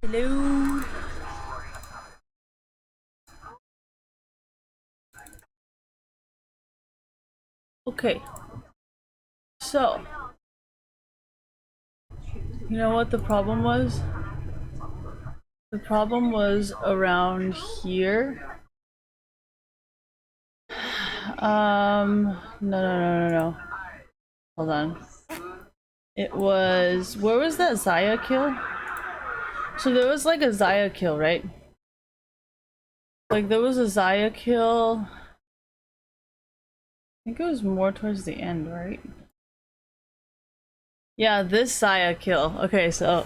Hello. Okay. So, you know what the problem was? The problem was around here. No. Hold on. It was, where was that Zaya kill? So there was like a Zaya kill, right? Like there was a Zaya kill. I think it was more towards the end, right? Yeah, this Saya kill. Okay, so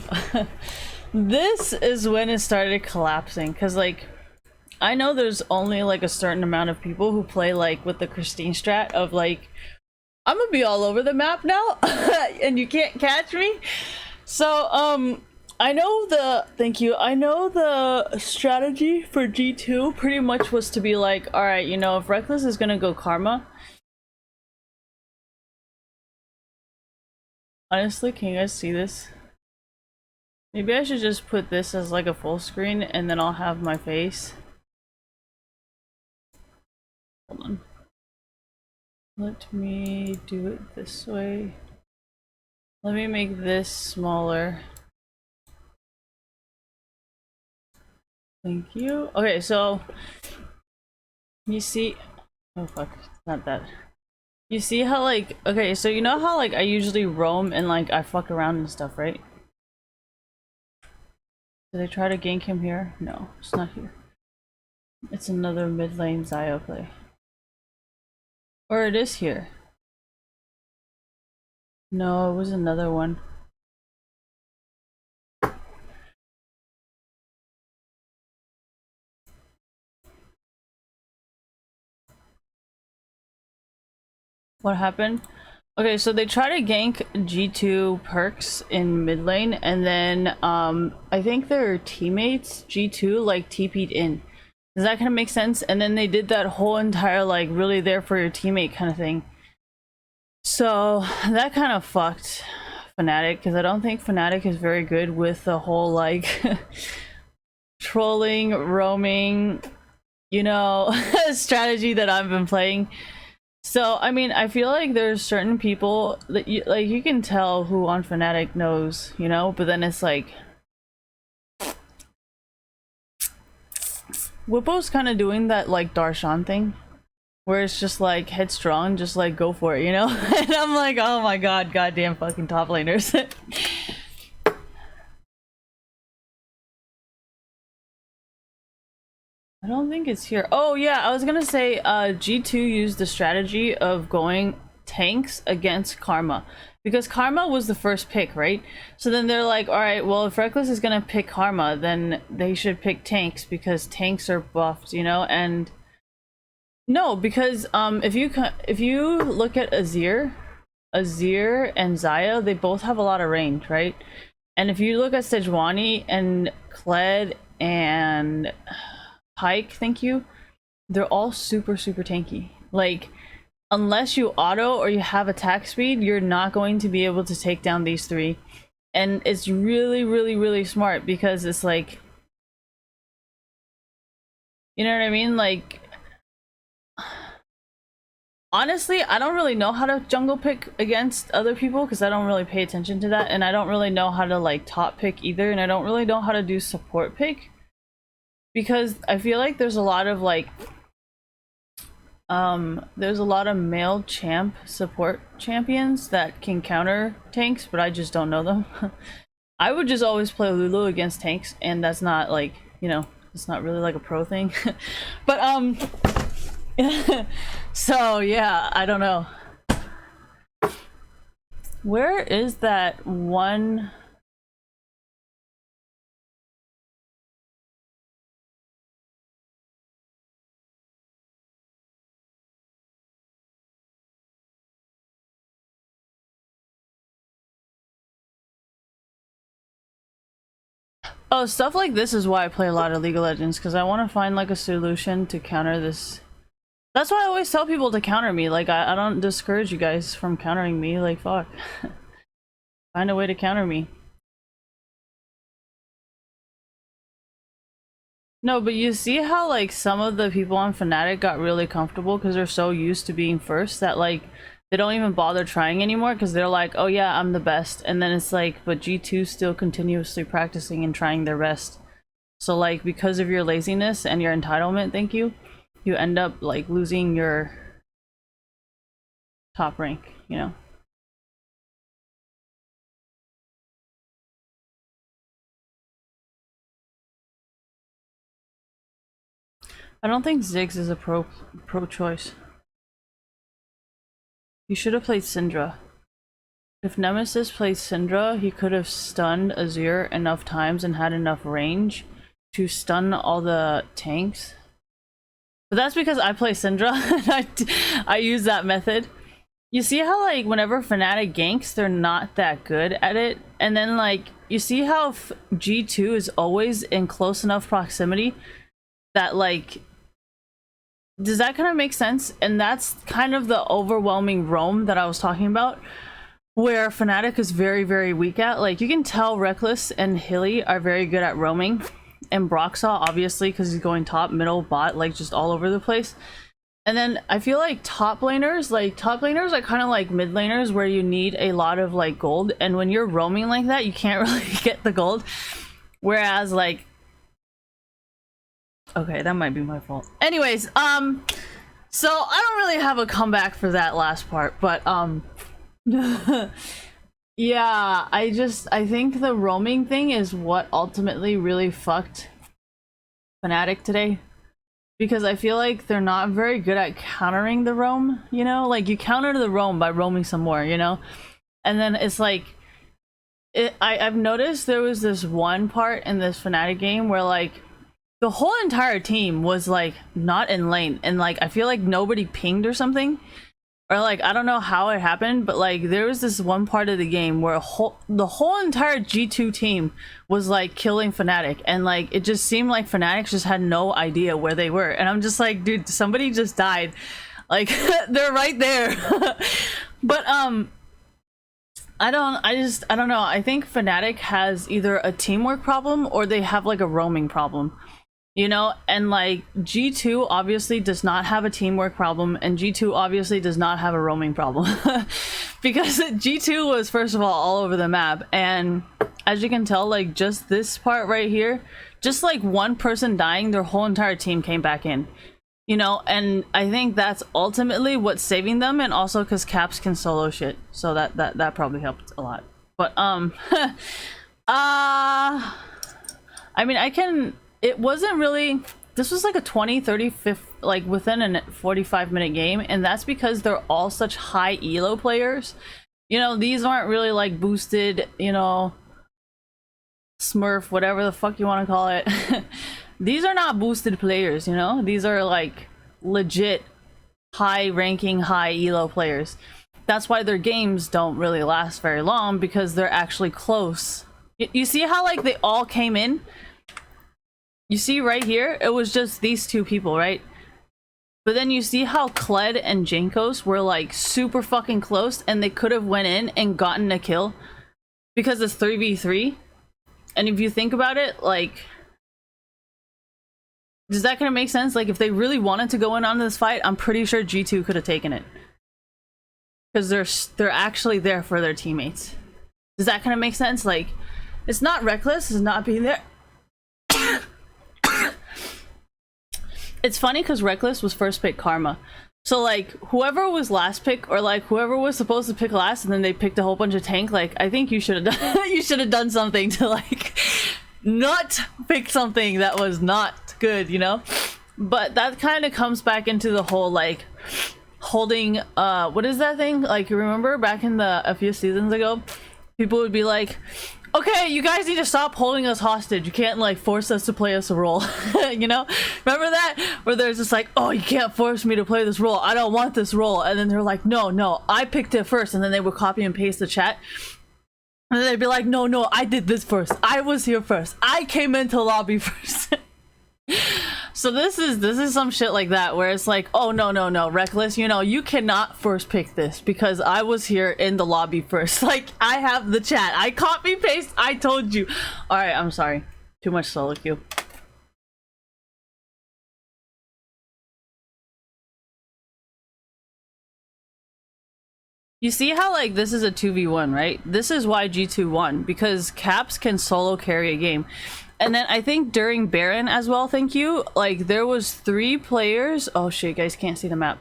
this is when it started collapsing, because like I know there's only like a certain amount of people who play like with the Christine strat of like I'm gonna be all over the map now and you can't catch me. So I know the I know the strategy for G2 pretty much was to be like, all right, you know, if Reckless is gonna go Karma, honestly, can you guys see this? Maybe I should just put this as like a full screen and then I'll have my face. Hold on. Let me do it this way. Let me make this smaller. Thank you. Okay, so you see, oh fuck, it's not that. You see how like, okay, so you know how like I usually roam and like I fuck around and stuff, right? Did I try to gank him here? No, it's not here. It's another mid lane Zio play. Or it is here. No, it was another one. What happened? Okay, so they try to gank G2 Perks in mid lane, and then I think their teammates G2 like TP'd in. Does that kind of make sense? And then they did that whole entire like really there for your teammate kind of thing. So that kind of fucked Fnatic, because I don't think Fnatic is very good with the whole like trolling, roaming, you know, strategy that I've been playing. So I mean, I feel like there's certain people that you can tell who on Fnatic knows, you know, but then it's like Whipple's kind of doing that like Darshan thing, where it's just like headstrong, just like go for it, you know. And I'm like, oh my god, goddamn fucking top laners. I don't think it's here. Oh yeah, I was gonna say G2 used the strategy of going tanks against Karma, because Karma was the first pick, right? So then they're like, all right, well, if Reckless is gonna pick Karma, then they should pick tanks because tanks are buffed, you know. And no, because if you look at Azir and Zaya, they both have a lot of range, right? And if you look at Sejuani and Kled and Pike, thank you, they're all super tanky. Like, unless you auto or you have attack speed, you're not going to be able to take down these three. And it's really smart, because it's like, you know what I mean? Like, honestly, I don't really know how to jungle pick against other people because I don't really pay attention to that, and I don't really know how to like top pick either, and I don't really know how to do support pick, because I feel like there's a lot of like there's a lot of male champ support champions that can counter tanks, but I just don't know them. I would just always play Lulu against tanks, and that's not like, you know, it's not really like a pro thing. But so yeah, I don't know. Where is that one? Oh, stuff like this is why I play a lot of League of Legends, because I want to find like a solution to counter this. That's why I always tell people to counter me. Like, I don't discourage you guys from countering me. Like, fuck. Find a way to counter me. No, but you see how like some of the people on Fnatic got really comfortable because they're so used to being first that like they don't even bother trying anymore because they're like, oh yeah, I'm the best. And then it's like, but G2 still continuously practicing and trying their best. So like because of your laziness and your entitlement, thank you, you end up like losing your top rank, you know? I don't think Ziggs is a pro choice. You should have played Syndra. If Nemesis played Syndra, he could have stunned Azir enough times and had enough range to stun all the tanks. But that's because I play Syndra and I use that method. You see how like whenever Fnatic ganks, they're not that good at it. And then like, you see how G2 is always in close enough proximity that like, does that kind of make sense? And that's kind of the overwhelming roam that I was talking about, where Fnatic is very, very weak at. Like, you can tell Rekkles and Hilly are very good at roaming, and Broxah obviously because he's going top, middle, bot, like just all over the place. And then I feel like top laners are kind of like mid laners where you need a lot of like gold, and when you're roaming like that you can't really get the gold. Whereas like, okay, that might be my fault. Anyways, so I don't really have a comeback for that last part, but yeah, I think the roaming thing is what ultimately really fucked Fnatic today, because I feel like they're not very good at countering the roam, you know? Like, you counter the roam by roaming some more, you know? And then it's like, I've noticed there was this one part in this Fnatic game where like the whole entire team was like not in lane, and like I feel like nobody pinged or something, or like I don't know how it happened, but like there was this one part of the game where the whole entire G2 team was like killing Fnatic, and like it just seemed like Fnatic just had no idea where they were, and I'm just like, dude, somebody just died, like they're right there. But I don't know. I think Fnatic has either a teamwork problem or they have like a roaming problem, you know? And like G2 obviously does not have a teamwork problem, and G2 obviously does not have a roaming problem. Because G2 was first of all over the map, and as you can tell, like just this part right here, just like one person dying, their whole entire team came back in, you know? And I think that's ultimately what's saving them, and also because Caps can solo shit, so that probably helped a lot. But I mean, it wasn't really, this was like a 20-30 like within a 45-minute game, and that's because they're all such high elo players, you know? These aren't really like boosted, you know, smurf, whatever the fuck you want to call it. These are not boosted players, you know? These are like legit high ranking, high elo players. That's why their games don't really last very long, because they're actually close. You see how like they all came in? You see right here, it was just these two people, right? But then you see how Kled and Jankos were like super fucking close, and they could have went in and gotten a kill because it's 3v3. And if you think about it, like, does that kind of make sense? Like, if they really wanted to go in on this fight, I'm pretty sure G2 could have taken it, because they're actually there for their teammates. Does that kind of make sense? Like, it's not Rekkles, it's not being there. It's funny because Rekkles was first pick Karma, so like whoever was last pick, or like whoever was supposed to pick last and then they picked a whole bunch of tank, like I think you should have done you should have done something to like not pick something that was not good, you know? But that kind of comes back into the whole like holding what is that thing, like you remember back in a few seasons ago, people would be like, okay, you guys need to stop holding us hostage. You can't like force us to play us a role. You know? Remember that? Where there's just like, oh, you can't force me to play this role. I don't want this role. And then they're like, no, I picked it first. And then they would copy and paste the chat. And then they'd be like, no, I did this first. I was here first. I came into lobby first. So this is some shit like that where it's like, oh no, Reckless, you know, you cannot first pick this because I was here in the lobby first. Like, I have the chat. I copy paste. I told you. All right, I'm sorry. Too much solo queue. You see how, like, this is a 2v1, right? This is why G2 won, because Caps can solo carry a game. And then I think during Baron as well, thank you, like, there was 3 players. Oh shit, guys can't see the map.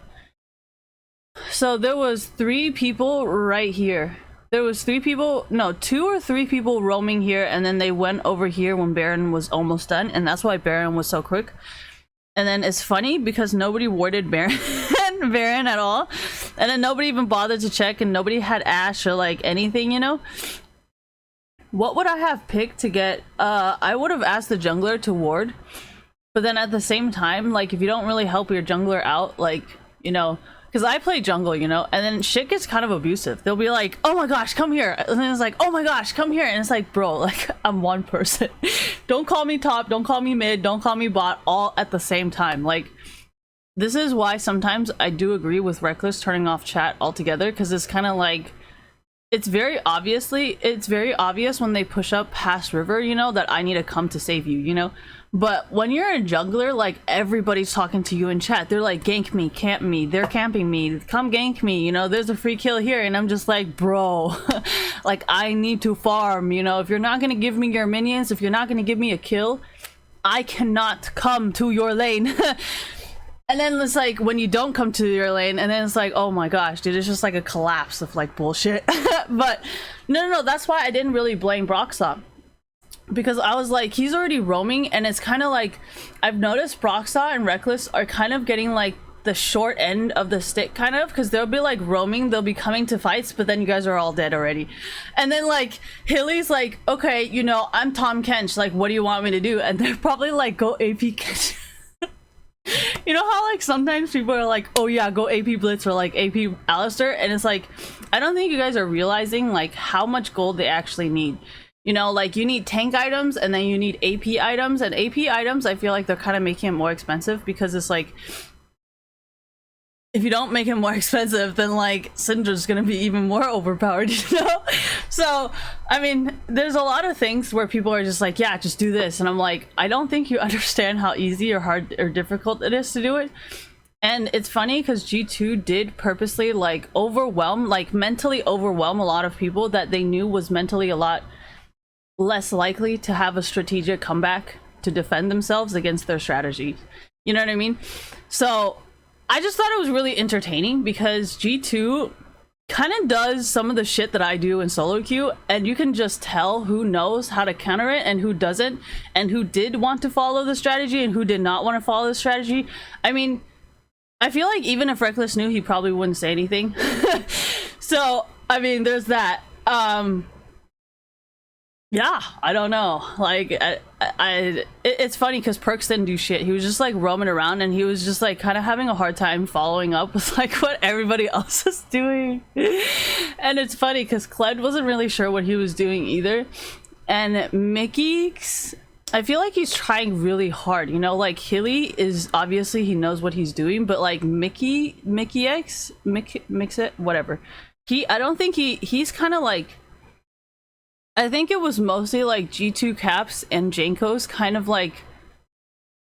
So there was 3 people right here. There was 3 people, no, 2 or 3 people roaming here, and then they went over here when Baron was almost done, and that's why Baron was so quick. And then it's funny because nobody warded Baron at all, and then nobody even bothered to check, and nobody had Ashe or like anything, you know. What would I have picked to get? I would have asked the jungler to ward, but then at the same time, like, if you don't really help your jungler out, like, you know, because I play jungle, you know, and then shit gets kind of abusive. They'll be like, oh my gosh, come here, and then it's like, oh my gosh, come here, and it's like, bro, like, I'm one person. Don't call me top, don't call me mid, don't call me bot, all at the same time. Like, this is why sometimes I do agree with Reckless turning off chat altogether, because it's kind of like, it's very obvious when they push up past river, you know, that I need to come to save you, you know. But when you're a jungler, like, everybody's talking to you in chat. They're like, gank me, camp me, they're camping me, come gank me, you know, there's a free kill here, and I'm just like, bro, like, I need to farm, you know. If you're not gonna give me your minions, if you're not gonna give me a kill, I cannot come to your lane. And then it's like, when you don't come to your lane, and then it's like, oh my gosh, dude, it's just like a collapse of like bullshit. But no, that's why I didn't really blame Broxah, because I was like, he's already roaming, and it's kind of like, I've noticed Broxah and Reckless are kind of getting like the short end of the stick, kind of, because they'll be like roaming, they'll be coming to fights, but then you guys are all dead already. And then like Hilly's like, okay, you know, I'm Tahm Kench, like, what do you want me to do? And they're probably like, go AP Kench. You know how like sometimes people are like, oh yeah, go AP Blitz or like AP Alistar, and it's like, I don't think you guys are realizing like how much gold they actually need. You know, like, you need tank items, and then you need AP items, and AP items, I feel like they're kind of making it more expensive, because it's like, if you don't make it more expensive, then like Syndra's gonna be even more overpowered, you know. So I mean, there's a lot of things where people are just like, yeah, just do this, and I'm like, I don't think you understand how easy or hard or difficult it is to do it. And it's funny because G2 did purposely like mentally overwhelm a lot of people that they knew was mentally a lot less likely to have a strategic comeback to defend themselves against their strategy. You know what I mean? So I just thought it was really entertaining, because G2 kind of does some of the shit that I do in solo queue, and you can just tell who knows how to counter it and who doesn't, and who did want to follow the strategy and who did not want to follow the strategy. I mean, I feel like even if Reckless knew, he probably wouldn't say anything. So I mean, there's that. Yeah, I don't know, like, it's funny because Perkz didn't do shit. He was just like roaming around, and he was just like kind of having a hard time following up with like what everybody else is doing. And it's funny because Kled wasn't really sure what he was doing either, and Mickey, I feel like he's trying really hard, you know. Like, Hilly is obviously, he knows what he's doing, but like Mickey X, mix it, whatever, I don't think he's kind of like, I think it was mostly like G2 Caps and Jankos kind of like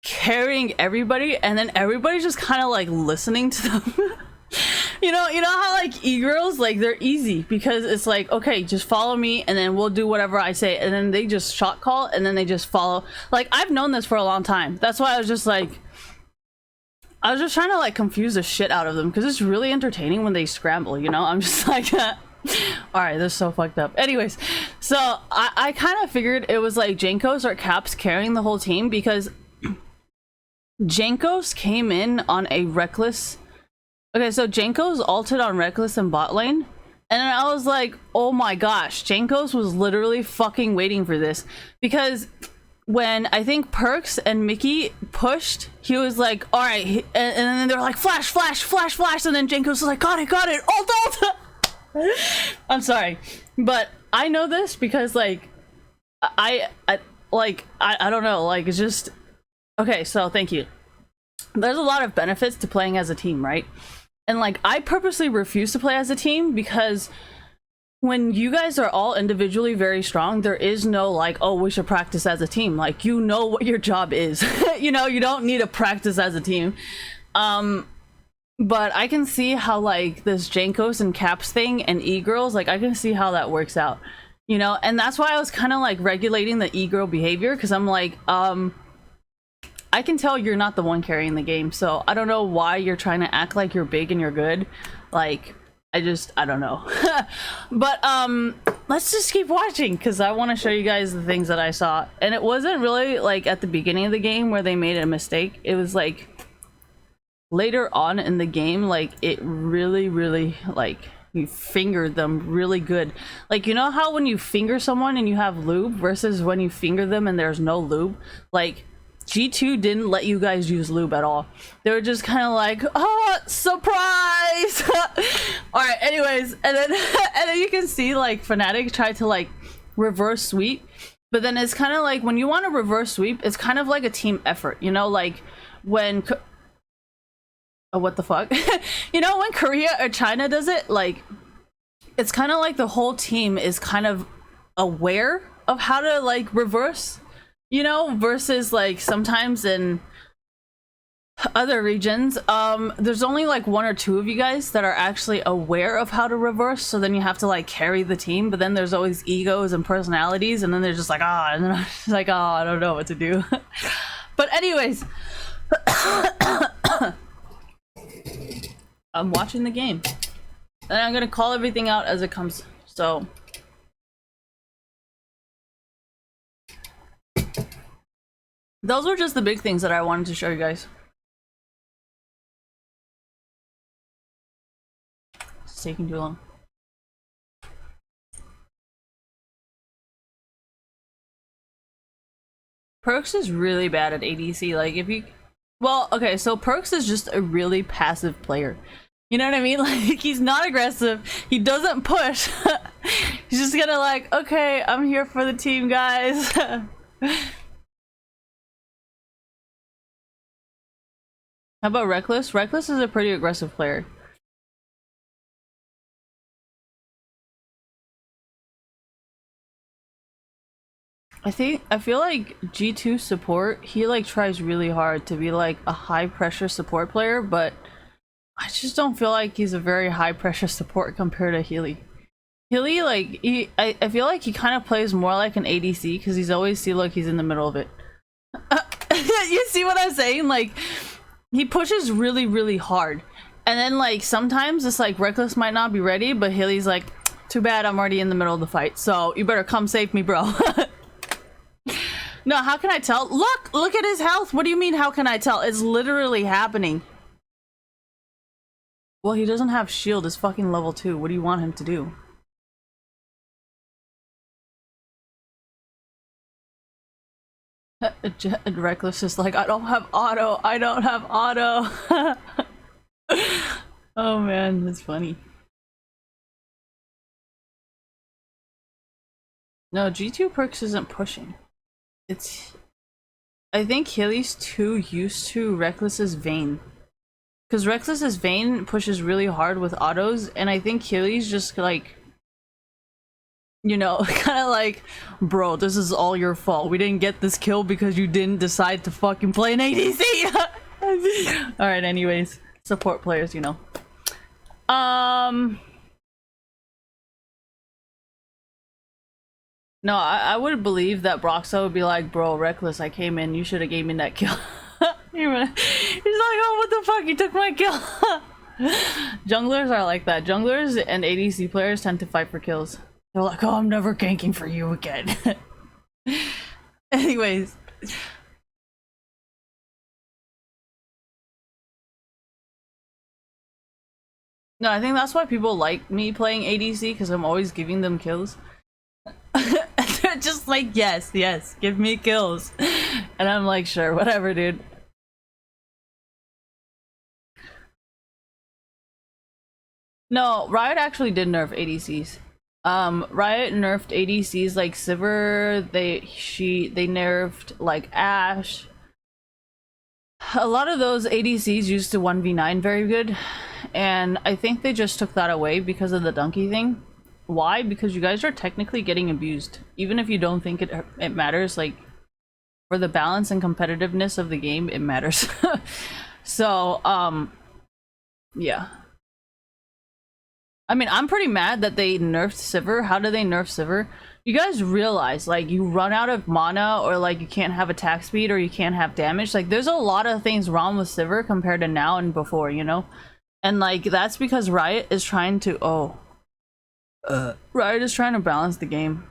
carrying everybody, and then everybody's just kind of like listening to them. you know how like e-girls, like, they're easy because it's like, okay, just follow me and then we'll do whatever I say, and then they just shot call and then they just follow. Like, I've known this for a long time. That's why I was just like, I was just trying to like confuse the shit out of them, because it's really entertaining when they scramble, you know. I'm just like all right, this is so fucked up. Anyways, so I kind of figured it was like Jankos or Caps carrying the whole team, because Jankos came in on a Reckless. Okay, so Jankos ulted on Reckless in bot lane, and then I was like, oh my gosh, Jankos was literally fucking waiting for this, because when I think Perkz and Mickey pushed, he was like, all right, and then they're like, flash, flash, flash, flash, and then Jankos was like, got it, ult. I'm sorry, but I know this because like I don't know, like, it's just okay. So thank you. there's a lot of benefits to playing as a team, right? And like, I purposely refuse to play as a team because when you guys are all individually very strong, there is no like, oh, we should practice as a team. Like, you know what your job is. You know, you don't need to practice as a team. But I can see how like this Jankos and Caps thing and e-girls, like I can see how that works out, you know? And that's why I was kind of like regulating the e-girl behavior, because I'm like, I can tell you're not the one carrying the game, so I don't know why you're trying to act like you're big and you're good. Like, I don't know. But let's just keep watching, because I want to show you guys the things that I saw. And it wasn't really like at the beginning of the game where they made a mistake. It was like later on in the game, like it really like you fingered them really good. Like, you know how when you finger someone and you have lube versus when you finger them and there's no lube? Like, G2 didn't let you guys use lube at all. They were just kind of like, oh, surprise. All right, anyways, and then you can see like Fnatic tried to like reverse sweep, but then it's kind of like when you want to reverse sweep, it's kind of like a team effort, you know? Like when oh, what the fuck? You know, when Korea or China does it, like it's kind of like the whole team is kind of aware of how to like reverse, you know, versus like sometimes in other regions, there's only like 1 or 2 of you guys that are actually aware of how to reverse, so then you have to like carry the team, but then there's always egos and personalities, and then they're just like, and then I'm just like, I don't know what to do. But anyways, I'm watching the game, and I'm gonna call everything out as it comes, so those were just the big things that I wanted to show you guys. It's taking too long. Perkz is really bad at ADC. Like, if you... Well, okay, so Perkz is just a really passive player. You know what I mean? Like, he's not aggressive. He doesn't push. He's just gonna like, okay, I'm here for the team, guys. How about Rekkles? Rekkles is a pretty aggressive player. I feel like G2 support, he like tries really hard to be like a high pressure support player, but I just don't feel like he's a very high pressure support compared to Healy. Healy, like, I feel like he kind of plays more like an ADC because he's always see like he's in the middle of it. You see what I'm saying? Like, he pushes really hard, and then like sometimes it's like Rekkles might not be ready, but Healy's like, too bad, I'm already in the middle of the fight, so you better come save me, bro. No, how can I tell? Look at his health. What do you mean, how can I tell? It's literally happening. Well, he doesn't have shield. It's fucking level 2. What do you want him to do? Rekkles is like, I don't have auto. I don't have auto. Oh man, that's funny. No, G2 Perkz isn't pushing. I think Healy's too used to Rekkles's Vayne. Because Rekkles's Vayne pushes really hard with autos, and I think Healy's just like, you know, kind of like, bro, this is all your fault. We didn't get this kill because you didn't decide to fucking play an ADC. Alright, anyways. Support players, you know. No, I would believe that Broxah would be like, bro, Rekkles, I came in, you should have gave me that kill. He's like, oh, what the fuck, you took my kill. Junglers are like that. Junglers and ADC players tend to fight for kills. They're like, oh, I'm never ganking for you again. Anyways. No, I think that's why people like me playing ADC, because I'm always giving them kills. They're just like, yes, give me kills. And I'm like, sure, whatever, dude. No, Riot actually did nerf ADCs. Riot nerfed ADCs like Sivir, they nerfed like Ashe. a lot of those ADCs used to 1v9 very good, and I think they just took that away because of the donkey thing. Why? Because you guys are technically getting abused, even if you don't think it matters. Like, for the balance and competitiveness of the game, it matters. So yeah, I mean, I'm pretty mad that they nerfed Sivir. How do they nerf Sivir? You guys realize, like, you run out of mana, or like you can't have attack speed, or you can't have damage. Like, there's a lot of things wrong with Sivir compared to now and before, you know? And like, that's because Riot is trying to Riot is trying to balance the game.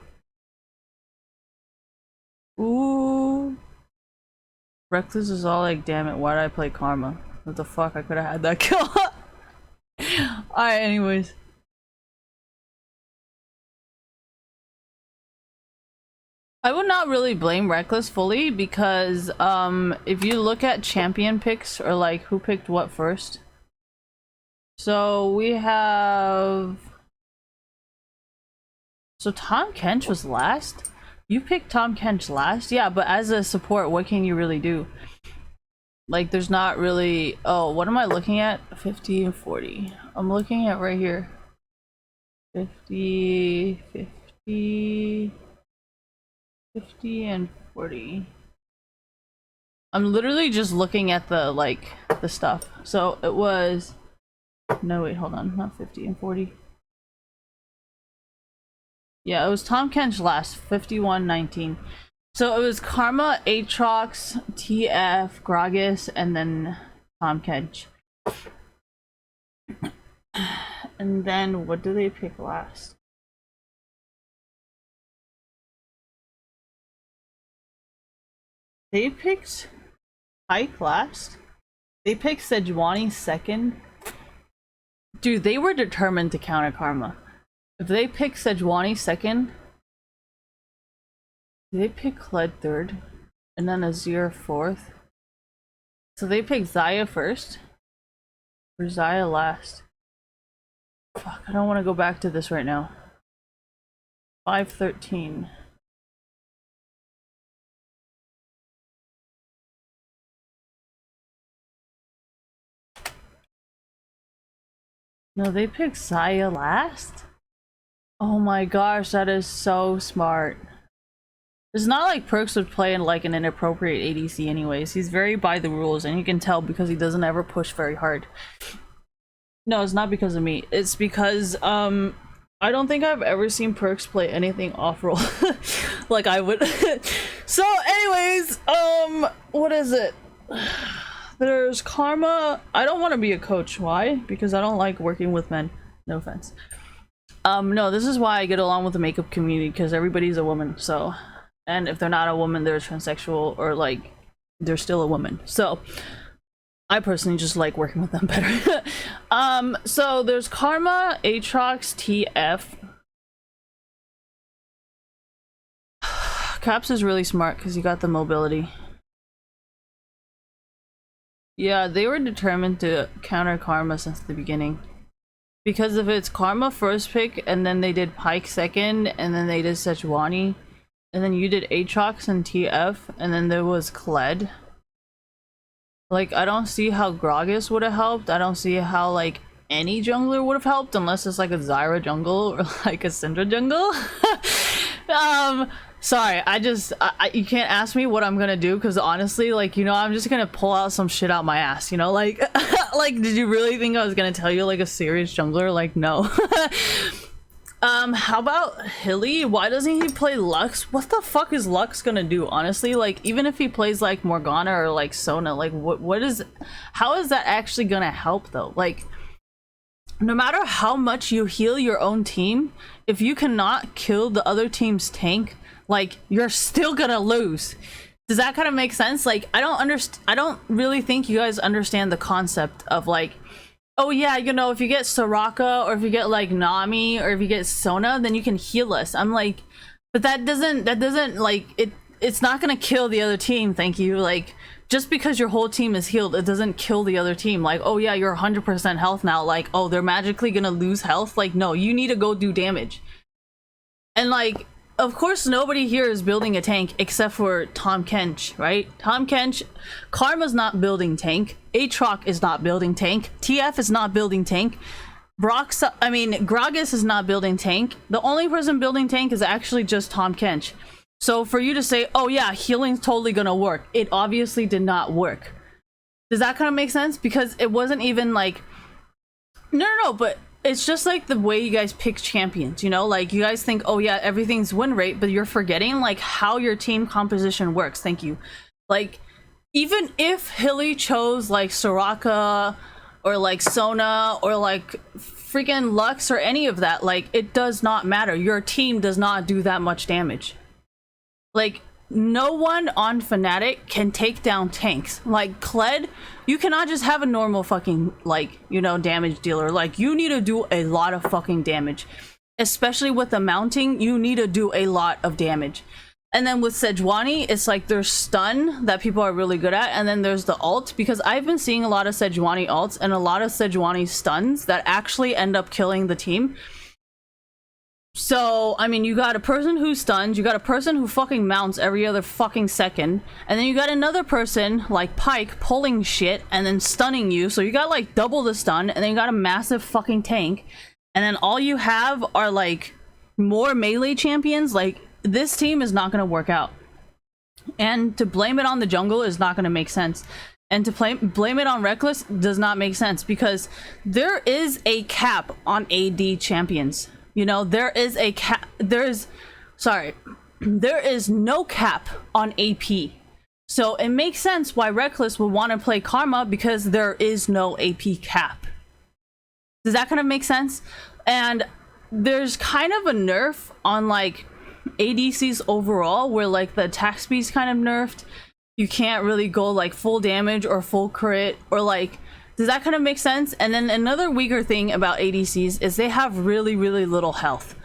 Ooh. Reckless is all like, damn it, why did I play Karma? What the fuck, I could have had that kill. Alright, anyways. I would not really blame Reckless fully, because if you look at champion picks, or like who picked what first. So we have... So Tahm Kench was last? You picked Tahm Kench last? Yeah, but as a support, what can you really do? Like, there's not really... Oh, what am I looking at? 50 and 40. I'm looking at right here. 50, 50... 50 and 40. I'm literally just looking at the, like, the stuff. So it was... No, wait, hold on. Not 50 and 40. Yeah, it was Tahm Kench last. 51-19. So it was Karma, Aatrox, TF, Gragas, and then Tahm Kench. And then what do they pick last? They picked Pyke last. They picked Sejuani second. Dude, they were determined to counter Karma. If they pick Sejuani second, they pick Kled third, and then Azir fourth. So they pick Xayah first, or Xayah last. Fuck, I don't want to go back to this right now. 5-13. No, they picked Xayah last? Oh my gosh, that is so smart. It's not like Perkz would play in like an inappropriate ADC anyways. He's very by the rules, and you can tell because he doesn't ever push very hard. No, it's not because of me. It's because I don't think I've ever seen Perkz play anything off-roll like I would. So anyways, what is it? There's Karma. I don't want to be a coach. Why? Because I don't like working with men. No offense. No, this is why I get along with the makeup community, because everybody's a woman. So, and if they're not a woman, they're transsexual, or like they're still a woman. So I personally just like working with them better. So there's Karma, Aatrox, TF. Caps is really smart because you got the mobility. Yeah, they were determined to counter Karma since the beginning. Because if it's Karma first pick, and then they did Pyke second, and then they did Sejuani, and then you did Aatrox and TF, and then there was Kled. Like, I don't see how Gragas would have helped. I don't see how, like, any jungler would have helped, unless it's like a Zyra jungle or like a Syndra jungle. Sorry, you can't ask me what I'm gonna do, because honestly, like, you know, I'm just gonna pull out some shit out my ass, you know, like, like, did you really think I was gonna tell you, like, a serious jungler? Like, no. How about Hilly? Why doesn't he play Lux? What the fuck is Lux gonna do, honestly? Like, even if he plays, like, Morgana or, like, Sona, like, how is that actually gonna help, though? Like, no matter how much you heal your own team, if you cannot kill the other team's tank, like, you're still gonna lose. Does that kind of make sense? Like, I don't really think you guys understand the concept of, like, oh yeah, you know, if you get Soraka, or if you get like Nami, or if you get Sona, then you can heal us. I'm like, but that doesn't like, it's not gonna kill the other team, thank you. Like, just because your whole team is healed, it doesn't kill the other team. Like, oh yeah, you're 100% health now, like, oh, they're magically gonna lose health. Like, no, you need to go do damage. And like, of course nobody here is building a tank except for Tahm Kench, right? Tahm Kench, Karma's not building tank, Aatrox is not building tank, TF is not building tank, Gragas is not building tank. The only person building tank is actually just Tahm Kench. So for you to say, oh yeah, healing's totally gonna work, it obviously did not work. Does that kind of make sense? Because it wasn't even like, no, but it's just like the way you guys pick champions, you know? Like, you guys think, oh yeah, everything's win rate, but you're forgetting like how your team composition works. Thank you. Like, even if Hilly chose like Soraka or like Sona or like freaking Lux or any of that, like, it does not matter. Your team does not do that much damage. Like, no one on Fnatic can take down tanks. Like, Kled, you cannot just have a normal fucking, like, you know, damage dealer. Like, you need to do a lot of fucking damage. Especially with the mounting, you need to do a lot of damage. And then with Sejuani, it's like there's stun that people are really good at, and then there's the ult, because I've been seeing a lot of Sejuani ults and a lot of Sejuani stuns that actually end up killing the team. So, I mean, you got a person who stuns, you got a person who fucking mounts every other fucking second, and then you got another person, like Pyke, pulling shit and then stunning you, so you got like double the stun, and then you got a massive fucking tank, and then all you have are like more melee champions. Like, this team is not gonna work out. And to blame it on the jungle is not gonna make sense. And to blame it on Rekkles does not make sense, because there is a cap on AD champions. You know, there is no cap on AP. So it makes sense why Rekkles would want to play Karma, because there is no AP cap. Does that kind of make sense? And there's kind of a nerf on like ADCs overall, where like the attack speed's kind of nerfed. You can't really go like full damage or full crit, or like, does that kind of make sense? And then another weaker thing about ADCs is they have really, really little health.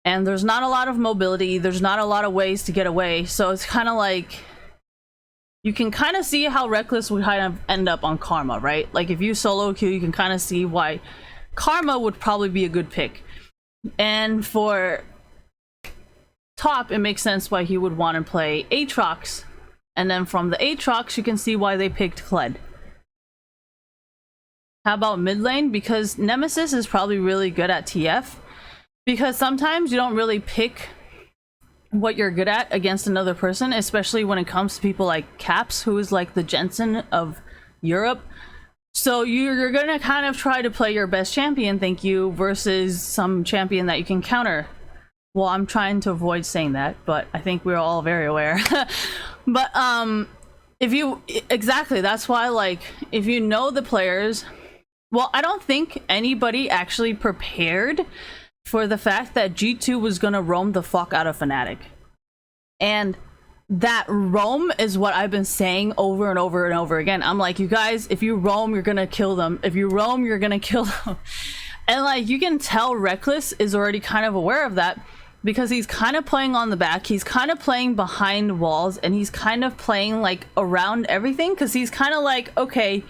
And there's not a lot of mobility, there's not a lot of ways to get away, so it's kind of like, you can kind of see how Rekkles would kind of end up on Karma, right? Like, if you solo queue, you can kind of see why Karma would probably be a good pick. And for top, it makes sense why he would want to play Aatrox. And then from the Aatrox, you can see why they picked Kled. How about mid lane? Because Nemesis is probably really good at TF. Because sometimes you don't really pick what you're good at against another person, especially when it comes to people like Caps, who is like the Jensen of Europe. So you're gonna kind of try to play your best champion, thank you, versus some champion that you can counter. Well, I'm trying to avoid saying that, but I think we're all very aware. But exactly, that's why, like, if you know the players, well, I don't think anybody actually prepared for the fact that G2 was gonna roam the fuck out of Fnatic. And that roam is what I've been saying over and over and over again. I'm like, you guys, if you roam, you're gonna kill them. If you roam, you're gonna kill them. And like, you can tell Rekkles is already kind of aware of that, because he's kind of playing on the back, he's kind of playing behind walls, and he's kind of playing like around everything, because he's kind of like, okay,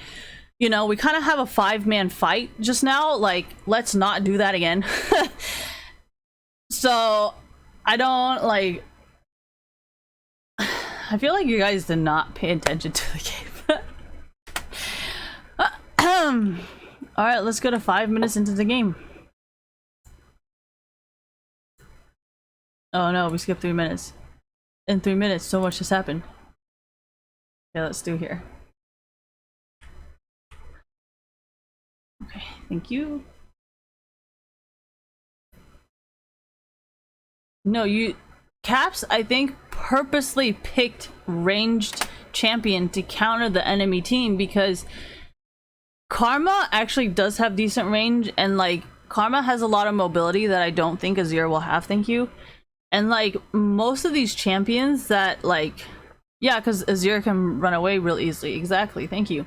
you know, we kind of have a 5-man fight just now, like, let's not do that again. So I don't like, I feel like you guys did not pay attention to the game. All right, let's go to 5 minutes into the game. Oh no, we skipped 3 minutes. In 3 minutes, so much has happened. Okay, let's do here. Okay, thank you. No, Caps, I think, purposely picked ranged champion to counter the enemy team, because Karma actually does have decent range, and like, Karma has a lot of mobility that I don't think Azir will have, thank you. And like, most of these champions that like, yeah, because Azir can run away real easily. Exactly, thank you.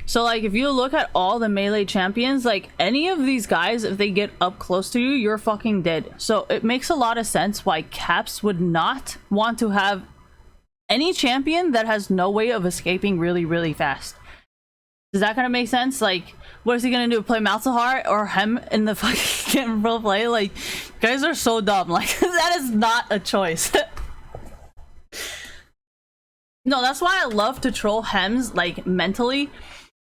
So like, if you look at all the melee champions, like any of these guys, if they get up close to you, you're fucking dead. So it makes a lot of sense why Caps would not want to have any champion that has no way of escaping really, really fast. Does that kind of make sense? Like, what is he gonna do? Play Malzahar or Hem in the fucking pro play? Like, guys are so dumb. Like, that is not a choice. No, that's why I love to troll Hems, like, mentally.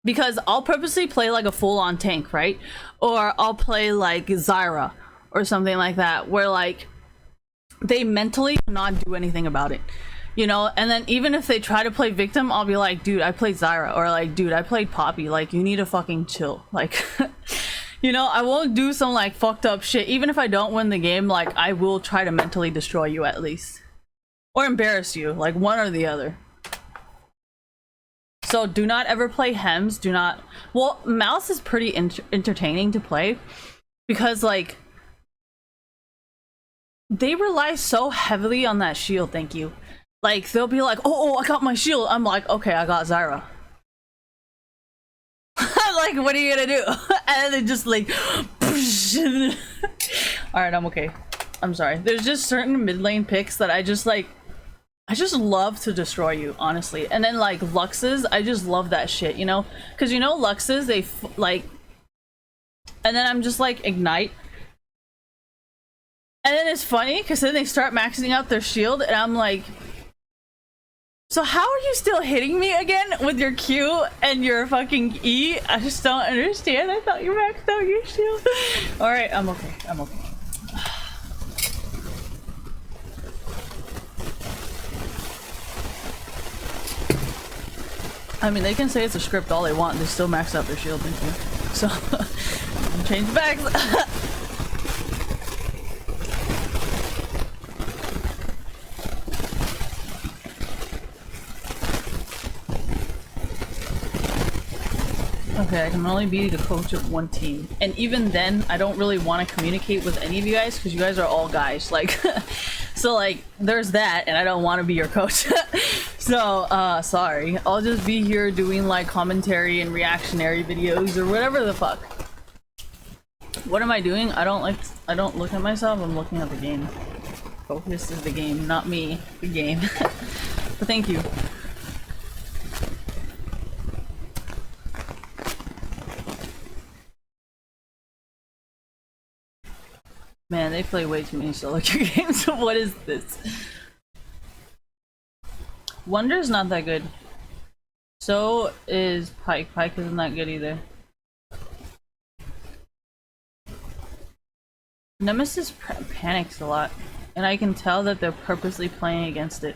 Because I'll purposely play, like, a full-on tank, right? Or I'll play, like, Zyra or something like that. Where, like, they mentally cannot do anything about it. You know? And then even if they try to play victim, I'll be like, dude, I played Zyra. Or, like, dude, I played Poppy. Like, you need to fucking chill. Like... You know, I won't do some, like, fucked up shit. Even if I don't win the game, like, I will try to mentally destroy you at least. Or embarrass you. Like, one or the other. So do not ever play Hems. Do not. Well, Mouse is pretty entertaining to play because, like, they rely so heavily on that shield. Thank you. Like, they'll be like, oh, I got my shield. I'm like, okay, I got Zyra. Like, what are you gonna do? And then just like, all right, I'm okay. I'm sorry. There's just certain mid lane picks that I just like. I just love to destroy you, honestly. And then, like, Luxes, I just love that shit, you know? Because, you know, Luxes, they, like... And then I'm just, like, Ignite. And then it's funny, because then they start maxing out their shield, and I'm like... So how are you still hitting me again with your Q and your fucking E? I just don't understand. I thought you maxed out your shield. Alright, I'm okay. I'm okay. I mean, they can say it's a script all they want, they still max out their shield, thank you. So, change backs! Okay, I can only be the coach of one team. And even then, I don't really want to communicate with any of you guys, because you guys are all guys, like... So, like, there's that, and I don't want to be your coach. So, sorry. I'll just be here doing, like, commentary and reactionary videos or whatever the fuck. What am I doing? I don't look at myself, I'm looking at the game. Focus is the game, not me. The game. But thank you. Man, they play way too many solo queue games. What is this? Wonder's not that good. So is Pyke. Pyke isn't that good either. Nemesis panics a lot, and I can tell that they're purposely playing against it.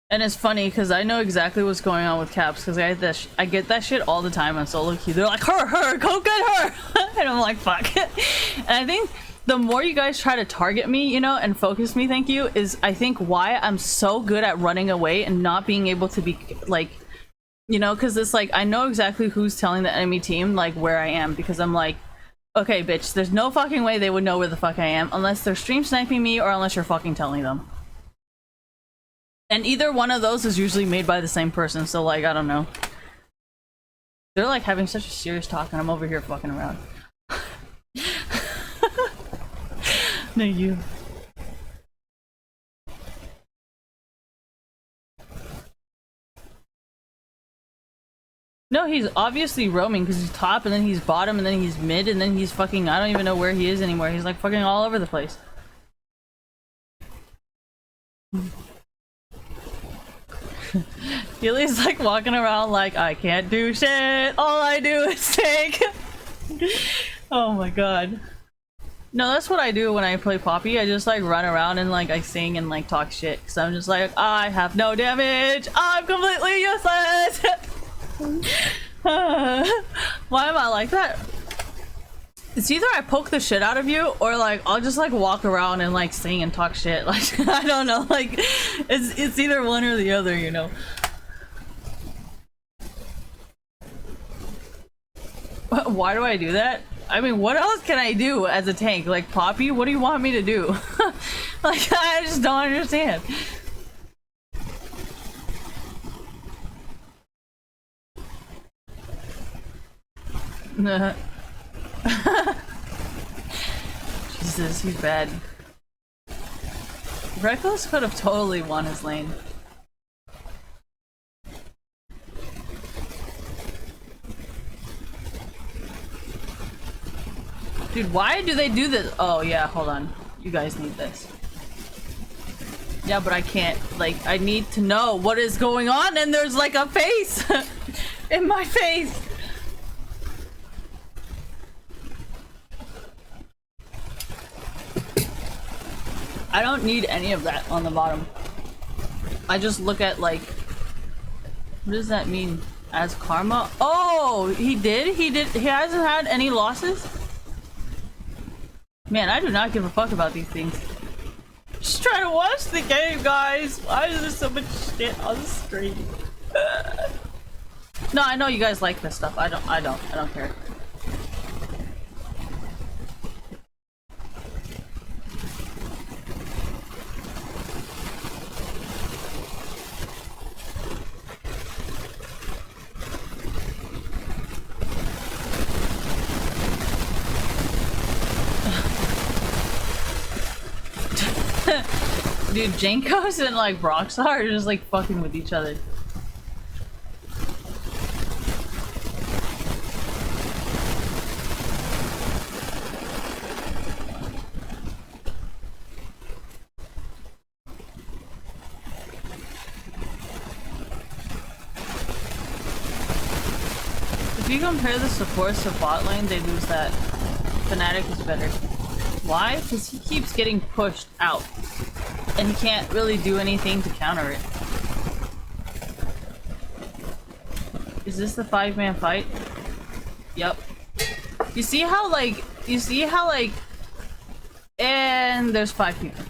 And it's funny because I know exactly what's going on with Caps because I get that shit all the time on solo queue. They're like, her, go get her! And I'm like, fuck. And I think the more you guys try to target me, you know, and focus me, thank you, is I think why I'm so good at running away and not being able to be, like, you know, because it's like, I know exactly who's telling the enemy team, like, where I am, because I'm like, okay, bitch, there's no fucking way they would know where the fuck I am unless they're stream sniping me or unless you're fucking telling them. And either one of those is usually made by the same person, so, like, I don't know. They're, like, having such a serious talk, and I'm over here fucking around. No, you. No, he's obviously roaming, because he's top, and then he's bottom, and then he's mid, and then he's fucking... I don't even know where he is anymore. He's, like, fucking all over the place. Gilly's like walking around like, I can't do shit, all I do is take. Oh my god. No, that's what I do when I play Poppy. I just like run around and like I sing and like talk shit because I'm just like, I have no damage, I'm completely useless. Why am I like that? It's either I poke the shit out of you or like I'll just like walk around and like sing and talk shit. Like I don't know, like it's either one or the other, you know. Why do I do that? I mean, what else can I do as a tank? Like Poppy, what do you want me to do? Like I just don't understand. Jesus, he's bad. Reckless could have totally won his lane. Dude, why do they do this? Oh yeah, hold on. You guys need this. Yeah, but I can't. Like, I need to know what is going on, and there's like a face in my face. I don't need any of that on the bottom. I just look at like, what does that mean? As karma? Oh, he did? He hasn't had any losses? Man, I do not give a fuck about these things. Just trying to watch the game, guys. Why is there so much shit on the screen? No, I know you guys like this stuff. I don't care. Dude, Jankos and like Rockstar are just like fucking with each other. If you compare the supports to bot lane, they lose that. Fnatic is better. Why? Because he keeps getting pushed out. And he can't really do anything to counter it. Is this the 5-man fight? Yep. You see how like, and there's 5 people.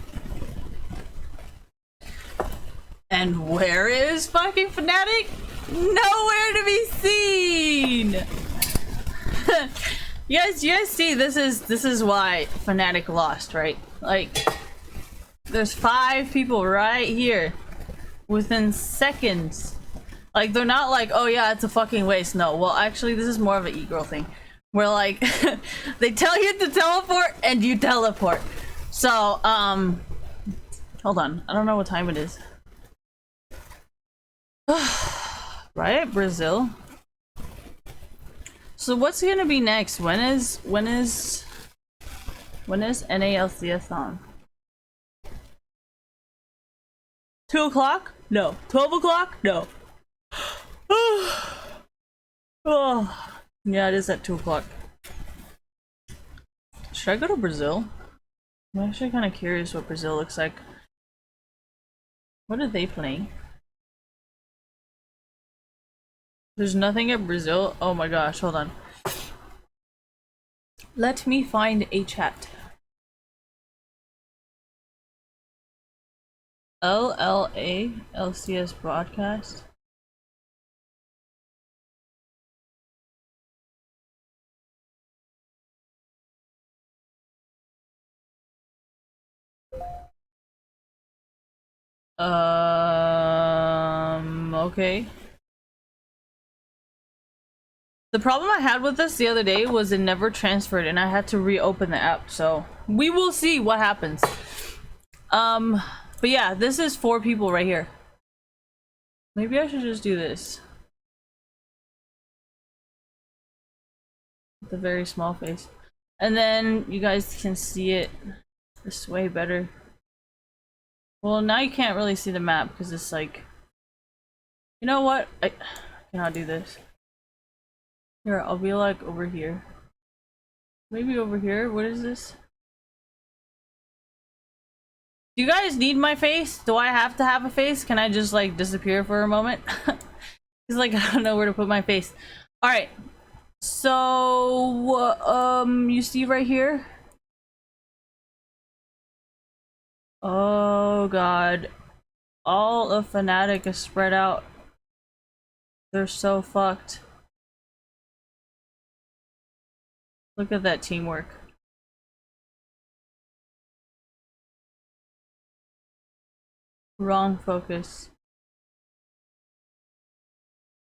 And where is fucking Fnatic? Nowhere to be seen! You guys see, this is why Fnatic lost, right? Like, there's 5 people right here within seconds. Like, they're not like, oh yeah, it's a fucking waste. No, well, actually, this is more of an e-girl thing. Where, like, they tell you to teleport and you teleport. So, hold on. I don't know what time it is. Right? Brazil. So what's gonna be next? When is NALCS on? 2 o'clock? No. 12 o'clock? No. Oh. Yeah, it is at 2 o'clock. Should I go to Brazil? I'm actually kind of curious what Brazil looks like. What are they playing? There's nothing at Brazil? Oh my gosh, hold on. Let me find a chat. LCS broadcast. Okay. The problem I had with this the other day was it never transferred and I had to reopen the app, so we will see what happens. But yeah, this is 4 people right here. Maybe I should just do this. With a very small face. And then you guys can see it this way better. Well, now you can't really see the map because it's like... You know what? I cannot do this. Here, I'll be like over here. Maybe over here? What is this? Do you guys need my face? Do I have to have a face? Can I just like disappear for a moment? It's like I don't know where to put my face. Alright. So you see right here? Oh god. All of Fnatic is spread out. They're so fucked. Look at that teamwork. Wrong focus.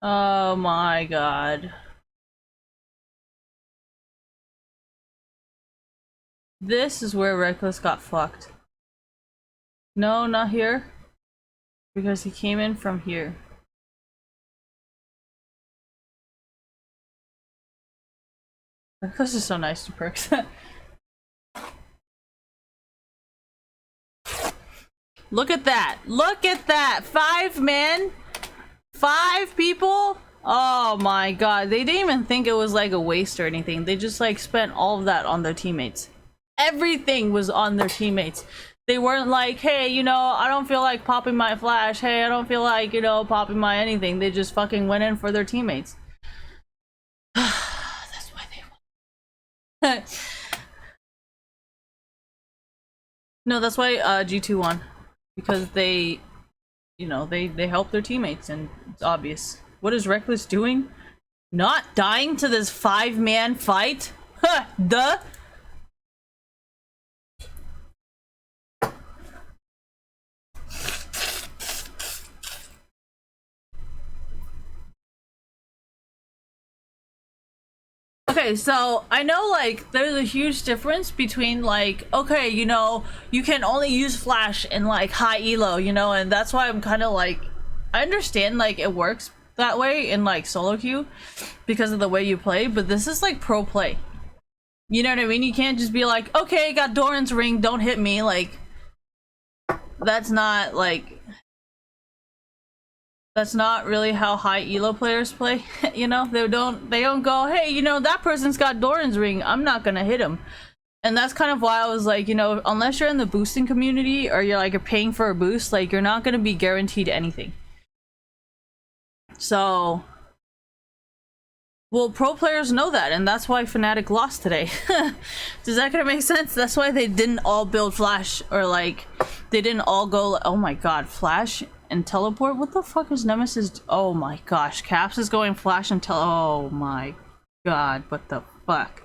Oh my god. This is where Reckless got fucked. No, not here. Because he came in from here. Reckless is so nice to Perks. Look at that. Look at that. 5 men. 5 people. Oh my god. They didn't even think it was like a waste or anything. They just like spent all of that on their teammates. Everything was on their teammates. They weren't like, hey, you know, I don't feel like popping my flash. Hey, I don't feel like, you know, popping my anything. They just fucking went in for their teammates. That's why they won. No, that's why G2 won. Because they, you know, they help their teammates, and it's obvious. What is Reckless doing? Not dying to this 5-man fight? Huh, duh. Okay, so I know like there's a huge difference between like, okay, you know, you can only use flash in like high elo, you know, and that's why I'm kind of like, I understand like it works that way in like solo queue because of the way you play, but this is like pro play. You know what I mean? You can't just be like, okay, got Doran's ring, don't hit me. Like, that's not like, that's not really how high elo players play. You know, they don't go, hey, you know, that person's got Doran's ring, I'm not gonna hit him. And that's kind of why I was like, you know, unless you're in the boosting community or you're like, you're paying for a boost, like you're not gonna be guaranteed anything. So, well, pro players know that, and that's why Fnatic lost today. Does that kind of make sense? That's why they didn't all build flash, or like they didn't all go, oh my god, flash and teleport. What the fuck is Nemesis? Oh my gosh, Caps is going flash and oh my god, what the fuck?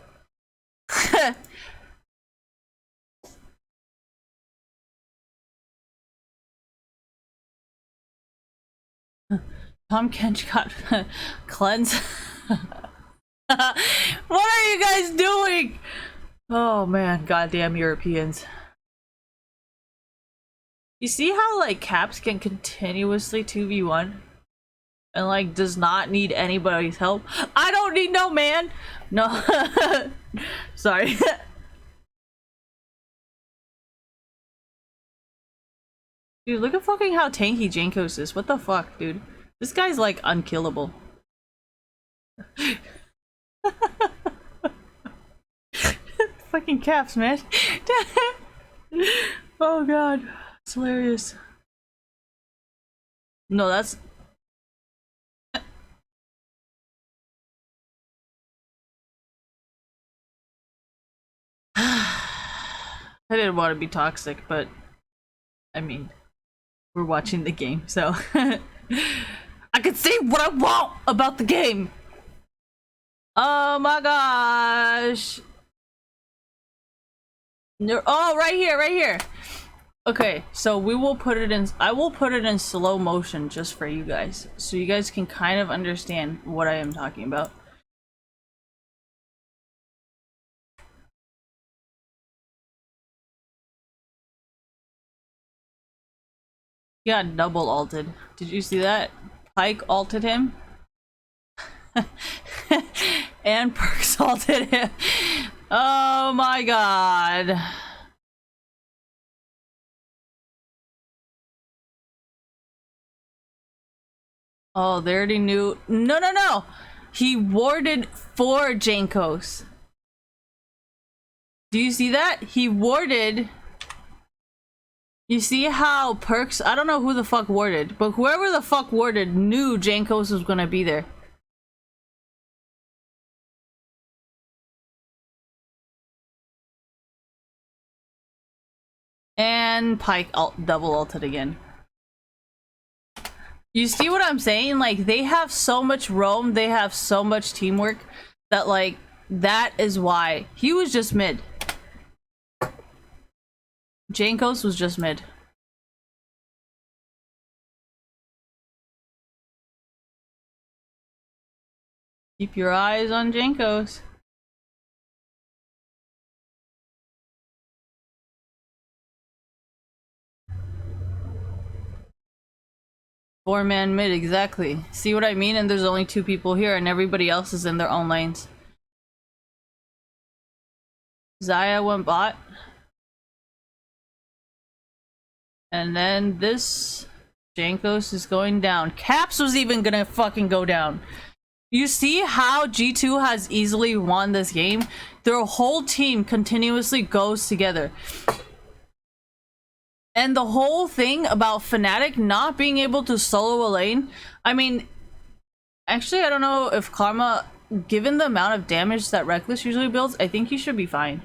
Tom Kench got cleanse. What are you guys doing? Oh man, goddamn Europeans. You see how like Caps can continuously 2v1 and like does not need anybody's help? I don't need no man. No. Sorry. Dude, look at fucking how tanky Jankos is. What the fuck, dude? This guy's like unkillable. Fucking Caps, man. Oh god. It's hilarious. No, that's... I didn't want to be toxic, but I mean, we're watching the game, so I can say what I want about the game. Oh my gosh. Oh, right here, right here. Okay, so we will put it in, I will put it in slow motion just for you guys, so you guys can kind of understand what I am talking about. He got double ulted. Did you see that? Pyke ulted him. And Perks ulted him. Oh my god. Oh, they already knew. No, no, no! He warded for Jankos. Do you see that? He warded. You see how Perks, I don't know who the fuck warded, but whoever the fuck warded knew Jankos was gonna be there. And Pyke double ulted again. You see what I'm saying? Like, they have so much roam, they have so much teamwork that like, that is why. He was just mid. Jankos was just mid. Keep your eyes on Jankos. Four-man mid, exactly. See what I mean? And there's only 2 people here and everybody else is in their own lanes. Xayah went bot. And then this Jankos is going down. Caps was even gonna fucking go down. You see how G2 has easily won this game? Their whole team continuously goes together. And the whole thing about Fnatic not being able to solo a lane, I mean, actually, I don't know if Karma, given the amount of damage that Reckless usually builds, I think he should be fine.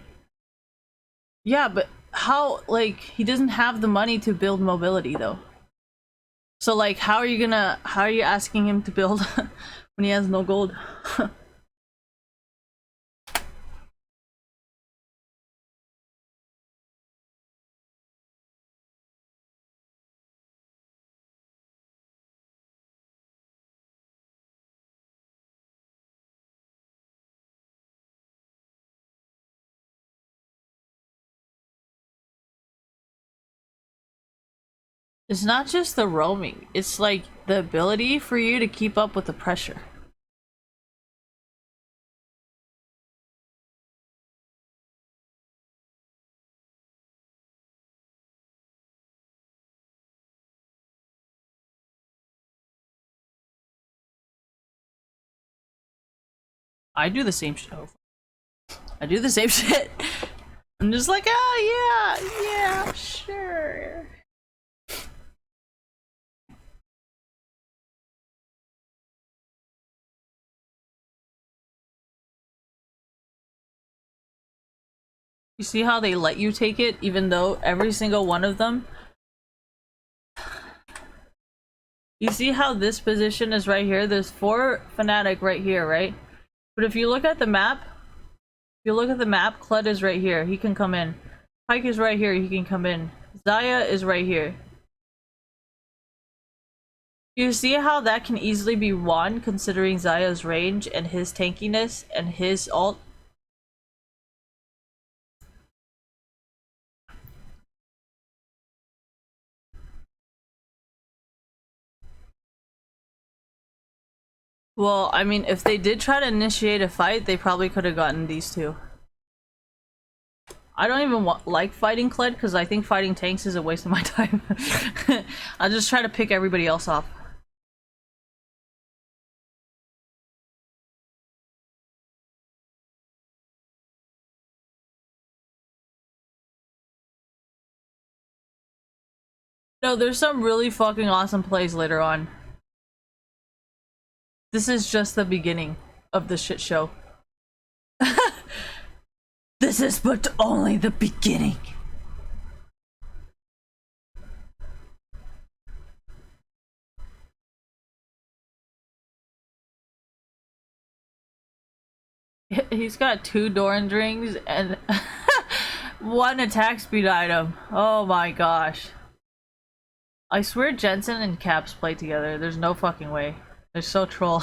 Yeah, but how, like, he doesn't have the money to build mobility though. So like, how are you asking him to build when he has no gold? It's not just the roaming, it's like the ability for you to keep up with the pressure. I do the same shit. I do the same shit. I'm just like, oh yeah, sure. You see how they let you take it, even though every single one of them. You see how this position is right here? There's 4 Fnatic right here, right? But if you look at the map, Kled is right here. He can come in. Pyke is right here. He can come in. Xayah is right here. You see how that can easily be won considering Xayah's range and his tankiness and his ult? Well, I mean, if they did try to initiate a fight, they probably could have gotten these two. I don't even like fighting Kled because I think fighting tanks is a waste of my time. I'll just try to pick everybody else off. No, there's some really fucking awesome plays later on. This is just the beginning of the shit show. This is but only the beginning. He's got 2 Doran rings and 1 attack speed item. Oh my gosh. I swear Jensen and Caps play together. There's no fucking way. They're so troll.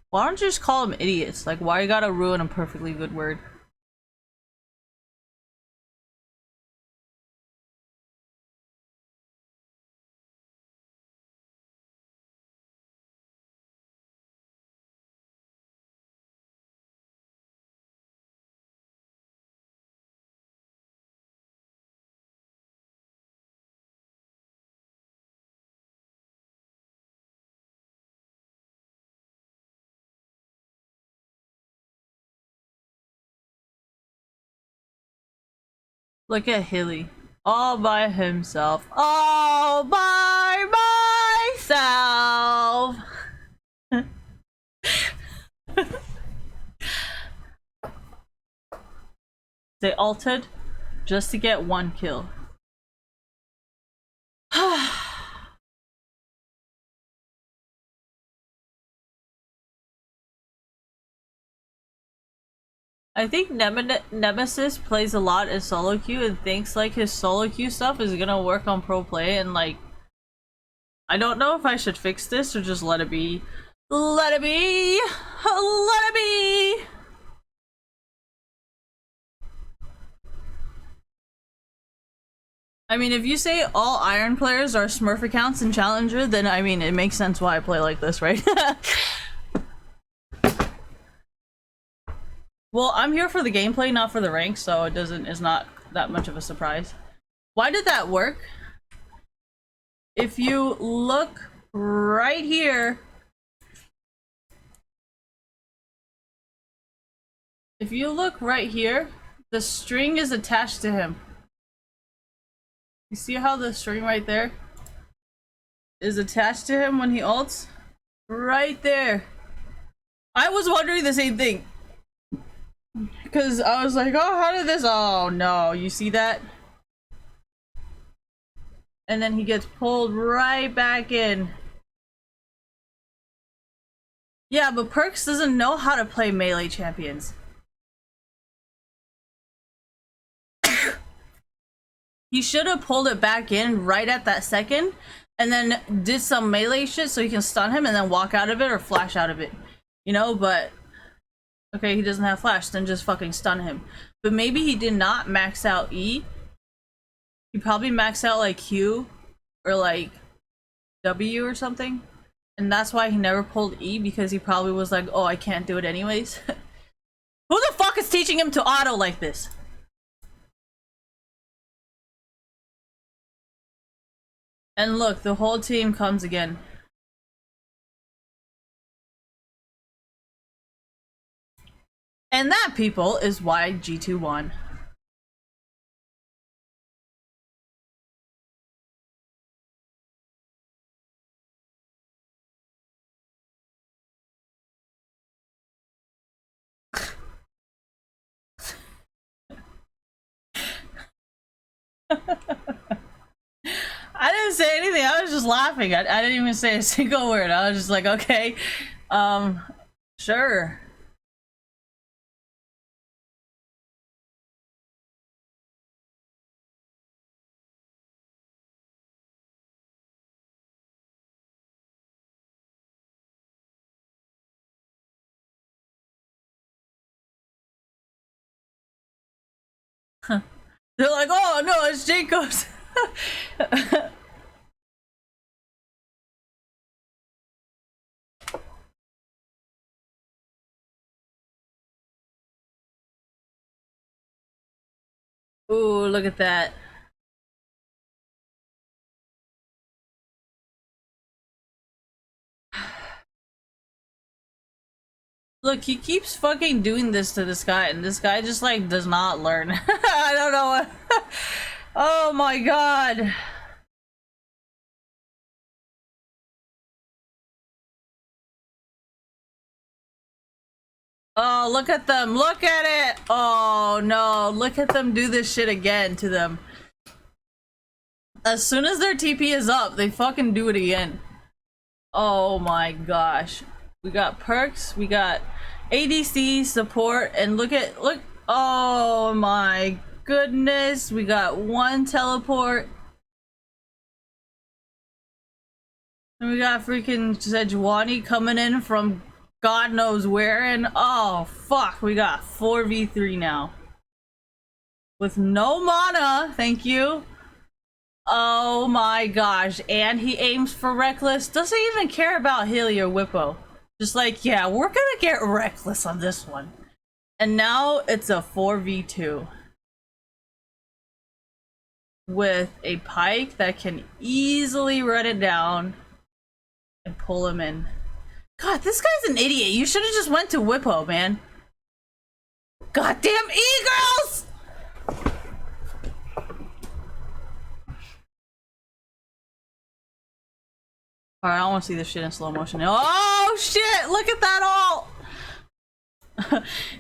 Why don't you just call them idiots? Like, why you gotta ruin a perfectly good word? Look at Hilly. All by himself. All by myself. They ulted just to get 1 kill. I think Nemesis plays a lot in solo queue and thinks like his solo queue stuff is gonna work on pro play, and like, I don't know if I should fix this or just let it be. Let it be! Let it be! I mean, if you say all Iron players are Smurf accounts in Challenger, then I mean, it makes sense why I play like this, right? Well, I'm here for the gameplay, not for the rank, so it's not that much of a surprise. Why did that work? If you look right here, the string is attached to him. You see how the string right there is attached to him when he ults? Right there. I was wondering the same thing. Because I was like, oh, how did this? Oh no, you see that? And then he gets pulled right back in. Yeah, but Perkz doesn't know how to play melee champions. He should have pulled it back in right at that second and then did some melee shit so he can stun him and then walk out of it or flash out of it. You know, but okay, he doesn't have flash, then just fucking stun him. But maybe he did not max out E. He probably maxed out like Q or like W or something. And that's why he never pulled E, because he probably was like, oh, I can't do it anyways. Who the fuck is teaching him to auto like this? And look, the whole team comes again. And that, people, is why G2 won. I didn't say anything. I was just laughing. I didn't even say a single word. I was just like, okay, sure. They're like, oh no, it's Jacobs. Ooh, look at that. Look, he keeps fucking doing this to this guy, and this guy just like does not learn. I don't know what. Oh my god. Oh, look at them. Look at it. Oh no, look at them do this shit again to them. As soon as their TP is up, they fucking do it again. Oh my gosh. We got Perkz, we got ADC support, and look, oh my goodness, we got one teleport. And we got freaking Sejuani coming in from God knows where, and oh fuck, we got 4v3 now. With no mana, thank you. Oh my gosh, and he aims for Reckless. Doesn't even care about Hilly or Whippo. Just like, yeah, we're gonna get Reckless on this one. And now it's a 4v2. With a Pyke that can easily run it down and pull him in. God, this guy's an idiot. You should have just went to Whippo, man. Goddamn e-girls! Alright, I want to see this shit in slow motion. Oh shit! Look at that all!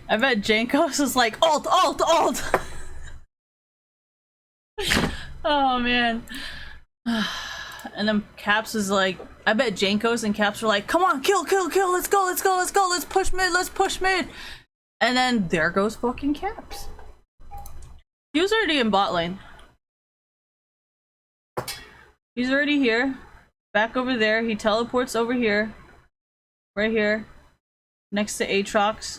I bet Jankos is like, alt, alt, alt! Oh man. And then Caps is like, I bet Jankos and Caps are like, come on, kill, kill, kill, let's go, let's go, let's go, let's push mid. And then there goes fucking Caps. He was already in bot lane. He's already here. Back over there, he teleports over here. Right here. Next to Aatrox.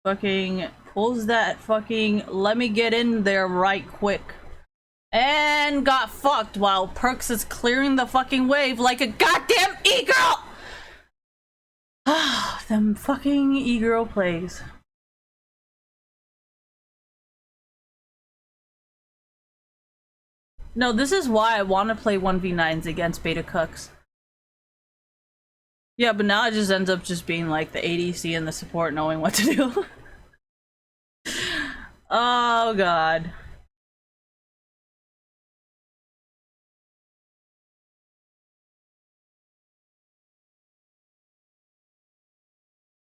Fucking pulls that fucking let me get in there right quick. And got fucked while Perks is clearing the fucking wave like a goddamn e-girl! Ah, them fucking e-girl plays. No, this is why I want to play 1v9s against beta cucks. Yeah, but now it just ends up just being like the ADC and the support knowing what to do. Oh god.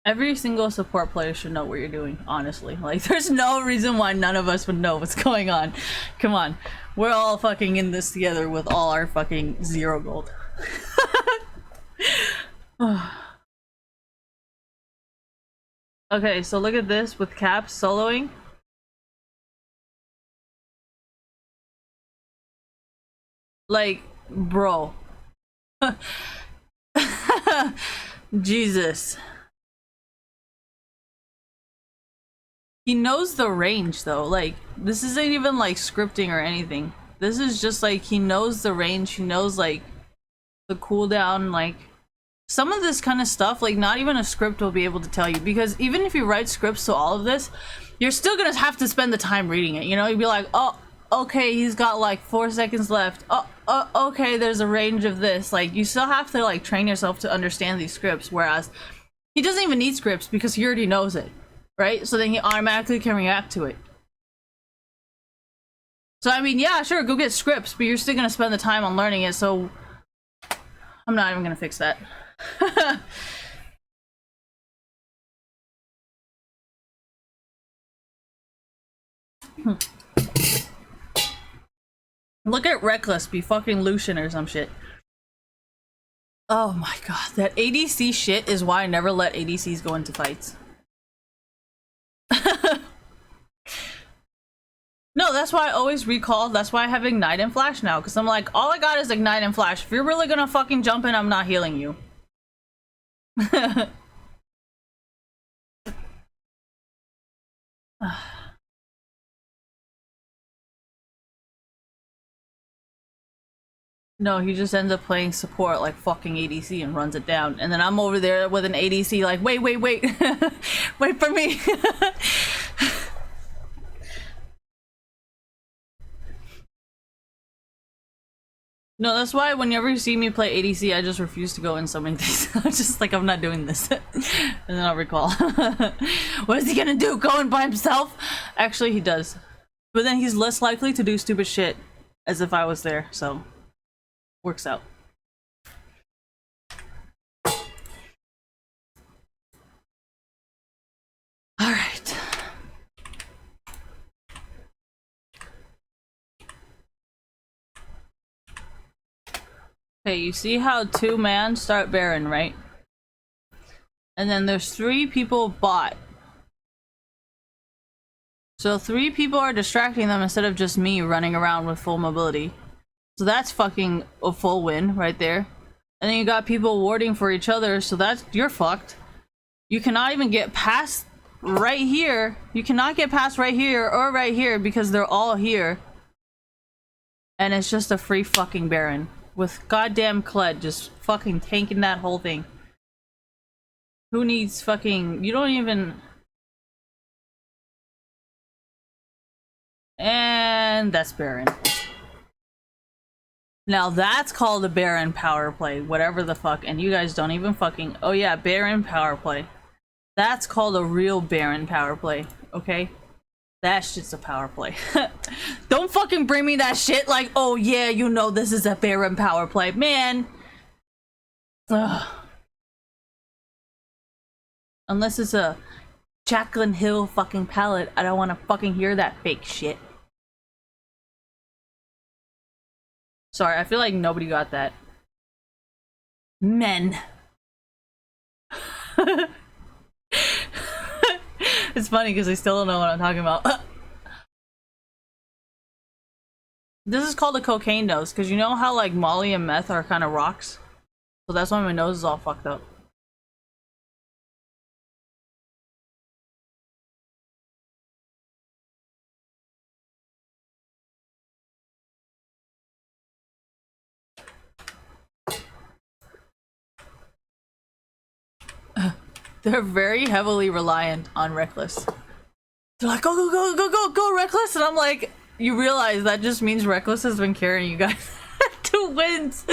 Every single support player should know what you're doing, honestly. Like, there's no reason why none of us would know what's going on. Come on. We're all fucking in this together with all our fucking 0 gold. Okay, so look at this with Caps soloing. Like, bro. Jesus. He knows the range though. Like, this isn't even like scripting or anything. This is just like he knows the range. He knows like the cooldown. Like, some of this kind of stuff, like not even a script will be able to tell you, because even if you write scripts to all of this, you're still gonna have to spend the time reading it. You know, you'd be like, oh, okay, he's got like 4 seconds left. Oh, okay, there's a range of this. Like, you still have to like train yourself to understand these scripts, whereas he doesn't even need scripts because he already knows it, right? So then he automatically can react to it. So I mean, yeah, sure, go get scripts, but you're still gonna spend the time on learning it, so I'm not even gonna fix that. Look at Reckless be fucking Lucian or some shit. Oh my god, that ADC shit is why I never let ADCs go into fights. No, that's why I always recall. That's why I have Ignite and Flash now, because I'm like, all I got is Ignite and Flash. If you're really gonna fucking jump in, I'm not healing you. No, he just ends up playing support like fucking ADC and runs it down. And then I'm over there with an ADC like, wait. Wait for me. No, that's why whenever you see me play ADC, I just refuse to go in so many things. I'm just like, I'm not doing this. And then I'll recall. What is he gonna do? Go in by himself? Actually, he does. But then he's less likely to do stupid shit as if I was there, so works out. Alright. Okay, you see how 2 man start Baron, right? And then there's 3 people bot. So 3 people are distracting them instead of just me running around with full mobility. So that's fucking a full win right there. And then you got people warding for each other, so that's, you're fucked. You cannot even get past right here. You cannot get past right here or right here because they're all here. And it's just a free fucking Baron. With goddamn Kled just fucking tanking that whole thing. Who needs fucking... You don't even... And that's Baron. Now that's called a Baron power play, whatever the fuck, and you guys don't even fucking... Oh yeah, Baron power play. That's called a real Baron power play, okay? That shit's a power play. Don't fucking bring me that shit like, oh yeah, you know this is a Baron power play. Man. Ugh. Unless it's a Jacqueline Hill fucking palette, I don't want to fucking hear that fake shit. Sorry, I feel like nobody got that. Men. It's funny because I still don't know what I'm talking about. This is called a cocaine nose because you know how like Molly and meth are kind of rocks? So that's why my nose is all fucked up. They're very heavily reliant on Reckless. They're like, go, go, go, go, go, go, Reckless! And I'm like, you realize that just means Reckless has been carrying you guys to wins.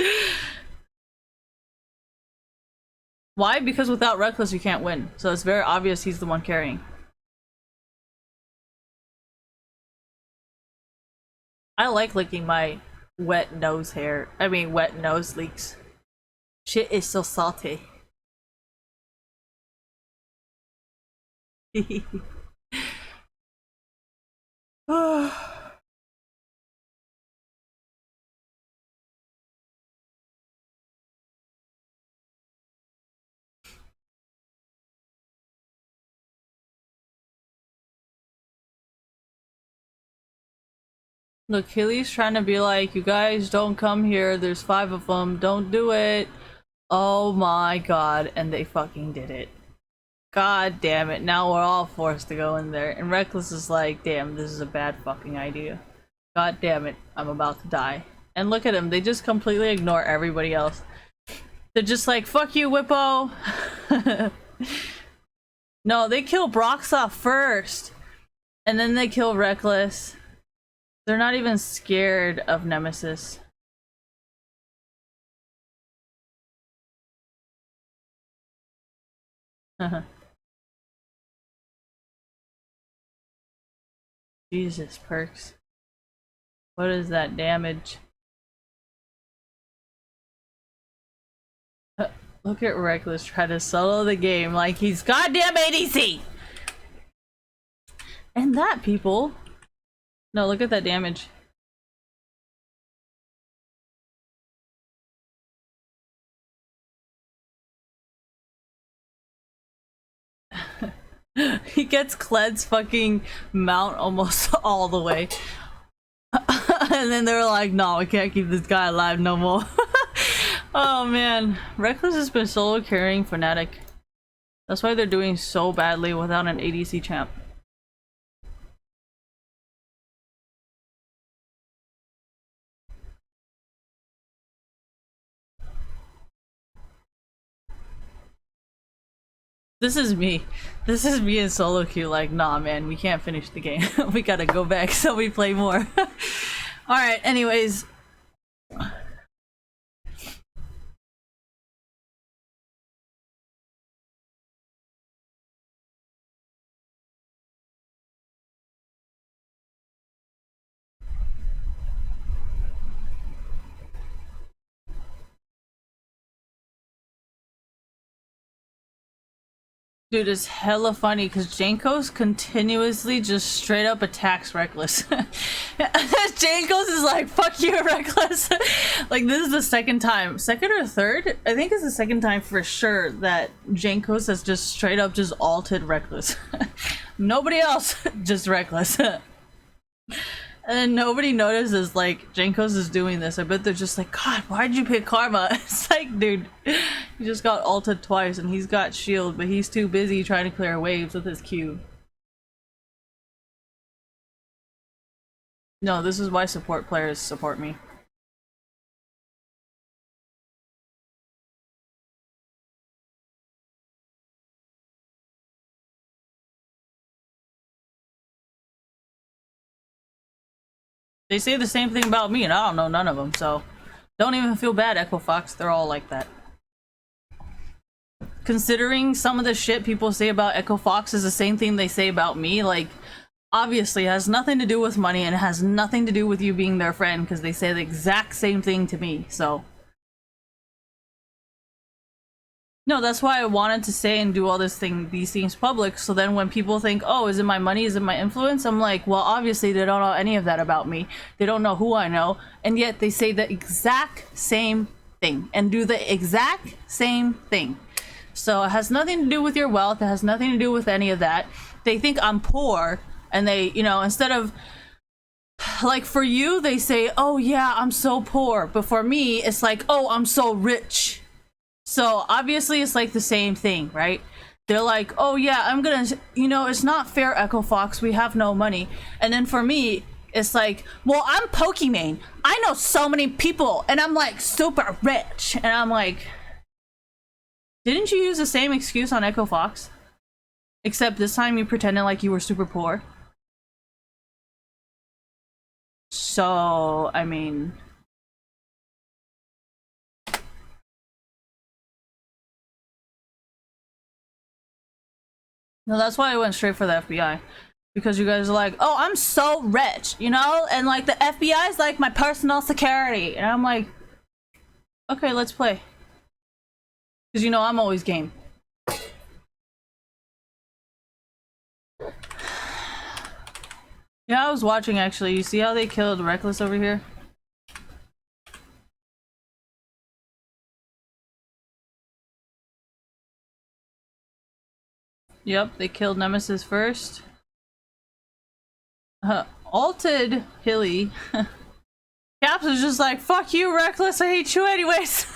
Why? Because without Reckless, you can't win. So it's very obvious he's the one carrying. I like licking my wet nose hair. I mean, wet nose leaks. Shit is so salty. Look, Hilly's trying to be like, you guys don't come here, there's 5 of them, don't do it. Oh my god, and they fucking did it. God damn it, now we're all forced to go in there. And Reckless is like, damn, this is a bad fucking idea. God damn it, I'm about to die. And look at them, they just completely ignore everybody else. They're just like, fuck you, Whippo! No, they kill Broxoff first! And then they kill Reckless. They're not even scared of Nemesis. Jesus, Perks. What is that damage? Look at Reckless try to solo the game like he's goddamn ADC! And that, people... No, look at that damage. He gets Kled's fucking mount almost all the way. And then they're like, no, we can't keep this guy alive no more. Oh man, Reckless has been solo carrying Fnatic. That's why they're doing so badly without an ADC champ. This is me. This is me in solo queue like, nah man, we can't finish the game. We gotta go back so we play more. Alright, anyways. Dude, it's hella funny because Jankos continuously just straight up attacks Reckless. Jankos is like, fuck you, Reckless. Like, this is the second time. Second or third? I think it's the second time for sure that Jankos has just straight up just ulted Reckless. Nobody else, just Reckless. And then nobody notices, like, Jankos is doing this. I bet they're just like, God, why'd you pick Karma? It's like, dude, he just got ulted twice and he's got shield, but he's too busy trying to clear waves with his Q. No, this is why support players support me. They say the same thing about me and I don't know none of them, so don't even feel bad, Echo Fox. They're all like that. Considering some of the shit people say about Echo Fox is the same thing they say about me, like, obviously it has nothing to do with money and it has nothing to do with you being their friend, because they say the exact same thing to me, so. No, that's why I wanted to say and do all these things public, so then when people think, oh, is it my money, is it my influence? I'm like, well, obviously they don't know any of that about me. They don't know who I know, and yet they say the exact same thing and do the exact same thing. So it has nothing to do with your wealth, it has nothing to do with any of that. They think I'm poor, and they, you know, instead of, like, for you, they say, oh yeah, I'm so poor, but for me, it's like, oh, I'm so rich. So obviously it's like the same thing, right? They're like, oh yeah, I'm gonna, you know, it's not fair, Echo Fox, we have no money. And then for me, it's like, well, I'm Pokimane. I know so many people and I'm like super rich. And I'm like, Didn't you use the same excuse on Echo Fox? Except this time you pretended like you were super poor. So, I mean... No, that's why I went straight for the FBI. Because you guys are like, oh, I'm so rich, you know? And like the FBI is like my personal security. And I'm like, okay, let's play. Because you know I'm always game. Yeah, I was watching actually. You see how they killed Reckless over here? Yep, they killed Nemesis first. Alted Hilly. Caps is just like, fuck you, Reckless, I hate you anyways.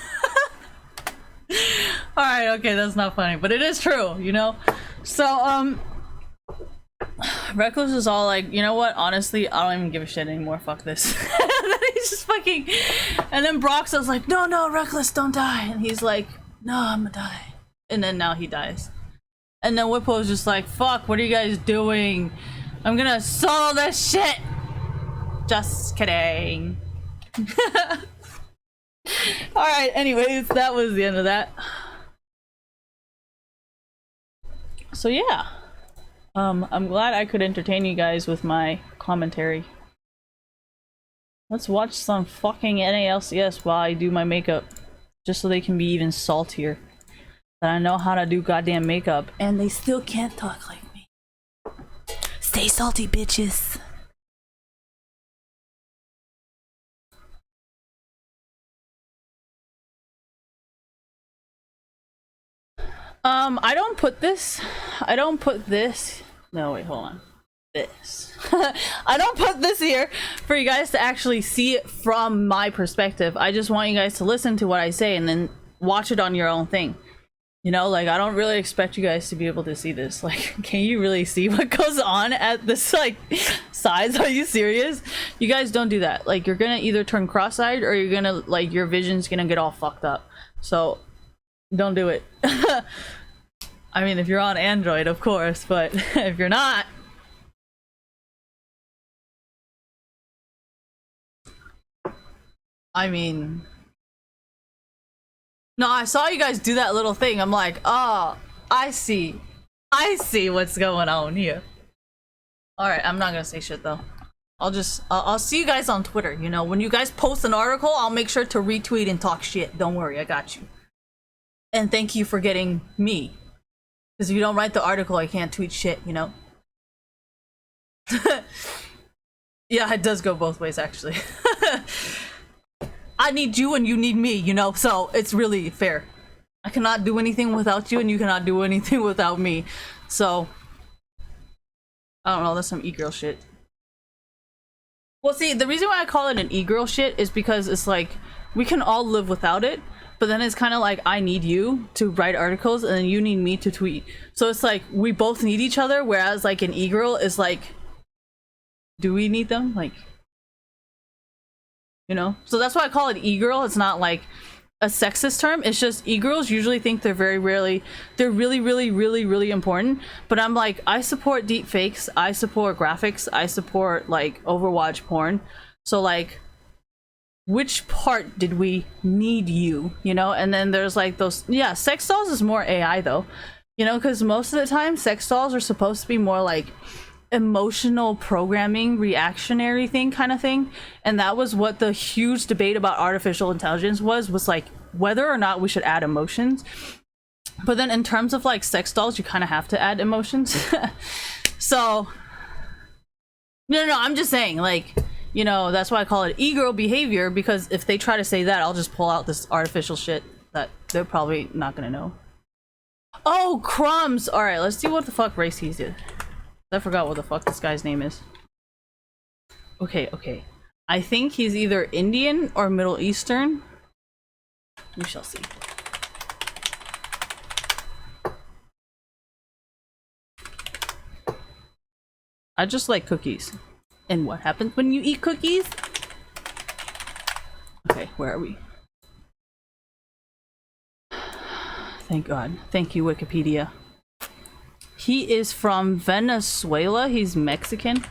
Alright, okay, that's not funny, but it is true, you know? So, Reckless is all like, you know what, honestly, I don't even give a shit anymore, fuck this. And then he's just fucking... And then Brox was like, no, Reckless, don't die. And he's like, no, I'm gonna die. And then now he dies. And then Whippo's just like, fuck, what are you guys doing? I'm gonna solo this shit! Just kidding. Alright, anyways, that was the end of that. So yeah. I'm glad I could entertain you guys with my commentary. Let's watch some fucking NALCS while I do my makeup. Just so they can be even saltier. That I know how to do goddamn makeup. And they still can't talk like me. Stay salty, bitches. I don't put this. No, wait, hold on. This. I don't put this here for you guys to actually see it from my perspective. I just want you guys to listen to what I say and then watch it on your own thing. You know, like, I don't really expect you guys to be able to see this. Like, can you really see what goes on at this, like, size? Are you serious? You guys don't do that. Like, you're gonna either turn cross-eyed or you're gonna, like, your vision's gonna get all fucked up. So, don't do it. I mean, if you're on Android, of course, but if you're not... I mean... No, I saw you guys do that little thing. I'm like, oh, I see. I see what's going on here. Alright, I'm not gonna say shit though. I'll see you guys on Twitter, you know? When you guys post an article, I'll make sure to retweet and talk shit. Don't worry, I got you. And thank you for getting me. Because if you don't write the article, I can't tweet shit, you know? Yeah, it does go both ways, actually. I need you and you need me, you know? So, it's really fair. I cannot do anything without you and you cannot do anything without me. So... I don't know, that's some e-girl shit. Well, see, the reason why I call it an e-girl shit is because it's like, we can all live without it, but then it's kind of like, I need you to write articles and then you need me to tweet. So it's like, we both need each other, whereas like an e-girl is like, do we need them? Like... You know? So that's why I call it e-girl. It's not like a sexist term. It's just e-girls usually think they're really important. But I'm like, I support deep fakes. I support graphics. I support like Overwatch porn. So like, which part did we need you? You know? And then there's like those, yeah, sex dolls is more AI though. You know, because most of the time sex dolls are supposed to be more like emotional programming, reactionary thing kind of thing. And that was what the huge debate about artificial intelligence was like whether or not we should add emotions. But then in terms of like sex dolls, you kind of have to add emotions. So no, I'm just saying, like, you know, that's why I call it e-girl behavior, because if they try to say that, I'll just pull out this artificial shit that they're probably not gonna know. Oh, crumbs. All right, let's see what the fuck race he did. I forgot what the fuck this guy's name is. Okay. I think he's either Indian or Middle Eastern. We shall see. I just like cookies. And what happens when you eat cookies? Okay, where are we? Thank God. Thank you, Wikipedia. He is from Venezuela. He's Mexican.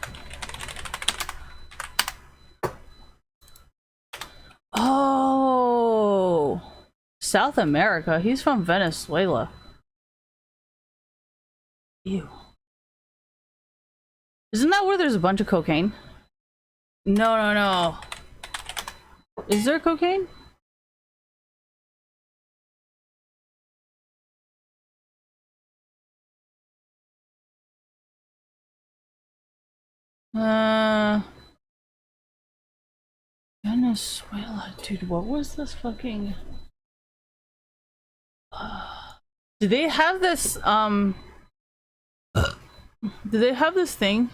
Oh, South America. He's from Venezuela. Ew. Isn't that where there's a bunch of cocaine? No, no, no. Is there cocaine? Venezuela, dude, what was this fucking... Do they have this, do they have this thing?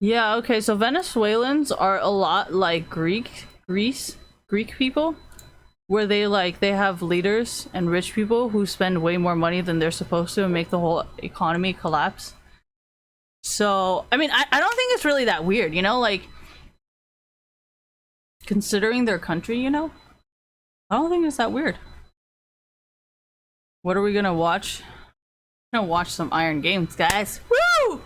Yeah, okay, so Venezuelans are a lot like Greek people, where they have leaders and rich people who spend way more money than they're supposed to and make the whole economy collapse. So, I mean, I don't think it's really that weird, you know, like, considering their country, you know? I don't think it's that weird. What are we gonna watch? We're gonna watch some Iron Games, guys. Woo!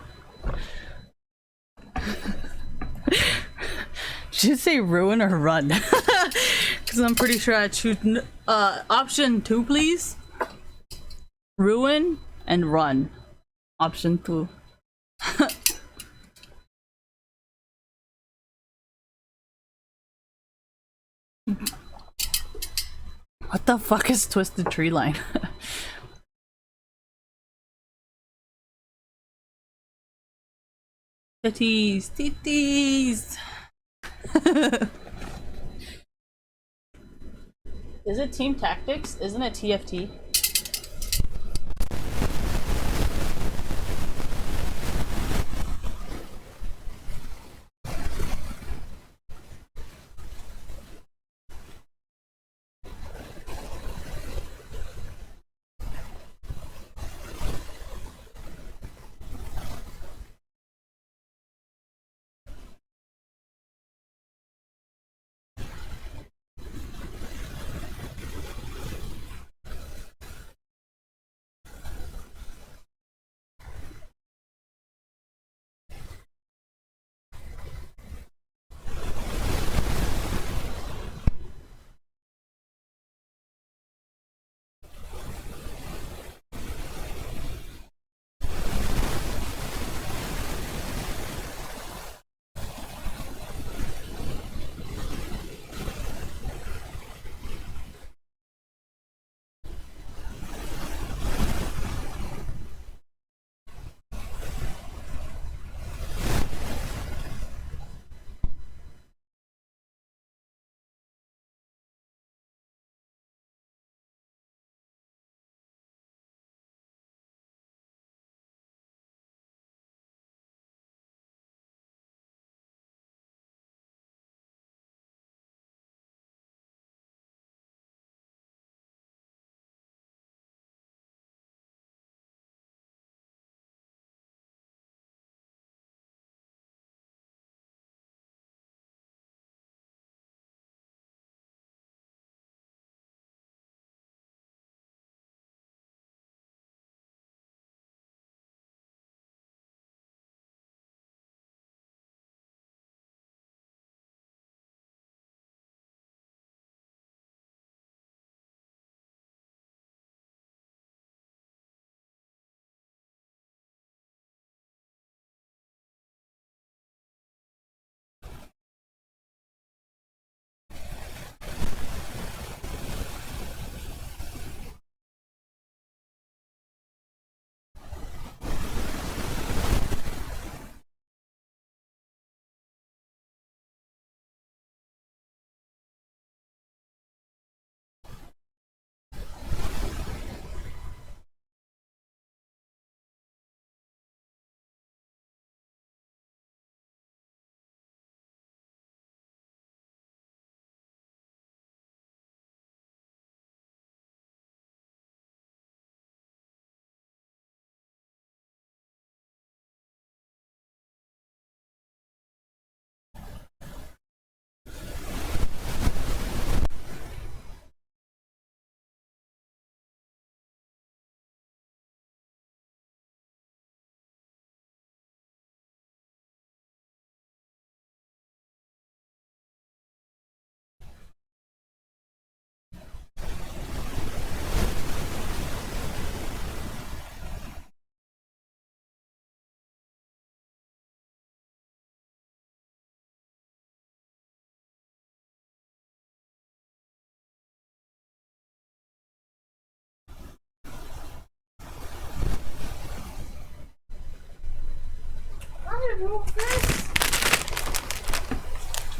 Should you say ruin or run? Because I'm pretty sure I choose option 2, please. Ruin and run. Option 2. What the fuck is Twisted Tree Line? Titties, titties. Is it Team Tactics? Isn't it TFT?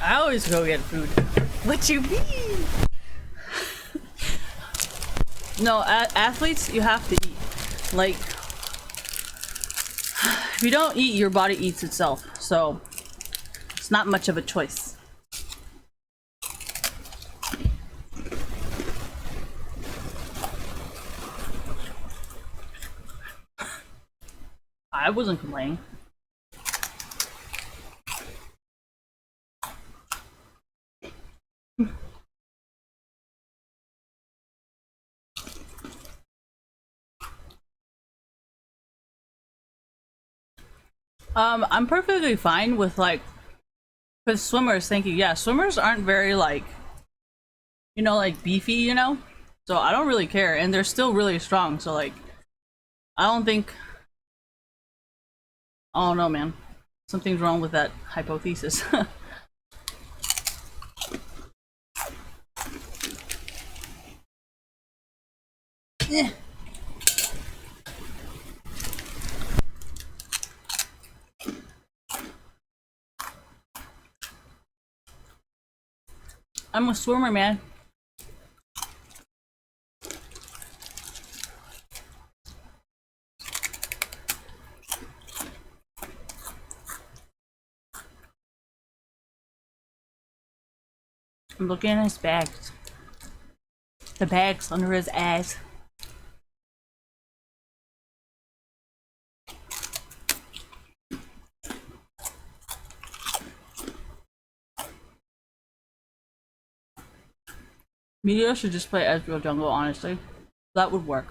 I always go get food. What you mean? No, athletes, you have to eat. Like, if you don't eat, your body eats itself. So, it's not much of a choice. I wasn't complaining. I'm perfectly fine with like, because swimmers, thank you. Yeah, swimmers aren't very like, you know, like beefy, you know? So I don't really care. And they're still really strong. So like, I don't think, I don't know, man. Something's wrong with that hypothesis. Eh. I'm a swimmer, man. I'm looking at his bags. The bags under his ass. Meteor should just play Ezreal jungle, honestly. That would work.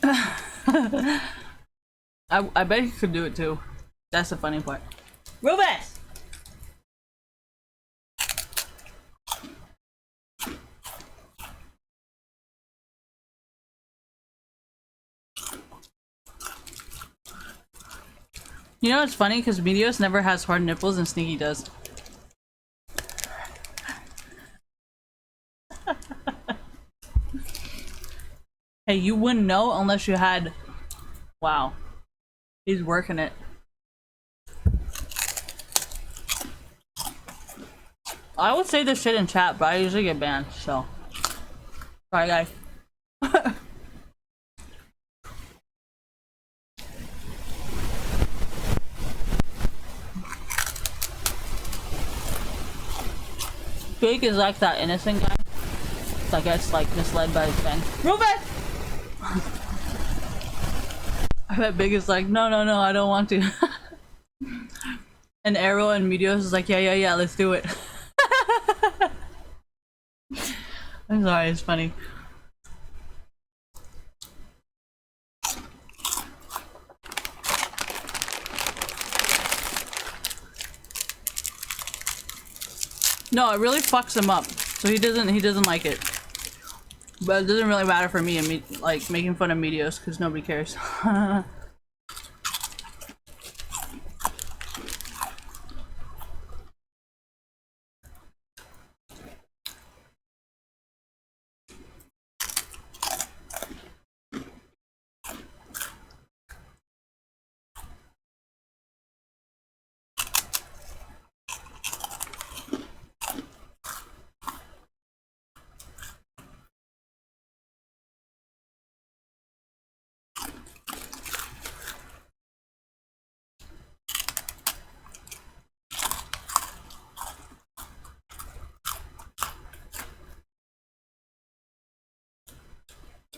I bet he could do it too. That's the funny part. Rubes! You know, it's funny because Meteos never has hard nipples and Sneaky does. Hey, you wouldn't know unless you had... Wow. He's working it. I would say this shit in chat, but I usually get banned, so... Sorry, guys. Jake is like that innocent guy that gets like misled by his friend. Rubes! I bet Big is like, no, no, no, I don't want to. And Arrow and Meteos is like, yeah, let's do it. I'm sorry, it's funny. No, it really fucks him up. So he doesn't like it. But it doesn't really matter for me and me like making fun of Meteos because nobody cares.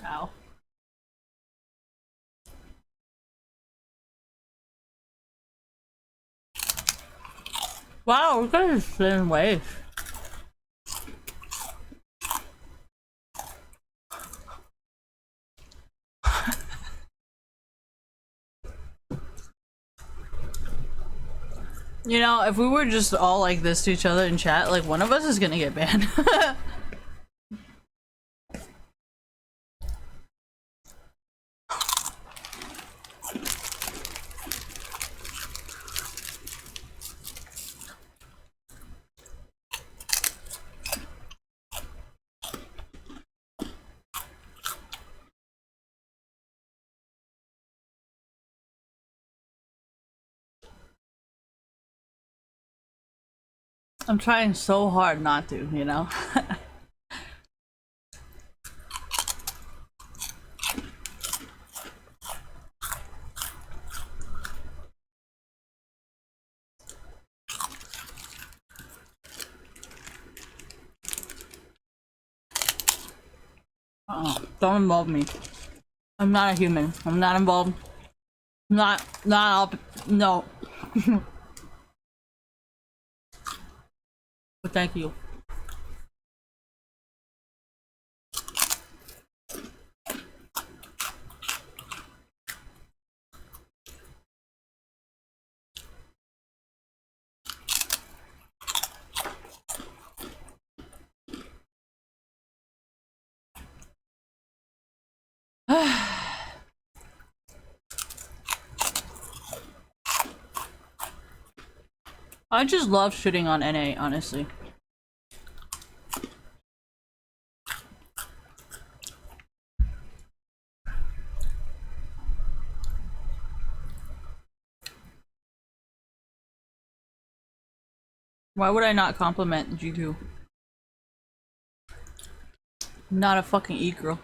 Ow. Wow, we're gonna spin waves. You know, if we were just all like this to each other in chat, like one of us is gonna get banned. I'm trying so hard not to, you know? Don't involve me. I'm not a human. I'm not involved. Not up. No. But thank you. I just love shitting on NA, honestly. Why would I not compliment G2? I'm not a fucking e-girl.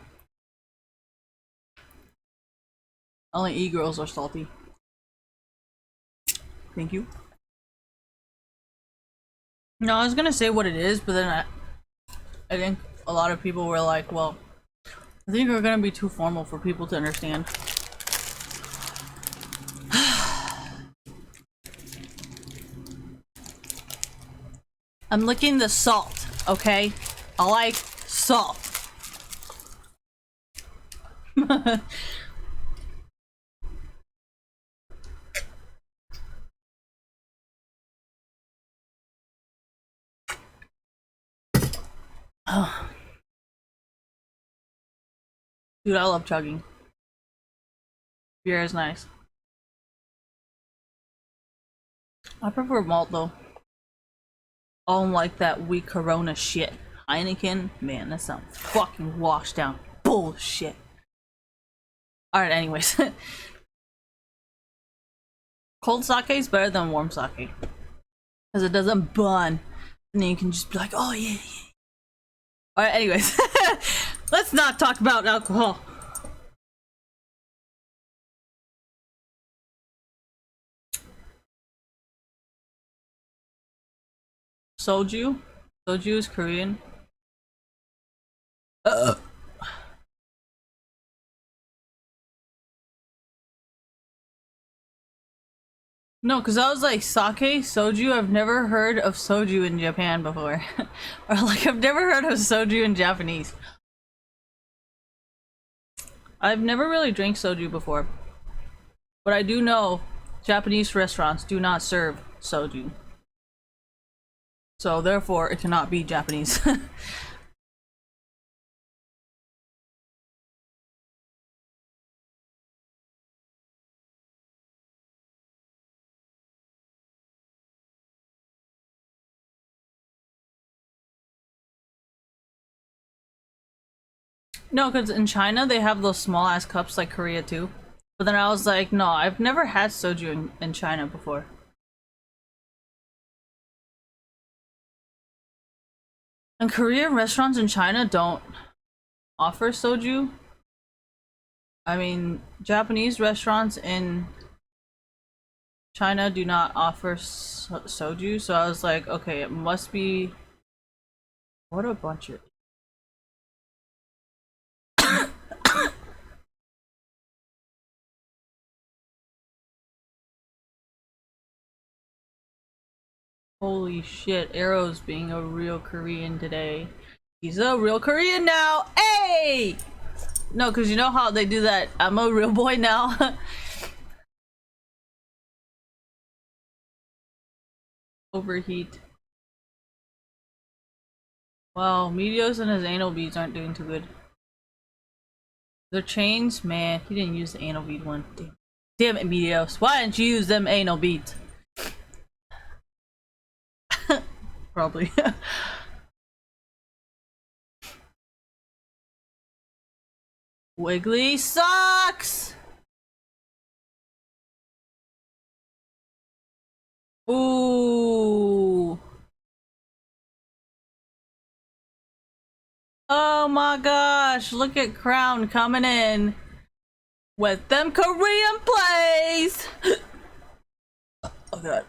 Only e-girls are salty. Thank you. No, I was gonna say what it is, but then I think a lot of people were like, well, I think we're gonna be too formal for people to understand. I'm licking the salt, okay? I like salt. Dude, I love chugging. Beer is nice. I prefer malt though. I don't like that weak Corona shit. Heineken, man, that's some fucking washed down bullshit. Alright, anyways. Cold sake is better than warm sake. Because it doesn't burn. And then you can just be like, oh yeah, yeah. Alright, anyways. Let's not talk about alcohol. Soju? Soju is Korean. No, because I was like, sake, soju, I've never heard of soju in Japan before. Or like, I've never heard of soju in Japanese. I've never really drank soju before. But I do know Japanese restaurants do not serve soju. So therefore, it cannot be Japanese. No, because in China, they have those small ass cups like Korea too. But then I was like, no, I've never had soju in China before. And Korean restaurants in China don't offer soju. I mean, Japanese restaurants in China do not offer soju, so I was like, okay, it must be. What a bunch of. Holy shit, Arrow's being a real Korean today. He's a real Korean now! Hey! No, because you know how they do that, I'm a real boy now? Overheat. Wow, Meteos and his anal beads aren't doing too good. The chains? Man, he didn't use the anal bead one. Damn it, Meteos. Why didn't you use them anal beads? Probably. Wiggly sucks! Ooh. Oh my gosh, look at Crown coming in with them Korean plays. Oh god.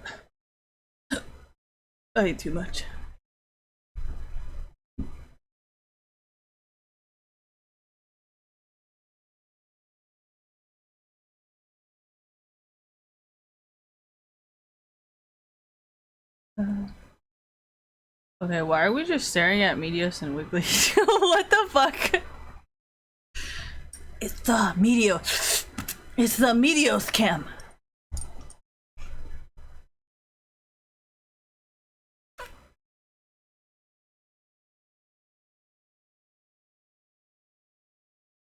I ate too much. Okay, why are we just staring at Meteos and Wiggly? What the fuck? It's the Meteos. It's the Meteos cam.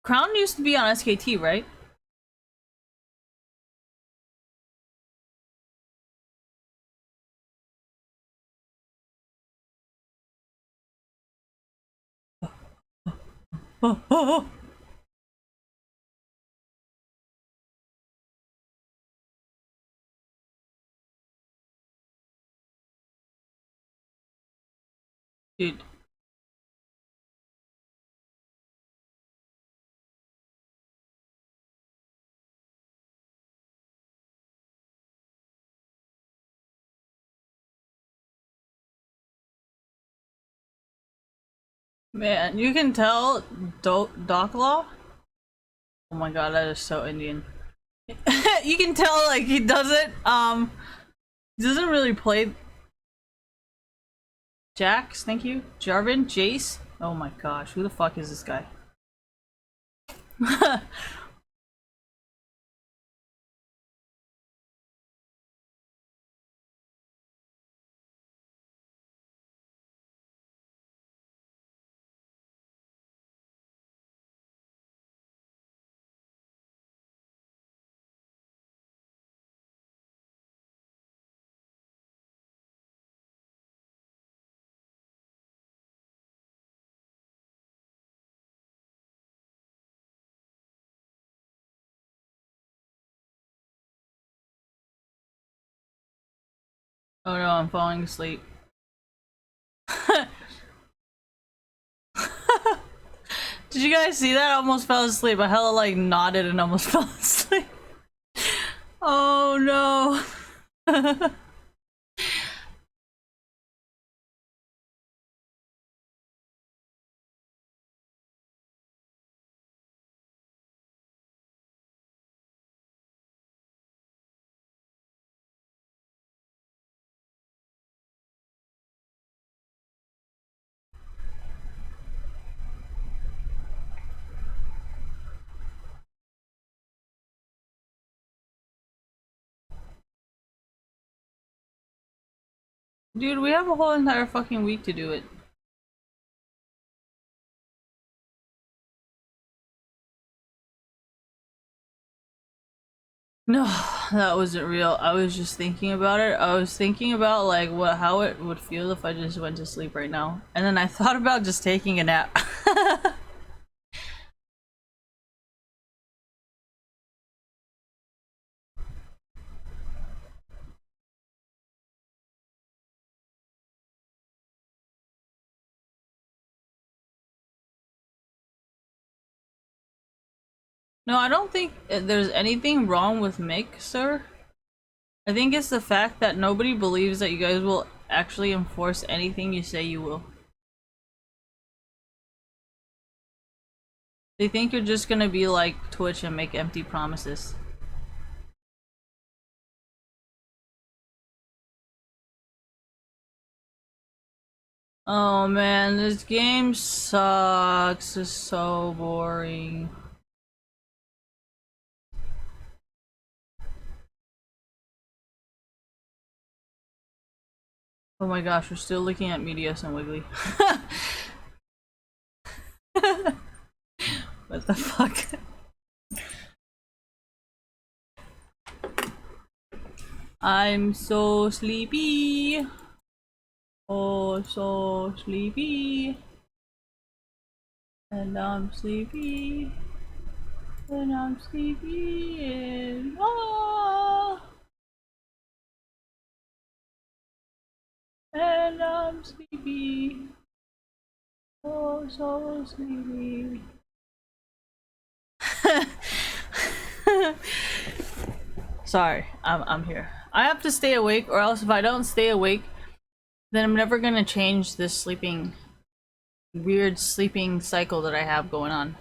Crown used to be on SKT, right? Oh. Dude. Man, you can tell Doclaw. Oh my god, that is so Indian. You can tell like he doesn't really play Jax, thank you. Jarvan, Jace. Oh my gosh, who the fuck is this guy? Oh no, I'm falling asleep. Did you guys see that? I almost fell asleep. I hella like nodded and almost fell asleep. Oh no. Dude, we have a whole entire fucking week to do it. No, that wasn't real. I was just thinking about it. I was thinking about like how it would feel if I just went to sleep right now. And then I thought about just taking a nap. No, I don't think there's anything wrong with Mick, sir. I think it's the fact that nobody believes that you guys will actually enforce anything you say you will. They think you're just gonna be like Twitch and make empty promises. Oh man, this game sucks. It's so boring. Oh my gosh, we're still looking at Meteos and Wiggly. What the fuck? I'm so sleepy. Oh, so sleepy. And I'm sleepy. And I'm sleepy. And and I'm sleepy. Oh, so sleepy. Sorry, I'm here. I have to stay awake, or else if I don't stay awake, then I'm never gonna change this weird sleeping cycle that I have going on.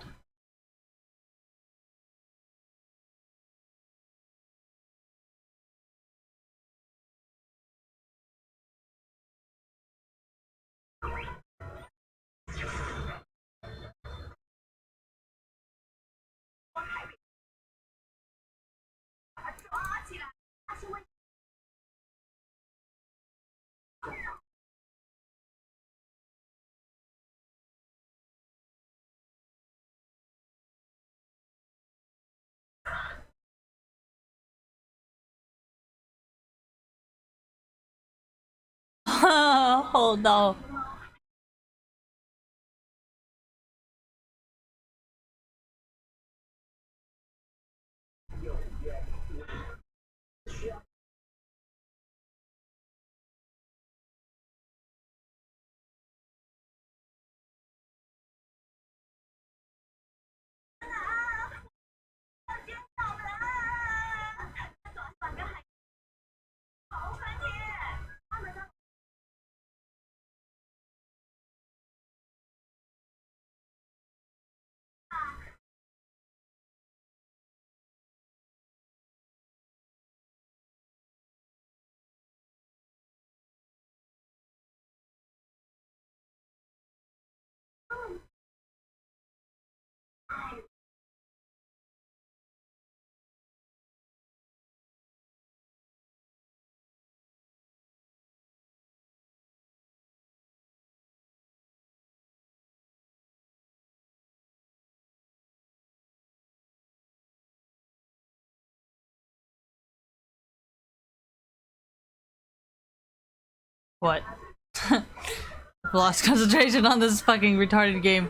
Oh no. What? I've lost concentration on this fucking retarded game.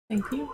Thank you.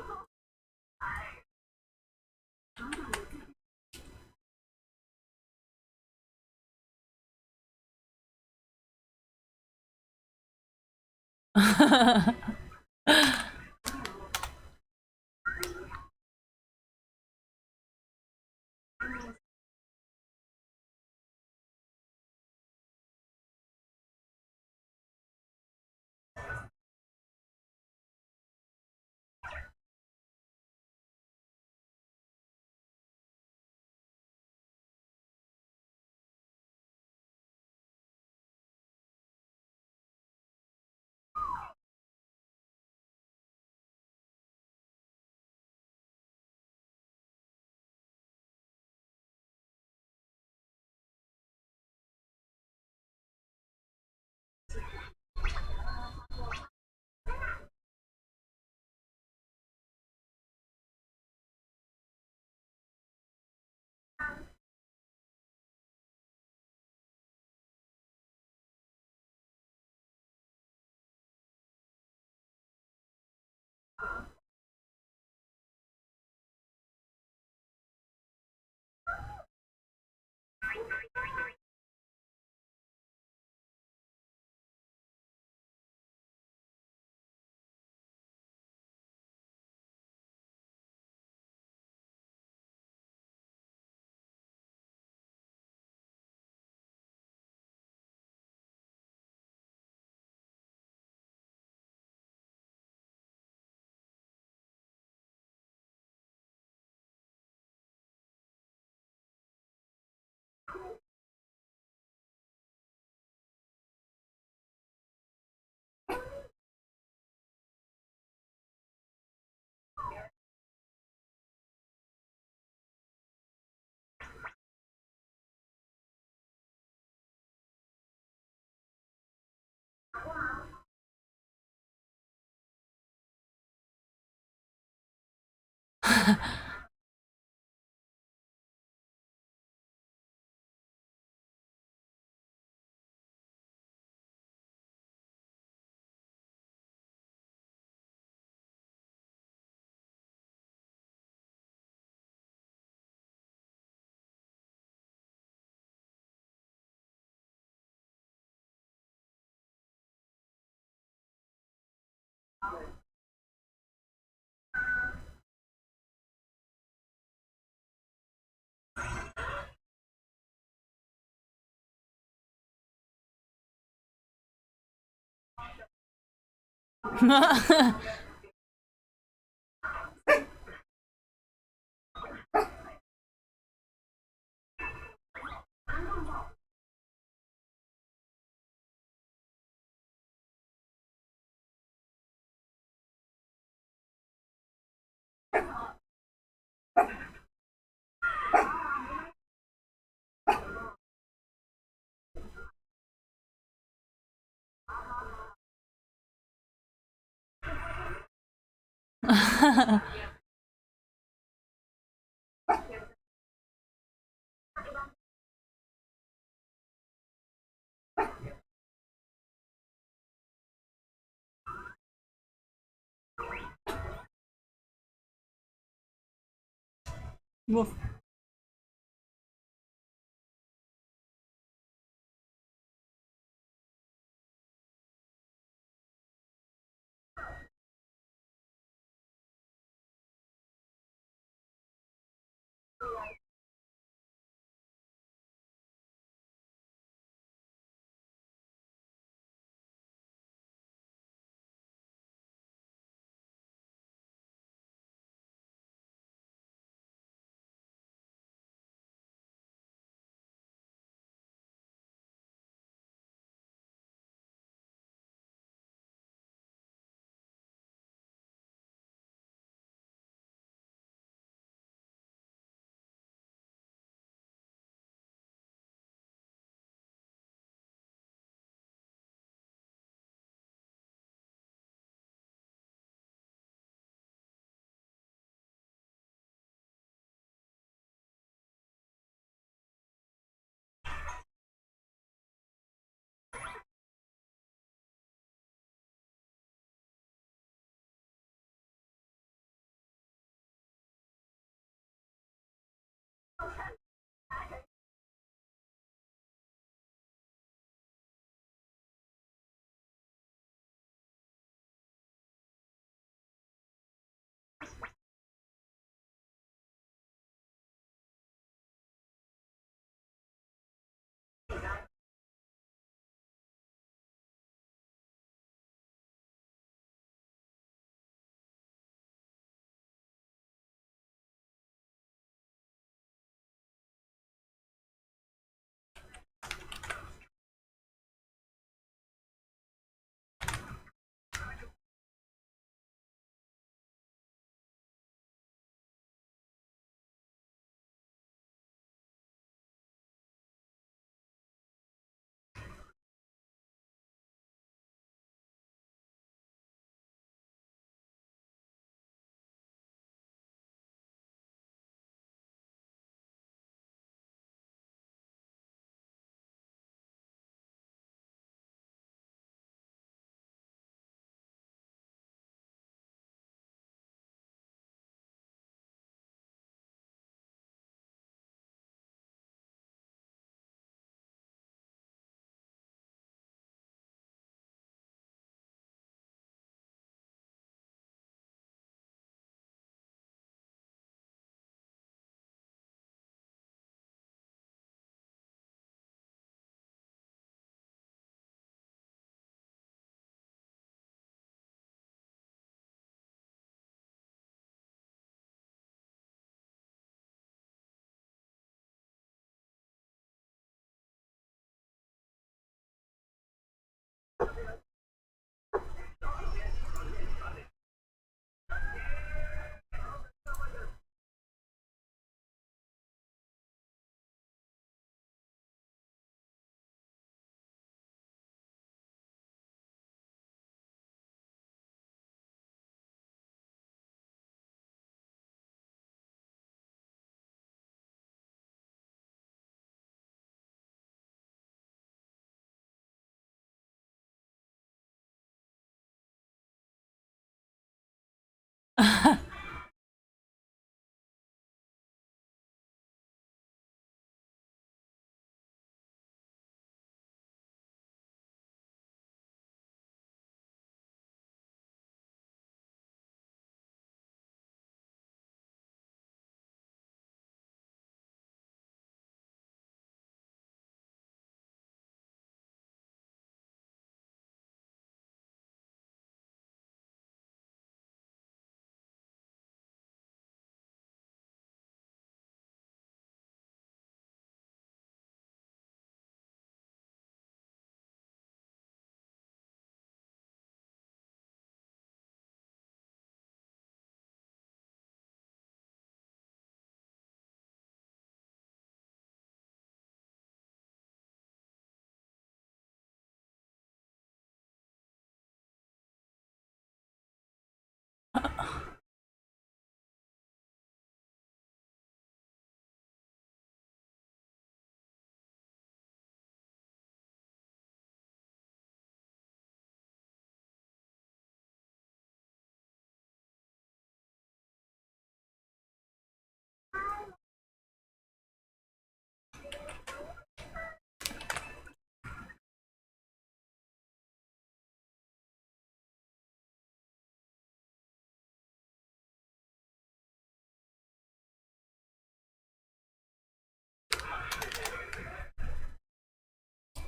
Woof.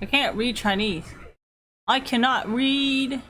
I can't read Chinese. I cannot read.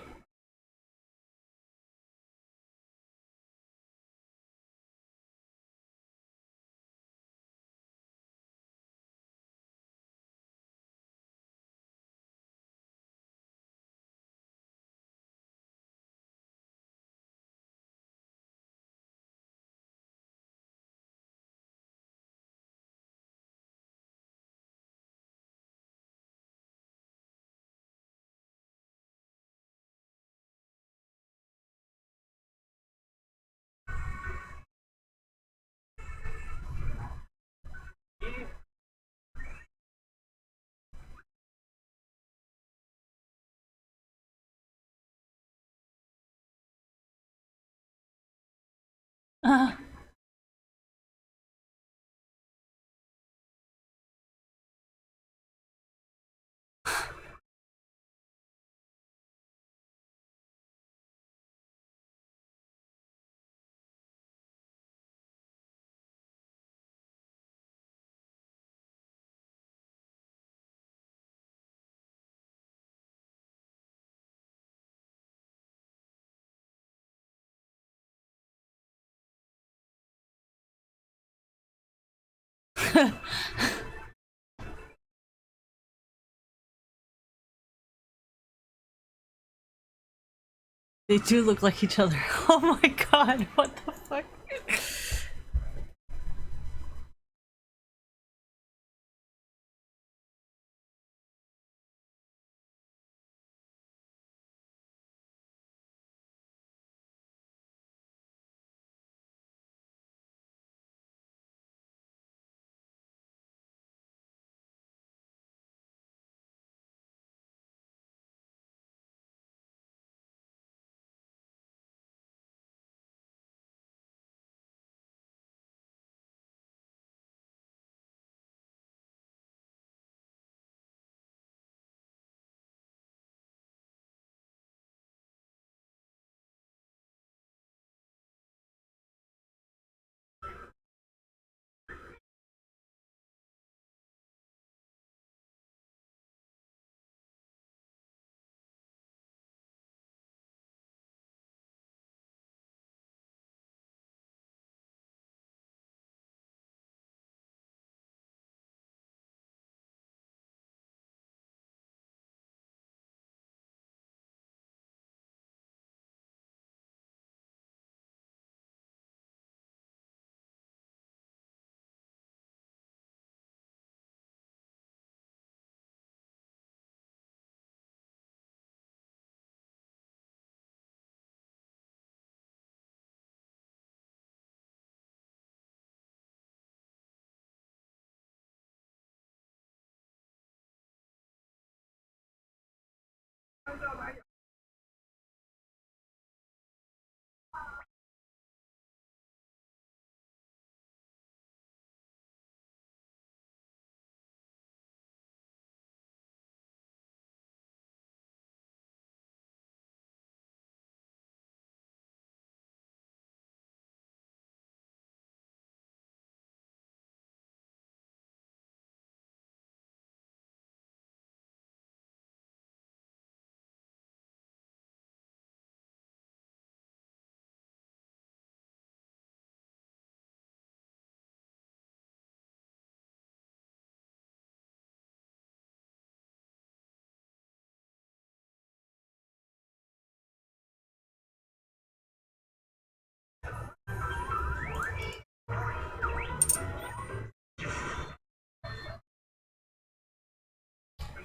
They do look like each other. Oh my god, what the fuck?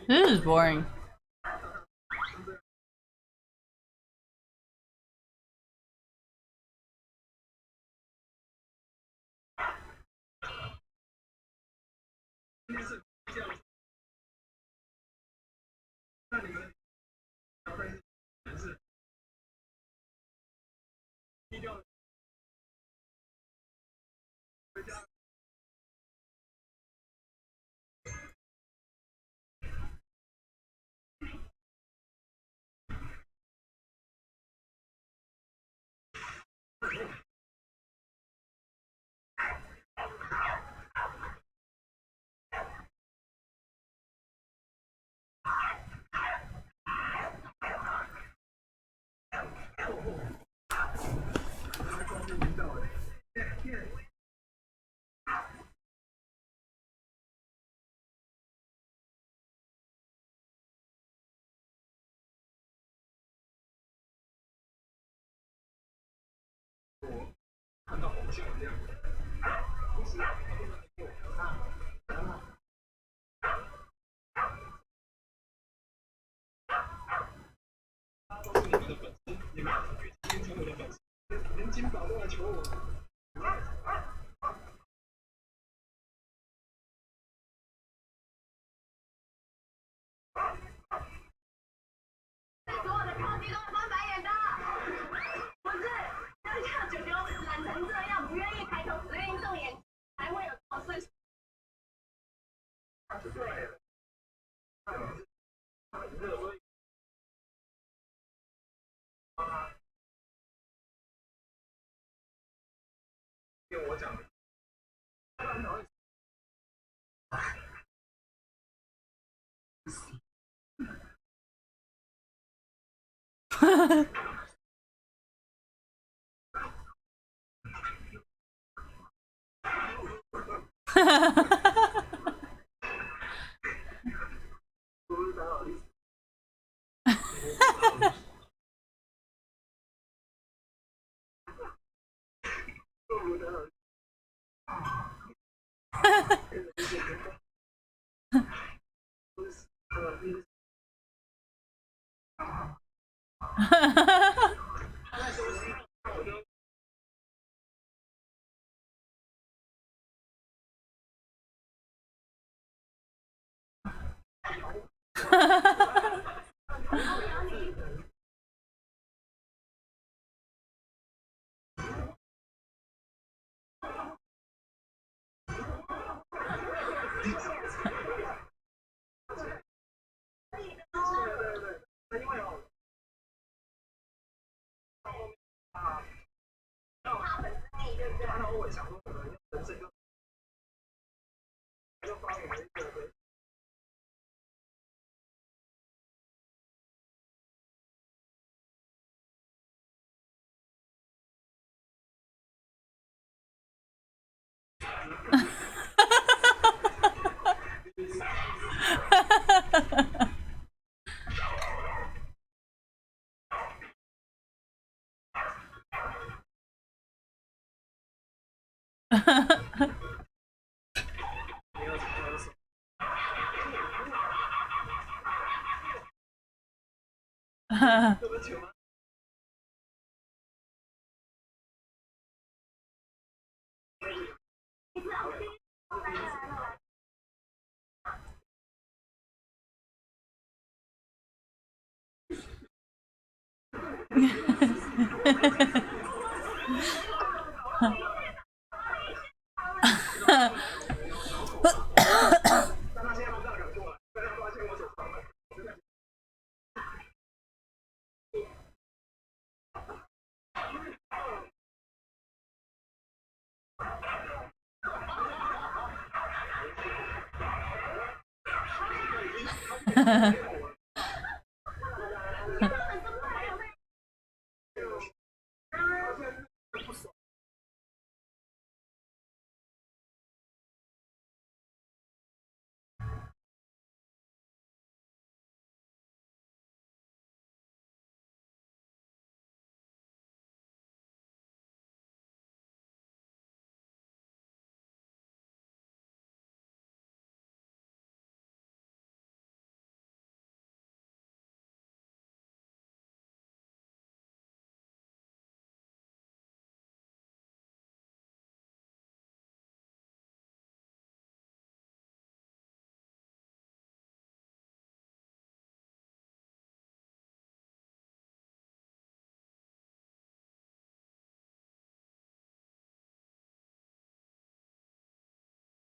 This is boring.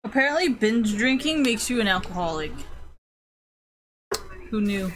Apparently, binge drinking makes you an alcoholic. Who knew?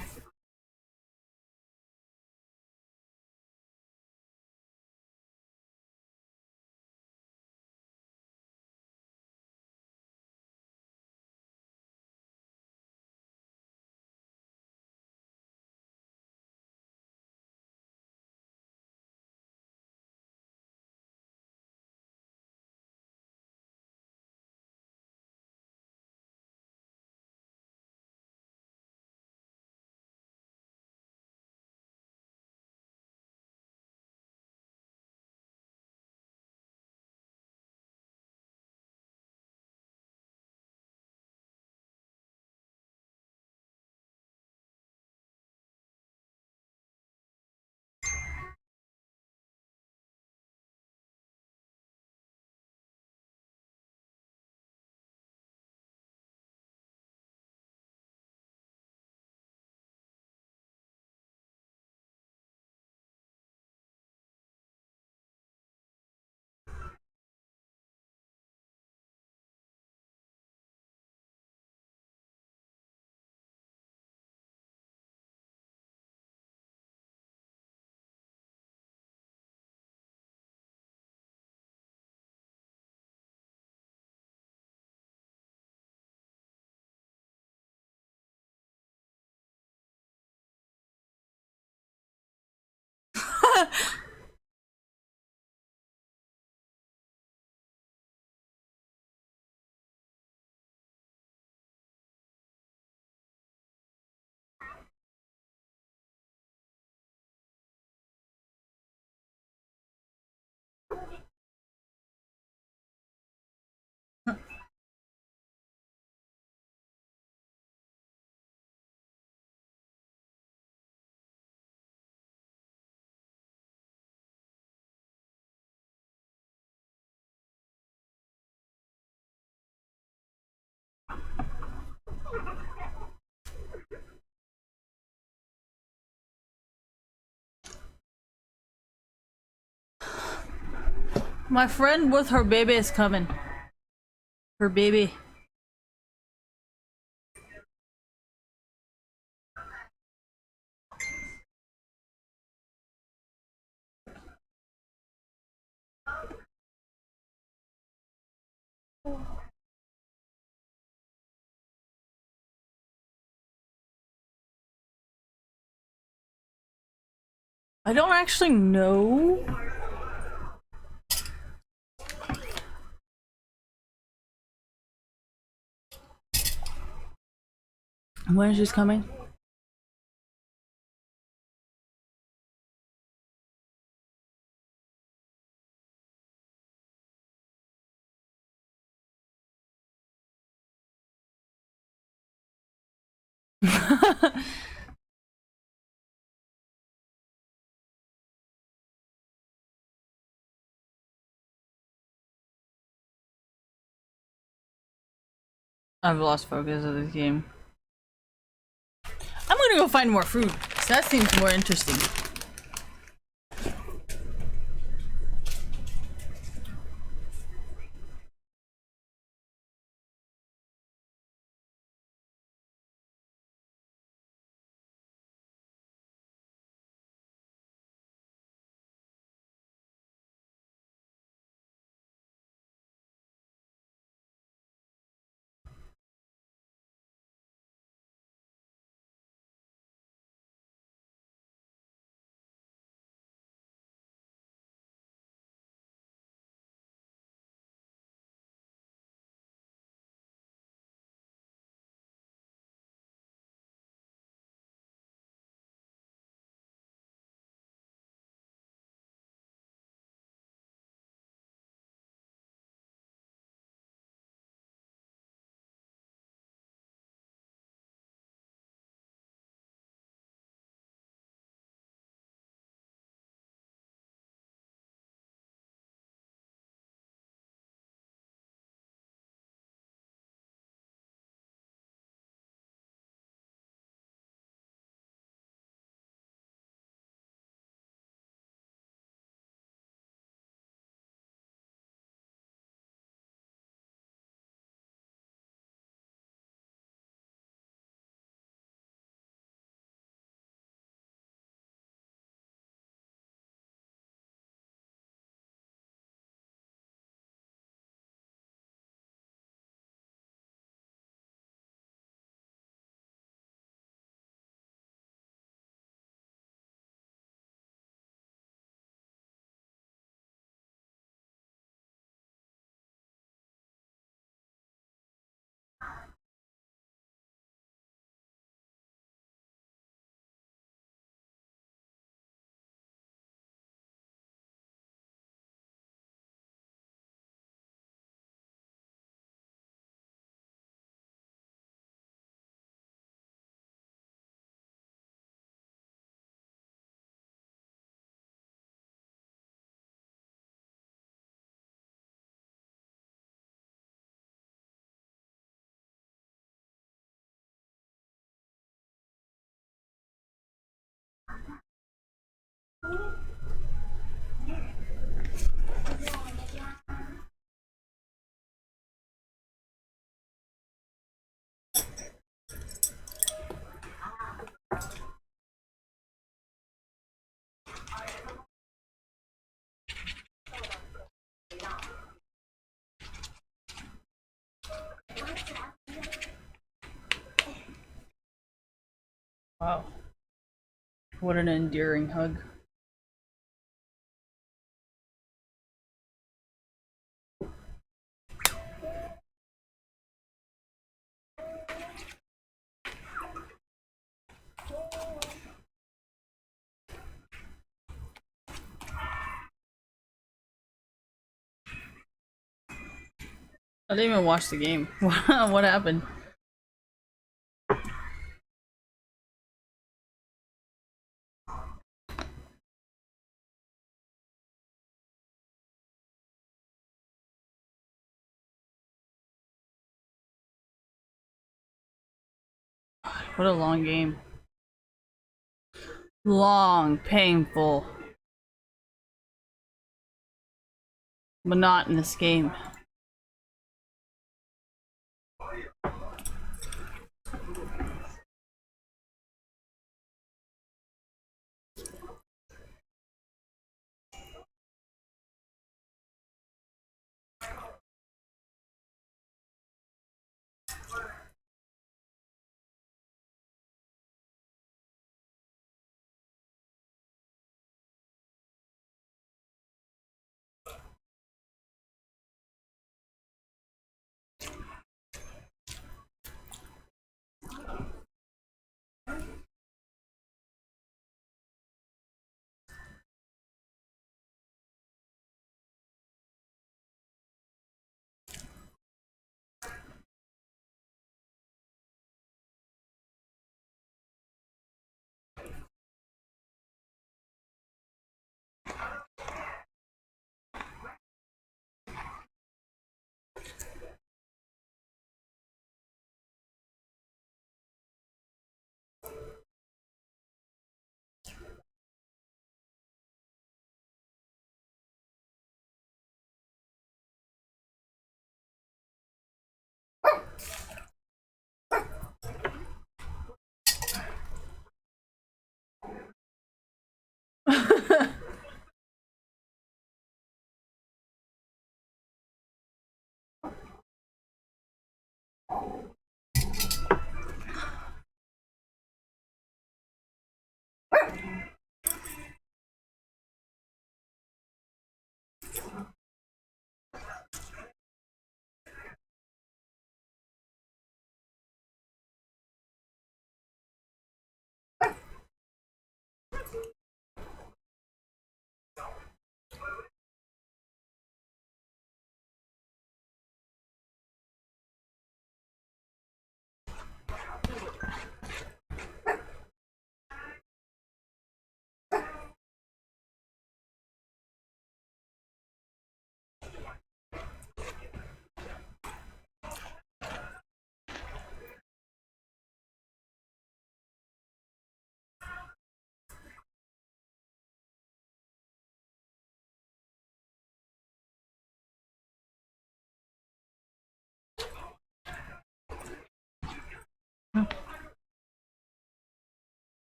My friend with her baby is coming. Her baby. I don't actually know. When she's coming? I've lost focus of this game. I'm gonna go find more food. So that seems more interesting. Wow. What an endearing hug. I didn't even watch the game. What happened? What a long game. Long, painful. but not in this game.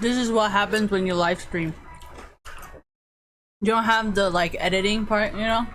This is what happens when you live stream. You don't have the like editing part, you know?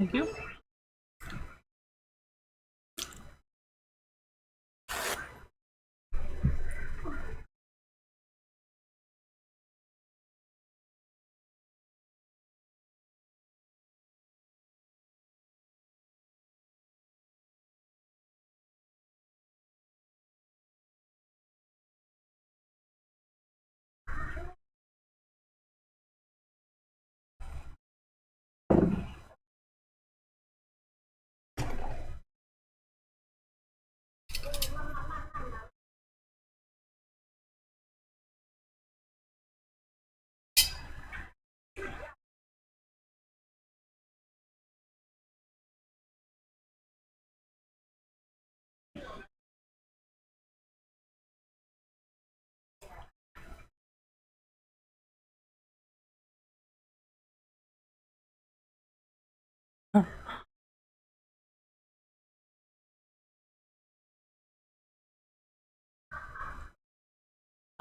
Thank you.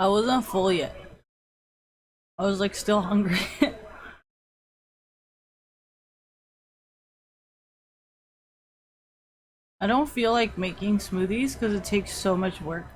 I wasn't full yet. I was like still hungry. I don't feel like making smoothies because it takes so much work.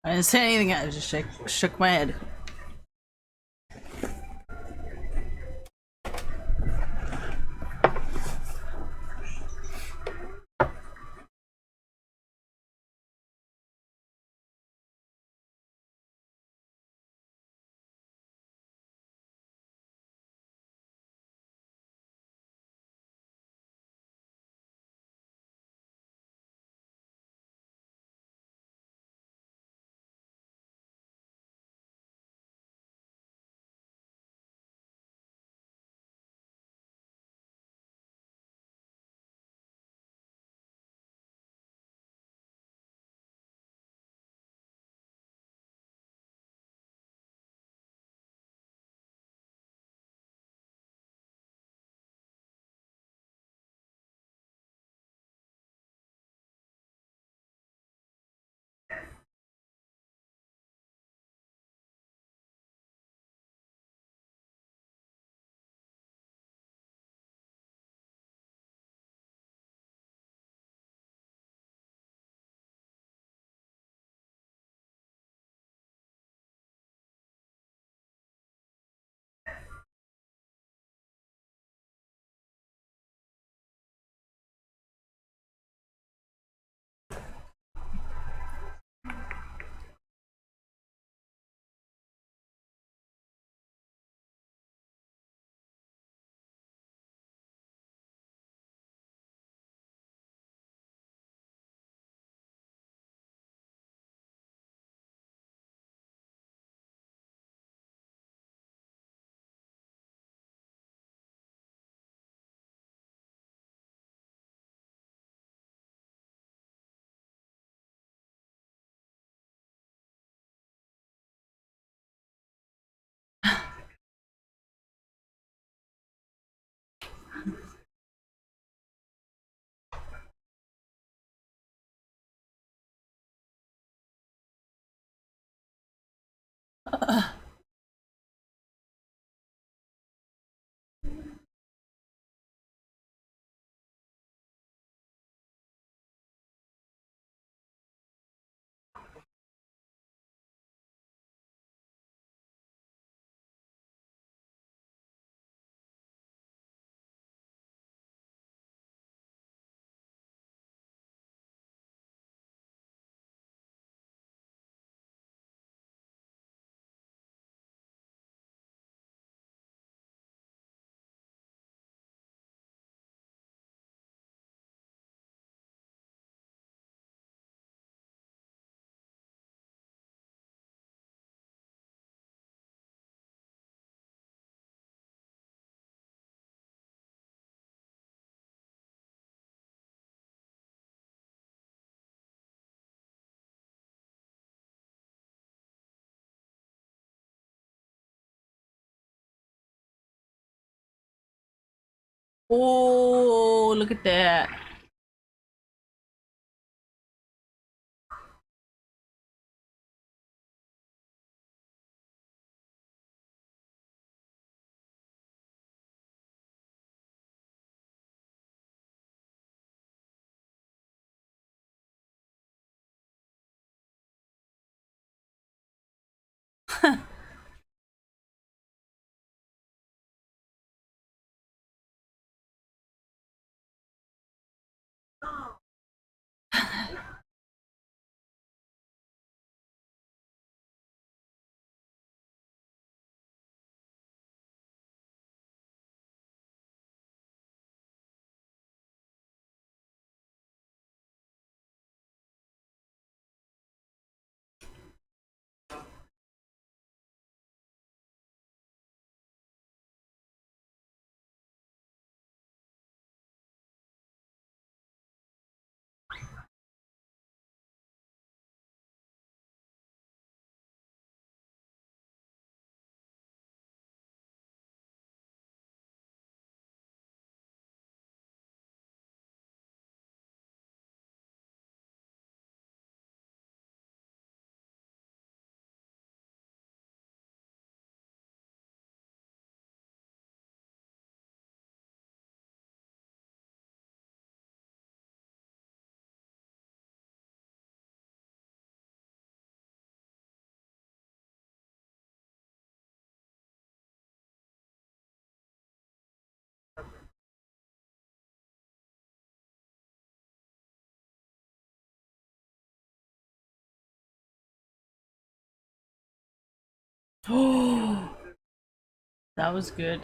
I didn't say anything. I just shook my head. Oh, look at that. Oh, that was good.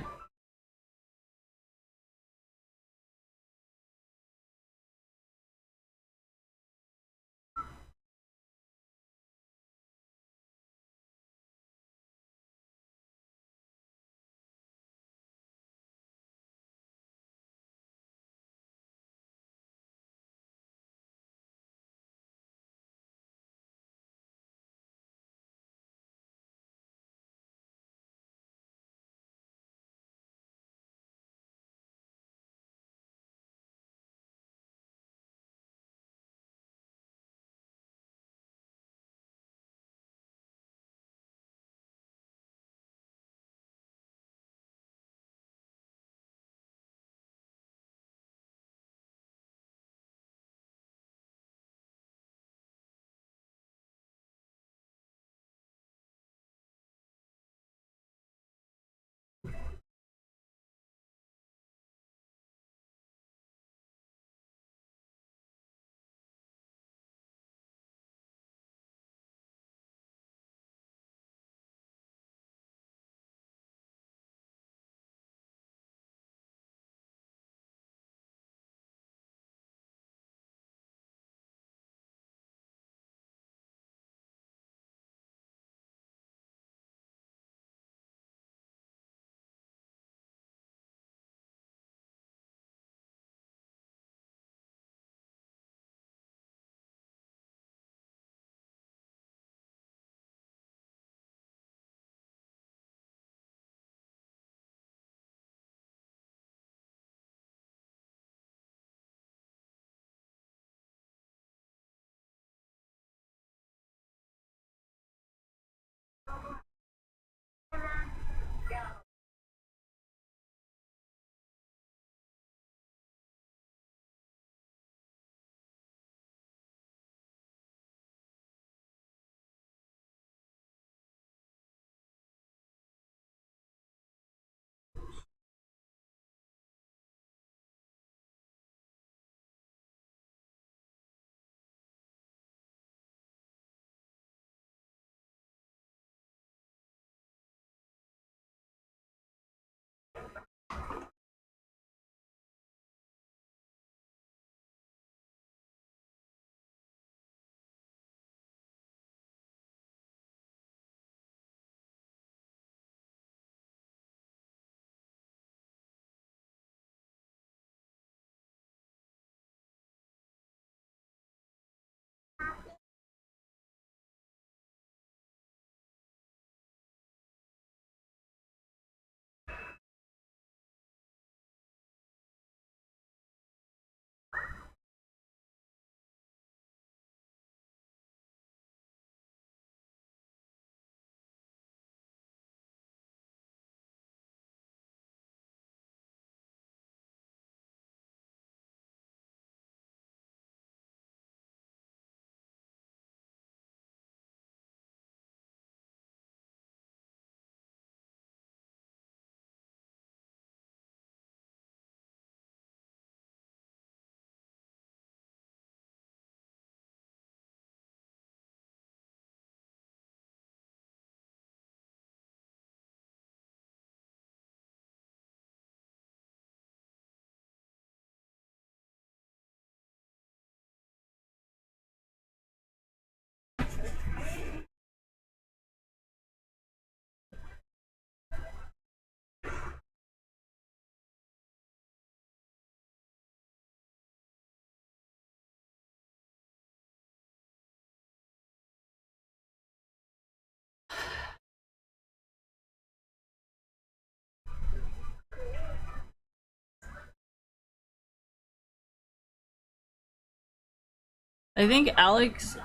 I think Alex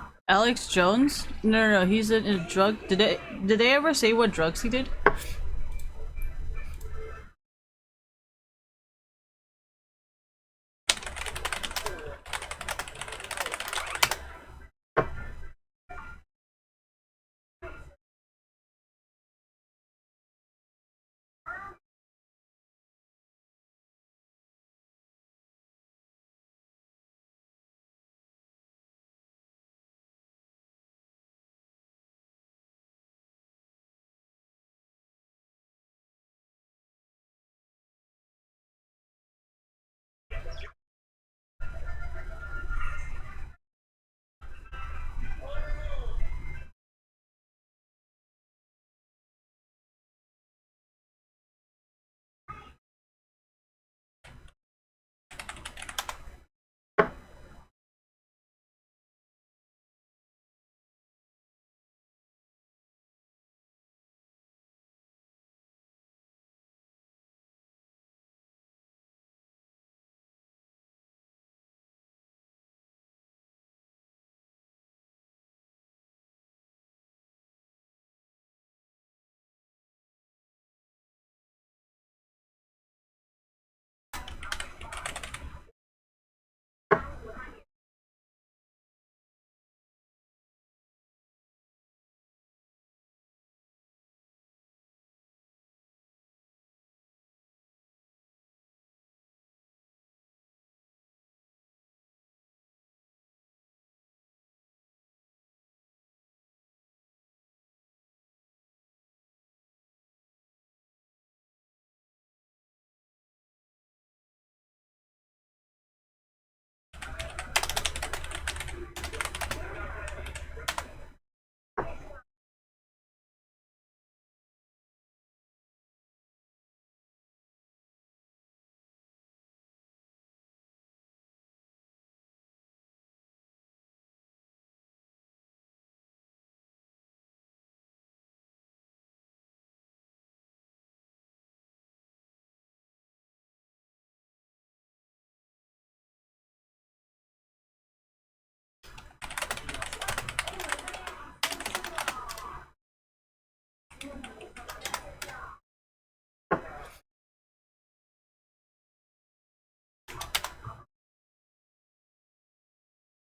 Jones. No, he's a drug. Did they ever say what drugs he did?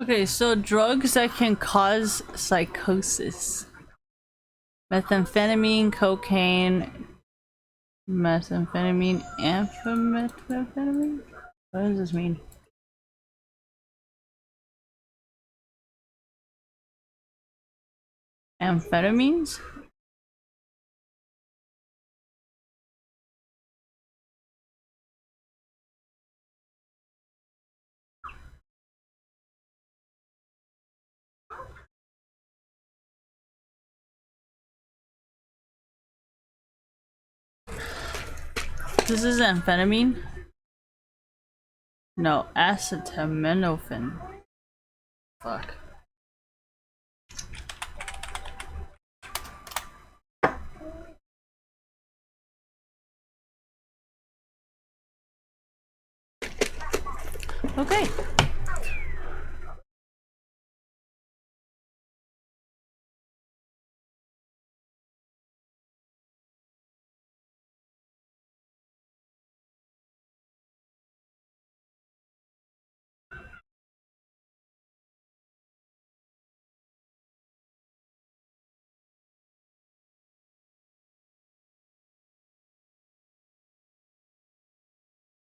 Okay, so drugs that can cause psychosis. Methamphetamine, cocaine, methamphetamine, amphetamine? What does this mean? Amphetamines? This is amphetamine? No, acetaminophen. Fuck. Okay.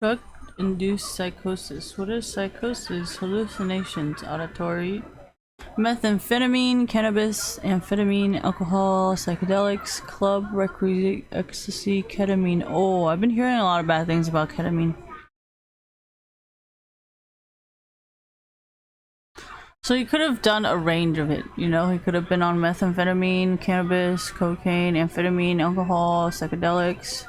Drug-induced psychosis. What is psychosis? Hallucinations, auditory. Methamphetamine, cannabis, amphetamine, alcohol, psychedelics, club, requisite, ecstasy, ketamine. Oh, I've been hearing a lot of bad things about ketamine. So he could have done a range of it, you know? He could have been on methamphetamine, cannabis, cocaine, amphetamine, alcohol, psychedelics.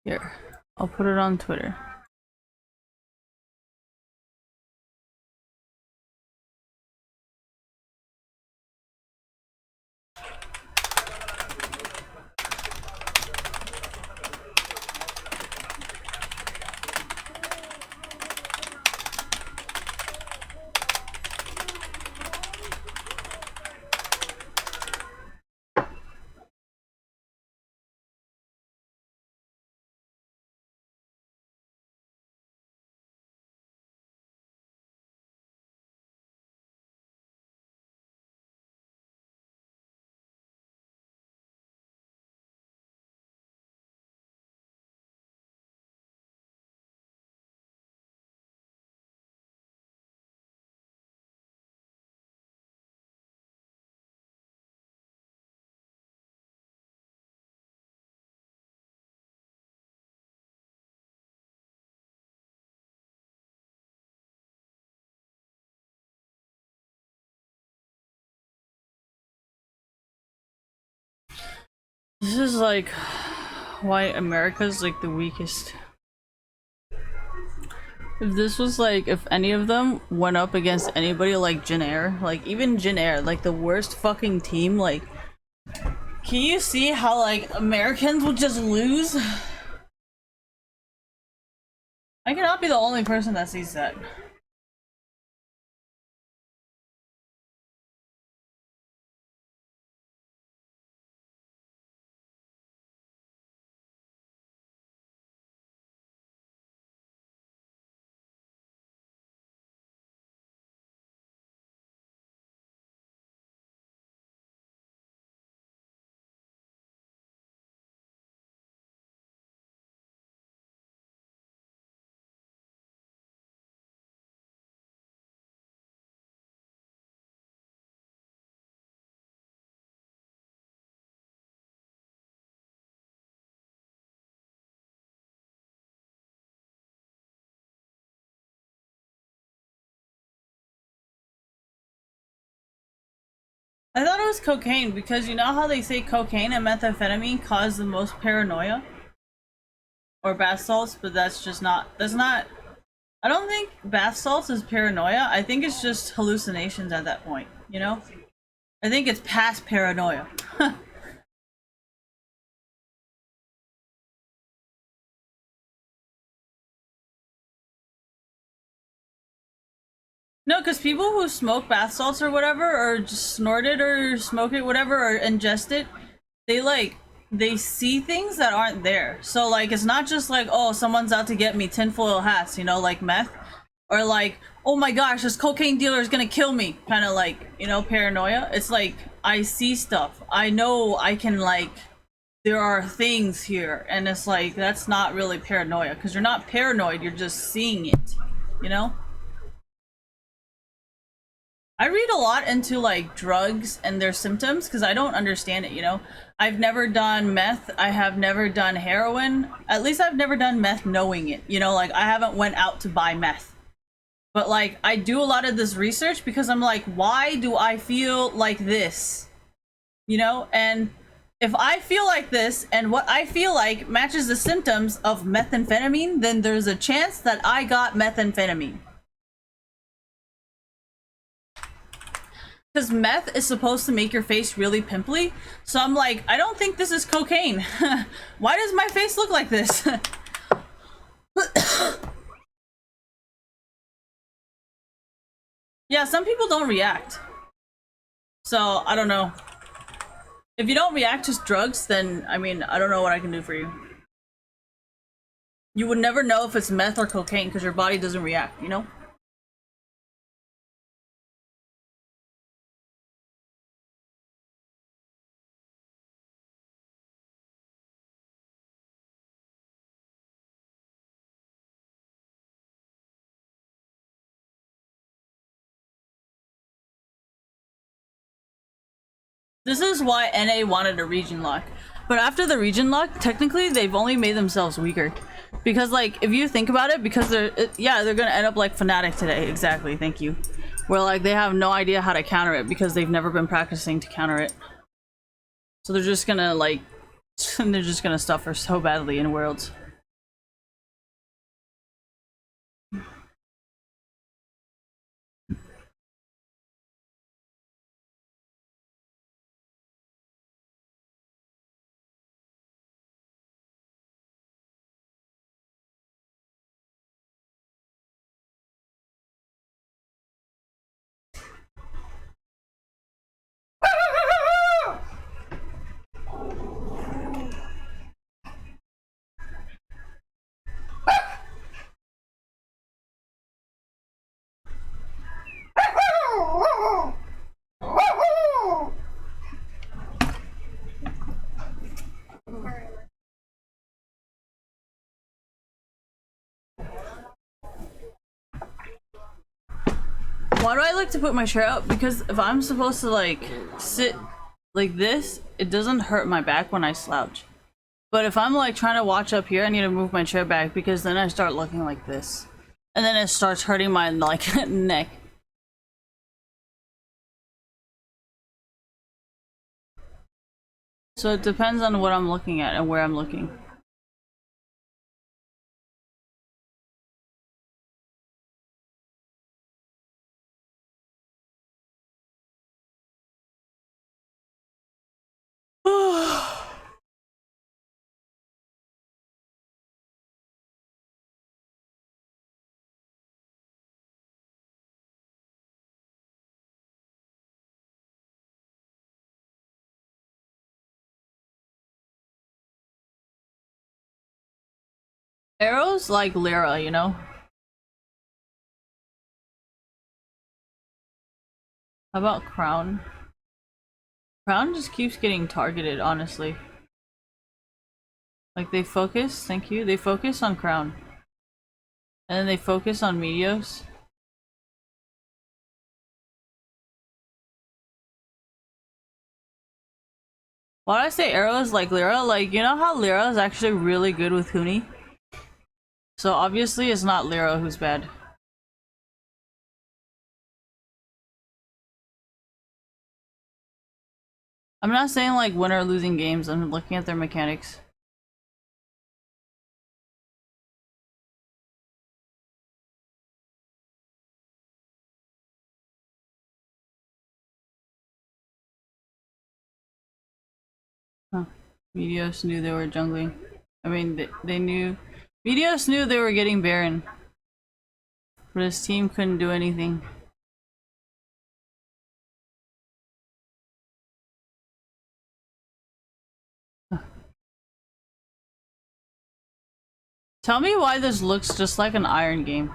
Here, I'll put it on Twitter. This is like why America's like the weakest. If this was like, if any of them went up against anybody like Jin Air, like even Jin Air, like the worst fucking team, like, can you see how like Americans would just lose? I cannot be the only person that sees that. I thought it was cocaine because you know how they say cocaine and methamphetamine cause the most paranoia? Or bath salts, but that's just not, that's not, I don't think bath salts is paranoia. I think it's just hallucinations at that point, you know? I think it's past paranoia. No, because people who smoke bath salts or whatever, or just snort it or smoke it, whatever, or ingest it, they like, they see things that aren't there. So like, it's not just like, oh, someone's out to get me, tinfoil hats, you know, like meth. Or like, oh my gosh, this cocaine dealer is gonna kill me, kind of like, you know, paranoia. It's like, I see stuff. I know I can like, there are things here. And it's like, that's not really paranoia, because you're not paranoid, you're just seeing it, you know? I read a lot into like drugs and their symptoms because I don't understand it, you know? I've never done meth, I have never done heroin. At least I've never done meth knowing it, you know? Like I haven't went out to buy meth. But like I do a lot of this research because I'm like, why do I feel like this? You know? And if I feel like this and what I feel like matches the symptoms of methamphetamine, then there's a chance that I got methamphetamine. Because meth is supposed to make your face really pimply. So I'm like, I don't think this is cocaine. Why does my face look like this? Yeah, some people don't react. So, I don't know. If you don't react to drugs, then, I mean, I don't know what I can do for you. You would never know if it's meth or cocaine because your body doesn't react, you know? This is why NA wanted a region lock. But after the region lock, technically they've only made themselves weaker. Because like, if you think about it, because yeah, they're gonna end up like Fnatic today. Exactly, thank you. Where like, they have no idea how to counter it because they've never been practicing to counter it. So they're just gonna like, they're just gonna suffer so badly in Worlds. Why do I like to put my chair up? Because if I'm supposed to like sit like this, it doesn't hurt my back when I slouch. But if I'm like trying to watch up here, I need to move my chair back because then I start looking like this. And then it starts hurting my like neck. So it depends on what I'm looking at and where I'm looking. Arrows like Lyra, you know? How about Crown? Crown just keeps getting targeted, honestly. Like they focus, thank you, they focus on Crown. And then they focus on Meteos. Why do I say arrows like Lyra? Like, you know how Lyra is actually really good with Huni? So obviously it's not Lyra who's bad. I'm not saying like win or losing games, I'm looking at their mechanics. Huh. Meteos knew they were jungling. I mean, they knew... Meteos knew they were getting Baron. But his team couldn't do anything. Tell me why this looks just like an Iron game.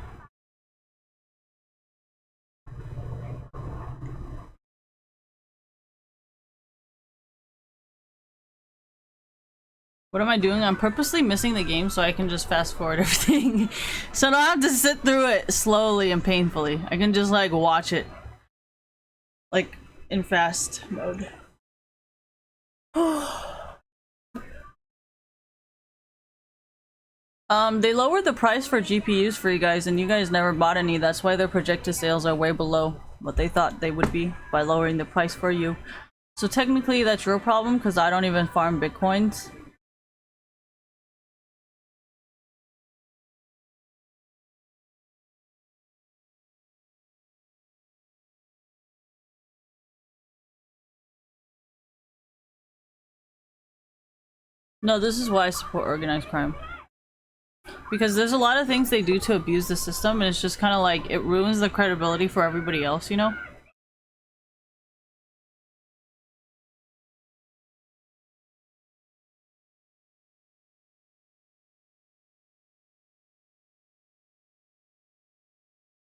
What am I doing? I'm purposely missing the game so I can just fast forward everything. So I don't have to sit through it slowly and painfully. I can just like watch it. Like in fast mode. They lowered the price for GPUs for you guys and you guys never bought any. That's why their projected sales are way below what they thought they would be by lowering the price for you. So technically that's your problem because I don't even farm Bitcoins. No, this is why I support organized crime. Because there's a lot of things they do to abuse the system and it's just kind of like, it ruins the credibility for everybody else, you know?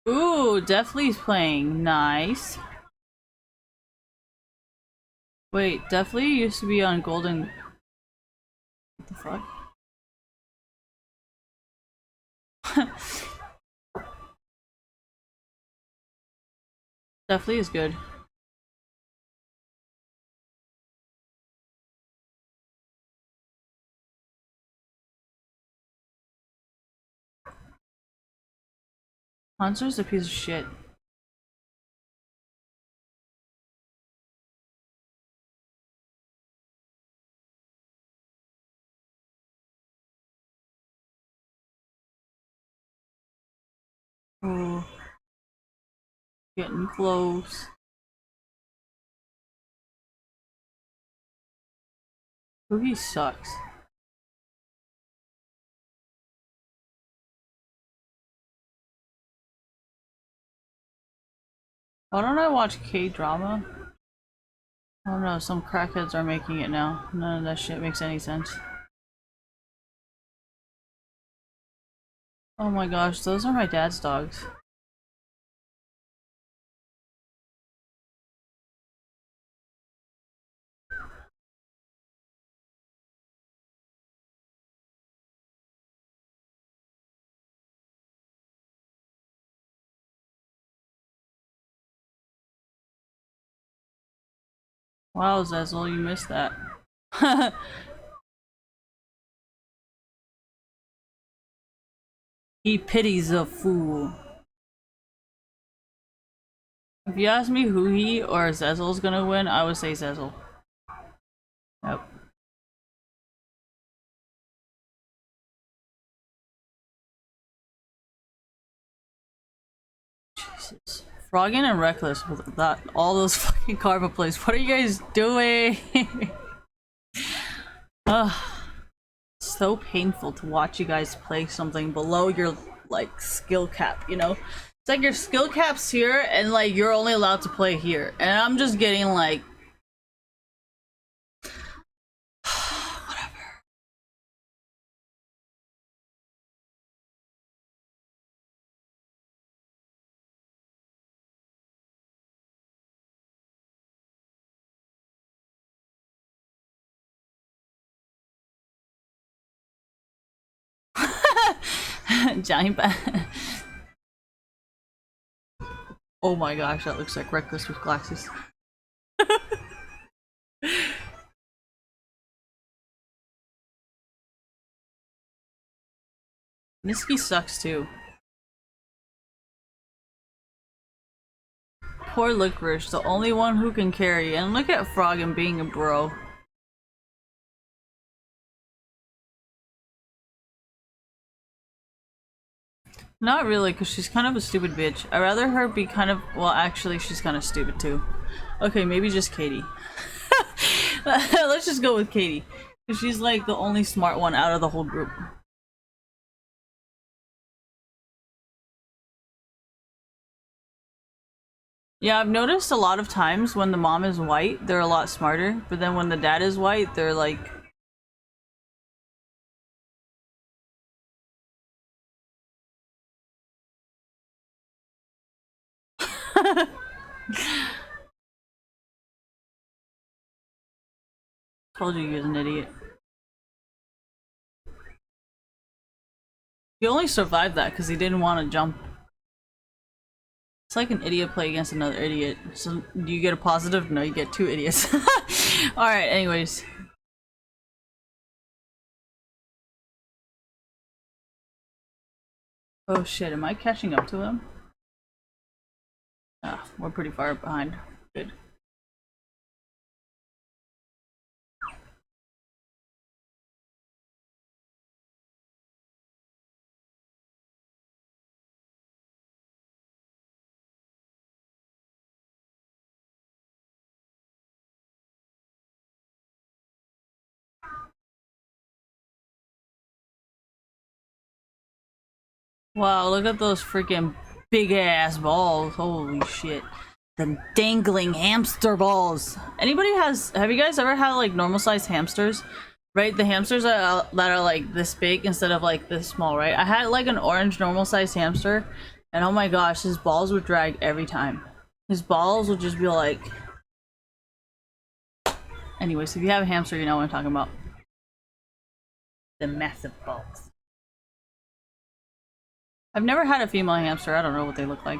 Ooh, Deathly's playing. Nice. Wait, Deathly used to be on Golden... What the fuck? Deathly is good. Hanzo's a piece of shit. Ooh. Getting close. Boogie sucks. Why don't I watch K-drama? I don't know, some crackheads are making it now. None of that shit makes any sense. Oh my gosh, those are my dad's dogs. Wow, Zezel, you missed that. He pities a fool. If you ask me who he or Zezel's gonna win, I would say Zezel. Yep. Jesus. Froggen and Reckless with that, all those fucking karma plays. What are you guys doing? Ugh. So painful to watch you guys play something below your like skill cap, you know? It's like your skill cap's here and like you're only allowed to play here. And I'm just getting like giant Oh my gosh, that looks like Reckless with glasses. Nisky sucks too. Poor Licorice, the only one who can carry, and look at Froggen being a bro. Not really, because she's kind of a stupid bitch. I'd rather her be kind of, well actually she's kind of stupid too. Okay, maybe just Katie. Let's just go with Katie. Because she's like the only smart one out of the whole group. Yeah, I've noticed a lot of times when the mom is white, they're a lot smarter. But then when the dad is white, they're like... Told you he was an idiot. He only survived that because he didn't want to jump. It's like an idiot play against another idiot. So do you get a positive? No, you get two idiots. Alright, anyways. Oh shit, am I catching up to him? Ah, we're pretty far behind. Good. Wow, look at those freaking big ass balls. Holy shit. The dangling hamster balls. Anybody have you guys ever had like normal sized hamsters? Right? The hamsters that are like this big instead of like this small, right? I had like an orange normal sized hamster and oh my gosh, his balls would drag every time. His balls would just be like... Anyways, if you have a hamster, you know what I'm talking about. The massive balls. I've never had a female hamster. I don't know what they look like.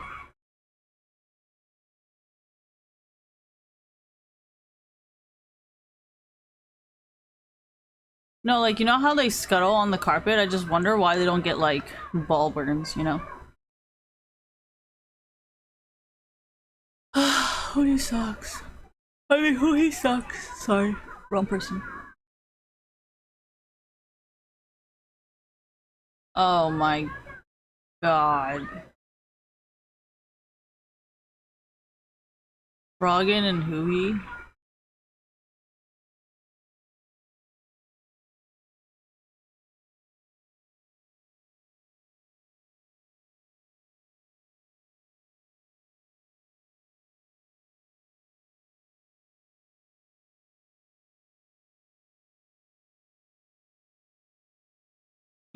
No, like, you know how they scuttle on the carpet? I just wonder why they don't get, like, ball burns, you know? Who he sucks. I mean, who he sucks. Sorry. Wrong person. Oh my god. Froggen and Huey.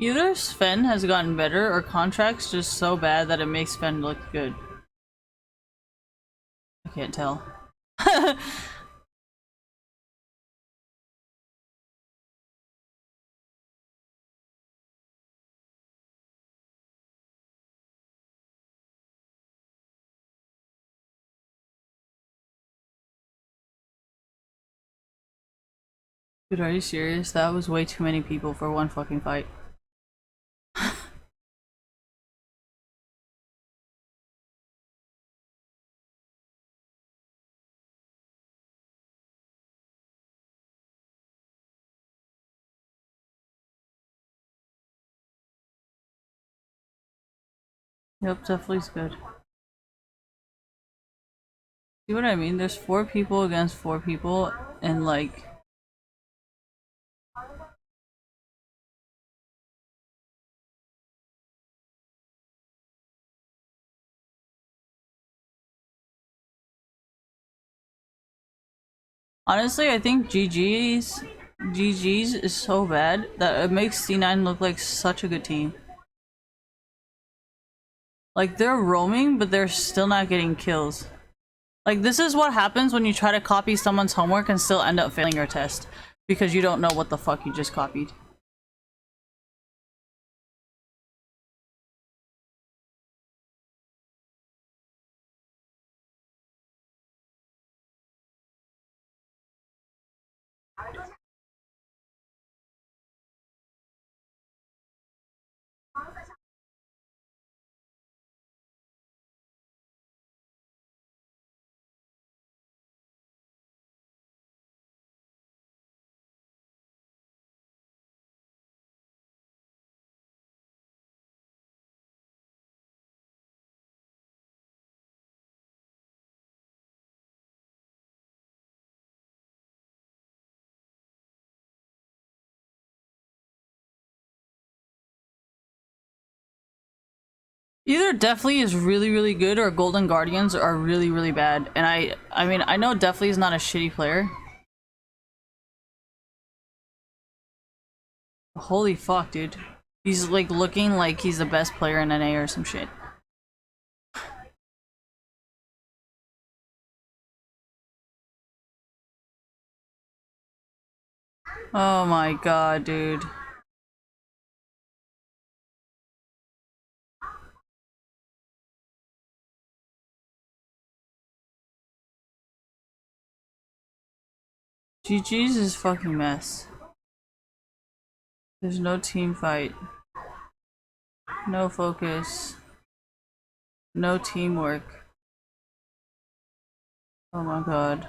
Either Sven has gotten better or contract's just so bad that it makes Sven look good. I can't tell. Dude, are you serious? That was way too many people for one fucking fight. Yep, definitely is good. See what I mean? There's 4 people against 4 people, and like. Honestly, I think GG's is so bad that it makes C9 look like such a good team. Like, they're roaming, but they're still not getting kills. Like, this is what happens when you try to copy someone's homework and still end up failing your test. Because you don't know what the fuck you just copied. Either Deathly is really, really good or Golden Guardians are really, really bad. And I mean, I know Deathly is not a shitty player. Holy fuck, dude. He's like looking like he's the best player in NA or some shit. Oh my god, dude. GG's is fucking mess. There's no team fight. No focus. No teamwork. Oh my god.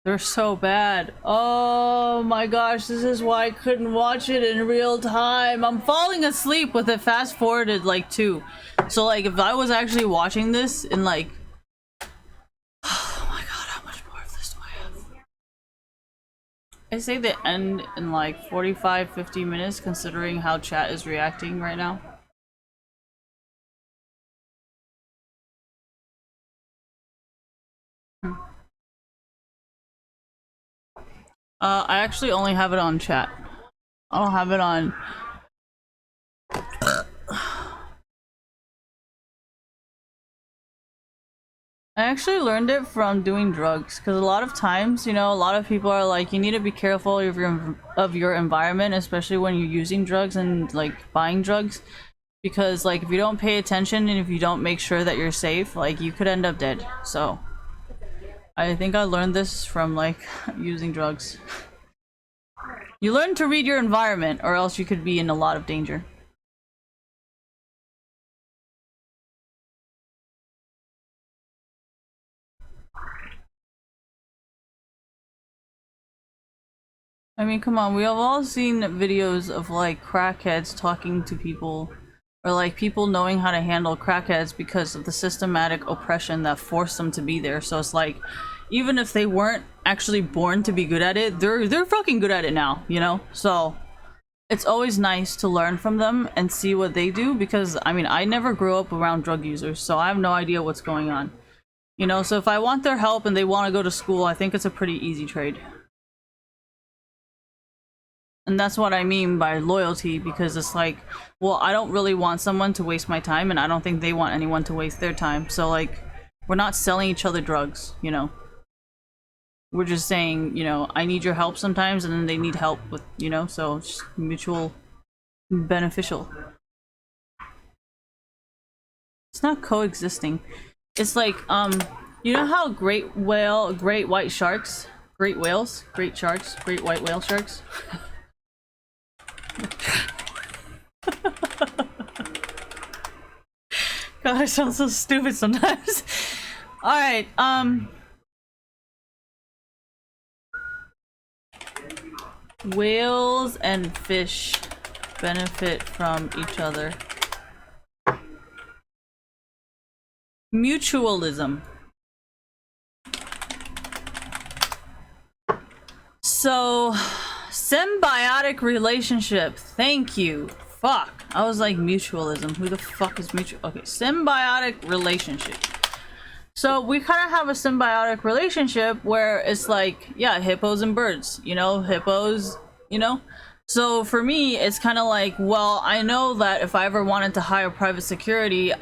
They're so bad. Oh my gosh, this is why I couldn't watch it in real time. I'm falling asleep with it fast forwarded like too. So like if I was actually watching this in like oh my god, how much more of this do I have? I say they end in like 45-50 minutes considering how chat is reacting right now. I actually only have it on chat. I don't have it on. I actually learned it from doing drugs because a lot of times, you know, a lot of people are like, you need to be careful of your environment, especially when you're using drugs and like buying drugs, because like if you don't pay attention and if you don't make sure that you're safe, like you could end up dead. So I think I learned this from like using drugs. You learn to read your environment or else you could be in a lot of danger. I mean, come on, we have all seen videos of like crackheads talking to people, or like people knowing how to handle crackheads because of the systematic oppression that forced them to be there. So it's like, even if they weren't actually born to be good at it, they're fucking good at it now, you know? So it's always nice to learn from them and see what they do, because I mean, I never grew up around drug users, so I have no idea what's going on. You know, so if I want their help and they want to go to school, I think it's a pretty easy trade. And that's what I mean by loyalty, because it's like, well, I don't really want someone to waste my time, and I don't think they want anyone to waste their time. So, like, we're not selling each other drugs, you know? We're just saying, you know, I need your help sometimes, and then they need help with, you know, so it's mutual beneficial. It's not coexisting. It's like, you know how great white sharks, great whales, great sharks, great white whale sharks? God, I sound so stupid sometimes. Alright, whales and fish benefit from each other. Mutualism. So, symbiotic relationship. Thank you. Fuck. I was like mutualism. Who the fuck is mutual? Okay, symbiotic relationship. So we kind of have a symbiotic relationship where it's like, yeah, hippos and birds, you know, hippos, you know? So for me, it's kind of like, well, I know that if I ever wanted to hire private security,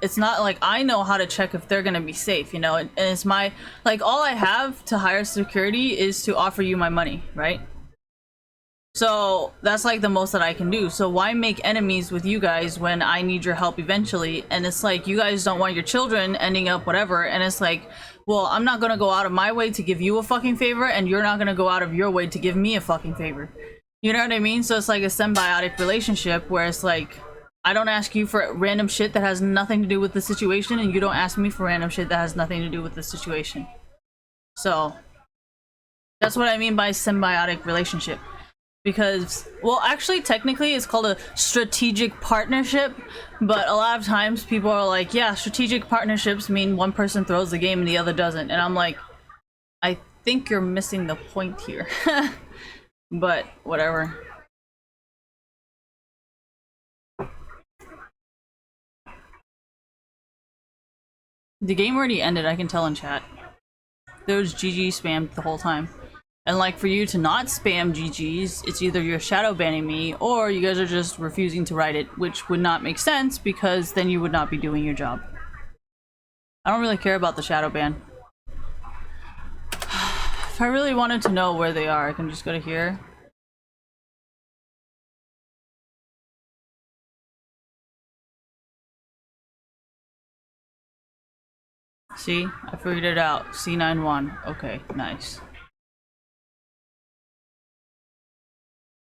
it's not like I know how to check if they're going to be safe, you know? And it's my, like, all I have to hire security is to offer you my money, right? So that's like the most that I can do. So why make enemies with you guys when I need your help eventually? And it's like, you guys don't want your children ending up whatever. And it's like, well, I'm not gonna go out of my way to give you a fucking favor, and you're not gonna go out of your way to give me a fucking favor. You know what I mean? So it's like a symbiotic relationship where it's like, I don't ask you for random shit that has nothing to do with the situation, and you don't ask me for random shit that has nothing to do with the situation. So that's what I mean by symbiotic relationship. Because, well, actually, technically, it's called a strategic partnership, but a lot of times people are like, yeah, strategic partnerships mean one person throws the game and the other doesn't. And I'm like, I think you're missing the point here. But, whatever. The game already ended, I can tell in chat. There was GG spammed the whole time. And like, for you to not spam GGs, it's either you're shadow banning me or you guys are just refusing to write it, which would not make sense because then you would not be doing your job. I don't really care about the shadow ban. If I really wanted to know where they are, I can just go to here. See? I figured it out. C91. Okay, nice.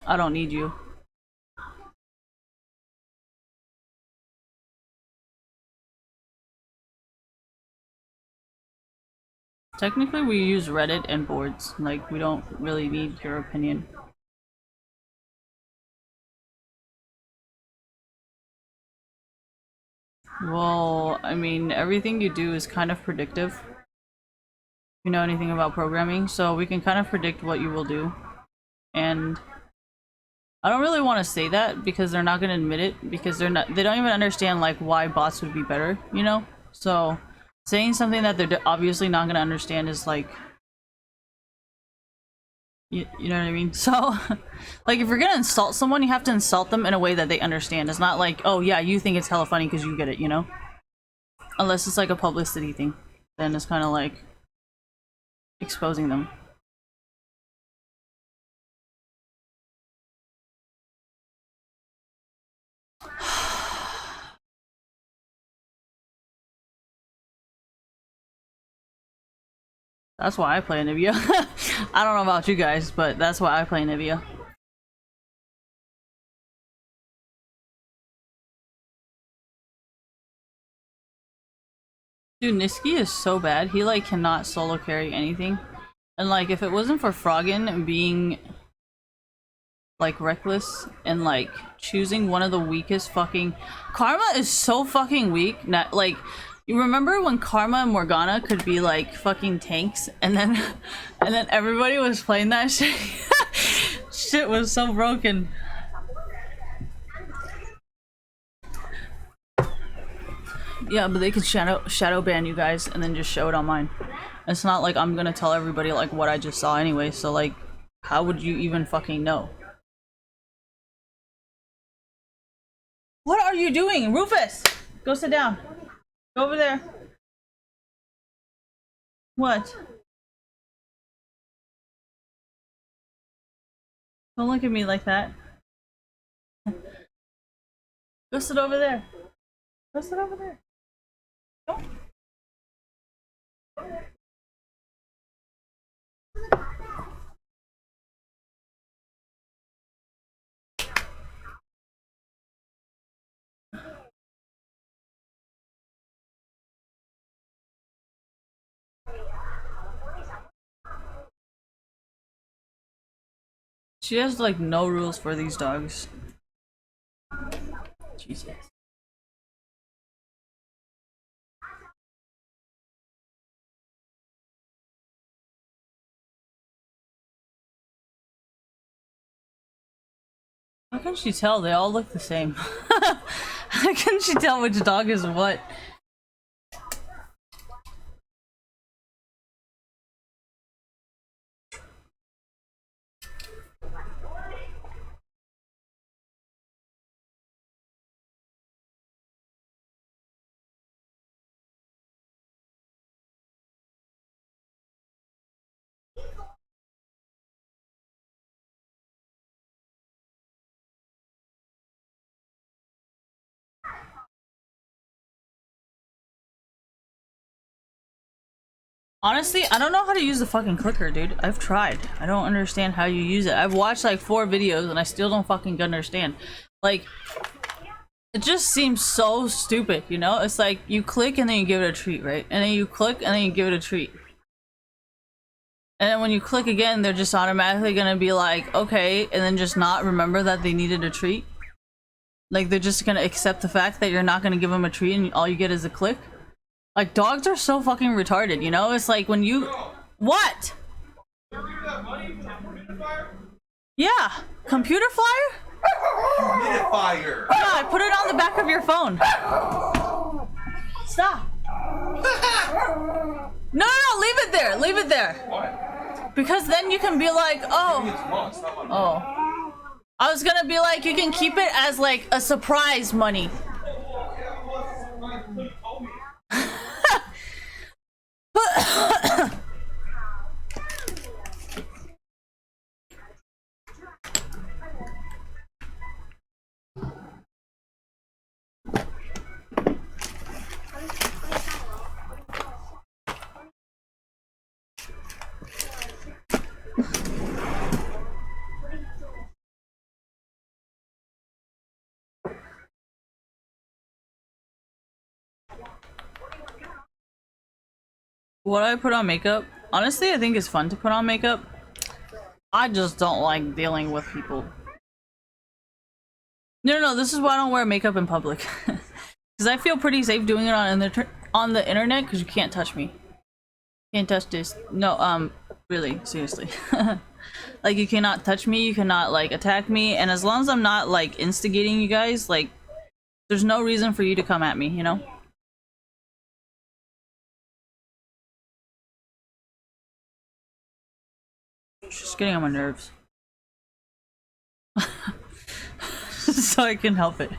I don't need you. Technically, we use Reddit and boards. Like, we don't really need your opinion. Well, I mean, everything you do is kind of predictive. If you know anything about programming, so we can kind of predict what you will do. And I don't really want to say that because they're not going to admit it, because they don't even understand like why bots would be better, you know? So saying something that they're obviously not going to understand is like, you know what I mean? So like, if you're going to insult someone, you have to insult them in a way that they understand. It's not like, oh yeah, you think it's hella funny because you get it, you know? Unless it's like a publicity thing, then it's kind of like exposing them. That's why I play Anivia. I don't know about you guys, but that's why I play Anivia. Dude, Niski is so bad. He like cannot solo carry anything. And like, if it wasn't for Froggen being like reckless and like choosing one of the weakest fucking... Karma is so fucking weak. Not like, you remember when Karma and Morgana could be like fucking tanks, and then everybody was playing that shit? Shit was so broken. Yeah, but they could shadow ban you guys and then just show it on mine. It's not like I'm gonna tell everybody like what I just saw anyway, so like, how would you even fucking know? What are you doing? Rufus! Go sit down. Go over there. What? Don't look at me like that. Go sit over there. Go sit over there. Go. She has like no rules for these dogs. Jesus. How can she tell? They all look the same. How can she tell which dog is what? Honestly, I don't know how to use the fucking clicker, dude. I've tried. I don't understand how you use it. I've watched like 4 videos and I still don't fucking understand. Like, it just seems so stupid, you know? It's like you click and then you give it a treat, right? And then you click and then you give it a treat. And then when you click again, they're just automatically gonna be like, okay, and then just not remember that they needed a treat. Like, they're just gonna accept the fact that you're not gonna give them a treat and all you get is a click. Like, dogs are so fucking retarded, you know? It's like when you... What? Yeah. Computer flyer? Humidifier. Yeah, I put it on the back of your phone. Stop. No, leave it there. Leave it there. What? Because then you can be like, oh. It's must. Oh. I was gonna be like, you can keep it as like a surprise money. What do I put on makeup? Honestly, I think it's fun to put on makeup. I just don't like dealing with people. No, this is why I don't wear makeup in public. Because I feel pretty safe doing it on the internet because you can't touch me. Can't touch this. No, really, seriously. Like, you cannot touch me, you cannot, like, attack me, and as long as I'm not, like, instigating you guys, like, there's no reason for you to come at me, you know? It's just getting on my nerves. So I can help it.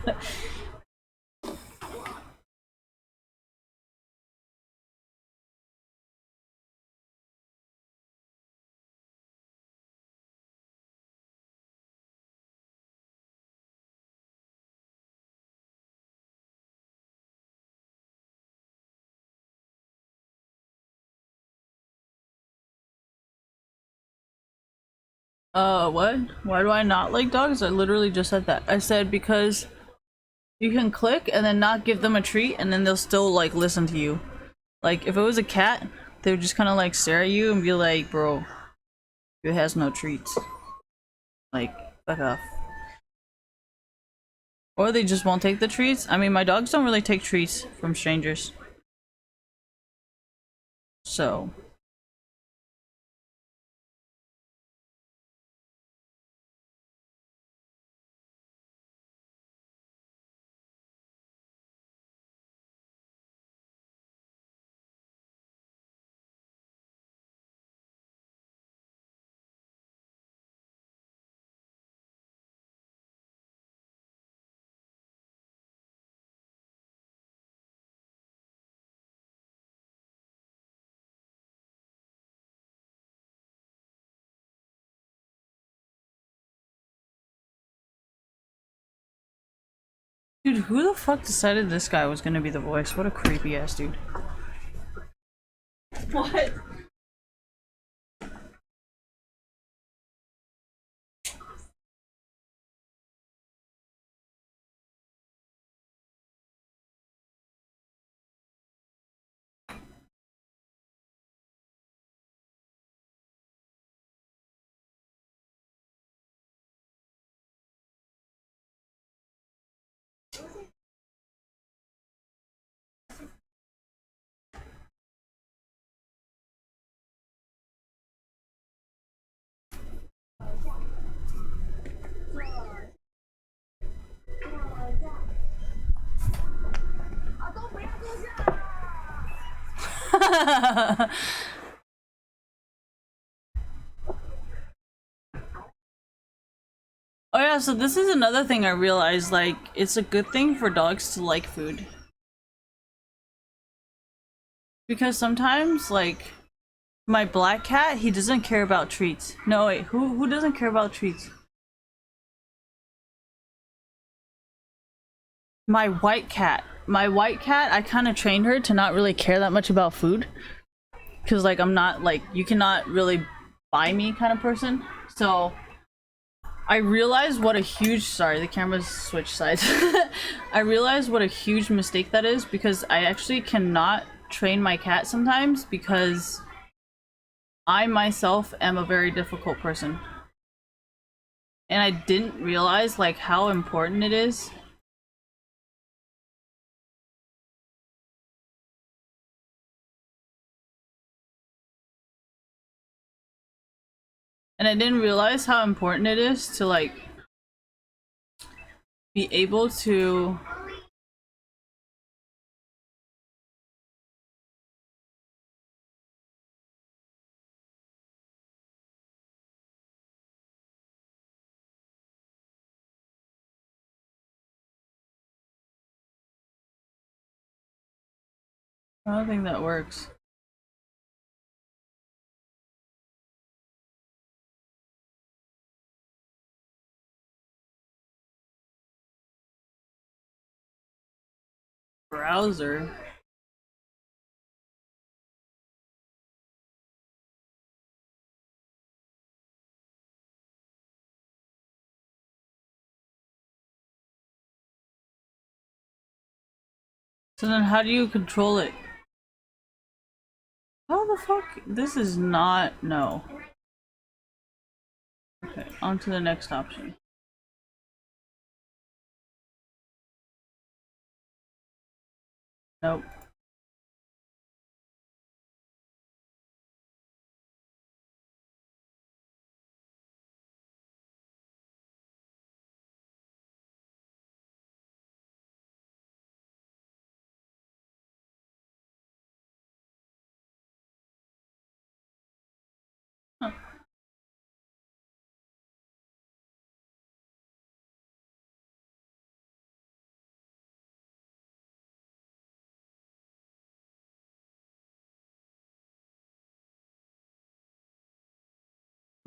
What? Why do I not like dogs? I literally just said that. I said because you can click and then not give them a treat and then they'll still, like, listen to you. Like, if it was a cat, they would just kind of, like, stare at you and be like, bro, it has no treats. Like, fuck off. Or they just won't take the treats. I mean, my dogs don't really take treats from strangers. So... Dude, who the fuck decided this guy was gonna be the voice? What a creepy ass dude. What? Oh yeah, so this is another thing I realized, like, it's a good thing for dogs to like food. Because sometimes, like, my black cat, he doesn't care about treats. No, wait, who doesn't care about treats? My white cat. My white cat, I kind of trained her to not really care that much about food. Because, like, I'm not, like, you cannot really buy me kind of person. So, I realized what a huge, sorry, the camera's switched sides. I realized what a huge mistake that is because I actually cannot train my cat sometimes because I myself am a very difficult person. And I didn't realize, like, how important it is. And I didn't realize how important it is to, like, be able to I don't think that works. Browser. So then how do you control it? How the fuck? This is not, no. Okay, on to the next option. Nope. Huh.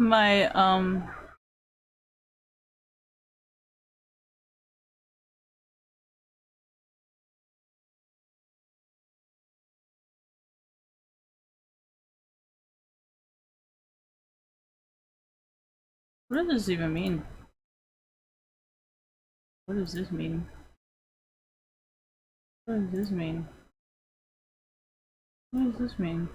My, what does this even mean? What does this mean? What does this mean? What does this mean?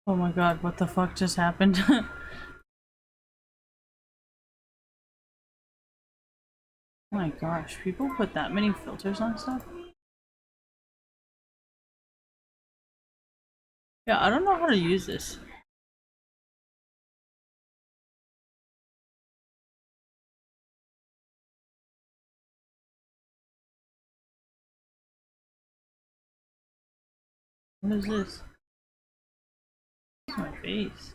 Oh my god, what the fuck just happened? Oh my gosh, people put that many filters on stuff? Yeah, I don't know how to use this. What is this? It's my face.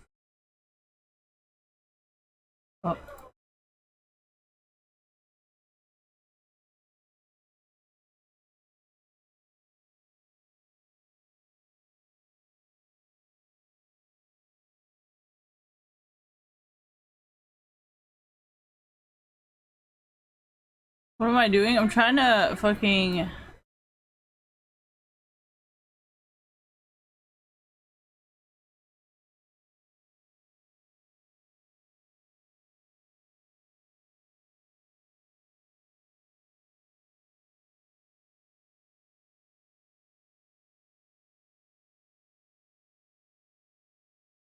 Oh. What am I doing? I'm trying to fucking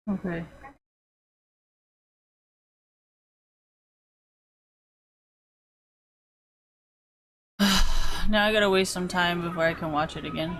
Okay. Now I gotta waste some time before I can watch it again.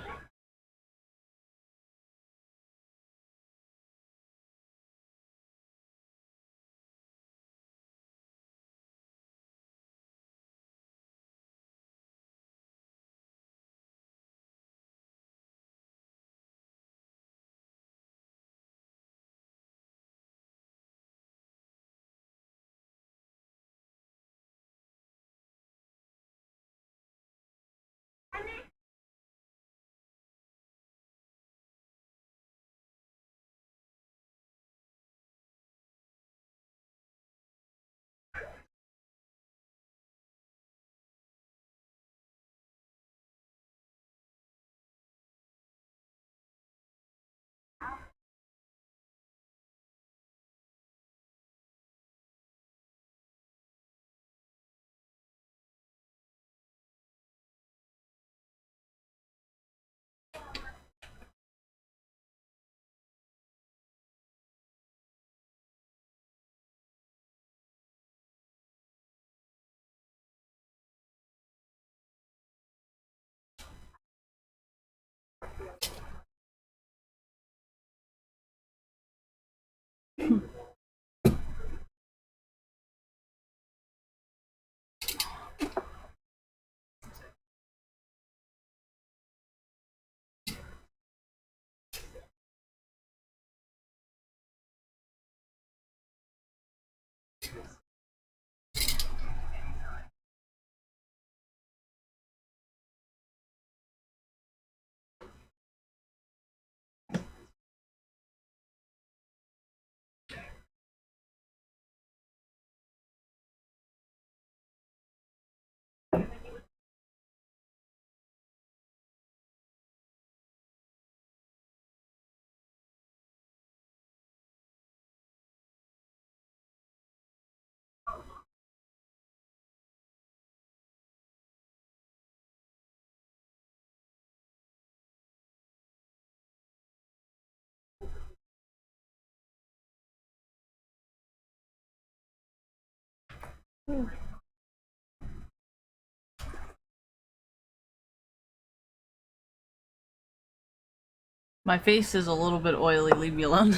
My face is a little bit oily, leave me alone.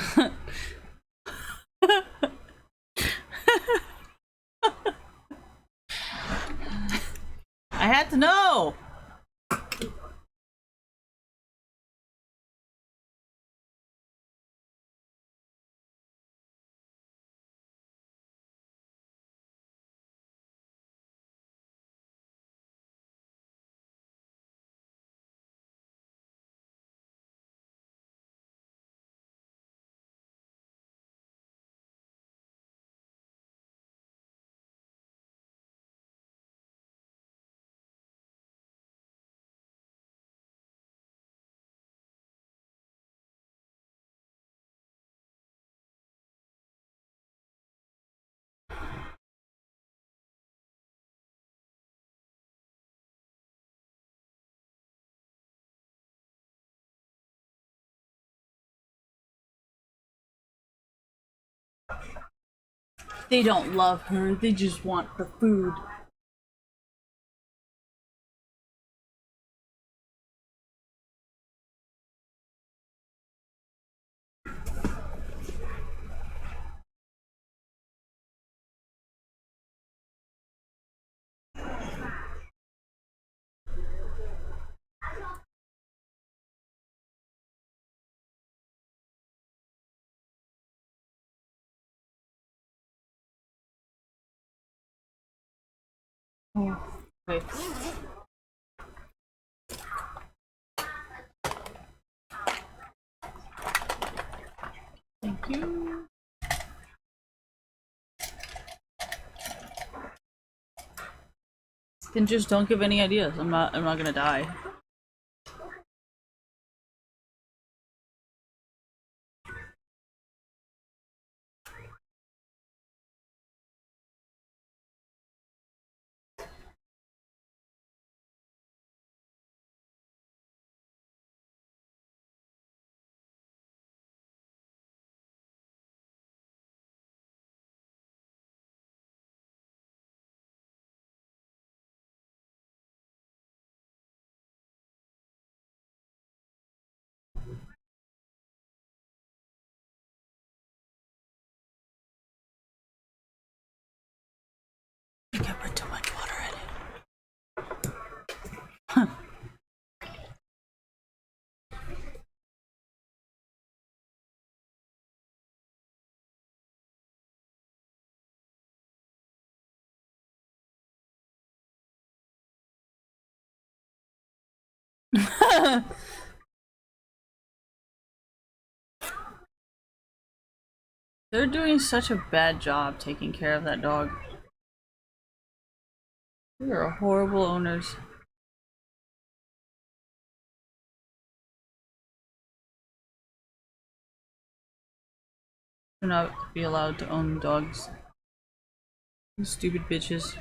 I had to know! They don't love her, they just want the food. Wait. Thank you. Then just don't give any ideas. I'm not gonna die. They're doing such a bad job taking care of that dog. They are horrible owners. Should not be allowed to own dogs. You stupid bitches.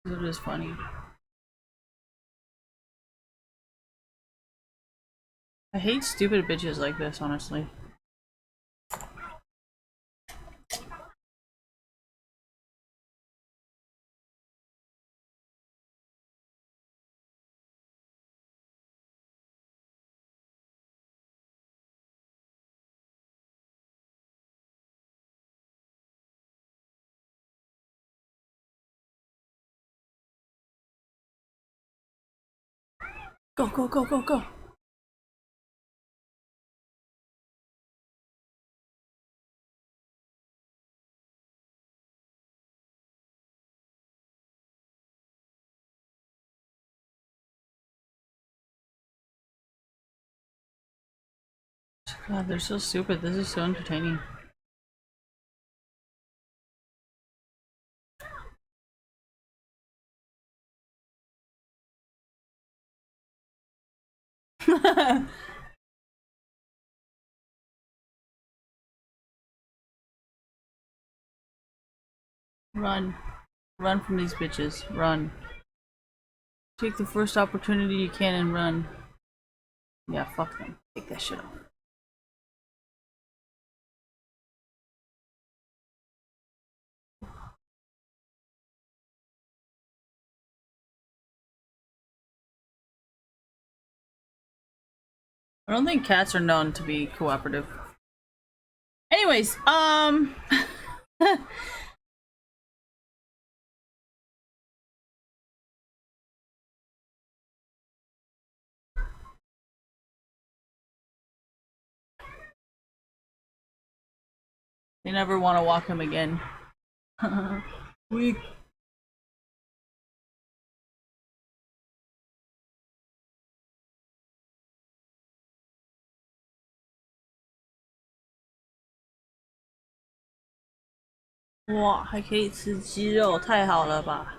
It is funny. I hate stupid bitches like this, honestly. Go, go, go, go, go! God, they're so stupid. This is so entertaining. Run. Run from these bitches. Run. Take the first opportunity you can and run. Yeah, fuck them. Take that shit off. I don't think cats are known to be cooperative. Anyways, they never want to walk him again. Weak.哇，还可以吃鸡肉，太好了吧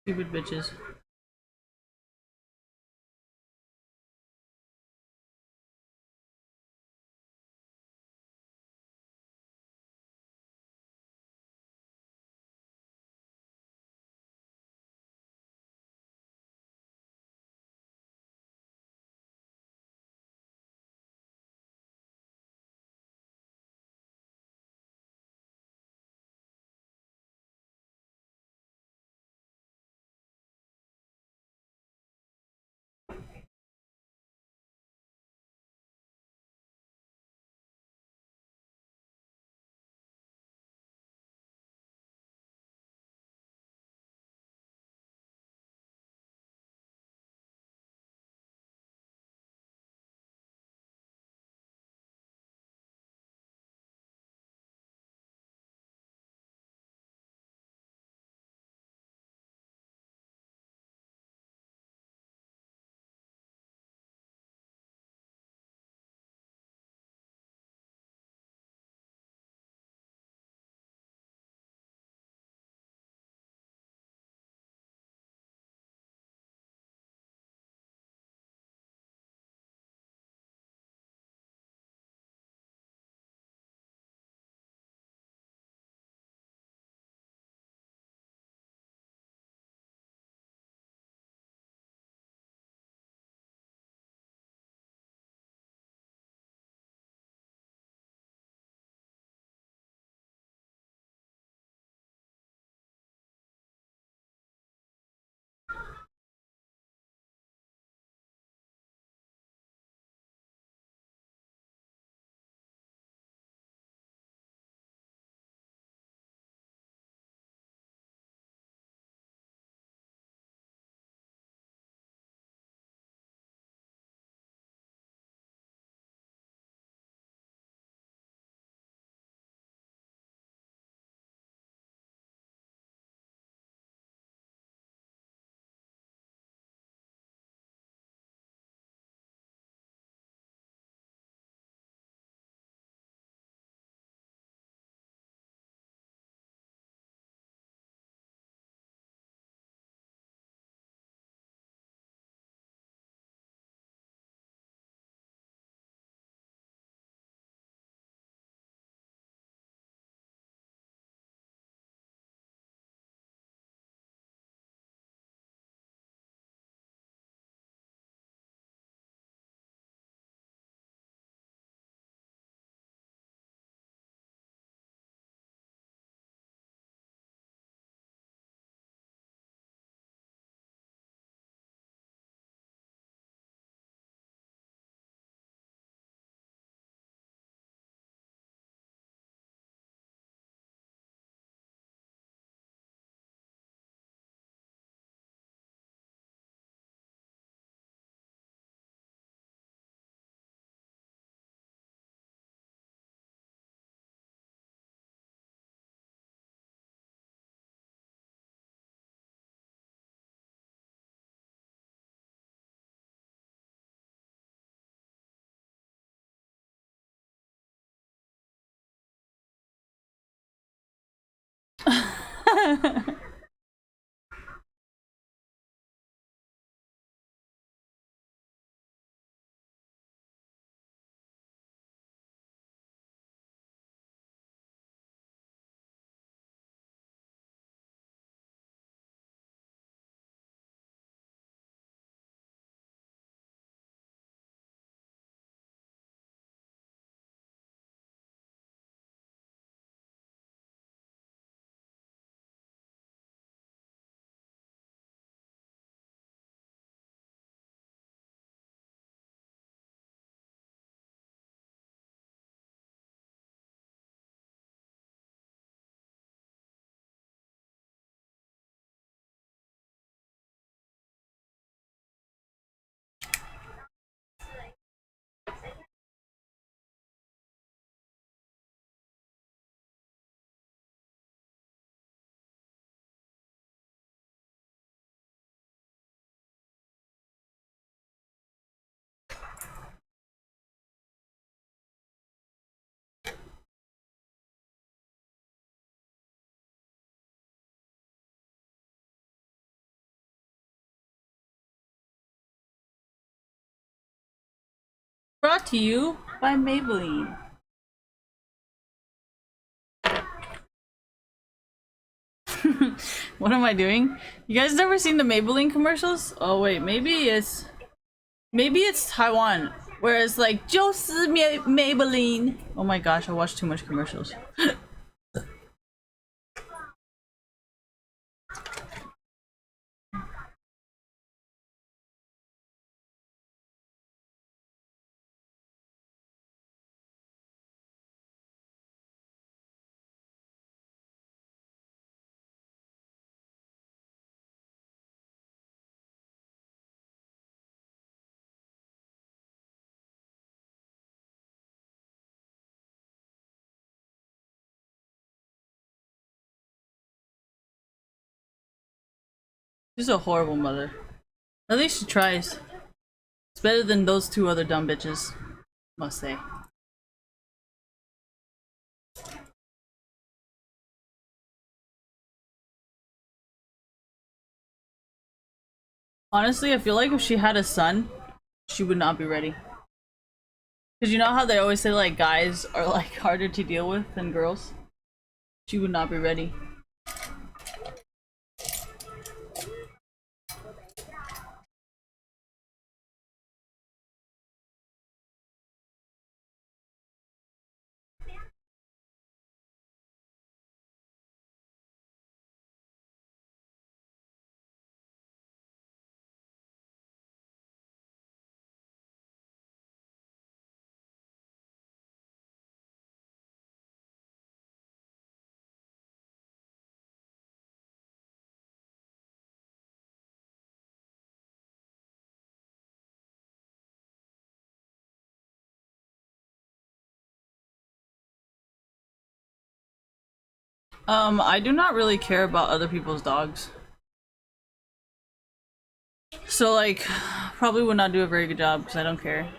！Stupid bitches. Brought to you by Maybelline. What am I doing? You guys never seen the Maybelline commercials? Oh wait, maybe it's Taiwan, where it's like 就是 Maybelline. Oh my gosh, I watch too much commercials. She's a horrible mother. At least she tries. It's better than those two other dumb bitches, must say. Honestly, I feel like if she had a son, she would not be ready. Because you know how they always say like guys are like harder to deal with than girls? She would not be ready. I do not really care about other people's dogs. So like, probably would not do a very good job because I don't care.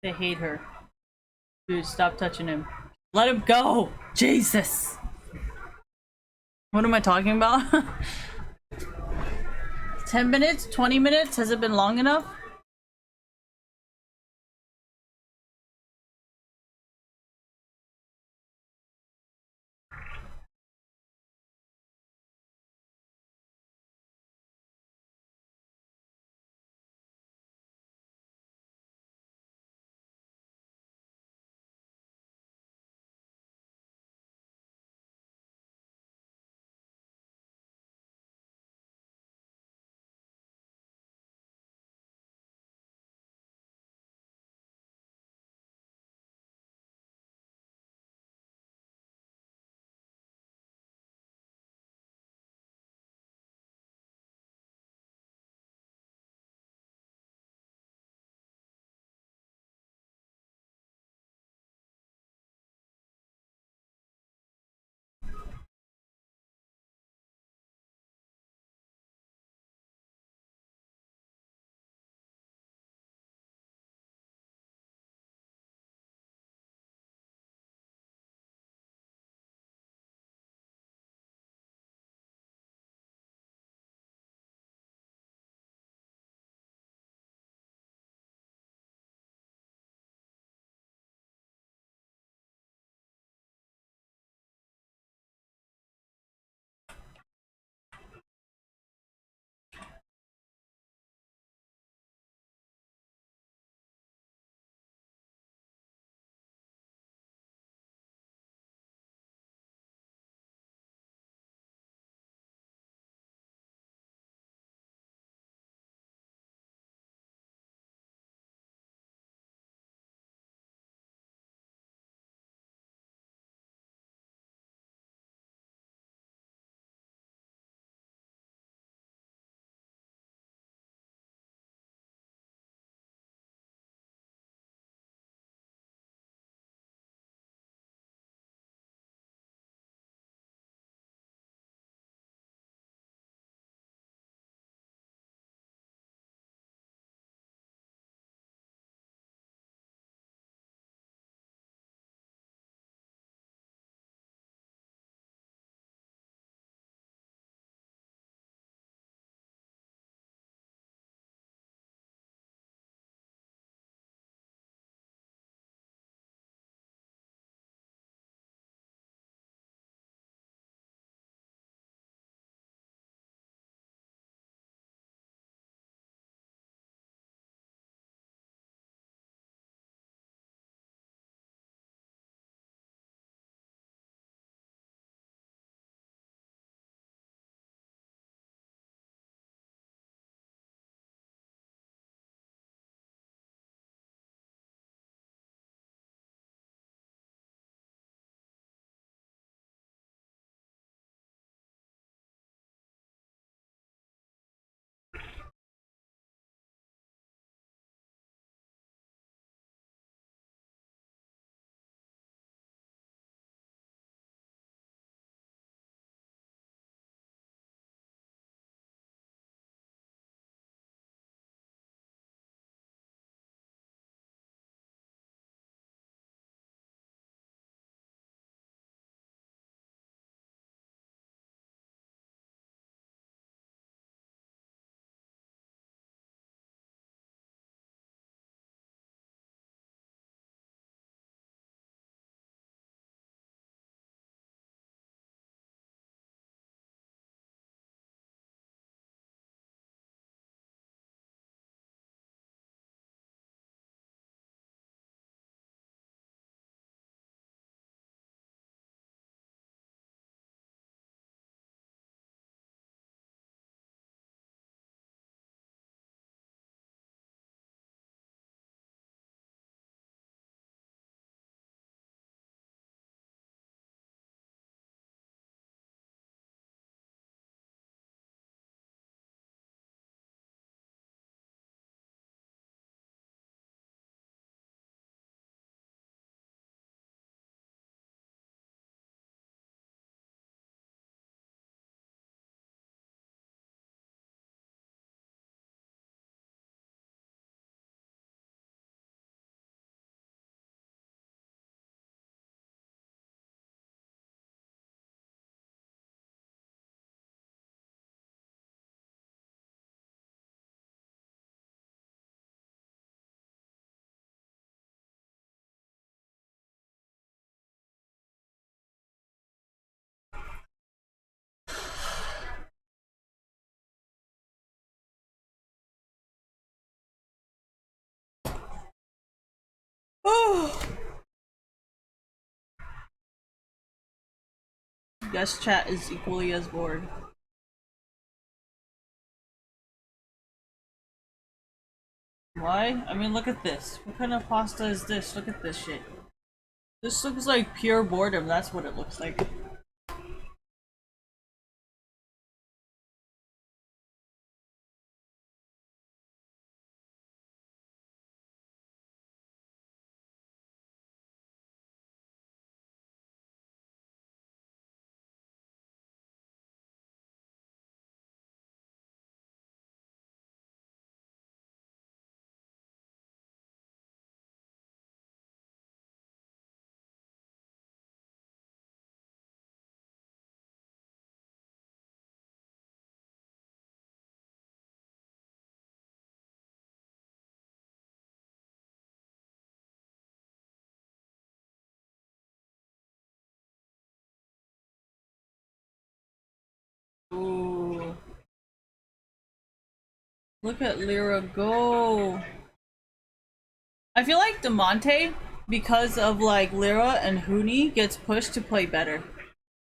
They hate her. Dude, stop touching him. Let him go! Jesus! What am I talking about? 10 minutes? 20 minutes? Has it been long enough? Oh. Guess chat is equally as bored. Why? I mean, look at this. What kind of pasta is this? Look at this shit. This looks like pure boredom. That's what it looks like. Ooh. Look at Lyra go. I feel like DeMonte, because of like Lyra and Huni, gets pushed to play better.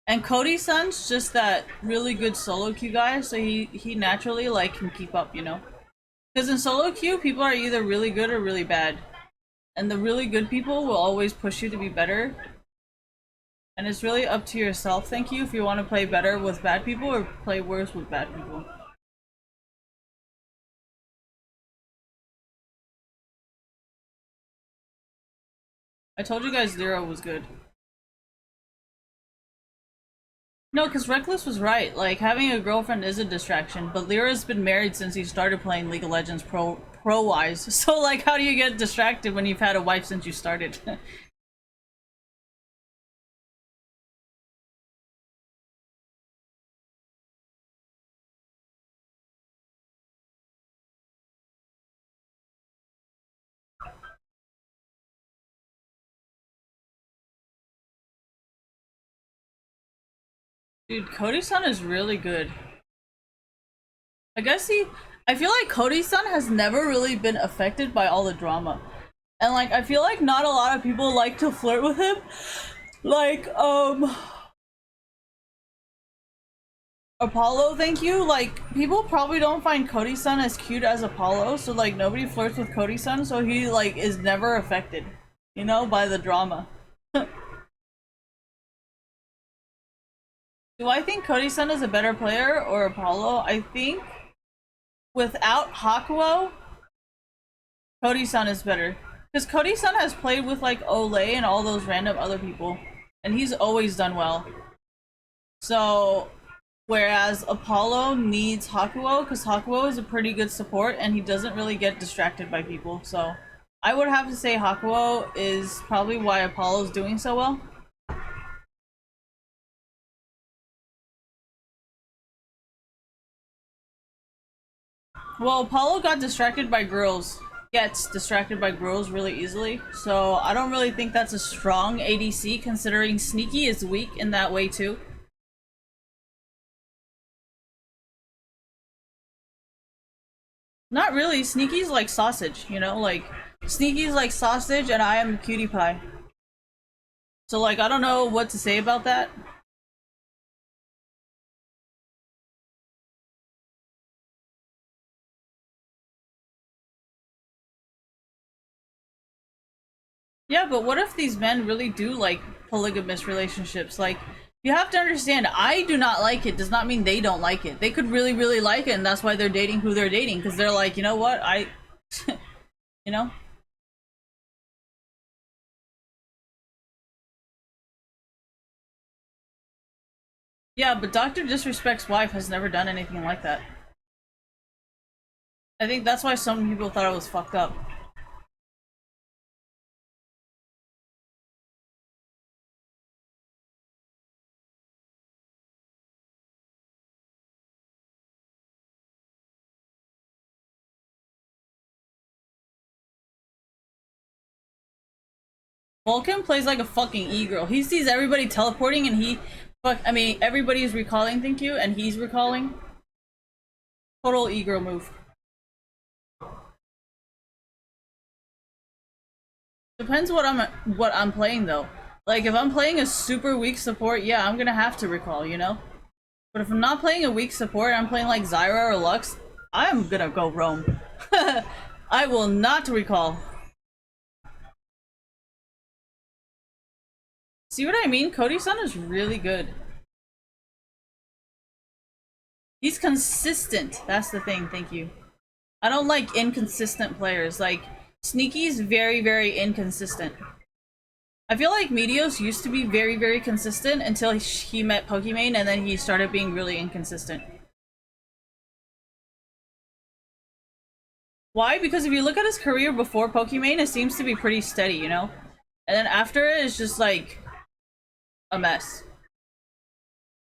And Cody-san's just that really good solo queue guy, so he naturally like can keep up, you know? Because in solo queue, people are either really good or really bad. And the really good people will always push you to be better. And it's really up to yourself, thank you, if you want to play better with bad people or play worse with bad people. I told you guys Lyra was good. No, because Reckless was right. Like, having a girlfriend is a distraction, but Lyra's been married since he started playing League of Legends pro-wise. So, like, how do you get distracted when you've had a wife since you started? Dude, Cody-san is really good. I feel like Cody-san has never really been affected by all the drama. And like, I feel like not a lot of people like to flirt with him. Like, Apollo, thank you. Like, people probably don't find Cody-san as cute as Apollo, so like, nobody flirts with Cody-san, so he like, is never affected, you know, by the drama. Do I think Cody-san is a better player or Apollo? I think without Hakuo, Cody-san is better. Because Cody-san has played with like Olay and all those random other people, and he's always done well. So, whereas Apollo needs Hakuo, because Hakuo is a pretty good support and he doesn't really get distracted by people. So, I would have to say Hakuo is probably why Apollo's doing so well. Well, Apollo got distracted by girls. Gets distracted by girls really easily, so I don't really think that's a strong ADC considering Sneaky is weak in that way too. Not really, Sneaky's like sausage, you know, like Sneaky's like sausage and I am cutie pie. So like I don't know what to say about that. Yeah, but what if these men really do like polygamous relationships? Like, you have to understand, I do not like it does not mean they don't like it. They could really, really like it, and that's why they're dating who they're dating, because they're like, you know what, you know? Yeah, but Dr. Disrespect's wife has never done anything like that. I think that's why some people thought it was fucked up. Vulcan plays like a fucking e-girl. He sees everybody teleporting and everybody's recalling, thank you, and he's recalling. Total e-girl move. Depends what I'm playing though. Like if I'm playing a super weak support, yeah, I'm gonna have to recall, you know? But if I'm not playing a weak support, I'm playing like Zyra or Lux, I'm gonna go roam. I will not recall. See what I mean? Cody-san is really good. He's consistent. That's the thing, thank you. I don't like inconsistent players. Like, Sneaky's very, very inconsistent. I feel like Meteos used to be very, very consistent until he met Pokimane, and then he started being really inconsistent. Why? Because if you look at his career before Pokimane, it seems to be pretty steady, you know? And then after it, it's just like a mess.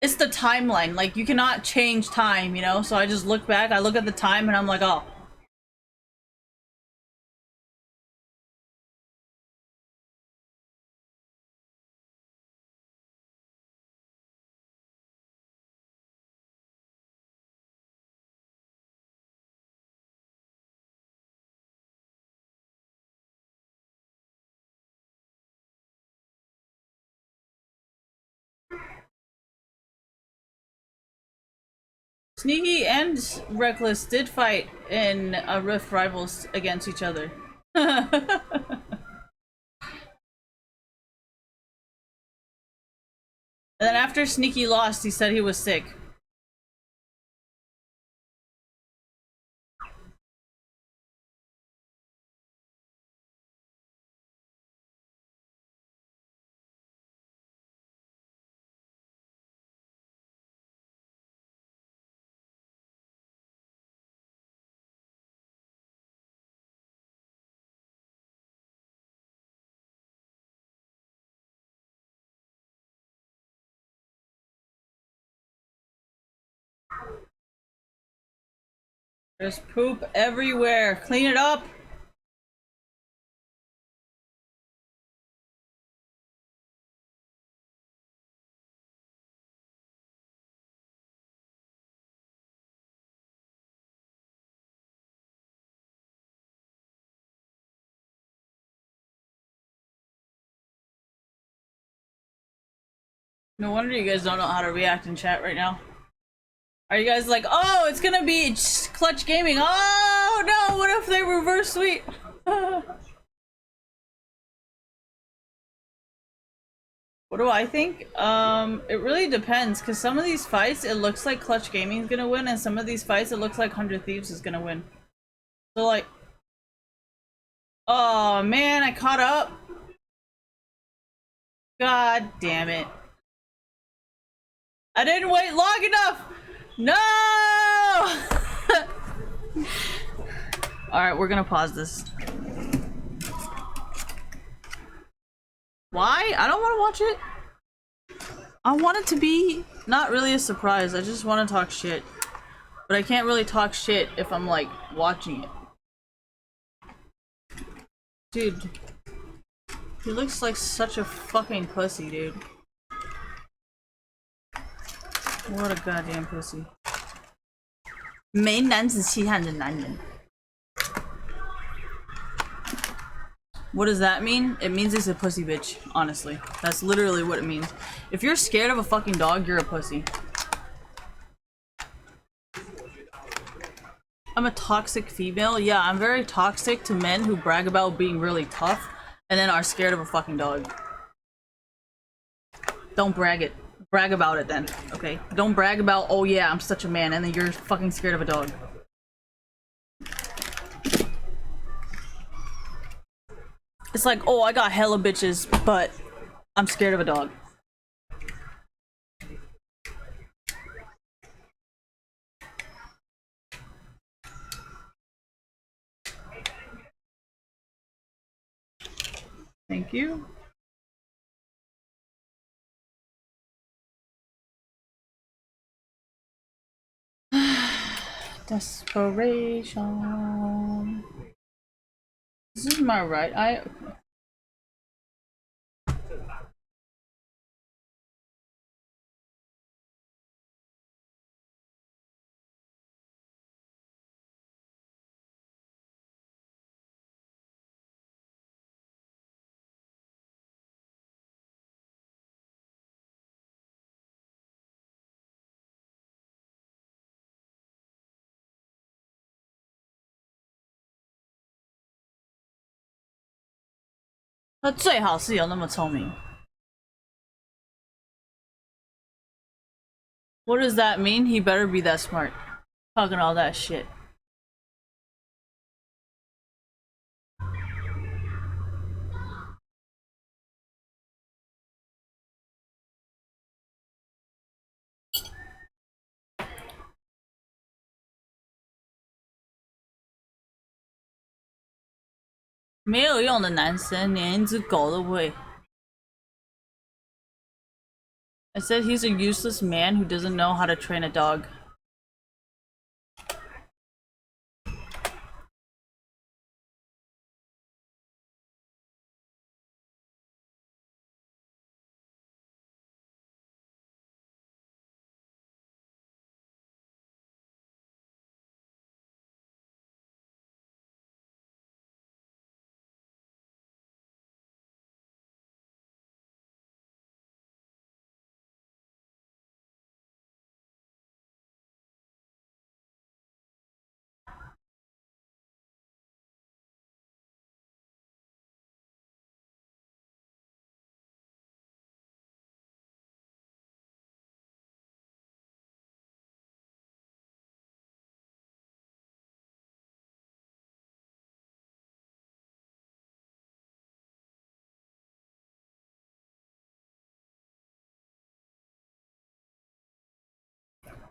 It's the timeline. Like, you cannot change time, you know? So I just look back, I look at the time, and I'm like, oh. Sneaky and Reckless did fight in Rift Rivals against each other. And then after Sneaky lost, he said he was sick. There's poop everywhere. Clean it up. No wonder you guys don't know how to react in chat right now. Are you guys like, oh, it's gonna be Clutch Gaming? Oh no, what if they reverse sweep? What do I think? It really depends, because some of these fights, it looks like Clutch Gaming is gonna win, and some of these fights, it looks like 100 Thieves is gonna win. So like, oh man, I caught up. God damn it. I didn't wait long enough! No! Alright, we're gonna pause this. Why? I don't want to watch it. I want it to be not really a surprise. I just want to talk shit. But I can't really talk shit if I'm like watching it. Dude. He looks like such a fucking pussy, dude. What a goddamn pussy. 没男子气汉的男人. What does that mean? It means he's a pussy bitch, honestly. That's literally what it means. If you're scared of a fucking dog, you're a pussy. I'm a toxic female? Yeah, I'm very toxic to men who brag about being really tough and then are scared of a fucking dog. Don't brag it. Brag about it then, okay? Don't brag about, oh yeah, I'm such a man, and then you're fucking scared of a dog. It's like, oh, I got hella bitches, but I'm scared of a dog. Thank you. Desperation. This is my right eye. Okay. 他最好是有那么聪明。What does that mean? He better be that smart. Talking all that shit. "没有用的男生连一只狗都不会." I said he's a useless man who doesn't know how to train a dog.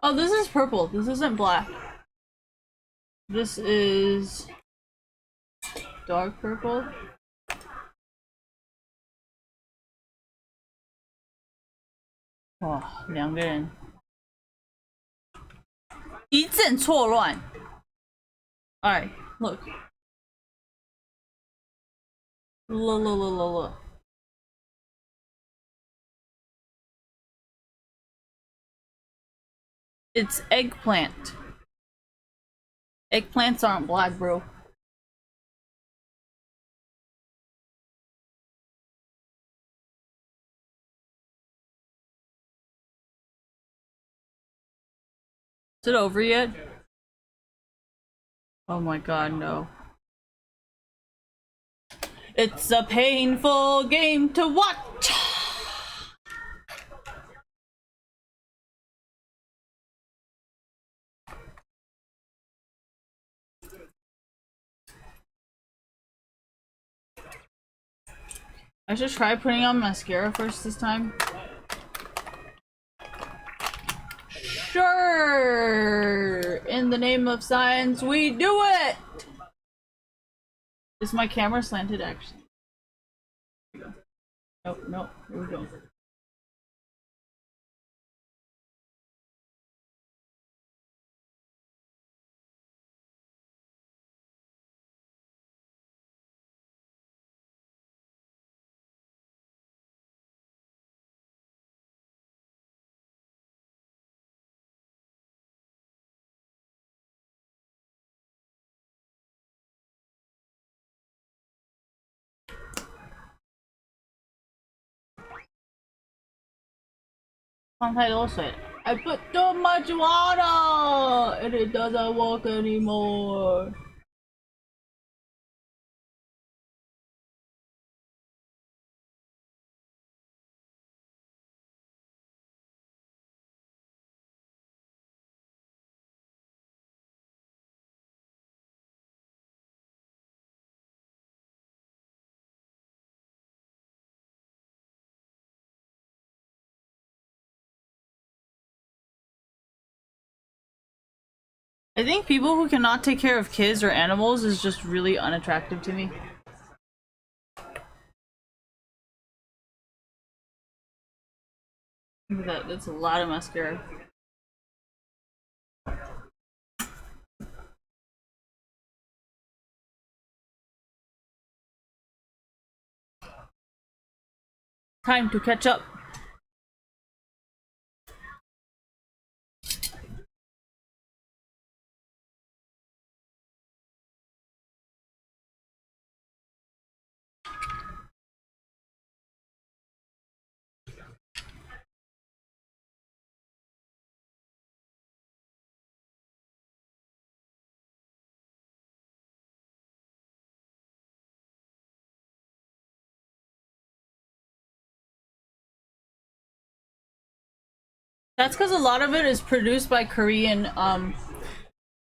Oh, this is purple. This isn't black. This is dark purple. Oh, 两个人一阵错乱. Alright, look. Look. It's eggplant. Eggplants aren't black, bro. Is it over yet? Oh my god, no. It's a painful game to watch! I should try putting on mascara first this time. Sure! In the name of science, we do it! Is my camera slanted actually? Here we go. Nope, here we go. I put too much water and it doesn't work anymore. I think people who cannot take care of kids or animals is just really unattractive to me. Look at that, that's a lot of mascara. Time to catch up. That's because a lot of it is produced by Korean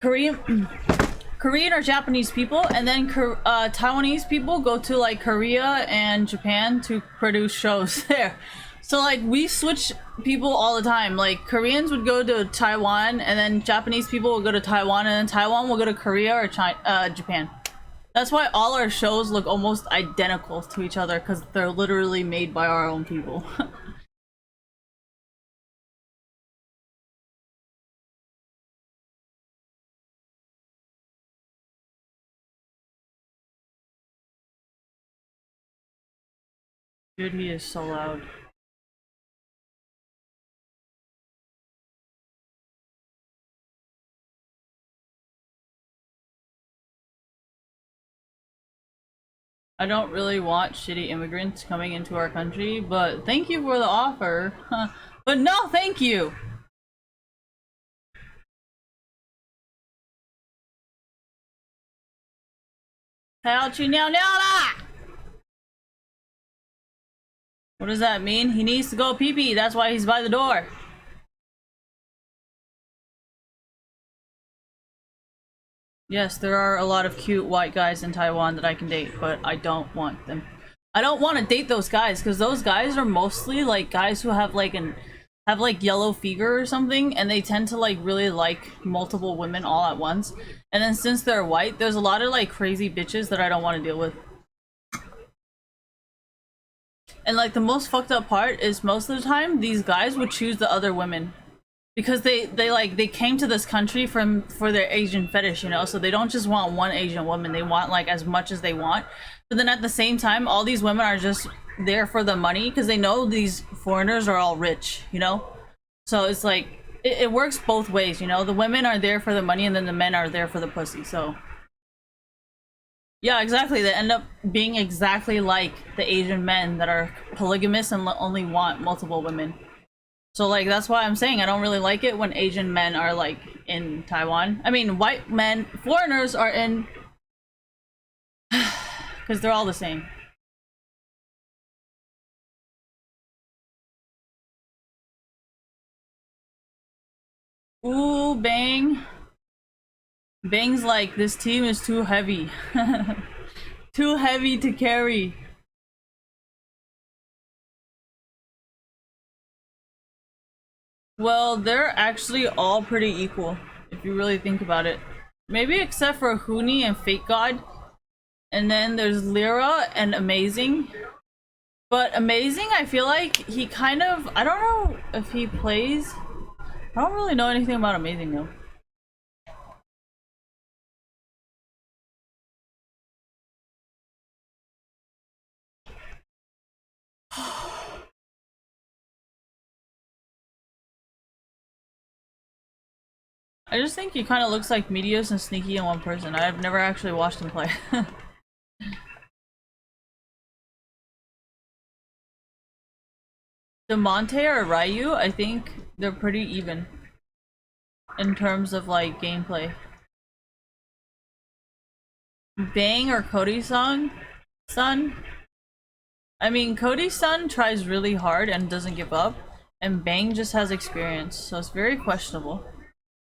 Korean or Japanese people, and then Taiwanese people go to like Korea and Japan to produce shows there. So like we switch people all the time. Like Koreans would go to Taiwan, and then Japanese people will go to Taiwan, and then Taiwan will go to Korea or Japan. That's why all our shows look almost identical to each other, because they're literally made by our own people. Dude, he is so loud. I don't really want shitty immigrants coming into our country, but thank you for the offer. But no, thank you! What does that mean? He needs to go pee-pee, that's why he's by the door. Yes, there are a lot of cute white guys in Taiwan that I can date, but I don't want them. I don't want to date those guys, because those guys are mostly like guys who have like yellow fever or something, and they tend to like really like multiple women all at once. And then since they're white, there's a lot of like crazy bitches that I don't want to deal with. And like the most fucked up part is most of the time these guys would choose the other women. Because they came to this country for their Asian fetish, you know, so they don't just want one Asian woman, they want like as much as they want. But then at the same time, all these women are just there for the money because they know these foreigners are all rich, you know? So it's like, it works both ways, you know? The women are there for the money and then the men are there for the pussy, so. Yeah, exactly. They end up being exactly like the Asian men that are polygamous and only want multiple women. So like that's why I'm saying I don't really like it when Asian men are like in Taiwan. I mean white men, foreigners are in because they're all the same. Ooh, Bang. Bang's like, this team is too heavy. Too heavy to carry. Well, they're actually all pretty equal, if you really think about it. Maybe except for Huni and Fake God. And then there's Lyra and Amazing. But Amazing, I feel like he kind of... I don't know if he plays... I don't really know anything about Amazing, though. I just think he kind of looks like Meteos and Sneaky in one person. I've never actually watched him play. Demonte or Ryu, I think they're pretty even in terms of like gameplay. Bang or Cody-san? I mean, Cody-san tries really hard and doesn't give up, and Bang just has experience, so it's very questionable.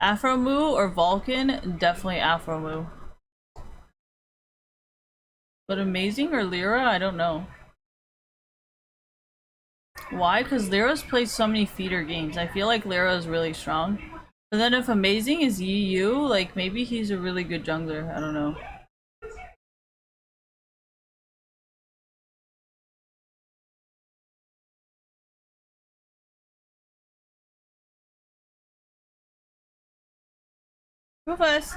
Afromoo or Vulcan? Definitely Afromoo. But Amazing or Lyra? I don't know. Why? Because Lyra's played so many feeder games. I feel like Lyra is really strong. But then if Amazing is EU, like maybe he's a really good jungler. I don't know. Rufus!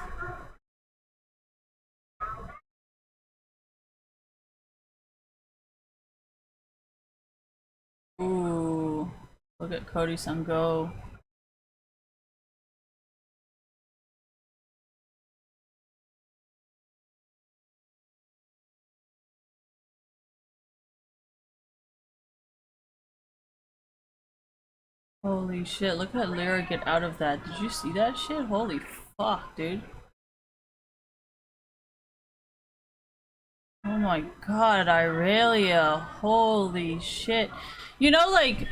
Ooh. Look at Cody-san go. Holy shit, look at Lyra get out of that. Did you see that shit? Holy fuck, dude. Oh my god, Irelia. Holy shit. You know, like,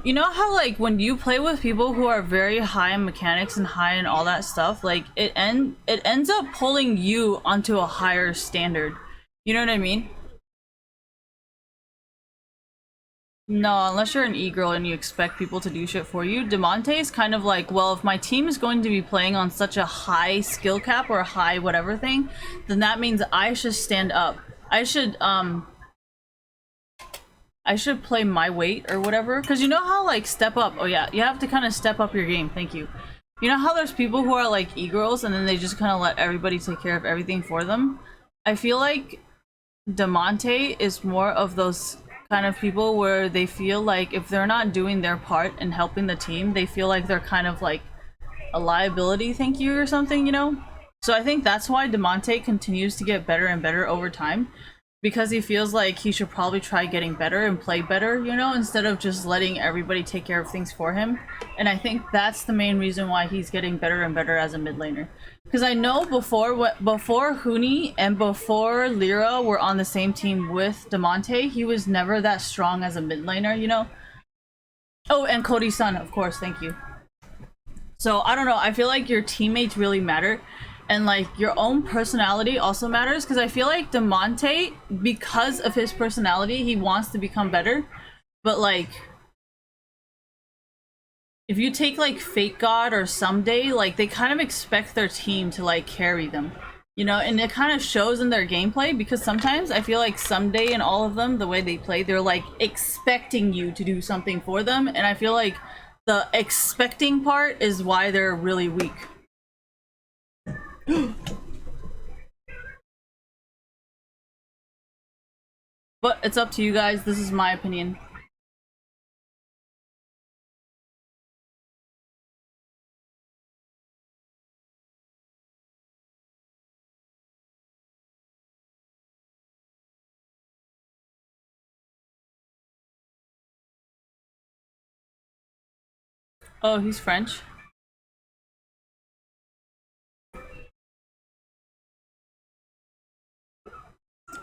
You know how like when you play with people who are very high in mechanics and high in all that stuff, like it ends up pulling you onto a higher standard. You know what I mean? No, unless you're an e-girl and you expect people to do shit for you. Demonte is kind of like, well, if my team is going to be playing on such a high skill cap or a high whatever thing, then that means I should stand up. I should play my weight or whatever. Because you know how, like, step up. Oh, yeah. You have to kind of step up your game. Thank you. You know how there's people who are, like, e-girls and then they just kind of let everybody take care of everything for them? I feel like Demonte is more of those kind of people where they feel like if they're not doing their part and helping the team, they feel like they're kind of, like, a liability, thank you, or something, you know? So I think that's why Demonte continues to get better and better over time. Because he feels like he should probably try getting better and play better, you know, instead of just letting everybody take care of things for him. And I think that's the main reason why he's getting better and better as a mid laner. Because I know before Huni and before Lyra were on the same team with Demonte, he was never that strong as a mid laner, you know? Oh, and Cody's son, of course, thank you. So, I don't know, I feel like your teammates really matter. And like your own personality also matters, because I feel like Demonte, because of his personality, he wants to become better. But like, if you take like Fake God or Someday, like they kind of expect their team to like carry them, you know, and it kind of shows in their gameplay, because sometimes I feel like Someday and all of them, the way they play, they're like expecting you to do something for them, and I feel like the expecting part is why they're really weak. But it's up to you guys. This is my opinion. Oh, he's French.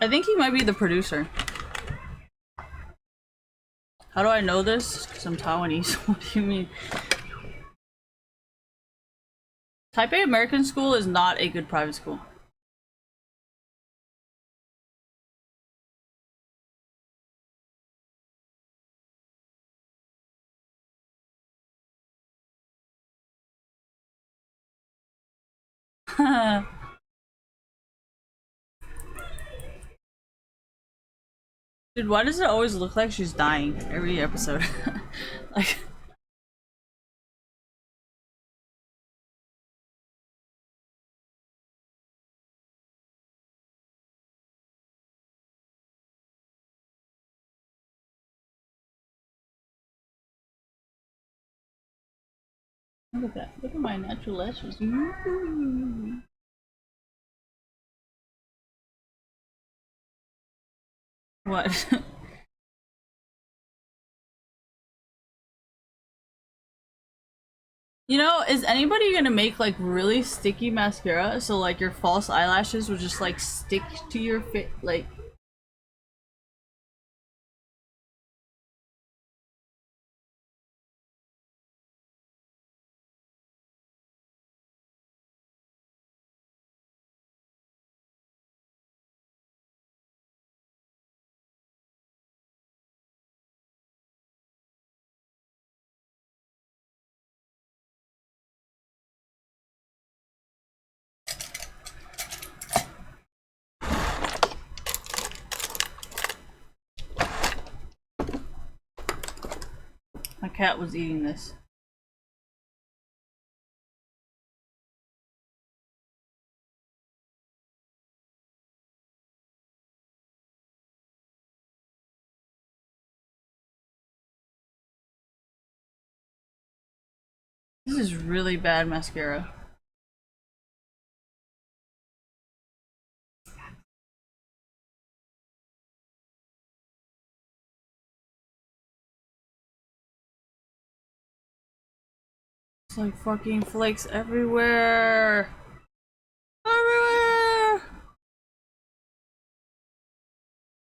I think he might be the producer. How do I know this? Because I'm Taiwanese. What do you mean? Taipei American School is not a good private school. Dude, why does it always look like she's dying every episode? Like... Look at that. Look at my natural lashes. Ooh. What? You know, is anybody gonna make like really sticky mascara so like your false eyelashes will just like stick to your face, like... My cat was eating this. This is really bad mascara. It's like fucking flakes everywhere. Everywhere.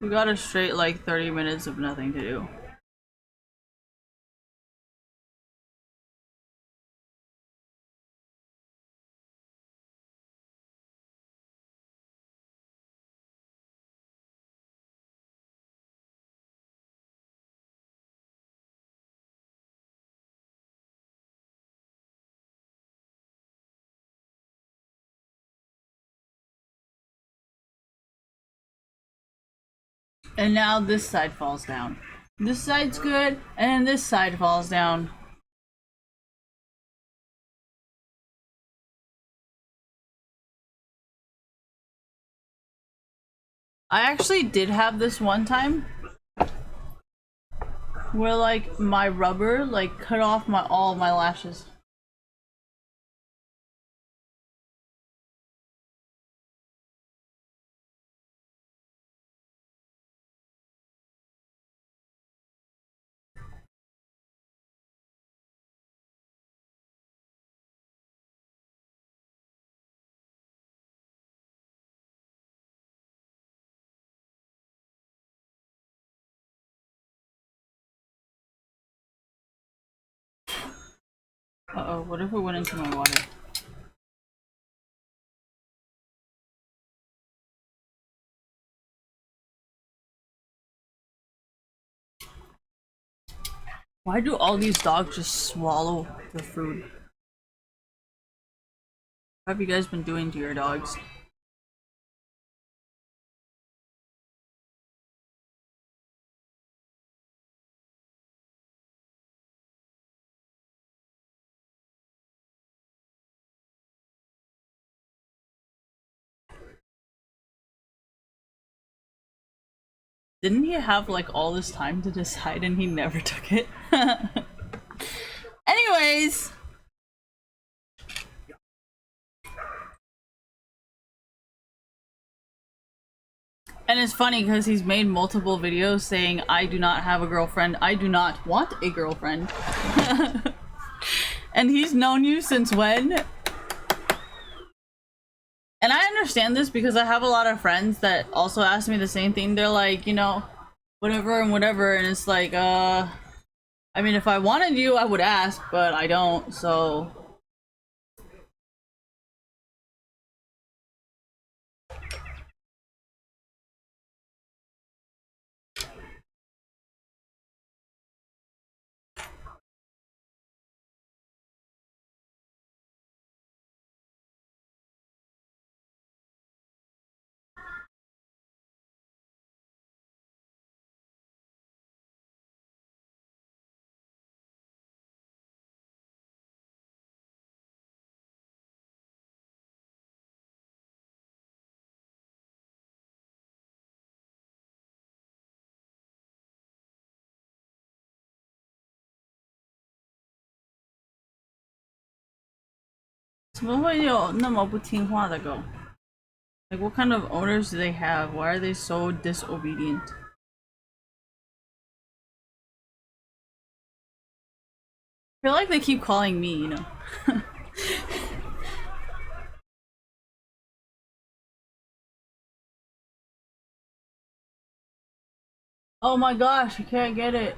We got a straight like 30 minutes of nothing to do. And now this side falls down. This side's good, and this side falls down. I actually did have this one time where like my rubber like cut off all my lashes. Uh-oh, what if it went into my water? Why do all these dogs just swallow the food? What have you guys been doing to your dogs? Didn't he have like all this time to decide and he never took it? Anyways. And it's funny because he's made multiple videos saying, I do not have a girlfriend. I do not want a girlfriend. And he's known you since when? And I understand this because I have a lot of friends that also ask me the same thing. They're like, you know, whatever and whatever. And it's like, I mean, if I wanted you, I would ask, but I don't, so.怎么会有那么不听话的狗? Like, what kind of owners do they have? Why are they so disobedient? I feel like they keep calling me, you know? Oh my gosh, I can't get it.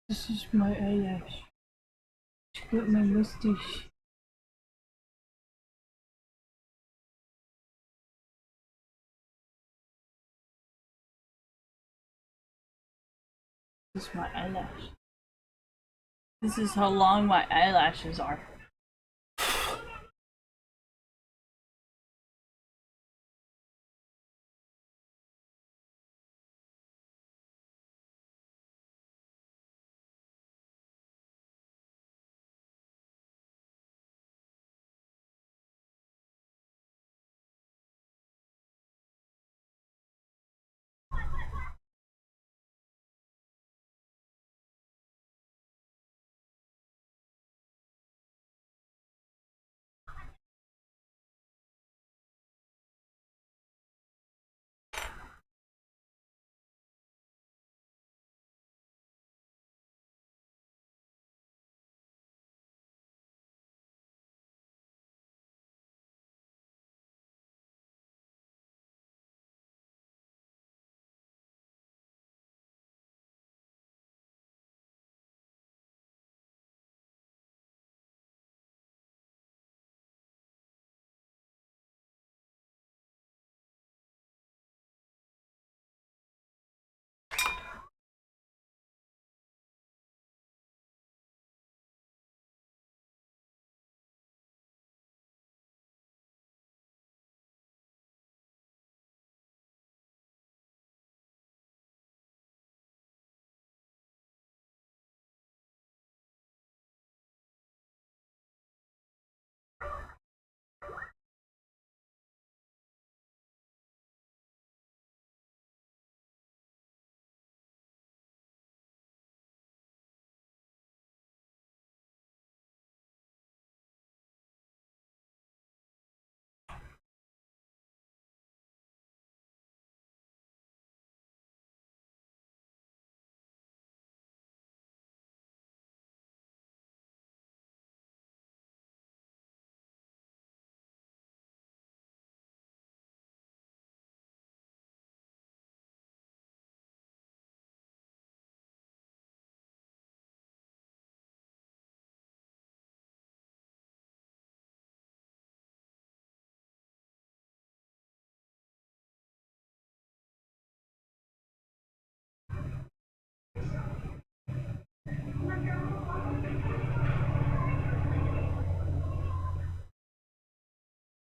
This is my eyelash. Got my mustache. This is my eyelash. This is how long my eyelashes are.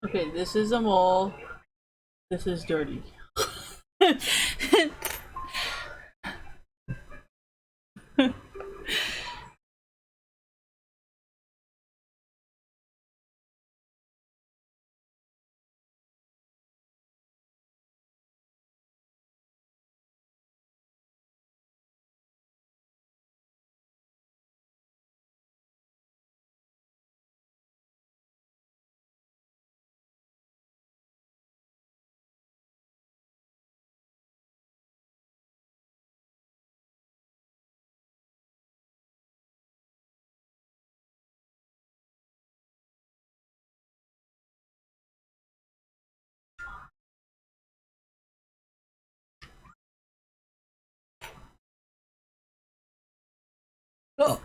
Okay, this is a mole. This is dirty. Oh.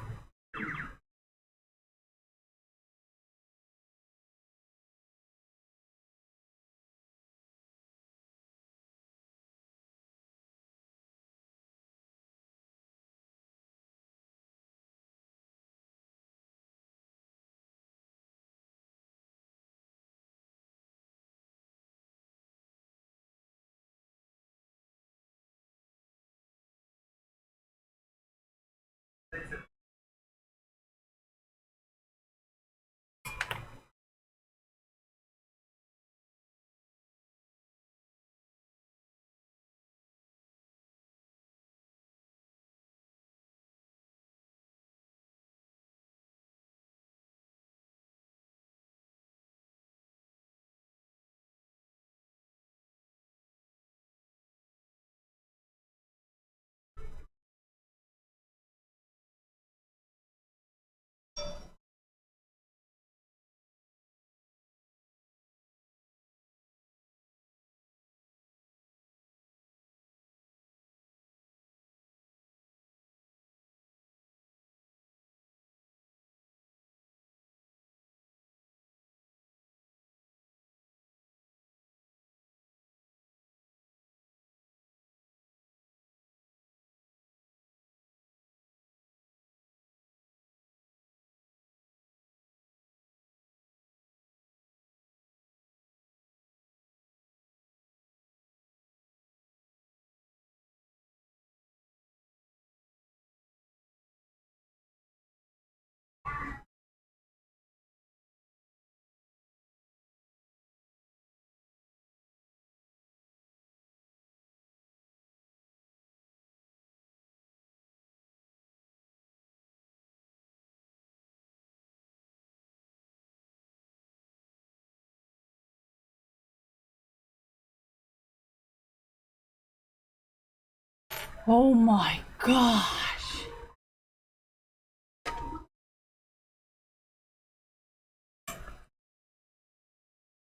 Oh my gosh.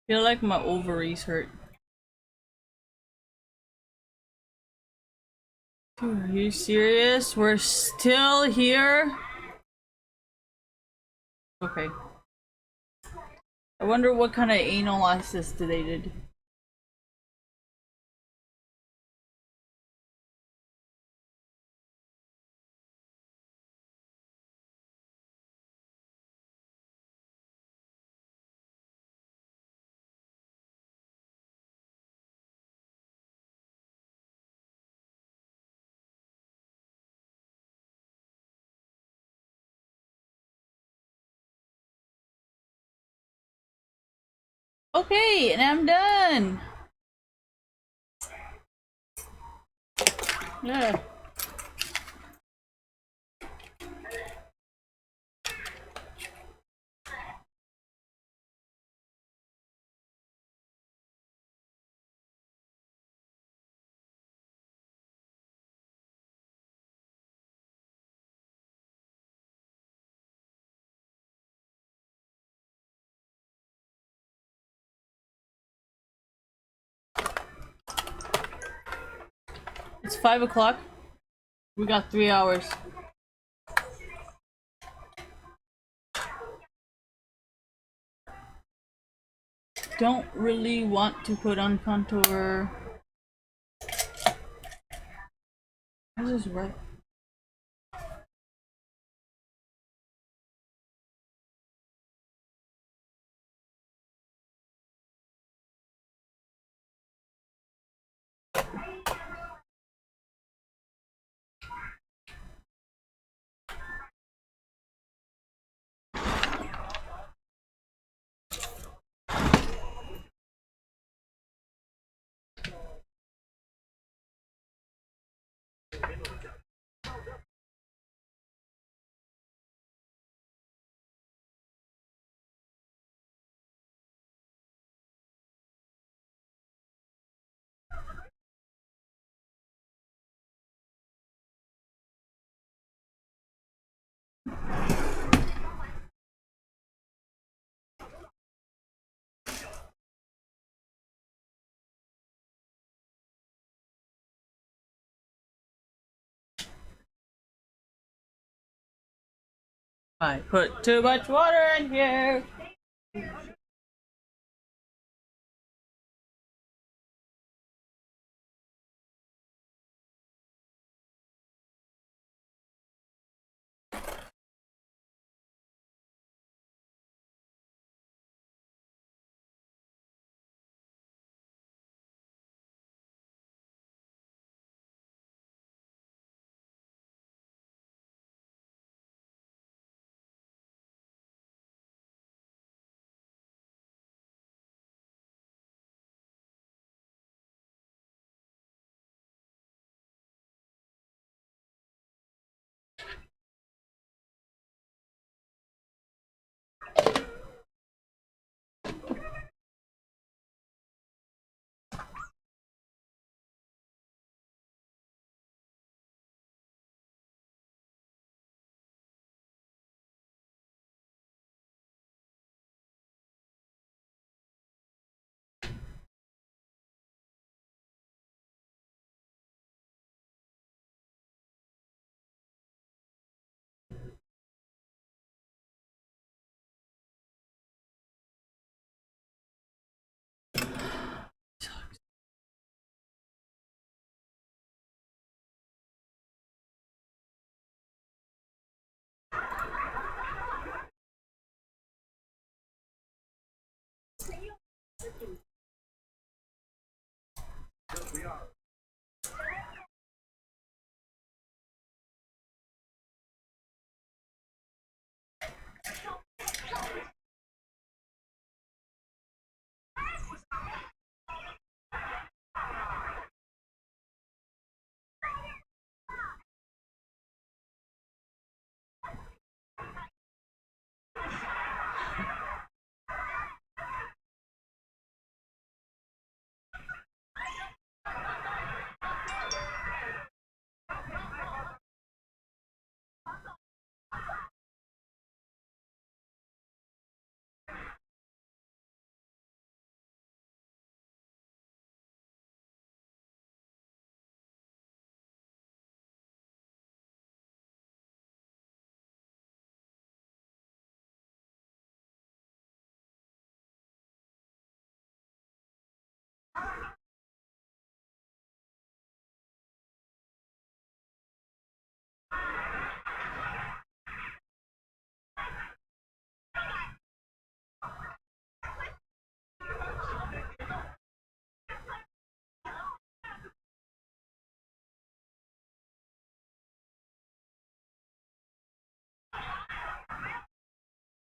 Feel like my ovaries hurt. Dude, are you serious? We're still here? Okay. I wonder what kind of anal assist they did. Okay, and I'm done. Yeah. It's 5 o'clock. We got 3 hours. Don't really want to put on contour. This is right. I put too much water in here.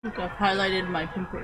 I think I've highlighted my pimple.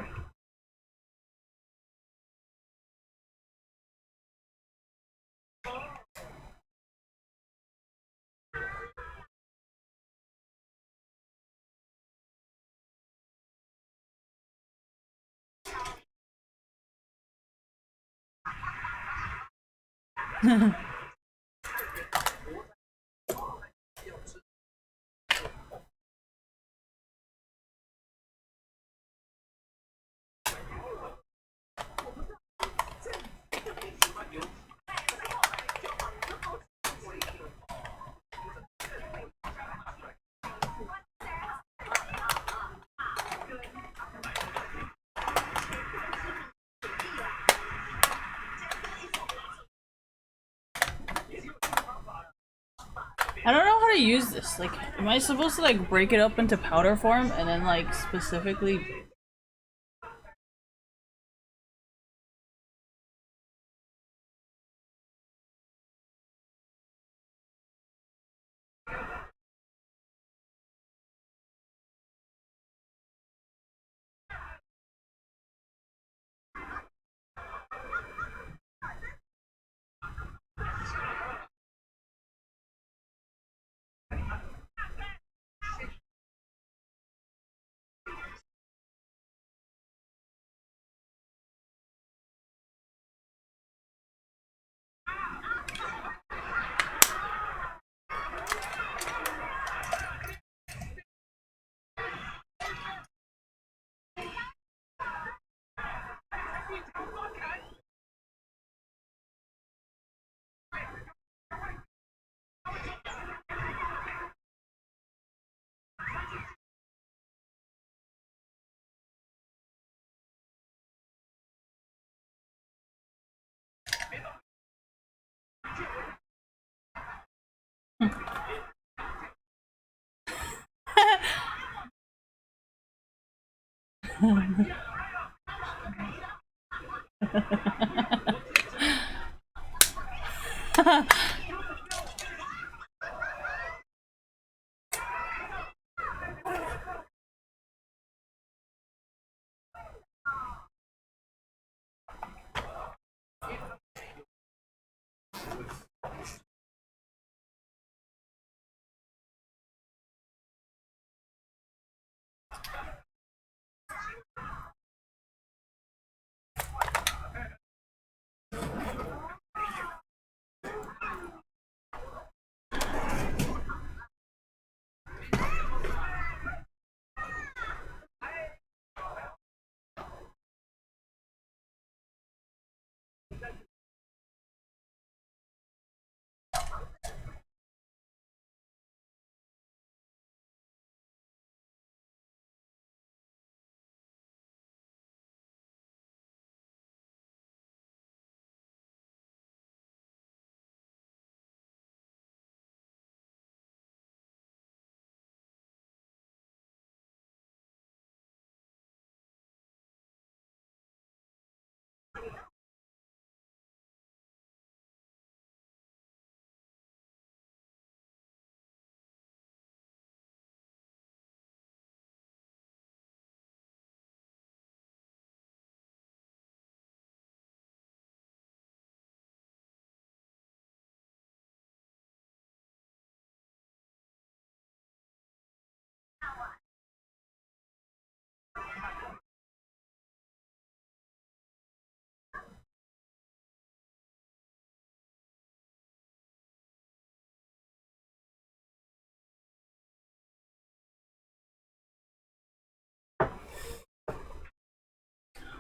I don't know how to use this. Like, am I supposed to like break it up into powder form and then like specifically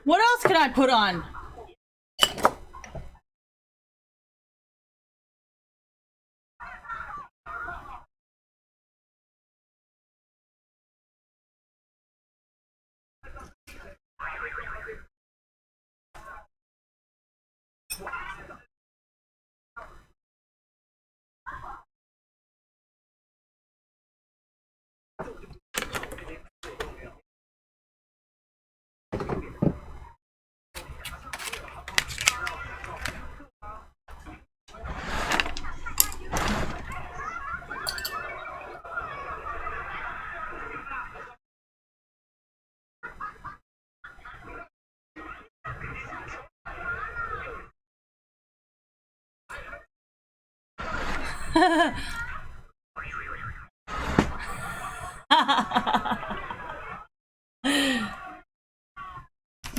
What else can I put on?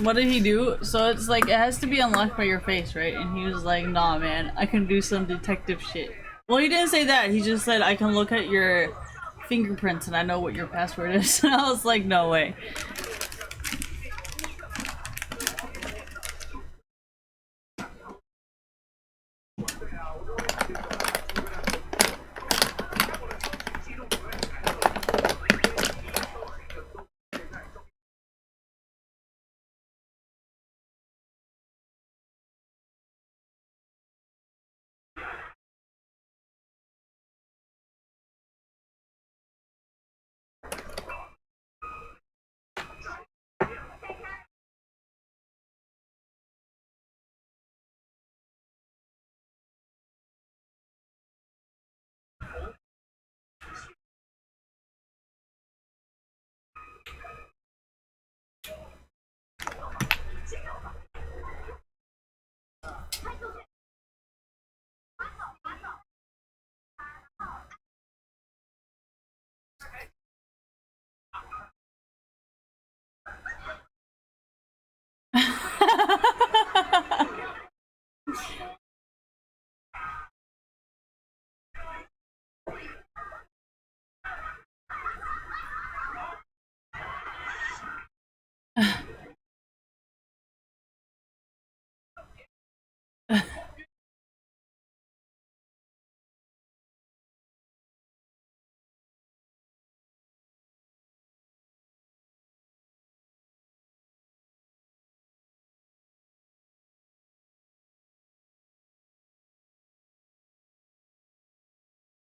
What did he do? So it's like it has to be unlocked by your face, right? And he was like, "Nah, man, I can do some detective shit." Well, he didn't say that. He just said, "I can look at your fingerprints and I know what your password is." And I was like, "No way."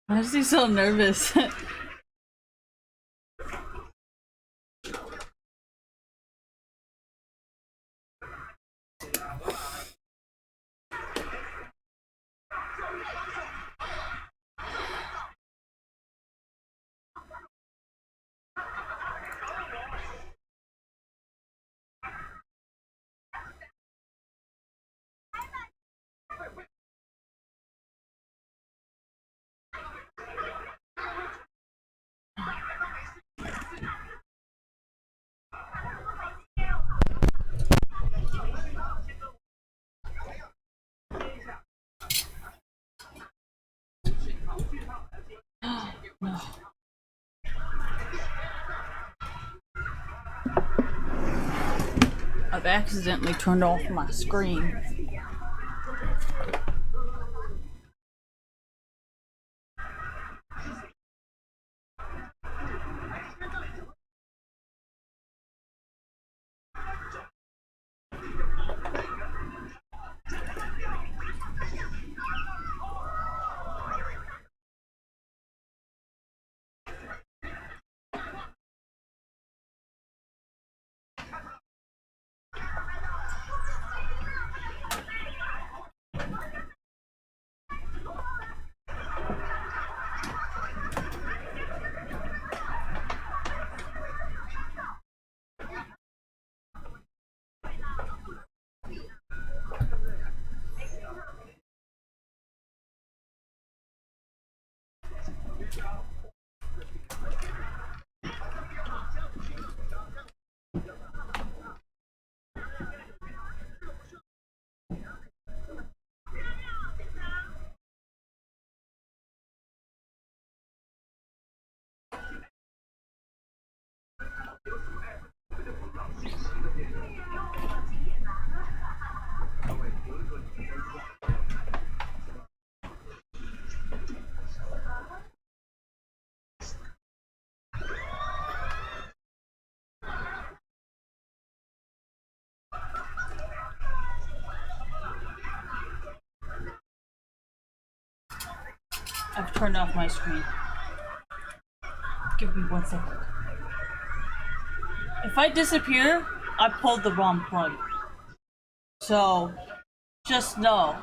Why is he so nervous? No. I've accidentally turned off my screen. I've turned off my screen. Give me 1 second. If I disappear, I pulled the wrong plug. So, just know.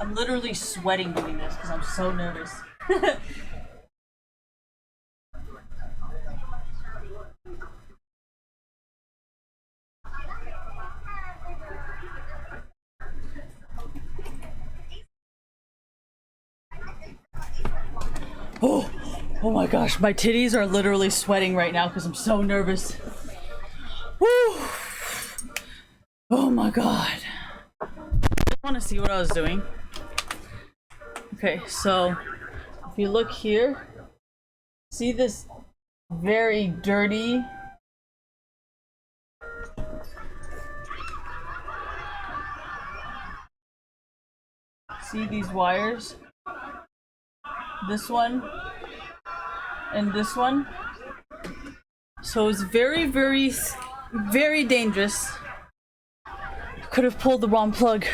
I'm literally sweating doing this because I'm so nervous. Oh my gosh, my titties are literally sweating right now because I'm so nervous. Woo! Oh my god. I want to see what I was doing. Okay, so if you look here, see this very dirty see these wires? This one and this one. So it's very, very, very dangerous. Could have pulled the wrong plug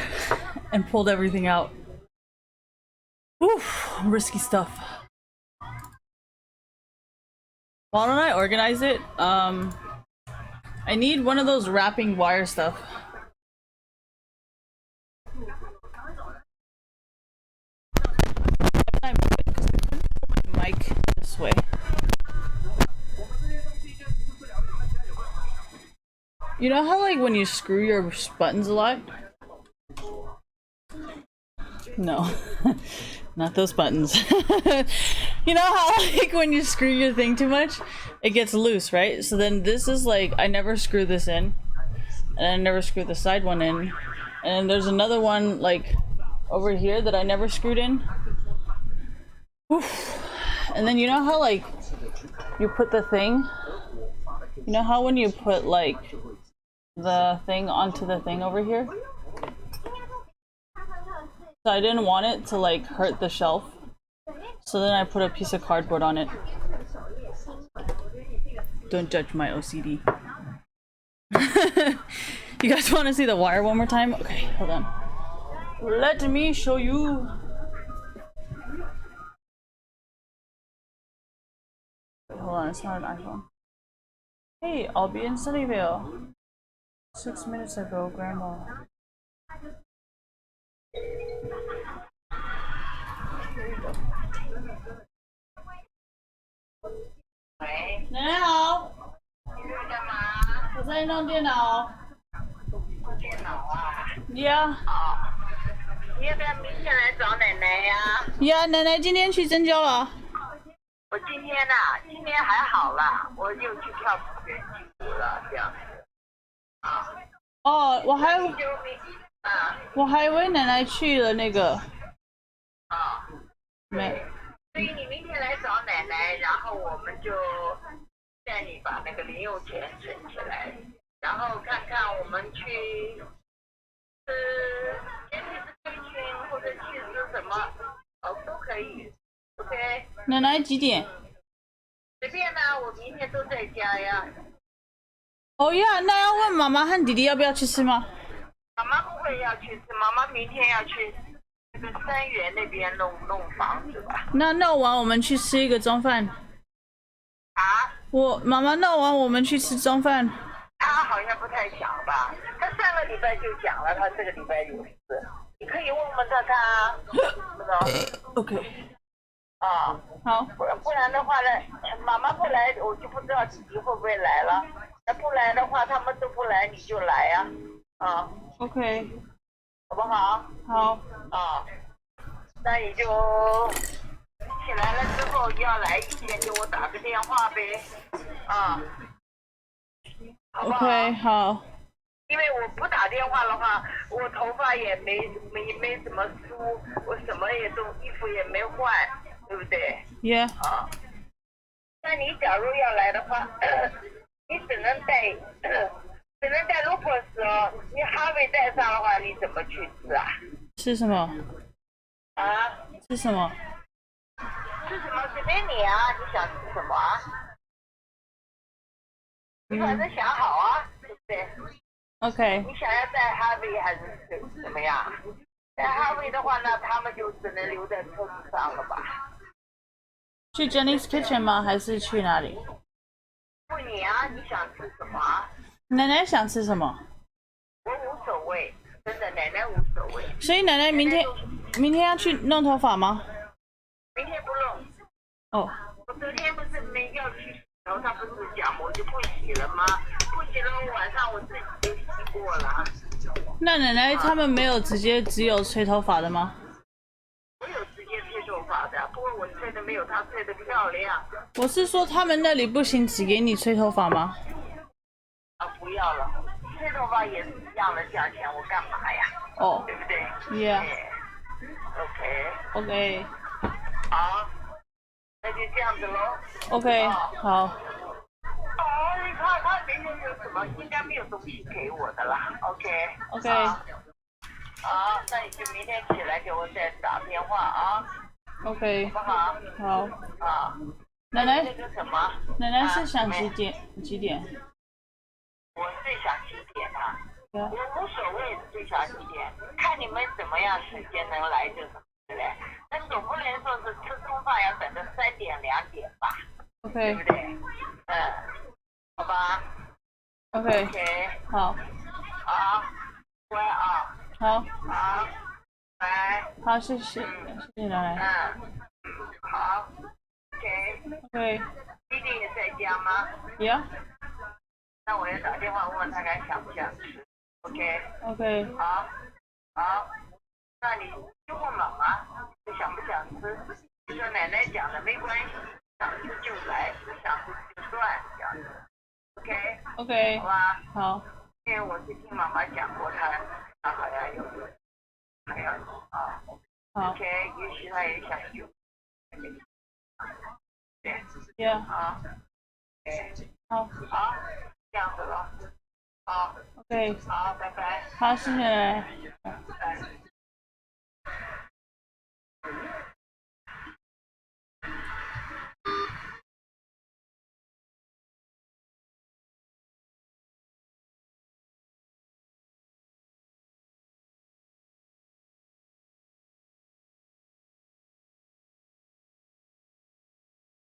and pulled everything out. Oof, risky stuff. Why don't I organize it? I need one of those wrapping wire stuff. I put my mic this way. You know how like when you screw your buttons a lot? No, not those buttons. You know how like when you screw your thing too much, it gets loose, right? So then this is like, I never screw this in, and I never screw the side one in. And there's another one like over here that I never screwed in. Oof. And then you know how like you put the thing, you know how when you put like the thing onto the thing over here? So I didn't want it to like hurt the shelf. So then I put a piece of cardboard on it. Don't judge my OCD. You guys want to see the wire one more time? Okay, hold on. Let me show you. Wait, hold on, it's not an iPhone. Hey, I'll be in Sunnyvale. 6 minutes ago, Grandma.喂，奶奶好，你在干嘛？我在弄电脑。电脑啊？呀哦，你要不要明天来找奶奶呀？呀，奶奶今天去增交了。我今天呐、今天还好啦，我又去跳学去了，这样子。啊，哦，我还就以为奶奶去了那个。啊，没。所以你明天来找奶奶，然后我们就带你把那个零用钱存起来，然后看看我们去也许是退群或者去吃什么，都可以。OK。奶奶几点？随便啦，我明天都在家呀。哦呀，那要问妈妈和弟弟要不要去吃吗？妈妈不会要去吃，妈妈明天要去那个三元那边弄房子吧。那弄完我们去吃一个中饭。啊？妈妈弄完我们去吃中饭。他好像不太想吧？他上个礼拜就讲了，他这个礼拜有事。你可以问问他，不懂 OK。啊。好。不然的话呢，妈妈不来，我就不知道弟弟会不会来了。那不来的话，他们都不来，你就来呀。啊。OK。好不好？好。啊。那你就起来了之后要来以前给我打个电话呗。啊。好不好 OK， 好。因为我不打电话的话，我头发也没怎么梳，我什么也都衣服也没换，对不对？ Yeah。啊，那你假如要来的话，你只能带 Lucas 哦，你哈维带上的话，你怎么去吃啊？吃什么？啊？吃什么？吃什么随便你啊，你想吃什么啊？你反正想好啊，对不对？ OK。你想要带哈维还是怎么样？带哈维的话呢，他们就只能留在车子上了吧？去 Jenny's Kitchen 吗？还是去哪里？问你啊，你想吃什么啊？奶奶想吃什么？我无所谓，真的，奶奶无所谓。所以奶奶明天要去弄头发吗？明天不弄。哦。我昨天不是没要去，然后他不是讲我就不洗了吗？不洗了，我晚上我自己就洗过了。那奶奶他们没有只有吹头发的吗？我有直接吹头发的，不过我吹的没有他吹的漂亮。我是说他们那里不行，只给你吹头发吗？啊，不要了，吹头发也是一样的价钱，我干嘛呀？哦。对不对 Yeah。OK。OK。好，那就这样子喽。OK。好。哦，你看他明天有什么？应该没有东西给我的啦。OK。OK。好，那你就明天起来给我再打电话啊。OK。好不好？好。啊。奶奶。那个什么？奶奶是想几点？几点？我最想几点啊？我无所谓最想几点，看你们怎么样时间能来就怎么来。那总不能说是吃中饭要等到3点2点吧？ OK。对不对？好吧。OK。 好。好，乖啊。好。好，拜。好，谢谢奶奶。好。OK。OK。弟弟也在家吗？ Yeah。那我要打电话问问他还想不想吃。OK。OK。好。好。那你就问妈妈，你想不想吃？就说奶奶讲的没关系，想吃就来，不想吃就算这样子。OK。OK。好吧。好。因为我是听妈妈讲过，她好像有，还要啊。好。 OK， 也许她也想有。对。Yeah。好。好。好，这样子了。好。OK。好，拜拜。好，谢谢奶奶。拜。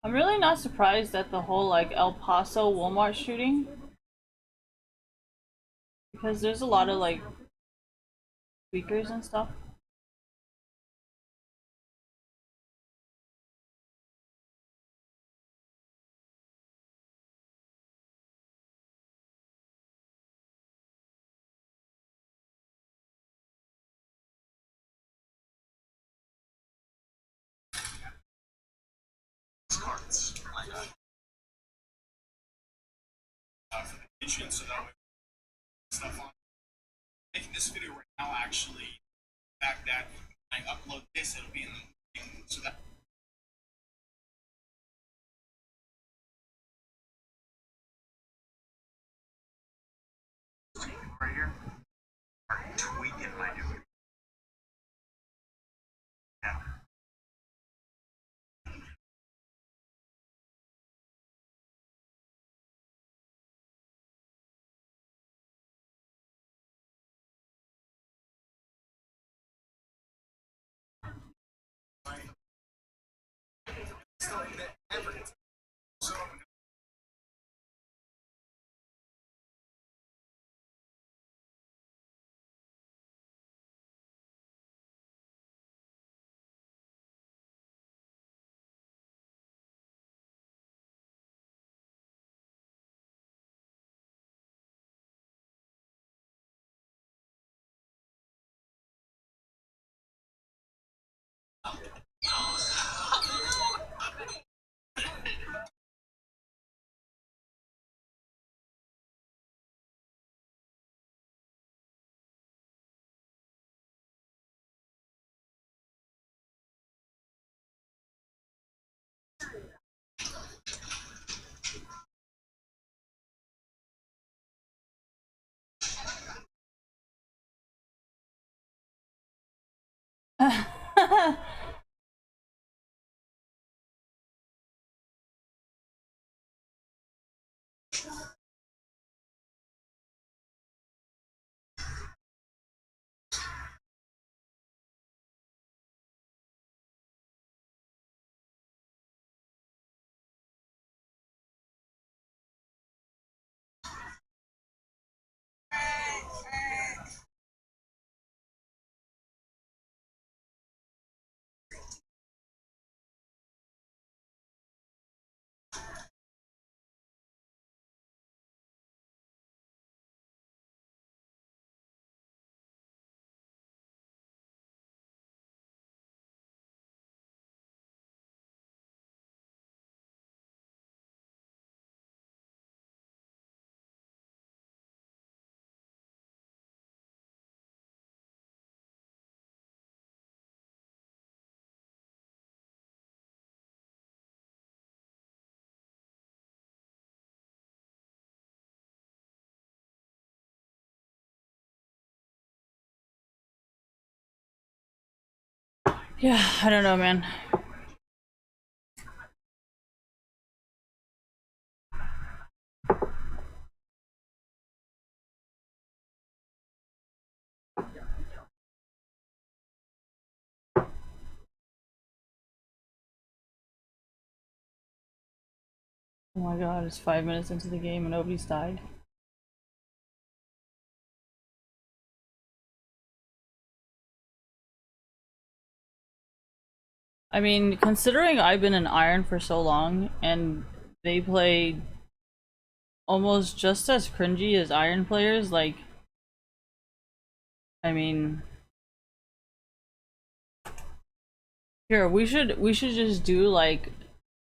I'm really not surprised at the whole like El Paso Walmart shooting. Because there's a lot of like tweakers and stuff. For the kitchen, so that way stuff on. Making this video right now, actually, the fact that when I upload this, it'll be in the so that. Right here, are tweaking my new. Yeah. Yeah, I don't know, man. Oh my god, it's 5 minutes into the game and nobody's died. I mean, considering I've been in Iron for so long and they play almost just as cringy as Iron players, like, I mean, here we should just do like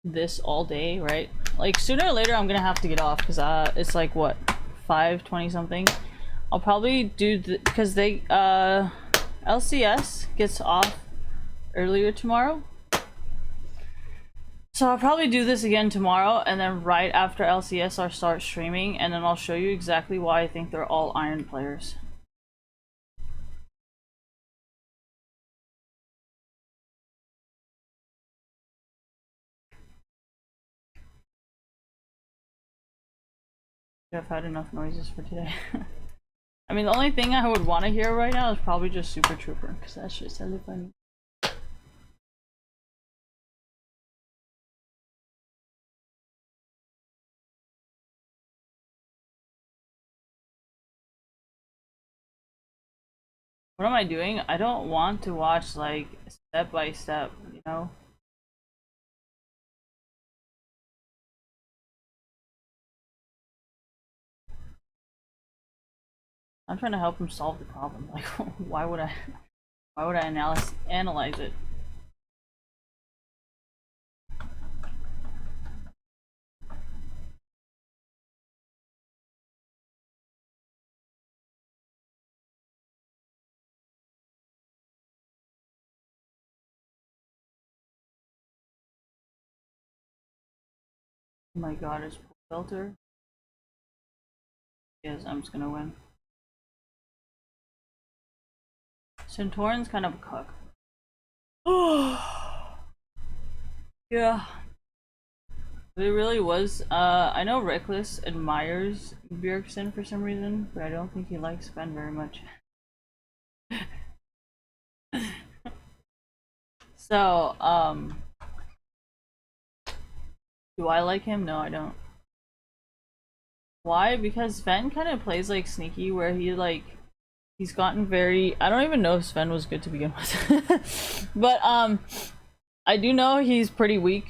this all day, right? Like sooner or later I'm gonna have to get off because it's like what 5:20 something. I'll probably do because they LCS gets off earlier tomorrow. So I'll probably do this again tomorrow, and then right after LCS I'll start streaming, and then I'll show you exactly why I think they're all Iron players. I've had enough noises for today. I mean, the only thing I would want to hear right now is probably just Super Trooper, because that shit's really funny. What am I doing? I don't want to watch like step by step, you know? I'm trying to help him solve the problem. Like, why would I analyze it? Oh my god, is filter? Yes, I'm just gonna win. Centaurin's kind of a cuck. Oh, yeah. But it really was. I know Reckless admires Bjergsen for some reason, but I don't think he likes Sven very much. So, do I like him? No, I don't. Why? Because Sven kind of plays like sneaky, where he's gotten very. I don't even know if Sven was good to begin with, but I do know he's pretty weak,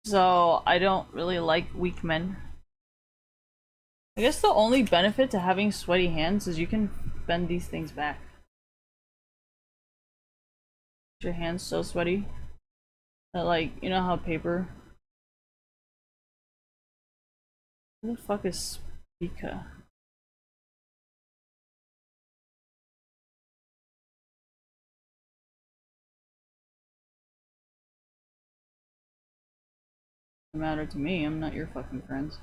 so I don't really like weak men. I guess the only benefit to having sweaty hands is you can bend these things back. Your hands so sweaty that, like, you know how paper. Who the fuck is Spica? Doesn't matter to me. I'm not your fucking friends.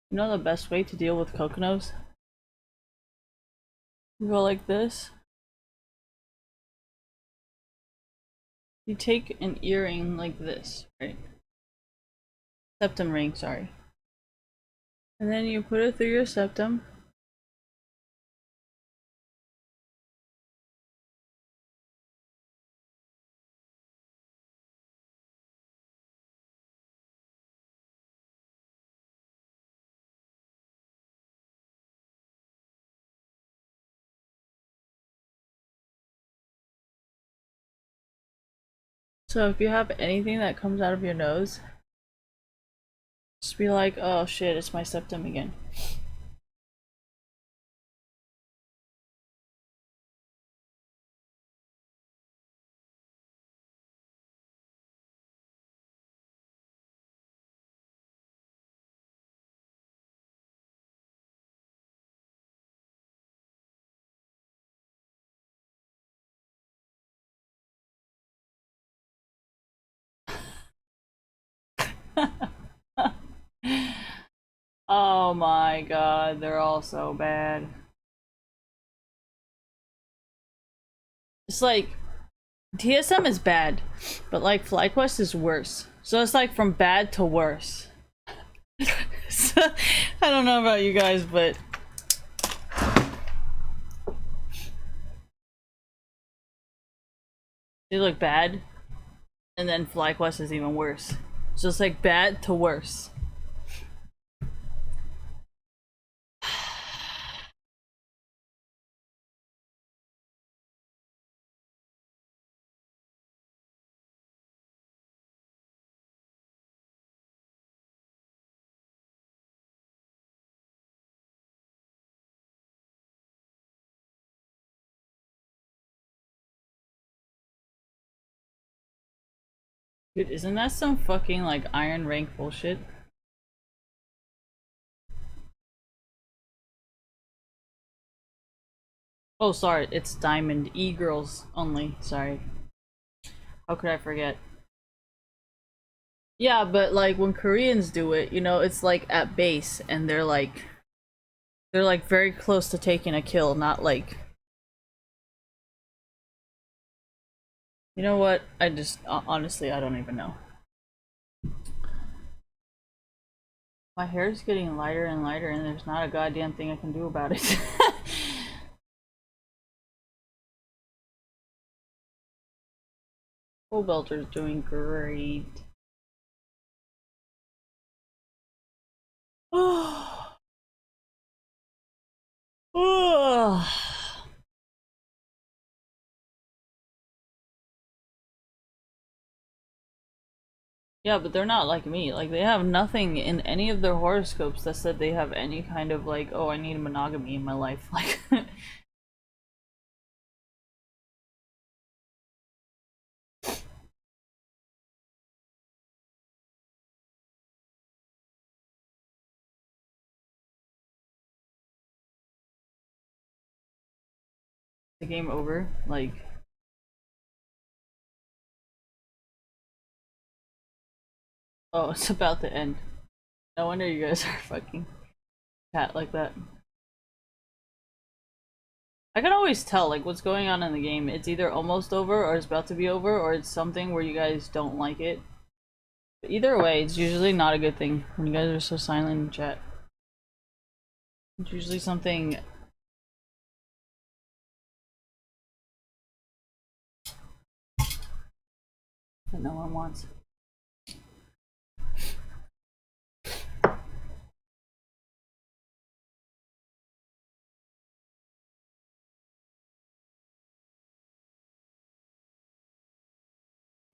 You know the best way to deal with Kokonos? You go like this. You take an earring like this, right? Septum ring, sorry. And then you put it through your septum. So if you have anything that comes out of your nose, just be like, oh shit, it's my septum again. Oh my god, they're all so bad. It's like TSM is bad, but like FlyQuest is worse. So it's like from bad to worse. So, I don't know about you guys, but they look bad, and then FlyQuest is even worse. So it's like bad to worse. Dude, isn't that some fucking like iron rank bullshit? Oh, sorry, it's diamond e-girls only. Sorry. How could I forget? Yeah, but like when Koreans do it, you know, it's like at base and they're like very close to taking a kill, not like, you know what? I just honestly I don't even know. My hair's getting lighter and lighter and there's not a goddamn thing I can do about it. Full Belter's doing great. Oh. Oh. Yeah, but they're not like me. Like, they have nothing in any of their horoscopes that said they have any kind of, like, oh, I need monogamy in my life. Like, the game over. Like, oh, it's about to end. No wonder you guys are fucking cat like that. I can always tell, like, what's going on in the game. It's either almost over, or it's about to be over, or it's something where you guys don't like it. But either way, it's usually not a good thing when you guys are so silent in chat. It's usually something that no one wants.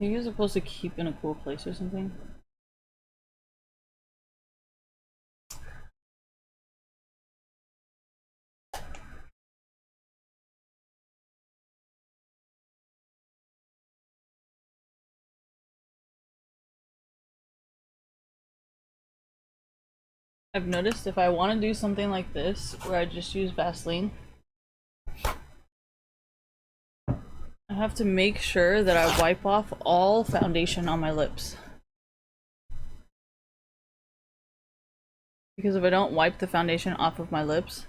I think you're supposed to keep in a cool place or something. I've noticed if I want to do something like this, where I just use Vaseline, I have to make sure that I wipe off all foundation on my lips. Because if I don't wipe the foundation off of my lips,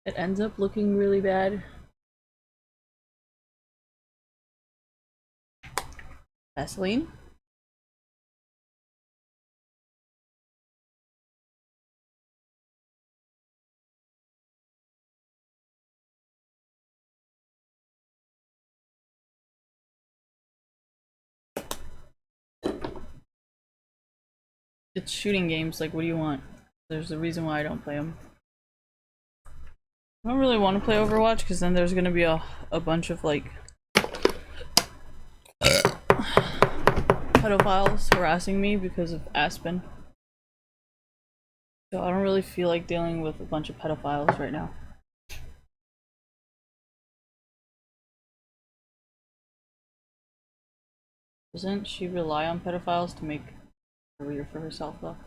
it ends up looking really bad. Vaseline? It's shooting games, like, what do you want? There's a reason why I don't play them. I don't really want to play Overwatch, because then there's gonna be a bunch of, like, pedophiles harassing me because of Aspen. So I don't really feel like dealing with a bunch of pedophiles right now. Doesn't she rely on pedophiles to make a career for herself, though?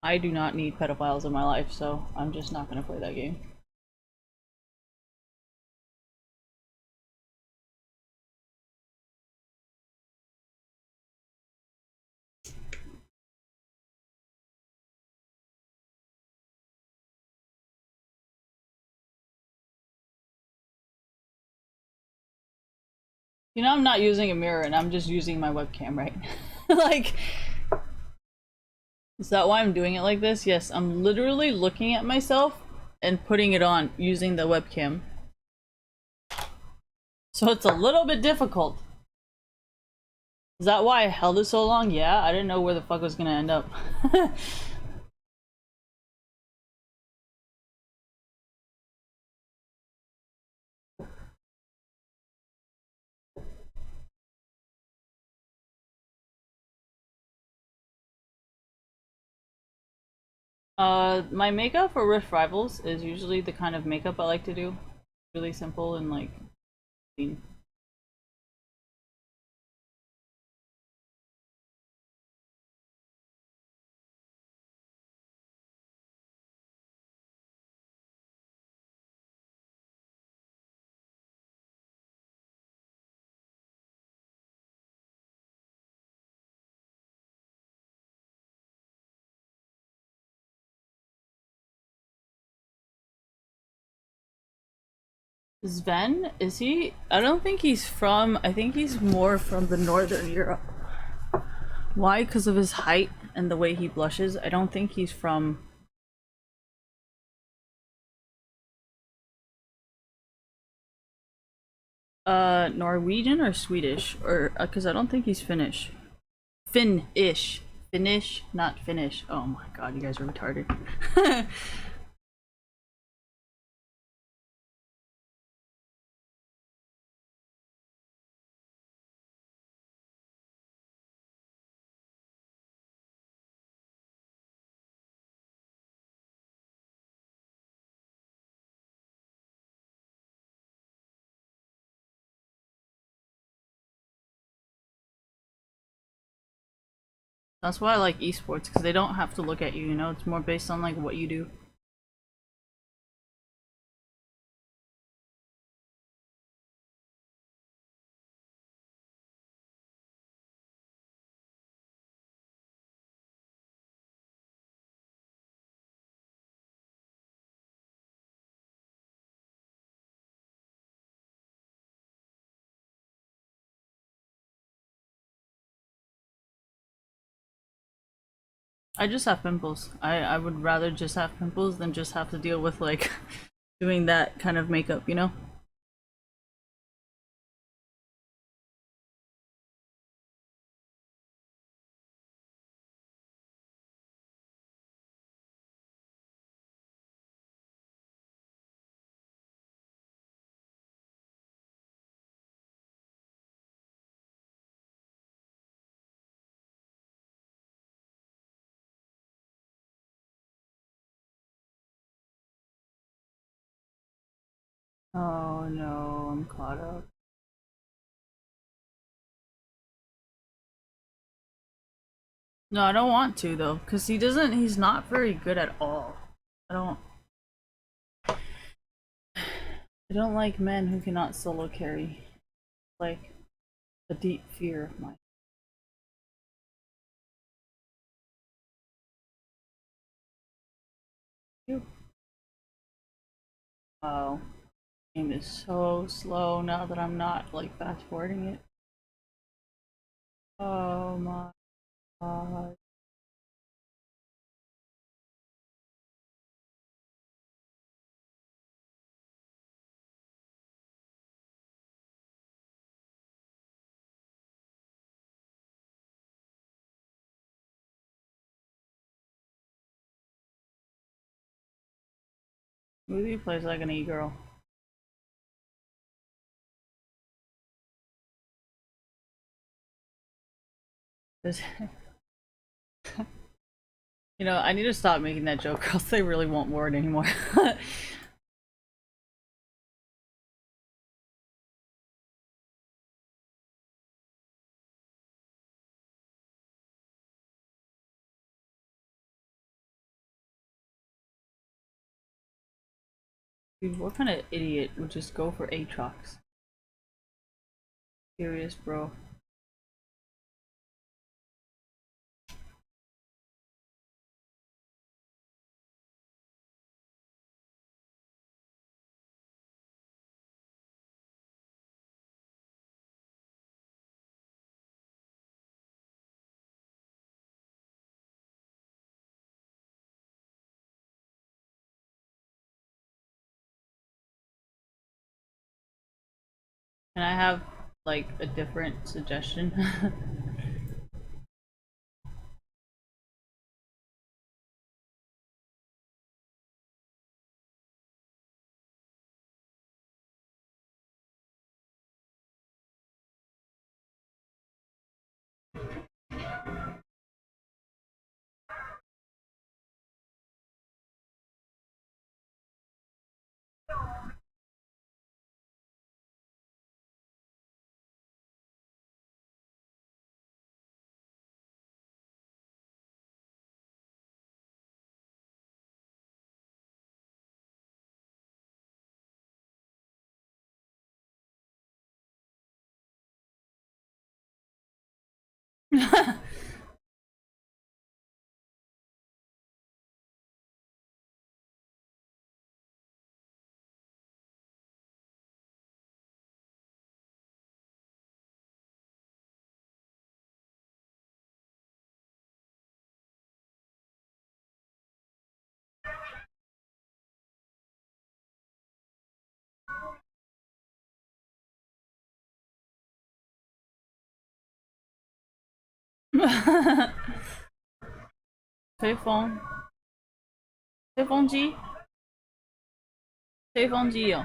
I do not need pedophiles in my life, so I'm just not gonna play that game. You know, I'm not using a mirror and I'm just using my webcam, right? Like, is that why I'm doing it like this? Yes, I'm literally looking at myself and putting it on using the webcam. So it's a little bit difficult. Is that why I held it so long? Yeah, I didn't know where the fuck it was gonna end up. My makeup for Rift Rivals is usually the kind of makeup I like to do. Really simple and, like, clean. Sven, is he? I don't think he's from, I think he's more from the Northern Europe. Why? Because of his height and the way he blushes. I don't think he's from Norwegian or Swedish? Or, because I don't think he's Finnish. Finnish. Finnish, not Finnish. Oh my god, you guys are retarded. That's why I like esports, because they don't have to look at you, you know? It's more based on like what you do. I just have pimples. I would rather just have pimples than just have to deal with like doing that kind of makeup, you know? Oh no, I'm caught up. No, I don't want to though, because he's not very good at all. I don't I don't like men who cannot solo carry. Like a deep fear of mine. Phew. Wow. Game is so slow now that I'm not like fast forwarding it. Oh my god. Movie plays like an e-girl. This- You know, I need to stop making that joke, or else they really won't word anymore. Dude, what kind of idiot would just go for Aatrox? Serious, bro. Can I have like a different suggestion? 吹风，吹风机，吹风机哦。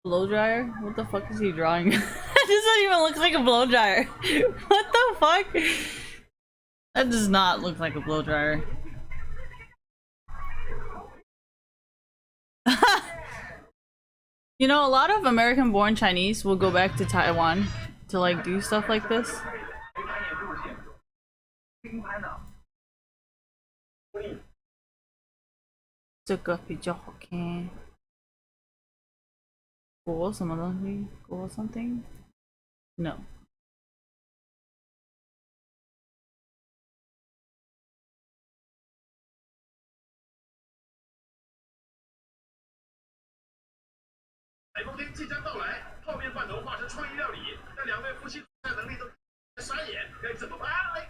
Blow dryer? What the fuck is he drawing? That doesn't even look like a blow dryer. What the fuck? That does not look like a blow dryer. You know, a lot of American-born Chinese will go back to Taiwan to like do stuff like this. 这个比较好看。果什么东西？果 something? No. 台风天即将到来，泡面饭头化成创意料理，但两位夫妻煮菜能力都傻眼，该怎么办嘞？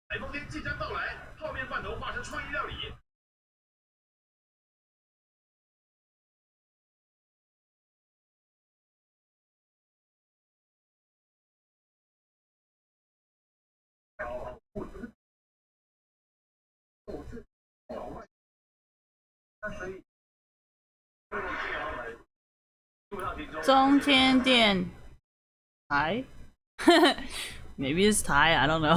台风天即将到来，泡面饭头化成创意料理。中天电台 Maybe it's Thai, I don't know.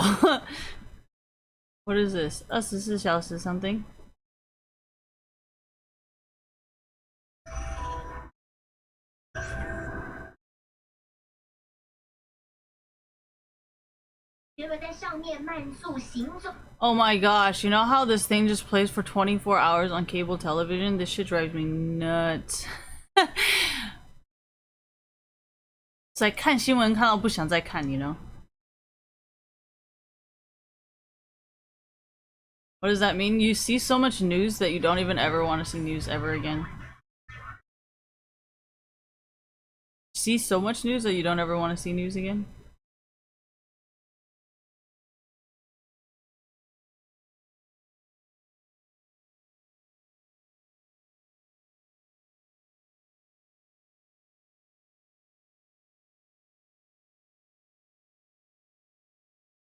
What is this? 24小时 something? Oh my gosh, you know how this thing just plays for 24 hours on cable television? This shit drives me nuts. It's like 看新闻看到不想再看, you know? What does that mean? You see so much news that you don't even ever want to see news ever again. See so much news that you don't ever want to see news again?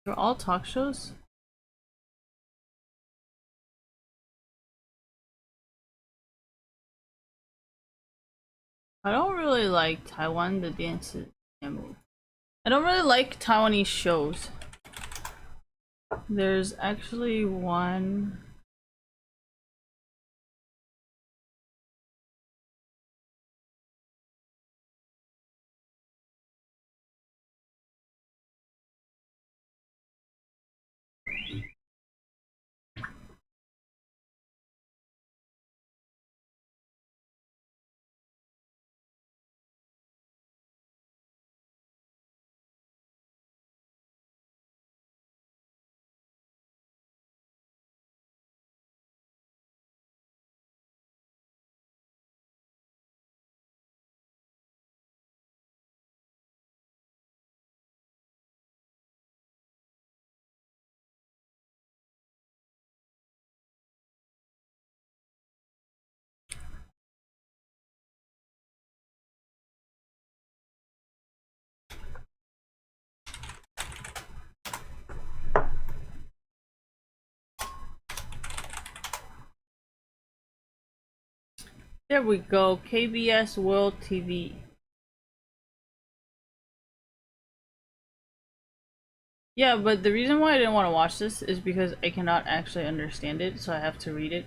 They're all talk shows? I don't really like Taiwan, the dance. I don't really like Taiwanese shows. There's actually one. There we go, KBS World TV. Yeah, but the reason why I didn't want to watch this is because I cannot actually understand it, so I have to read it.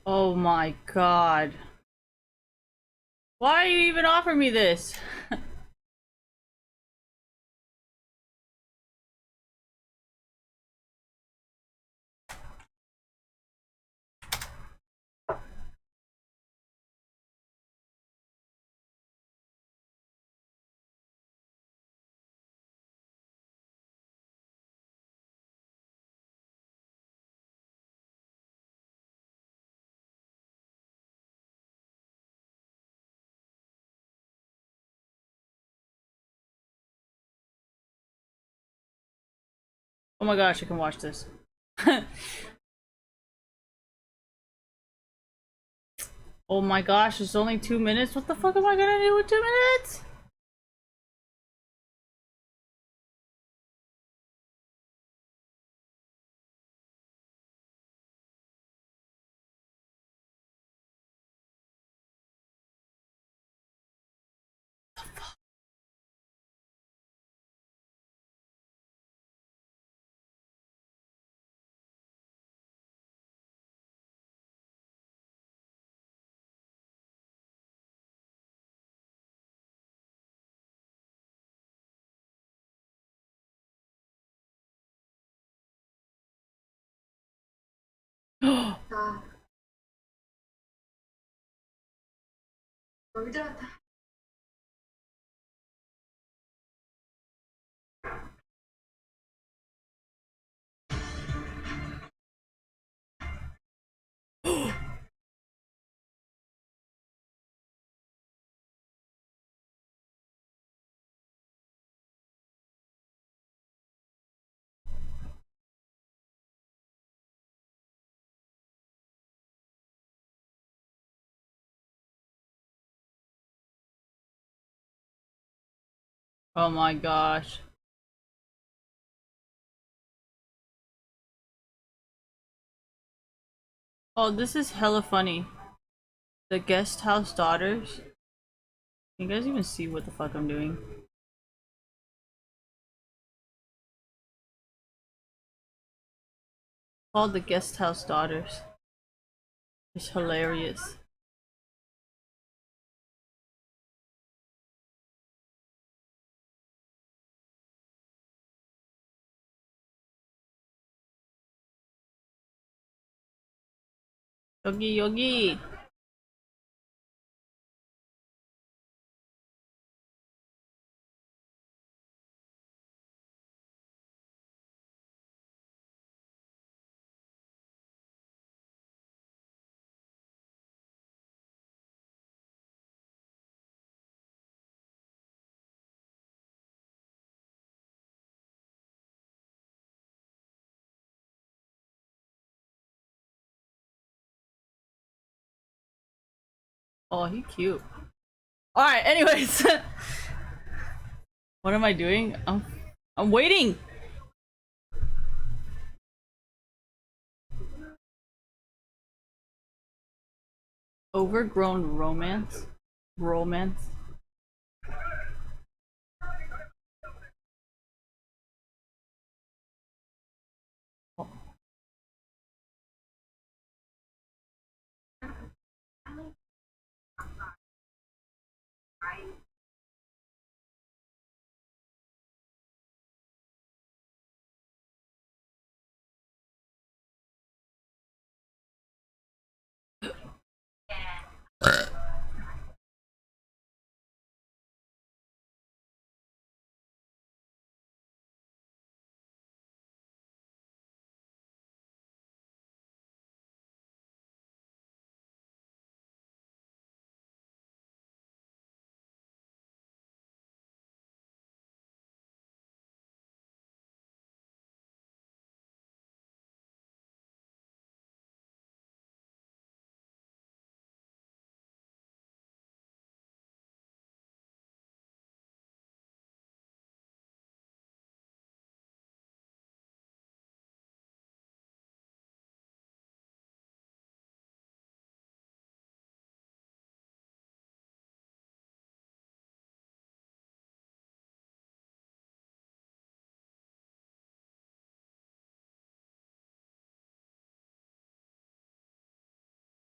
Oh my god. Why are you even offering me this? Oh my gosh, I can watch this. Oh my gosh, it's only 2 minutes? What the fuck am I gonna do with 2 minutes? Oh my gosh. Oh, this is hella funny. The Guest House Daughters. Can you guys even see what the fuck I'm doing? Called The Guest House Daughters. It's hilarious. Yogi Yogi! Oh, he cute. Alright, anyways. What am I doing? I'm waiting! Overgrown romance? Romance?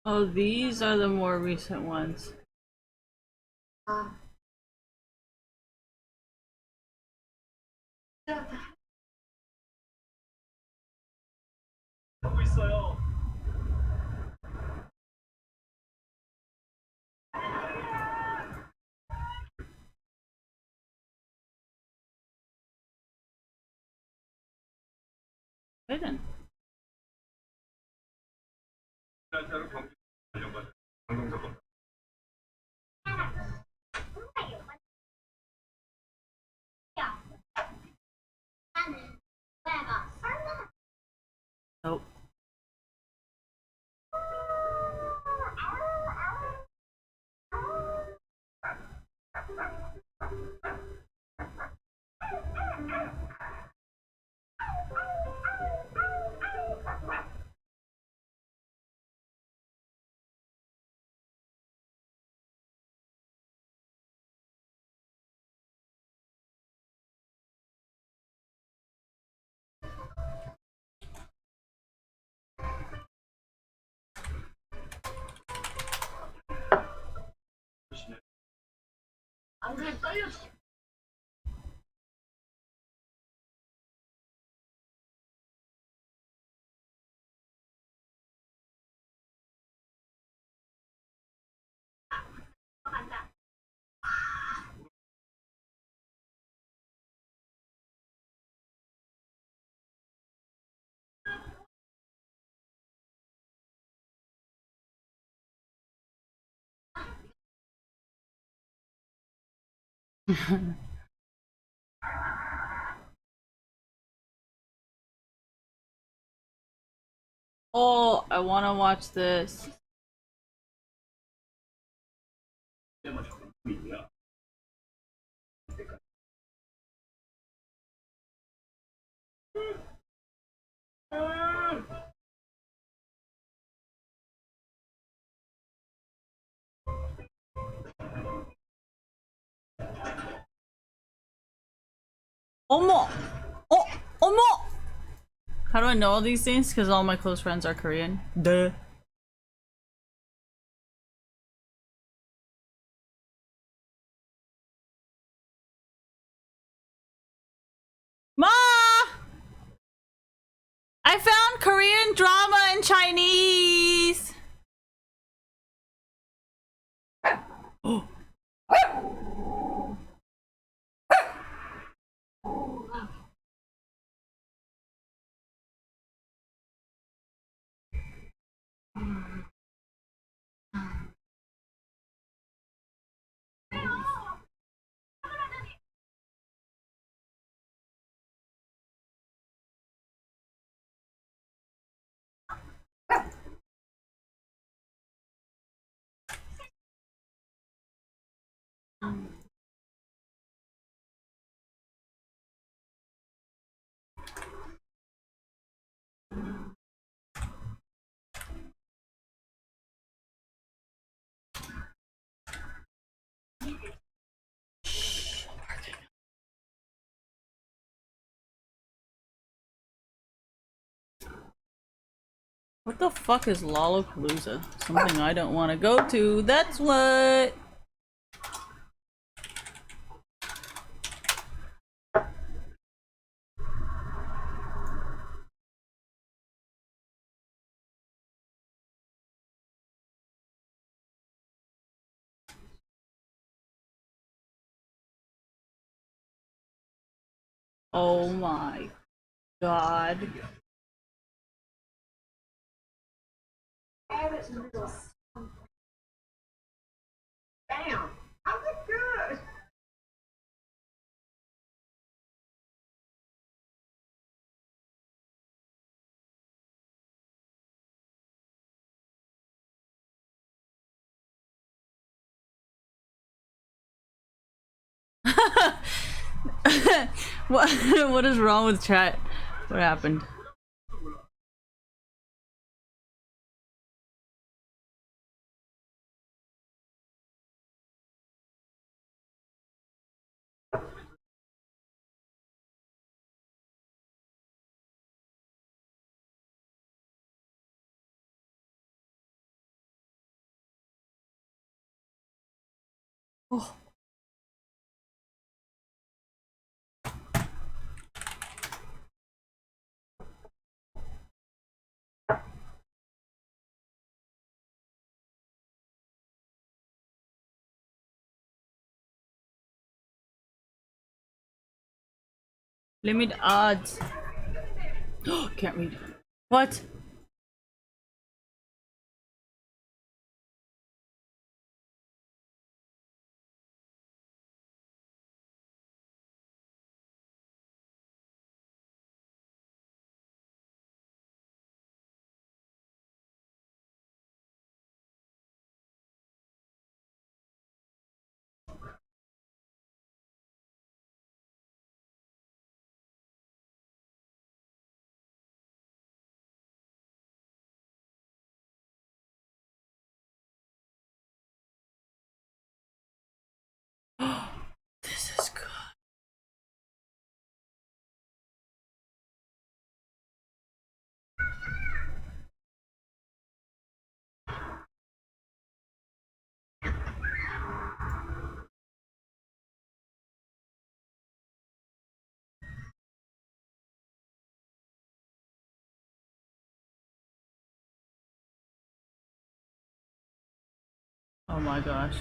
Oh, these are the more recent ones. 하고 있어요. Hidden. 지하철 경기 관련받은 방송사건. Nope. 안 그래 떨려서. Oh, I want to watch this. Omo! Oh, omo! How do I know all these things? Because all my close friends are Korean. Duh. Ma! I found Korean drama in Chinese! Oh. What the fuck is Lollapalooza? Something I don't want to go to. That's what. Oh my god. Damn, I look good. What is wrong with chat? What happened? Oh. Limit odds. Can't read. What? This is good. Oh my gosh.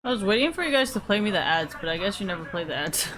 I was waiting for you guys to play me the ads, but I guess you never play the ads.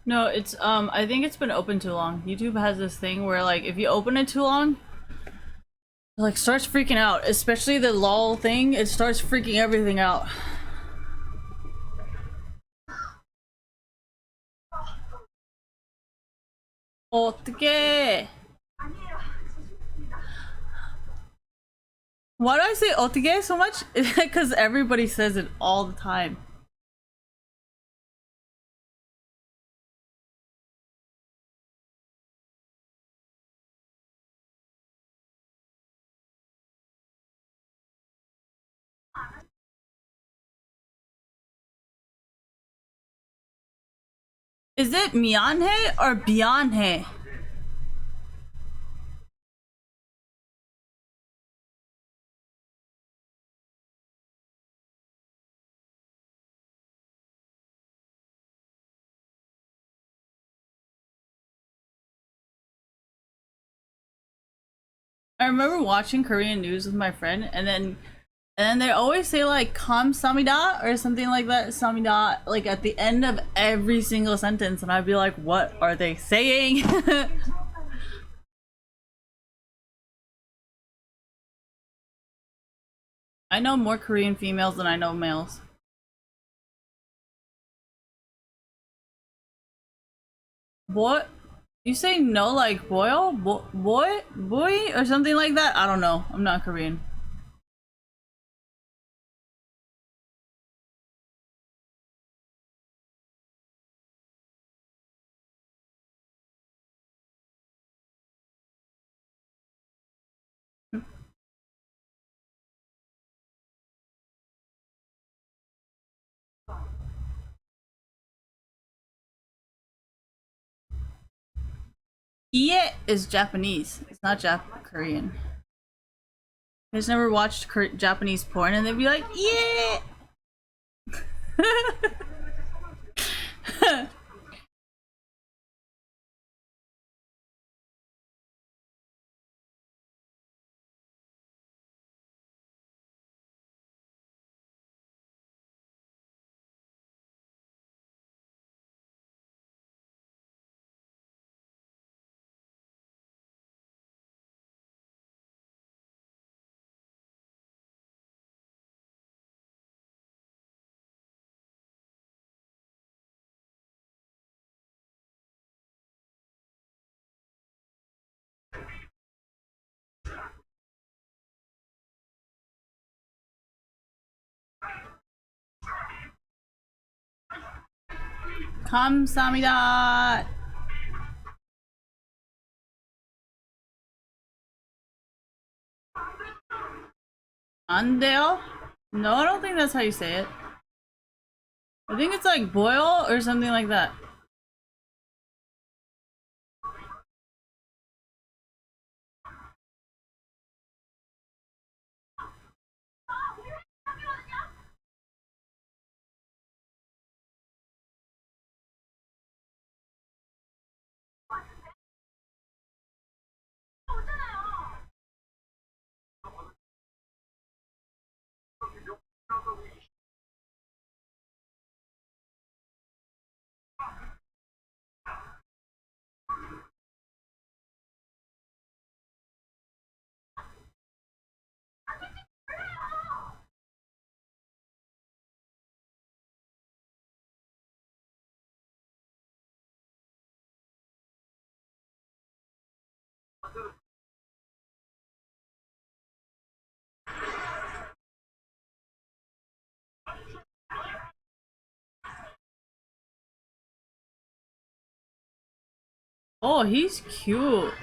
No, it's I think it's been open too long. YouTube has this thing where like if you open it too long, it like starts freaking out. Especially the lol thing, it starts freaking everything out. 어떡해. Why do I say 어떡해 so much? Because everybody says it all the time. Is it 미안해 or 미안해? I remember watching Korean news with my friend, and then they always say like 감사합니다 or something like that, samida, like at the end of every single sentence, and I'd be like, what are they saying? I know more Korean females than I know males. What? You say no like boil? Boy? Or something like that? I don't know. I'm not Korean. Iye is Japanese. It's not Korean. I just never watched Japanese porn and they'd be like, yeah. 감사합니다. 안 돼요? No, I don't think that's how you say it. I think it's like boil or something like that. Oh, he's cute.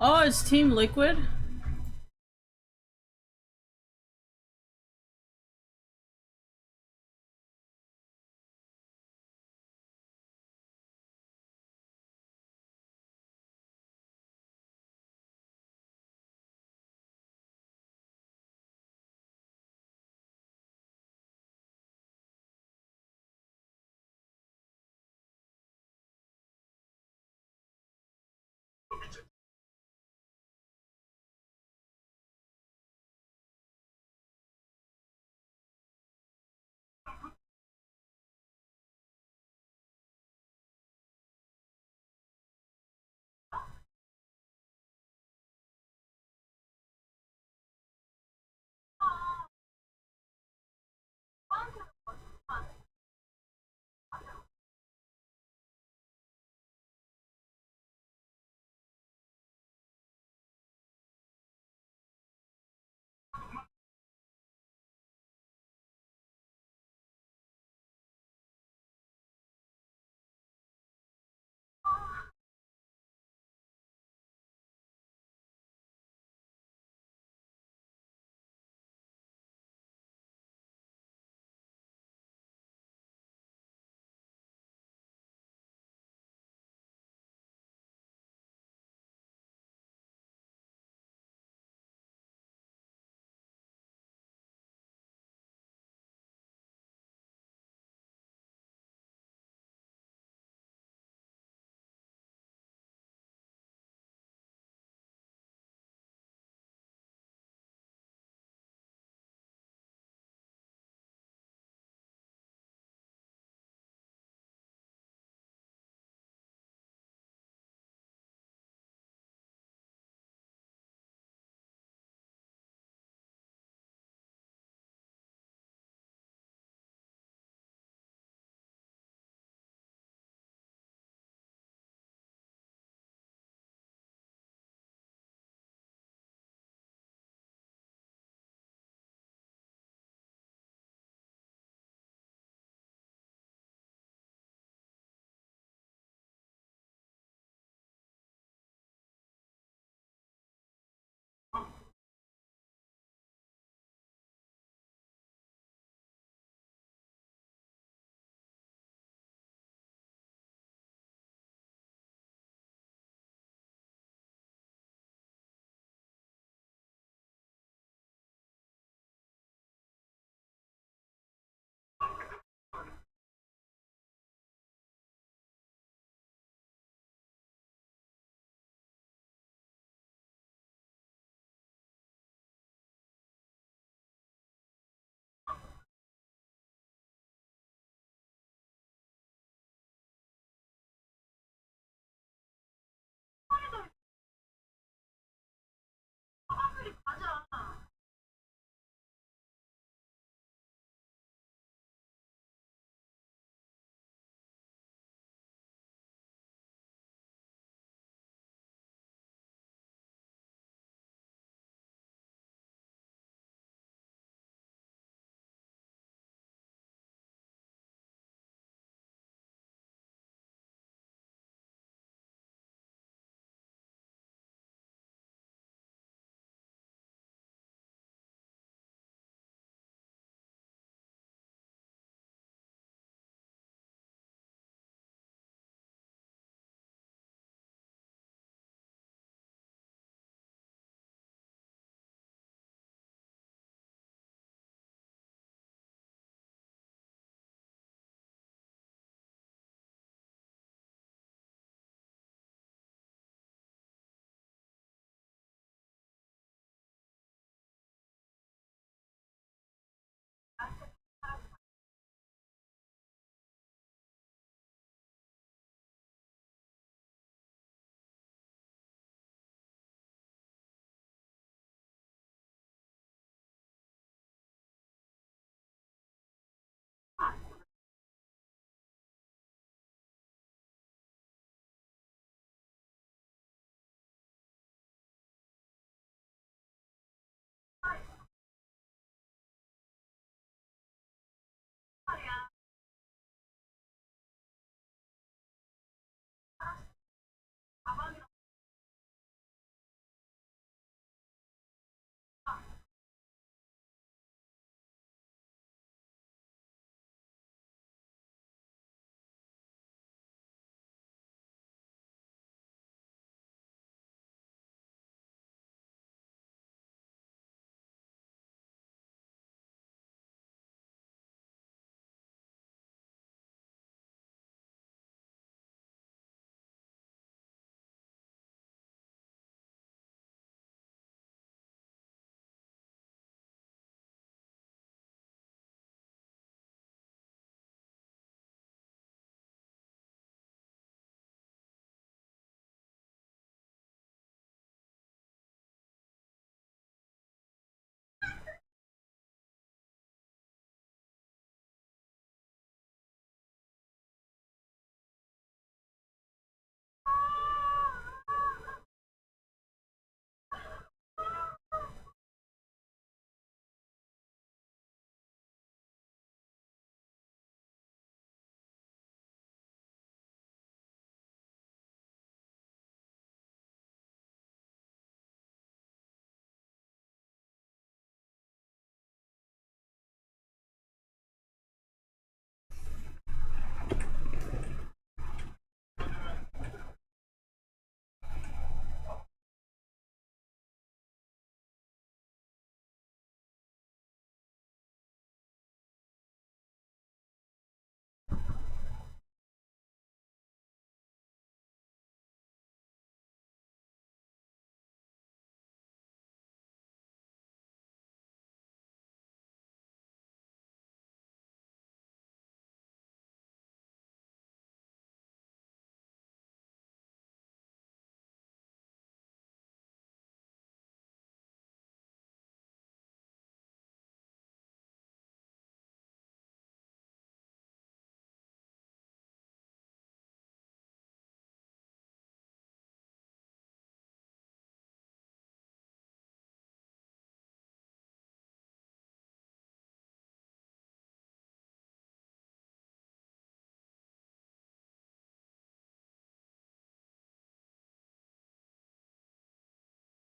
Oh, it's Team Liquid?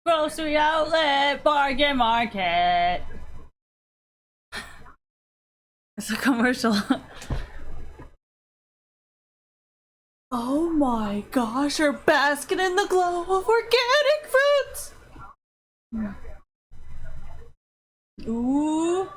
Grocery outlet, bargain market. It's a commercial. Oh my gosh, her basket in the glow of organic fruits! Ooh.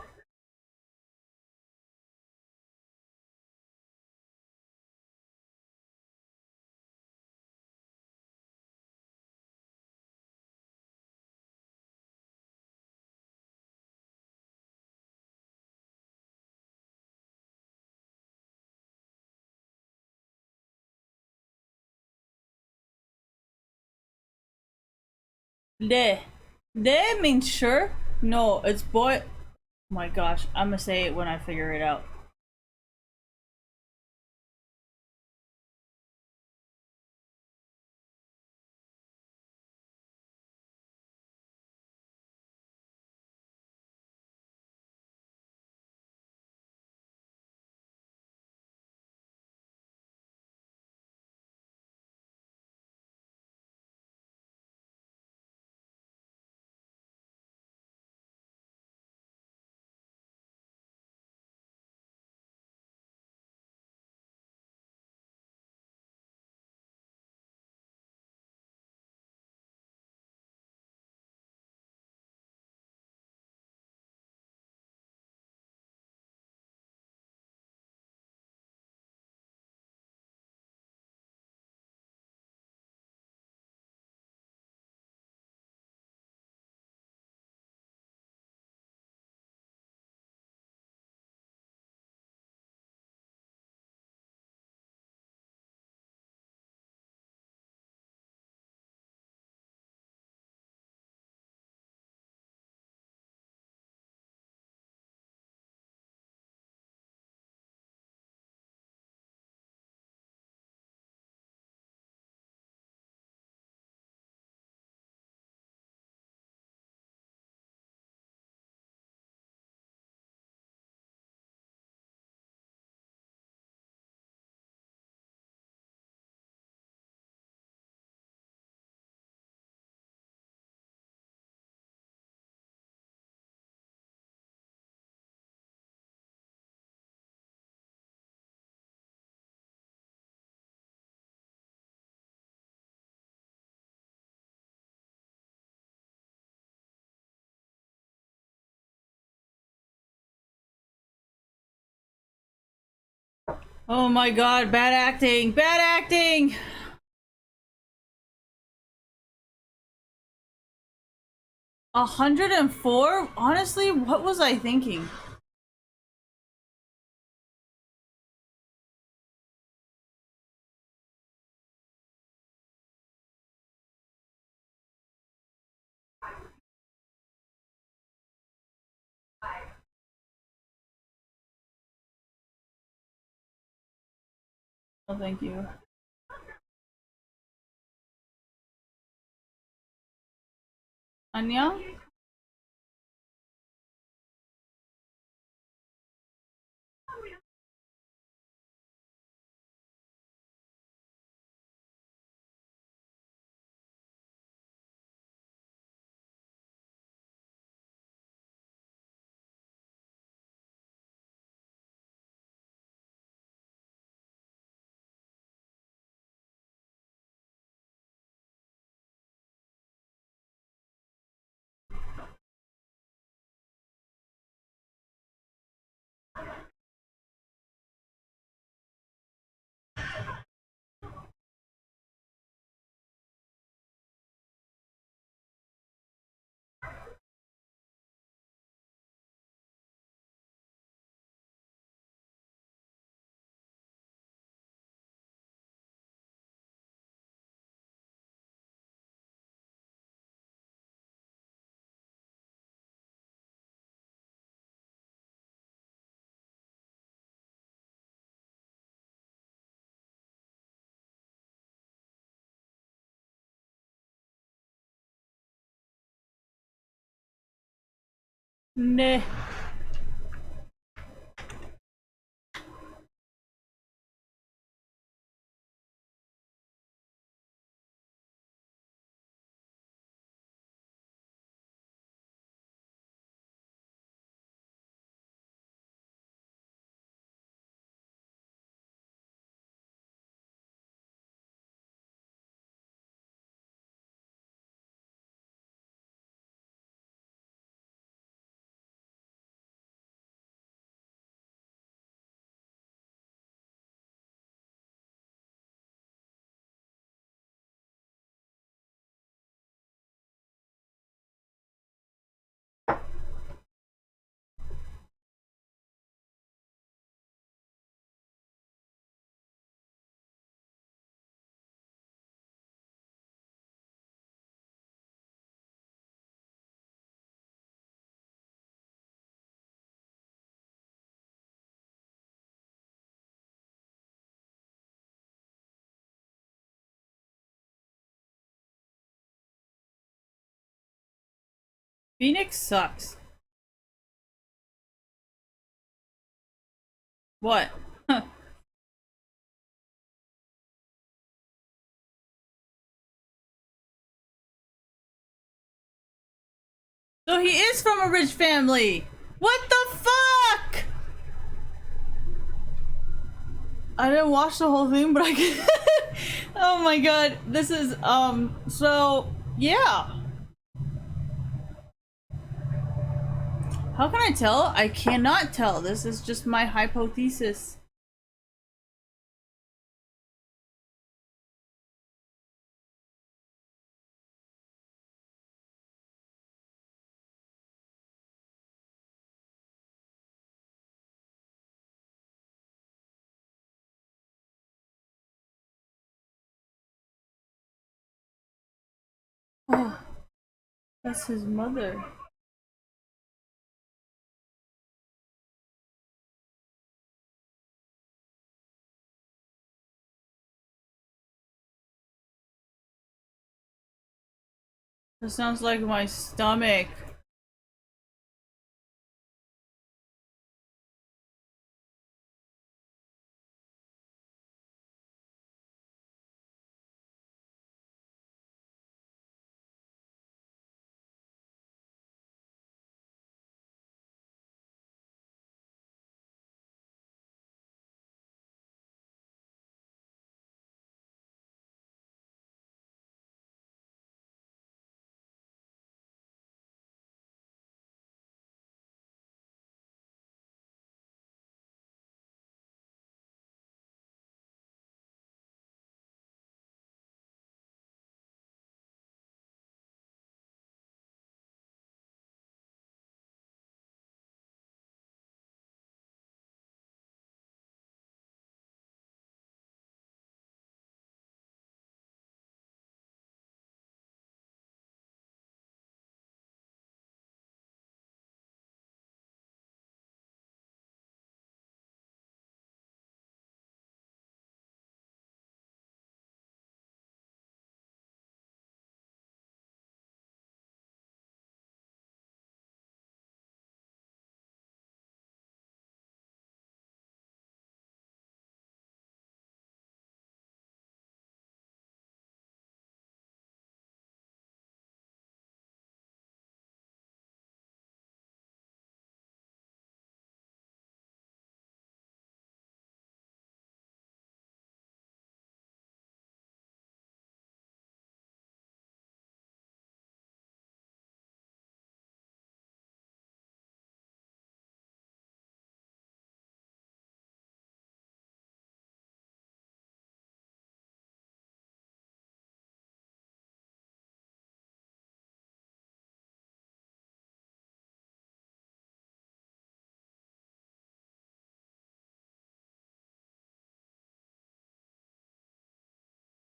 Bleh. They means sure? No, it's boy. Oh my gosh, I'm gonna say it when I figure it out. Oh my god, bad acting! Bad acting! 104? Honestly, what was I thinking? Oh, thank you. Anya? Nah. Phoenix sucks. What? So he is from a rich family. What the fuck? I didn't watch the whole thing, but I can. Oh my god, this is So yeah. How can I tell? I cannot tell. This is just my hypothesis. Oh, that's his mother. That sounds like my stomach.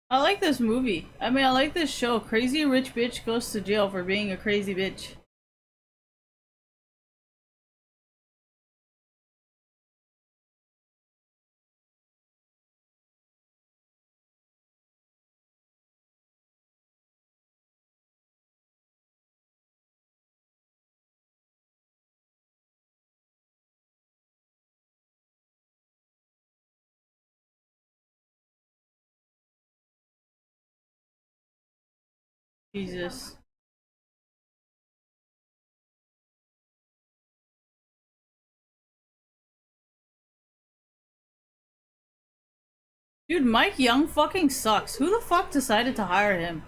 I like this movie. I mean, I like this show. Crazy rich bitch goes to jail for being a crazy bitch. Jesus. Dude, Mike Young fucking sucks. Who the fuck decided to hire him?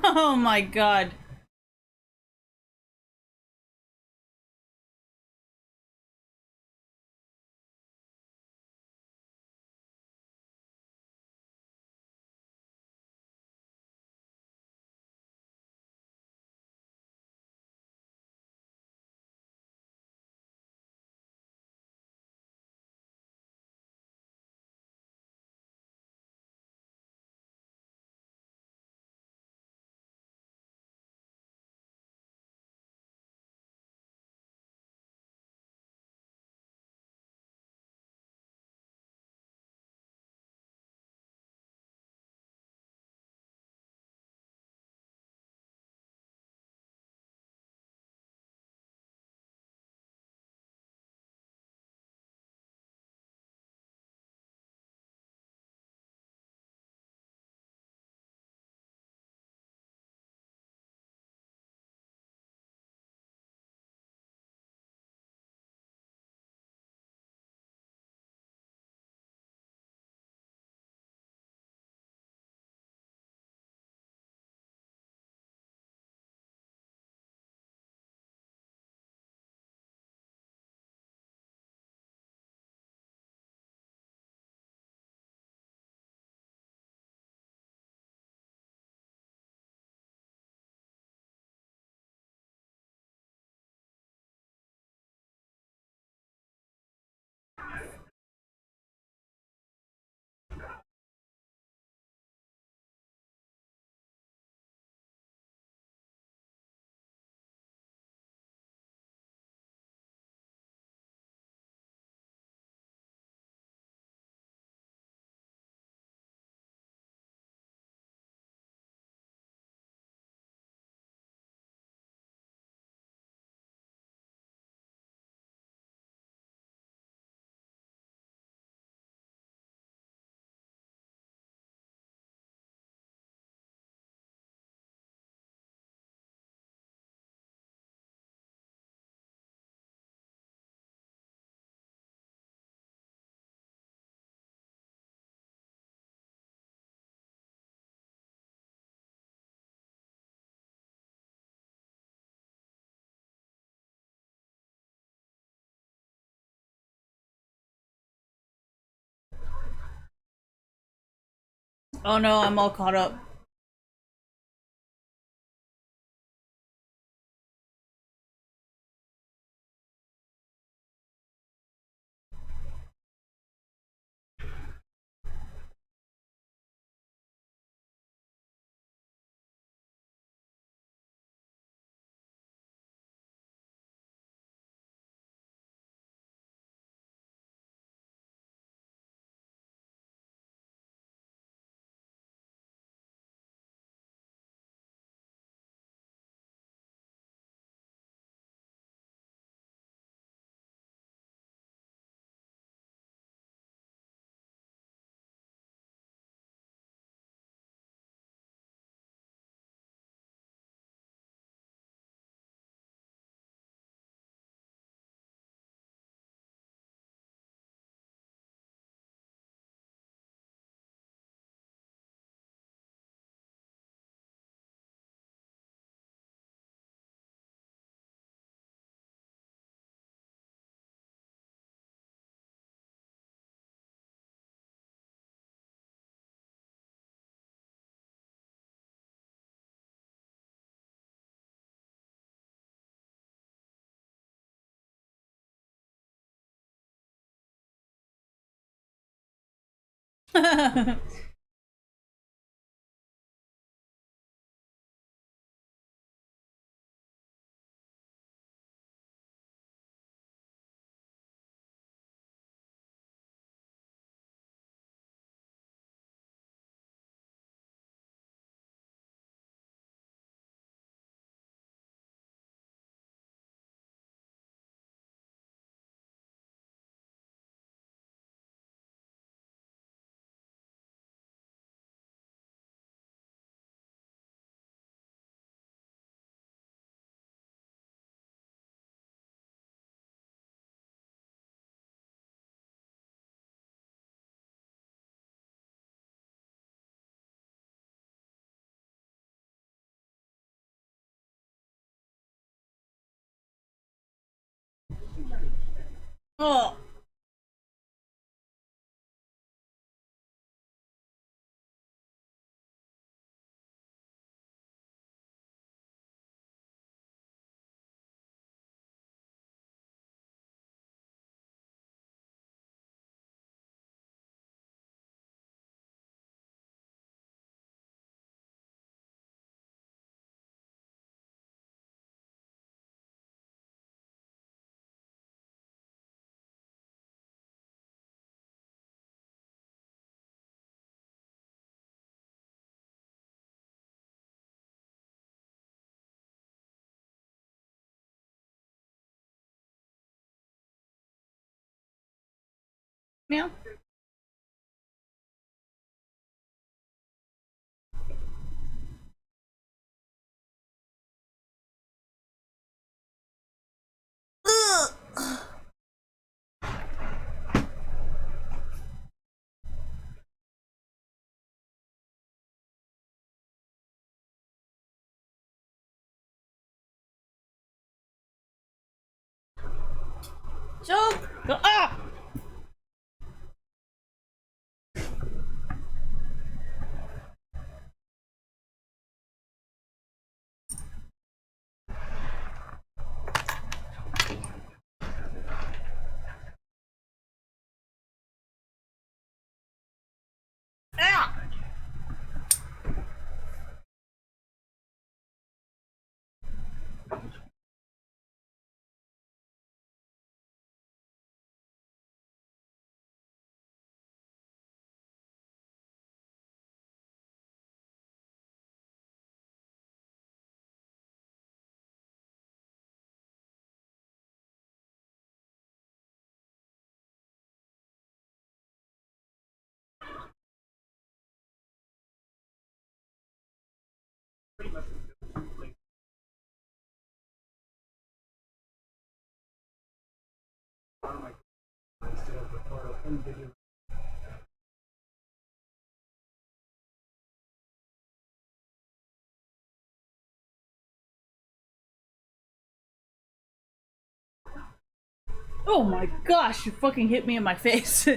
Oh my god. Oh no, I'm all caught up. Oh. Meow. Joke! Go ah! Ah! Oh my gosh, you fucking hit me in my face.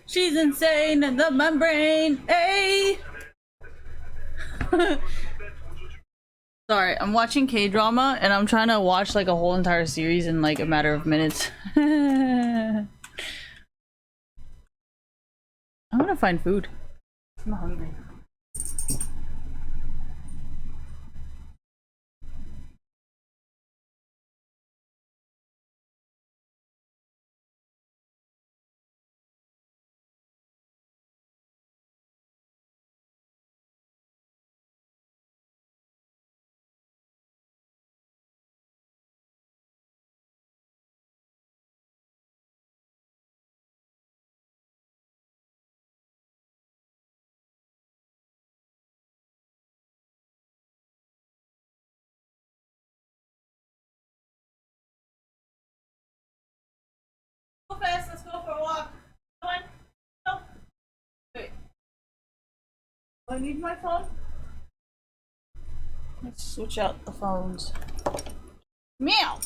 She's insane in the membrane. Hey. Sorry, I'm watching K-drama and I'm trying to watch like a whole entire series in like a matter of minutes. I'm gonna find food. I'm hungry. Go fast, let's go for a walk. Come on. Go. Wait. Do I need my phone? Let's switch out the phones. Meow!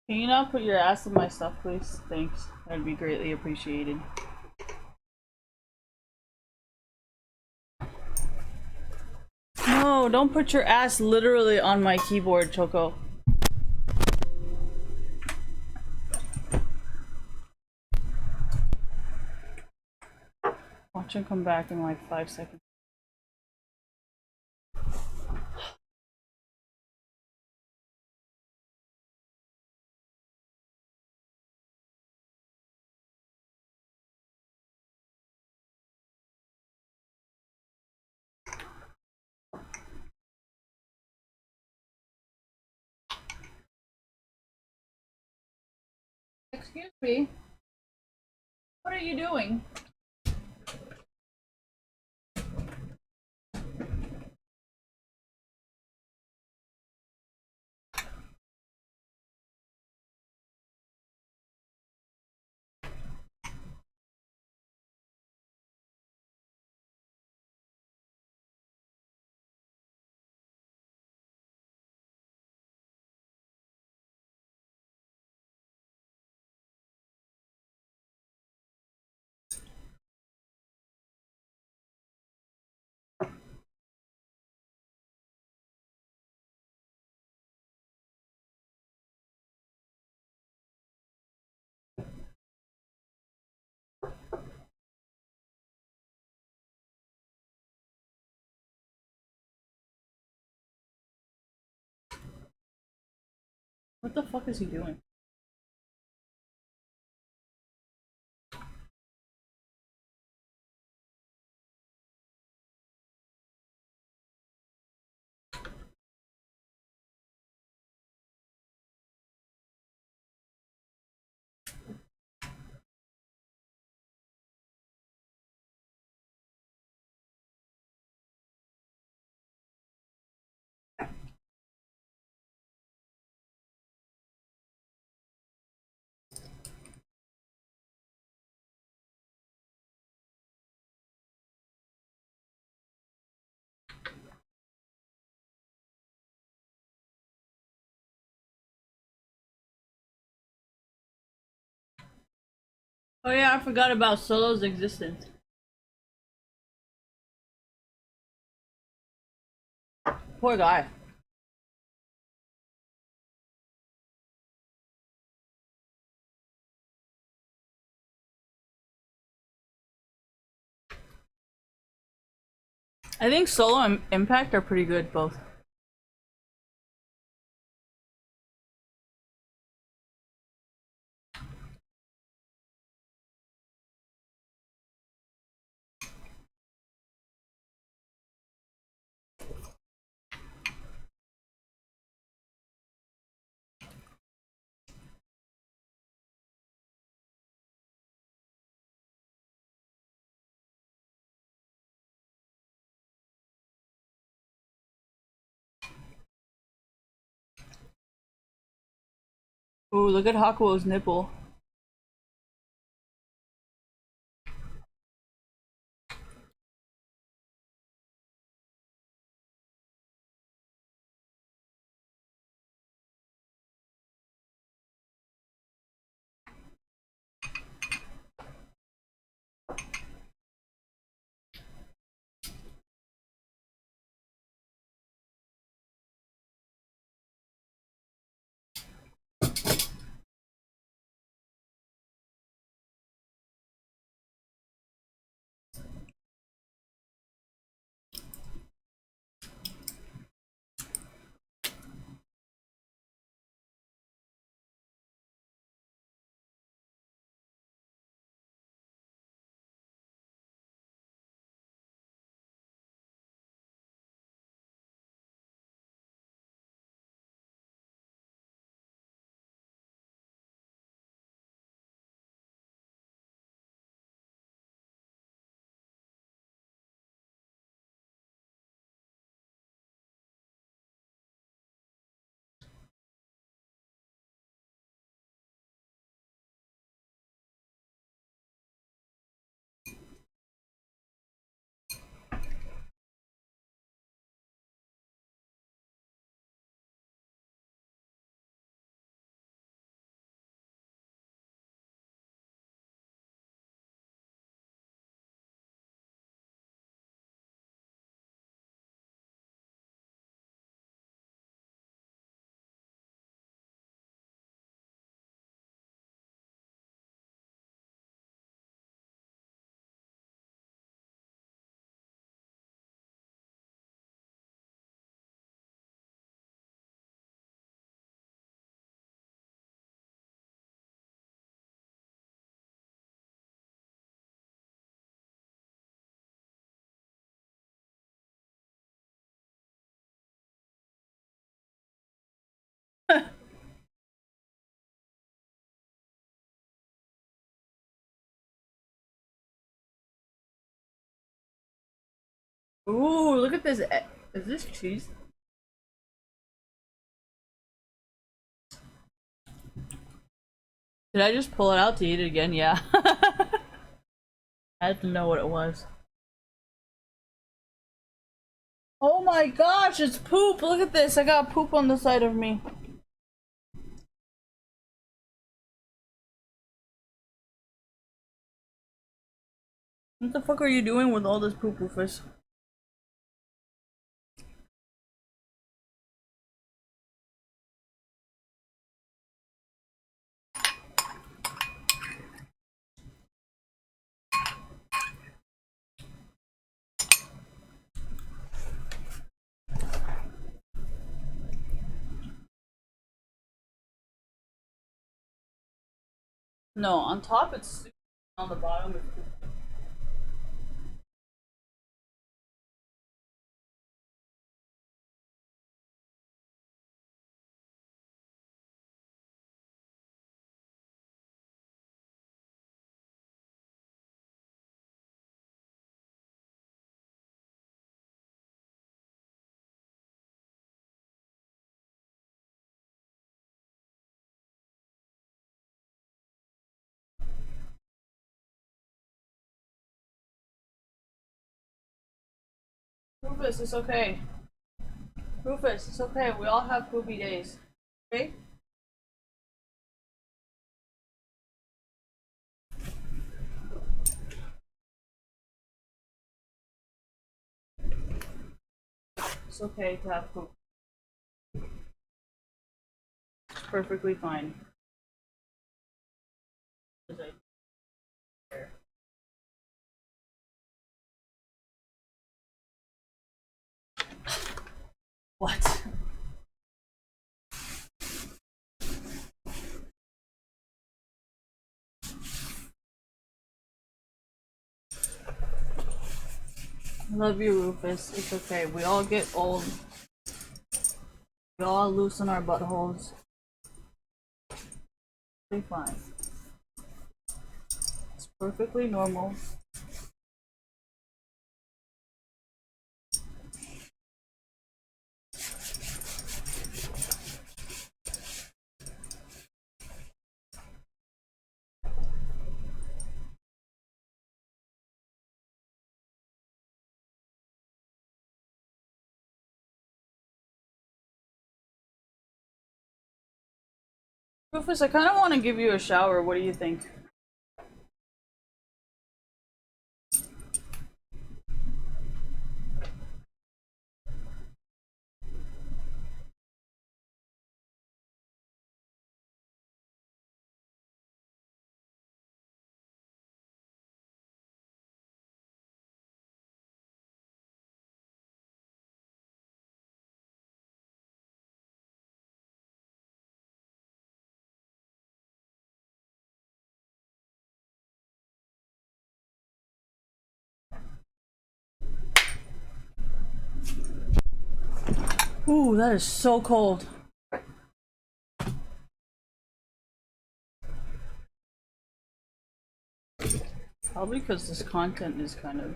Can you not put your ass in my stuff, please? Thanks. That'd be greatly appreciated. No, don't put your ass literally on my keyboard, Choco. Watch him come back in like 5 seconds. Excuse me. What are you doing? What the fuck is he doing? Oh yeah, I forgot about Solo's existence. Poor guy. I think Solo and Impact are pretty good, both. Ooh, look at Hakuo's nipple. Ooh, look at this. Is this cheese? Did I just pull it out to eat it again? Yeah. I had to know what it was. Oh my gosh, it's poop! Look at this, I got poop on the side of me. What the fuck are you doing with all this poop, Rufus? No, on top it's soup, on the bottom it's poop. Rufus, it's okay. Rufus, it's okay. We all have poopy days. Okay? It's okay to have poop. It's perfectly fine. What? I love you, Rufus. It's okay. We all get old. We all loosen our buttholes. Be fine. It's perfectly normal. Rufus, I kind of want to give you a shower. What do you think? Ooh, that is so cold. Probably because this content is kind of...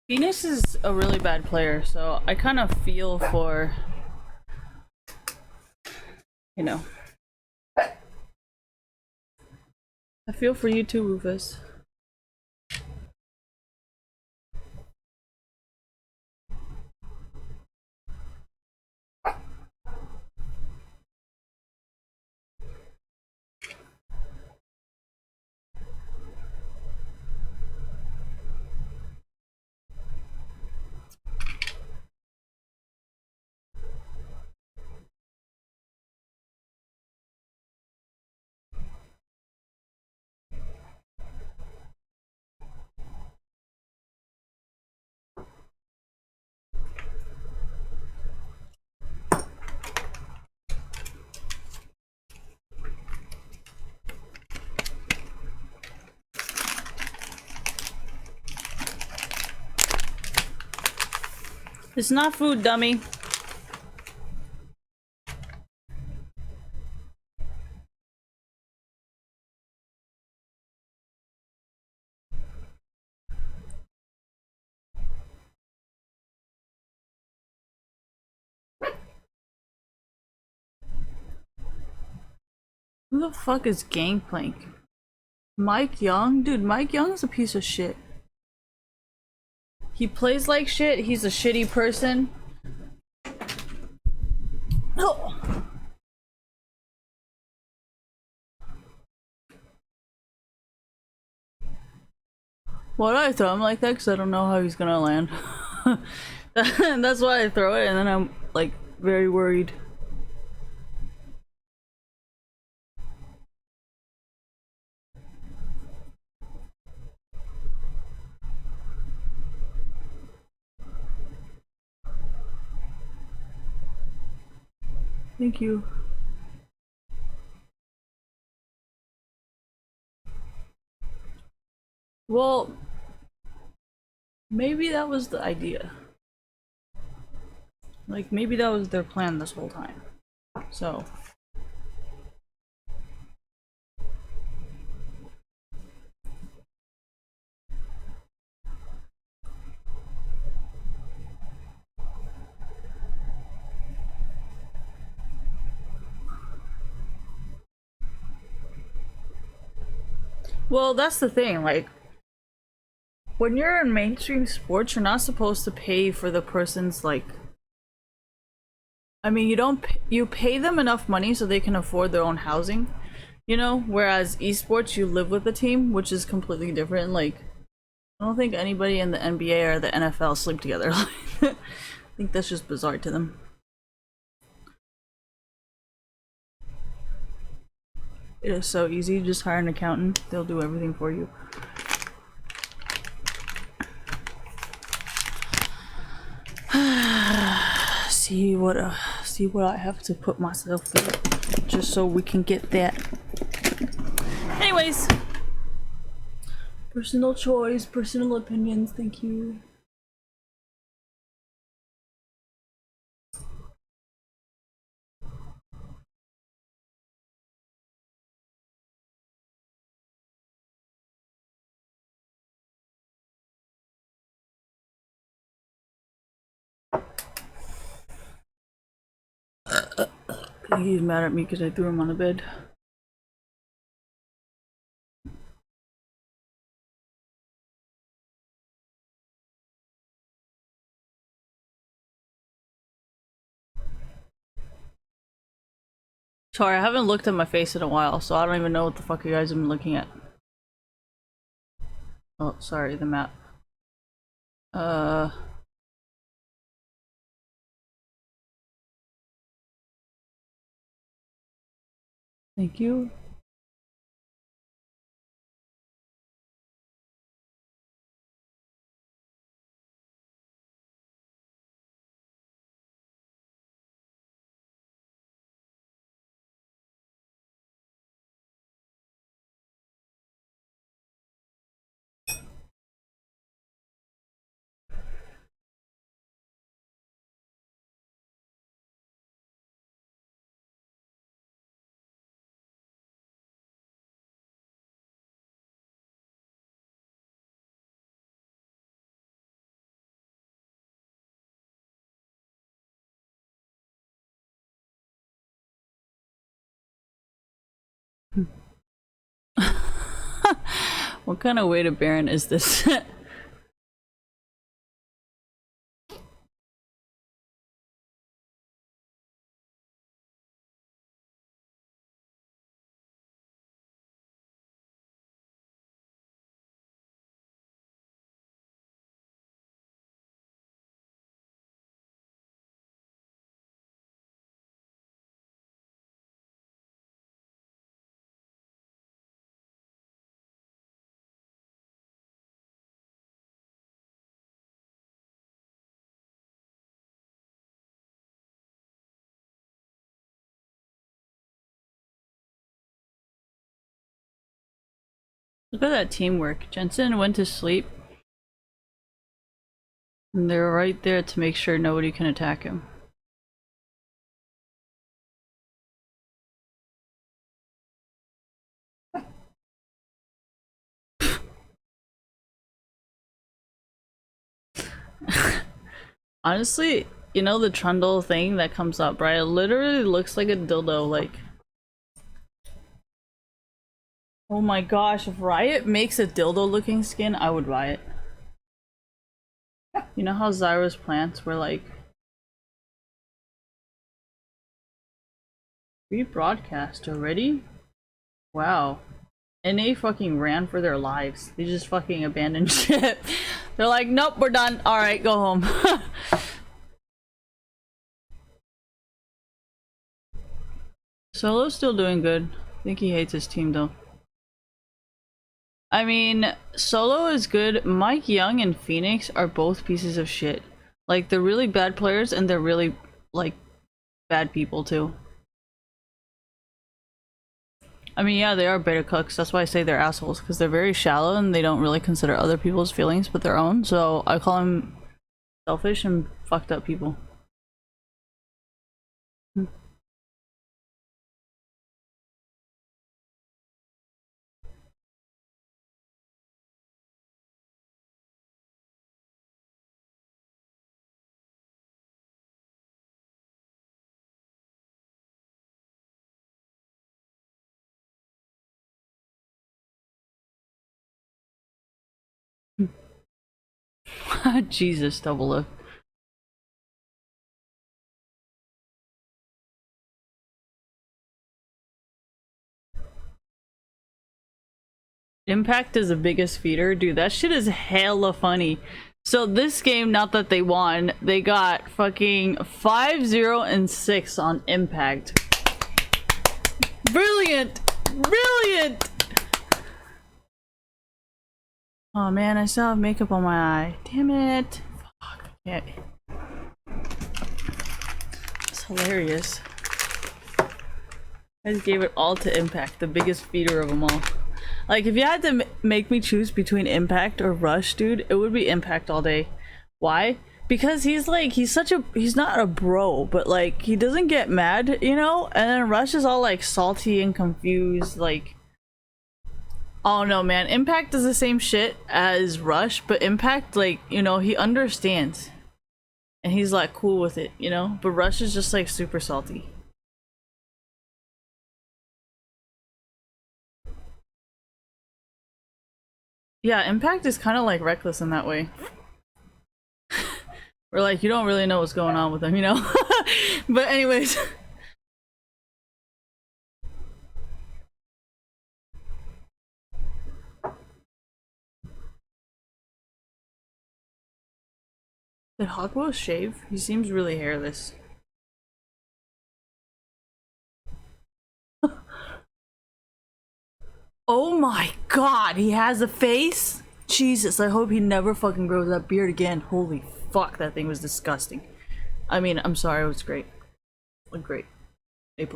Phoenix is a really bad player, so I kind of feel for, you know. I feel for you too, Rufus. It's not food, dummy. Who the fuck is Gangplank? Mike Young? Dude, Mike Young is a piece of shit. He plays like shit, he's a shitty person. Oh. Why do I throw him like that? Because I don't know how he's gonna land. That's why I throw it, and then I'm like very worried. Thank you. Well, maybe that was the idea. Like, maybe that was their plan this whole time. So. Well, that's the thing, like, when you're in mainstream sports, you're not supposed to pay for the person's, like, I mean, you pay them enough money so they can afford their own housing, you know? Whereas esports, you live with the team, which is completely different. Like, I don't think anybody in the NBA or the NFL sleep together. I think that's just bizarre to them. It is so easy, just hire an accountant, they'll do everything for you. see what I have to put myself through just so we can get that. Anyways, personal choice, personal opinions, thank you. He's mad at me because I threw him on the bed. Sorry, I haven't looked at my face in a while, so I don't even know what the fuck you guys have been looking at. Oh, sorry, the map. Thank you. What kind of way to Baron is this? Look at that teamwork. Jensen went to sleep. And they're right there to make sure nobody can attack him. Honestly, you know the trundle thing that comes up, right? It literally looks like a dildo, like... Oh my gosh, if Riot makes a dildo looking skin, I would buy it. You know how Zyra's plants were like... Rebroadcast already? Wow. And they fucking ran for their lives. They just fucking abandoned ship. They're like, nope, we're done. Alright, go home. Solo's still doing good. I think he hates his team though. I mean, Solo is good. Mike Young and Phoenix are both pieces of shit. Like, they're really bad players and they're really, like, bad people too. I mean, yeah, they are beta cooks. That's why I say they're assholes, because they're very shallow and they don't really consider other people's feelings but their own. So I call them selfish and fucked up people. Jesus, double lift. Impact is the biggest feeder. Dude, that shit is hella funny. So this game, not that they won, they got fucking 5-0 and 6 on Impact. Brilliant! Brilliant! Oh man, I still have makeup on my eye. Damn it. Fuck. Yeah. It's hilarious. I just gave it all to Impact, the biggest feeder of them all. Like, if you had to make me choose between Impact or Rush, dude, it would be Impact all day. Why? Because he's like, he's not a bro, but like, he doesn't get mad, you know? And then Rush is all like salty and confused, like... Oh no, man. Impact does the same shit as Rush, but Impact, like, you know, he understands. And he's like cool with it, you know? But Rush is just like super salty. Yeah, Impact is kind of like reckless in that way. We're like, you don't really know what's going on with him, you know? But anyways. Did Hawkwill shave? He seems really hairless. Oh my god, he has a face? Jesus, I hope he never fucking grows that beard again. Holy fuck, that thing was disgusting. I mean, I'm sorry, it was great. Looked great. A+.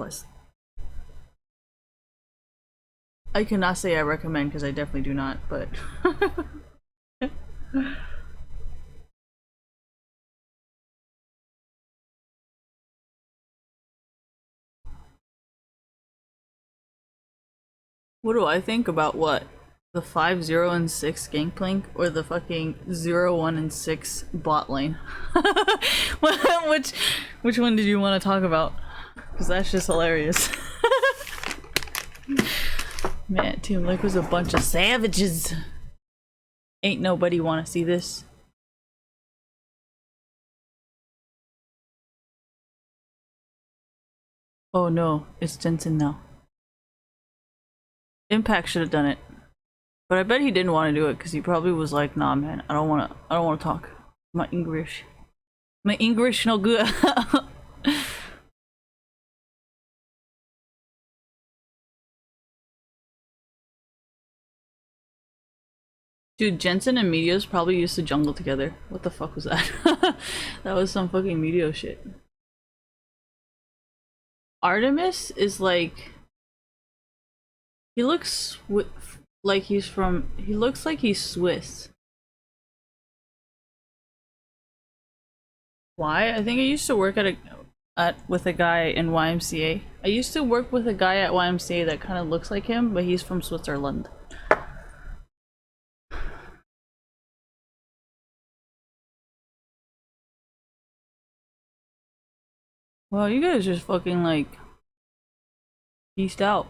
I cannot say I recommend because I definitely do not, but... What do I think about what? The 5-0 and 6 Gangplank or the fucking 0-1 and 6 bot lane? which one did you want to talk about? Because that's just hilarious. Man, Team Liquid's a bunch of savages. Ain't nobody want to see this. Oh no, it's Jensen now. Impact should have done it, but I bet he didn't want to do it because he probably was like, "Nah, man, I don't want to talk. My English no good." Dude, Jensen and Meteos probably used to jungle together. What the fuck was that? That was some fucking Meteo shit. Artemis is like... He looks like he's from... He looks like he's Swiss. Why? I think I used to work with a guy in YMCA. I used to work with a guy at YMCA that kind of looks like him, but he's from Switzerland. Well, you guys just fucking like peaced out.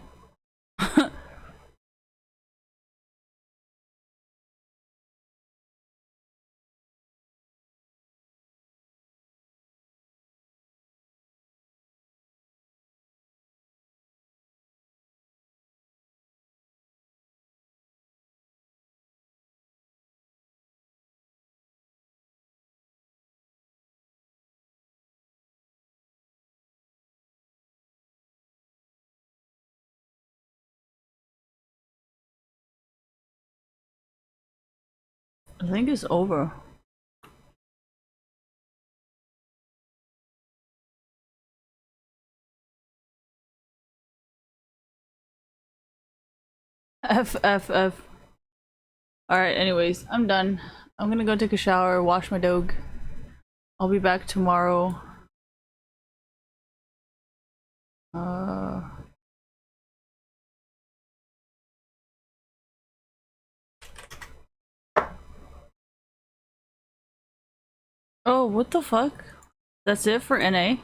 I think it's over. F F F. Alright, anyways, I'm done. I'm gonna go take a shower, wash my dog. I'll be back tomorrow. Oh, what the fuck? That's it for NA?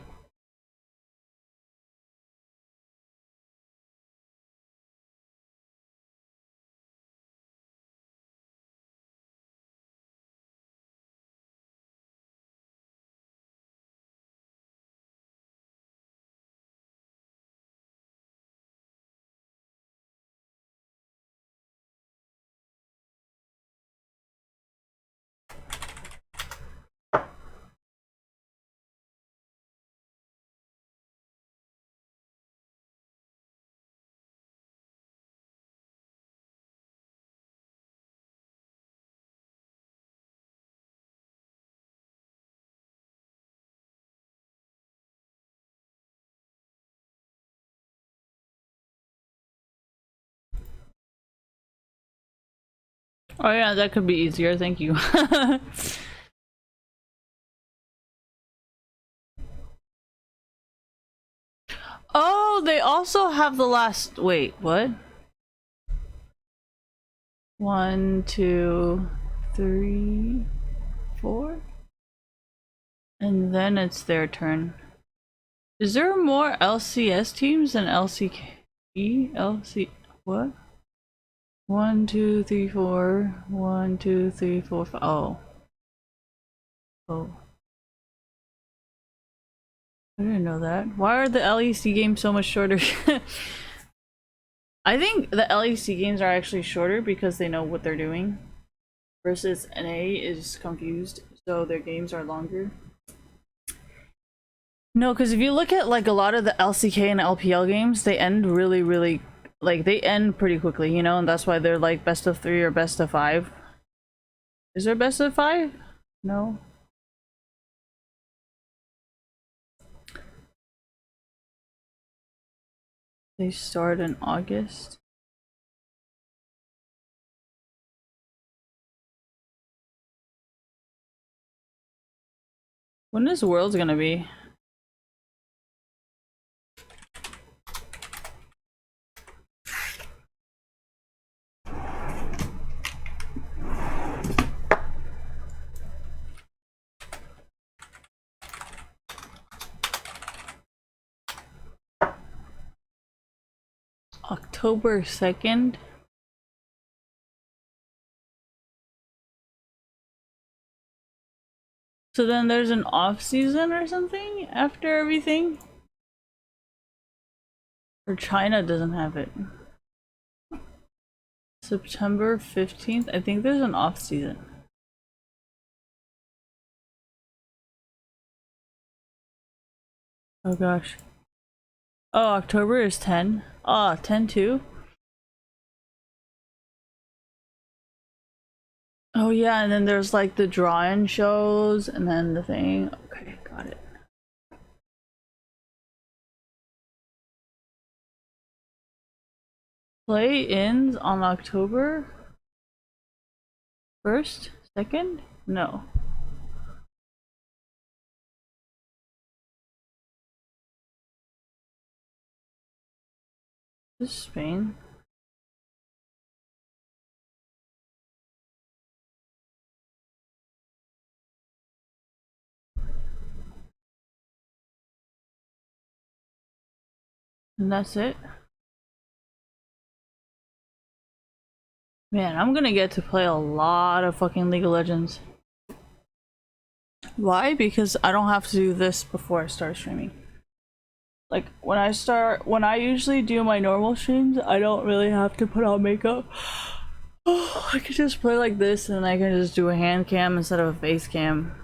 Oh yeah, that could be easier, thank you. Oh, they also have the last- wait, what? 1, 2, 3, 4? And then it's their turn. Is there more LCS teams than LCK? What? 1, 2, 3, 4. 1, 2, 3, 4, 5. Oh. Oh. I didn't know that. Why are the LEC games so much shorter? I think the LEC games are actually shorter because they know what they're doing. Versus NA is confused, so their games are longer. No, because if you look at like a lot of the LCK and LPL games, they end really, like they end pretty quickly, you know, and that's why they're like best of 3 or best of 5. Is there best of 5? No. They start in August. When is Worlds gonna be? October 2nd? So then there's an off season or something after everything? Or China doesn't have it. September 15th? I think there's an off season. Oh gosh. Oh, October is 10. Ah, 10 too? Oh yeah, and then there's like the drawing shows and then the thing. Okay, got it. Play ends on October 1st? 2nd? No. This is Spain. And that's it. Man, I'm gonna get to play a lot of fucking League of Legends. Why? Because I don't have to do this before I start streaming. Like, when I usually do my normal streams, I don't really have to put on makeup. I could just play like this and I can just do a hand cam instead of a face cam.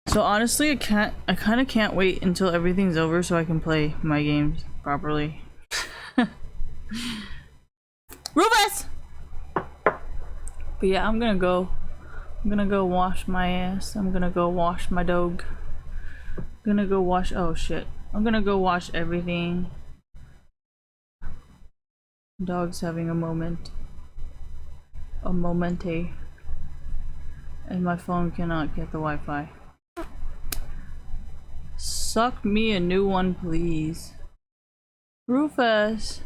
So honestly, I kind of can't wait until everything's over so I can play my games properly. Rufus! But yeah, I'm gonna go wash my ass. I'm gonna go wash my dog. I'm gonna go wash, oh shit. I'm gonna go wash everything. Dog's having a moment. A momente. And my phone cannot get the Wi-Fi. Suck me a new one, please. Rufus!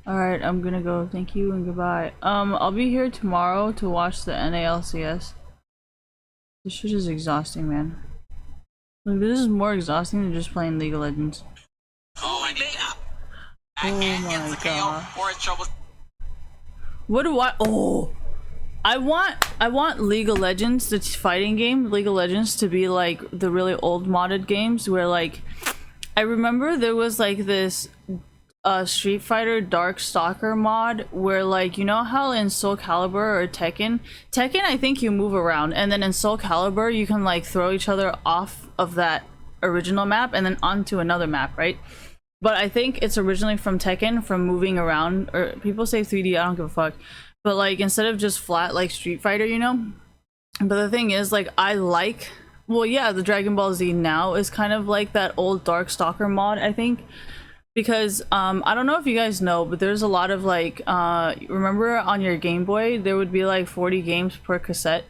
Alright, I'm gonna go. Thank you and goodbye. I'll be here tomorrow to watch the NALCS. This shit is exhausting, man. Like, this is more exhausting than just playing League of Legends. Oh, I need that. Oh my god. What do I? Oh, I want League of Legends, the fighting game, League of Legends, to be like the really old modded games where, like, I remember there was like this Street Fighter Dark Stalker mod where, like, you know how in Soul Calibur or Tekken I think you move around, and then in Soul Calibur you can like throw each other off of that original map and then onto another map, right? But I think it's originally from Tekken, from moving around, or people say 3D, I don't give a fuck. But like, instead of just flat like Street Fighter, you know? But the thing is, like, I like, well, yeah, the Dragon Ball Z now is kind of like that old Dark Stalker mod, I think. Because, I don't know if you guys know, but there's a lot of like, remember on your Game Boy, there would be like 40 games per cassette.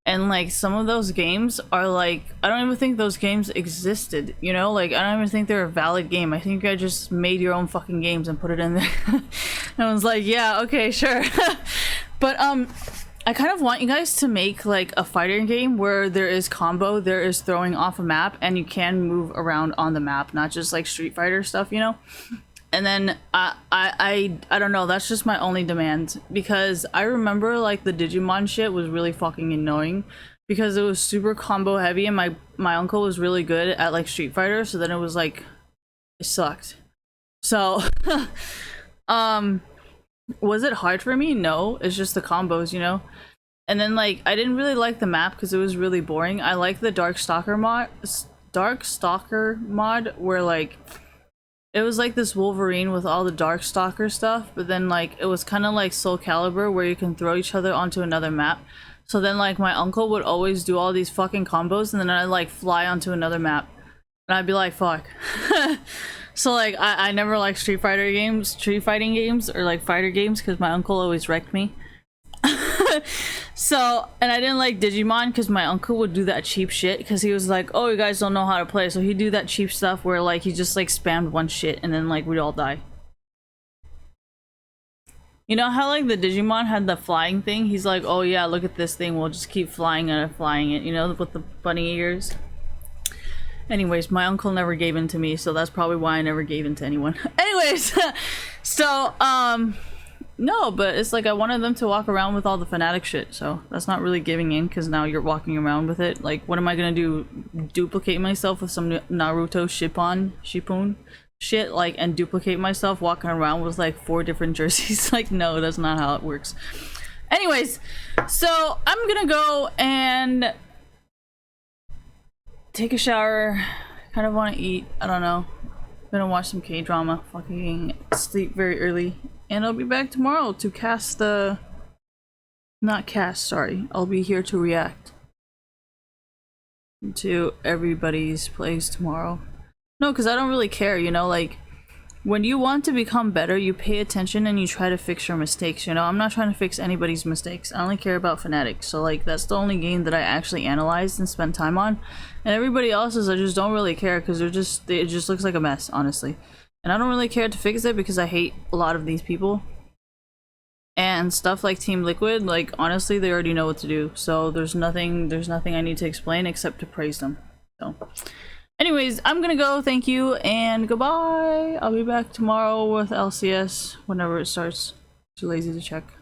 And like, some of those games are like, I don't even think those games existed, you know? Like, I don't even think they're a valid game. I think you guys just made your own fucking games and put it in there. And I was like, yeah, okay, sure. But, I kind of want you guys to make like a fighting game where there is combo, there is throwing off a map, and you can move around on the map, not just like Street Fighter stuff, you know? And then I don't know, that's just my only demand, because I remember like the Digimon shit was really fucking annoying because it was super combo heavy, and my uncle was really good at like Street Fighter, so then it was like, it sucked. So was it hard for me? No, it's just the combos, you know? And then like, I didn't really like the map because it was really boring. I like the Dark Stalker mod where like, it was like this Wolverine with all the Dark Stalker stuff, but then like, it was kind of like Soul Calibur where you can throw each other onto another map. So then like, my uncle would always do all these fucking combos, and then I'd like fly onto another map. And I'd be like, fuck. So like, I never liked street fighting games, or like fighter games, because my uncle always wrecked me. So, and I didn't like Digimon because my uncle would do that cheap shit, because he was like, oh, you guys don't know how to play, so he'd do that cheap stuff where like he just like spammed one shit and then like we'd all die. You know how like the Digimon had the flying thing? He's like, oh yeah, look at this thing, we'll just keep flying and flying it, you know, with the bunny ears. Anyways, my uncle never gave in to me, so that's probably why I never gave in to anyone. Anyways, so, no, but it's like I wanted them to walk around with all the fanatic shit, so that's not really giving in, because now you're walking around with it. Like, what am I gonna do? Duplicate myself with some Naruto Shippuden shit, like, and duplicate myself walking around with like 4 different jerseys? Like, no, that's not how it works. Anyways, so I'm gonna go and take a shower. Kind of want to eat. I don't know. Gonna watch some K-drama. Fucking sleep very early. And I'll be back tomorrow to cast the... Not cast, sorry. I'll be here to react to everybody's plays tomorrow. No, because I don't really care, you know, like... when you want to become better, you pay attention and you try to fix your mistakes. You know, I'm not trying to fix anybody's mistakes. I only care about Fnatic. So like, that's the only game that I actually analyzed and spent time on. And everybody else's, I just don't really care because it just looks like a mess, honestly. And I don't really care to fix it because I hate a lot of these people. And stuff like Team Liquid, like honestly, they already know what to do. So there's nothing I need to explain except to praise them. So anyways, I'm gonna go, thank you, and goodbye! I'll be back tomorrow with LCS whenever it starts. Too lazy to check.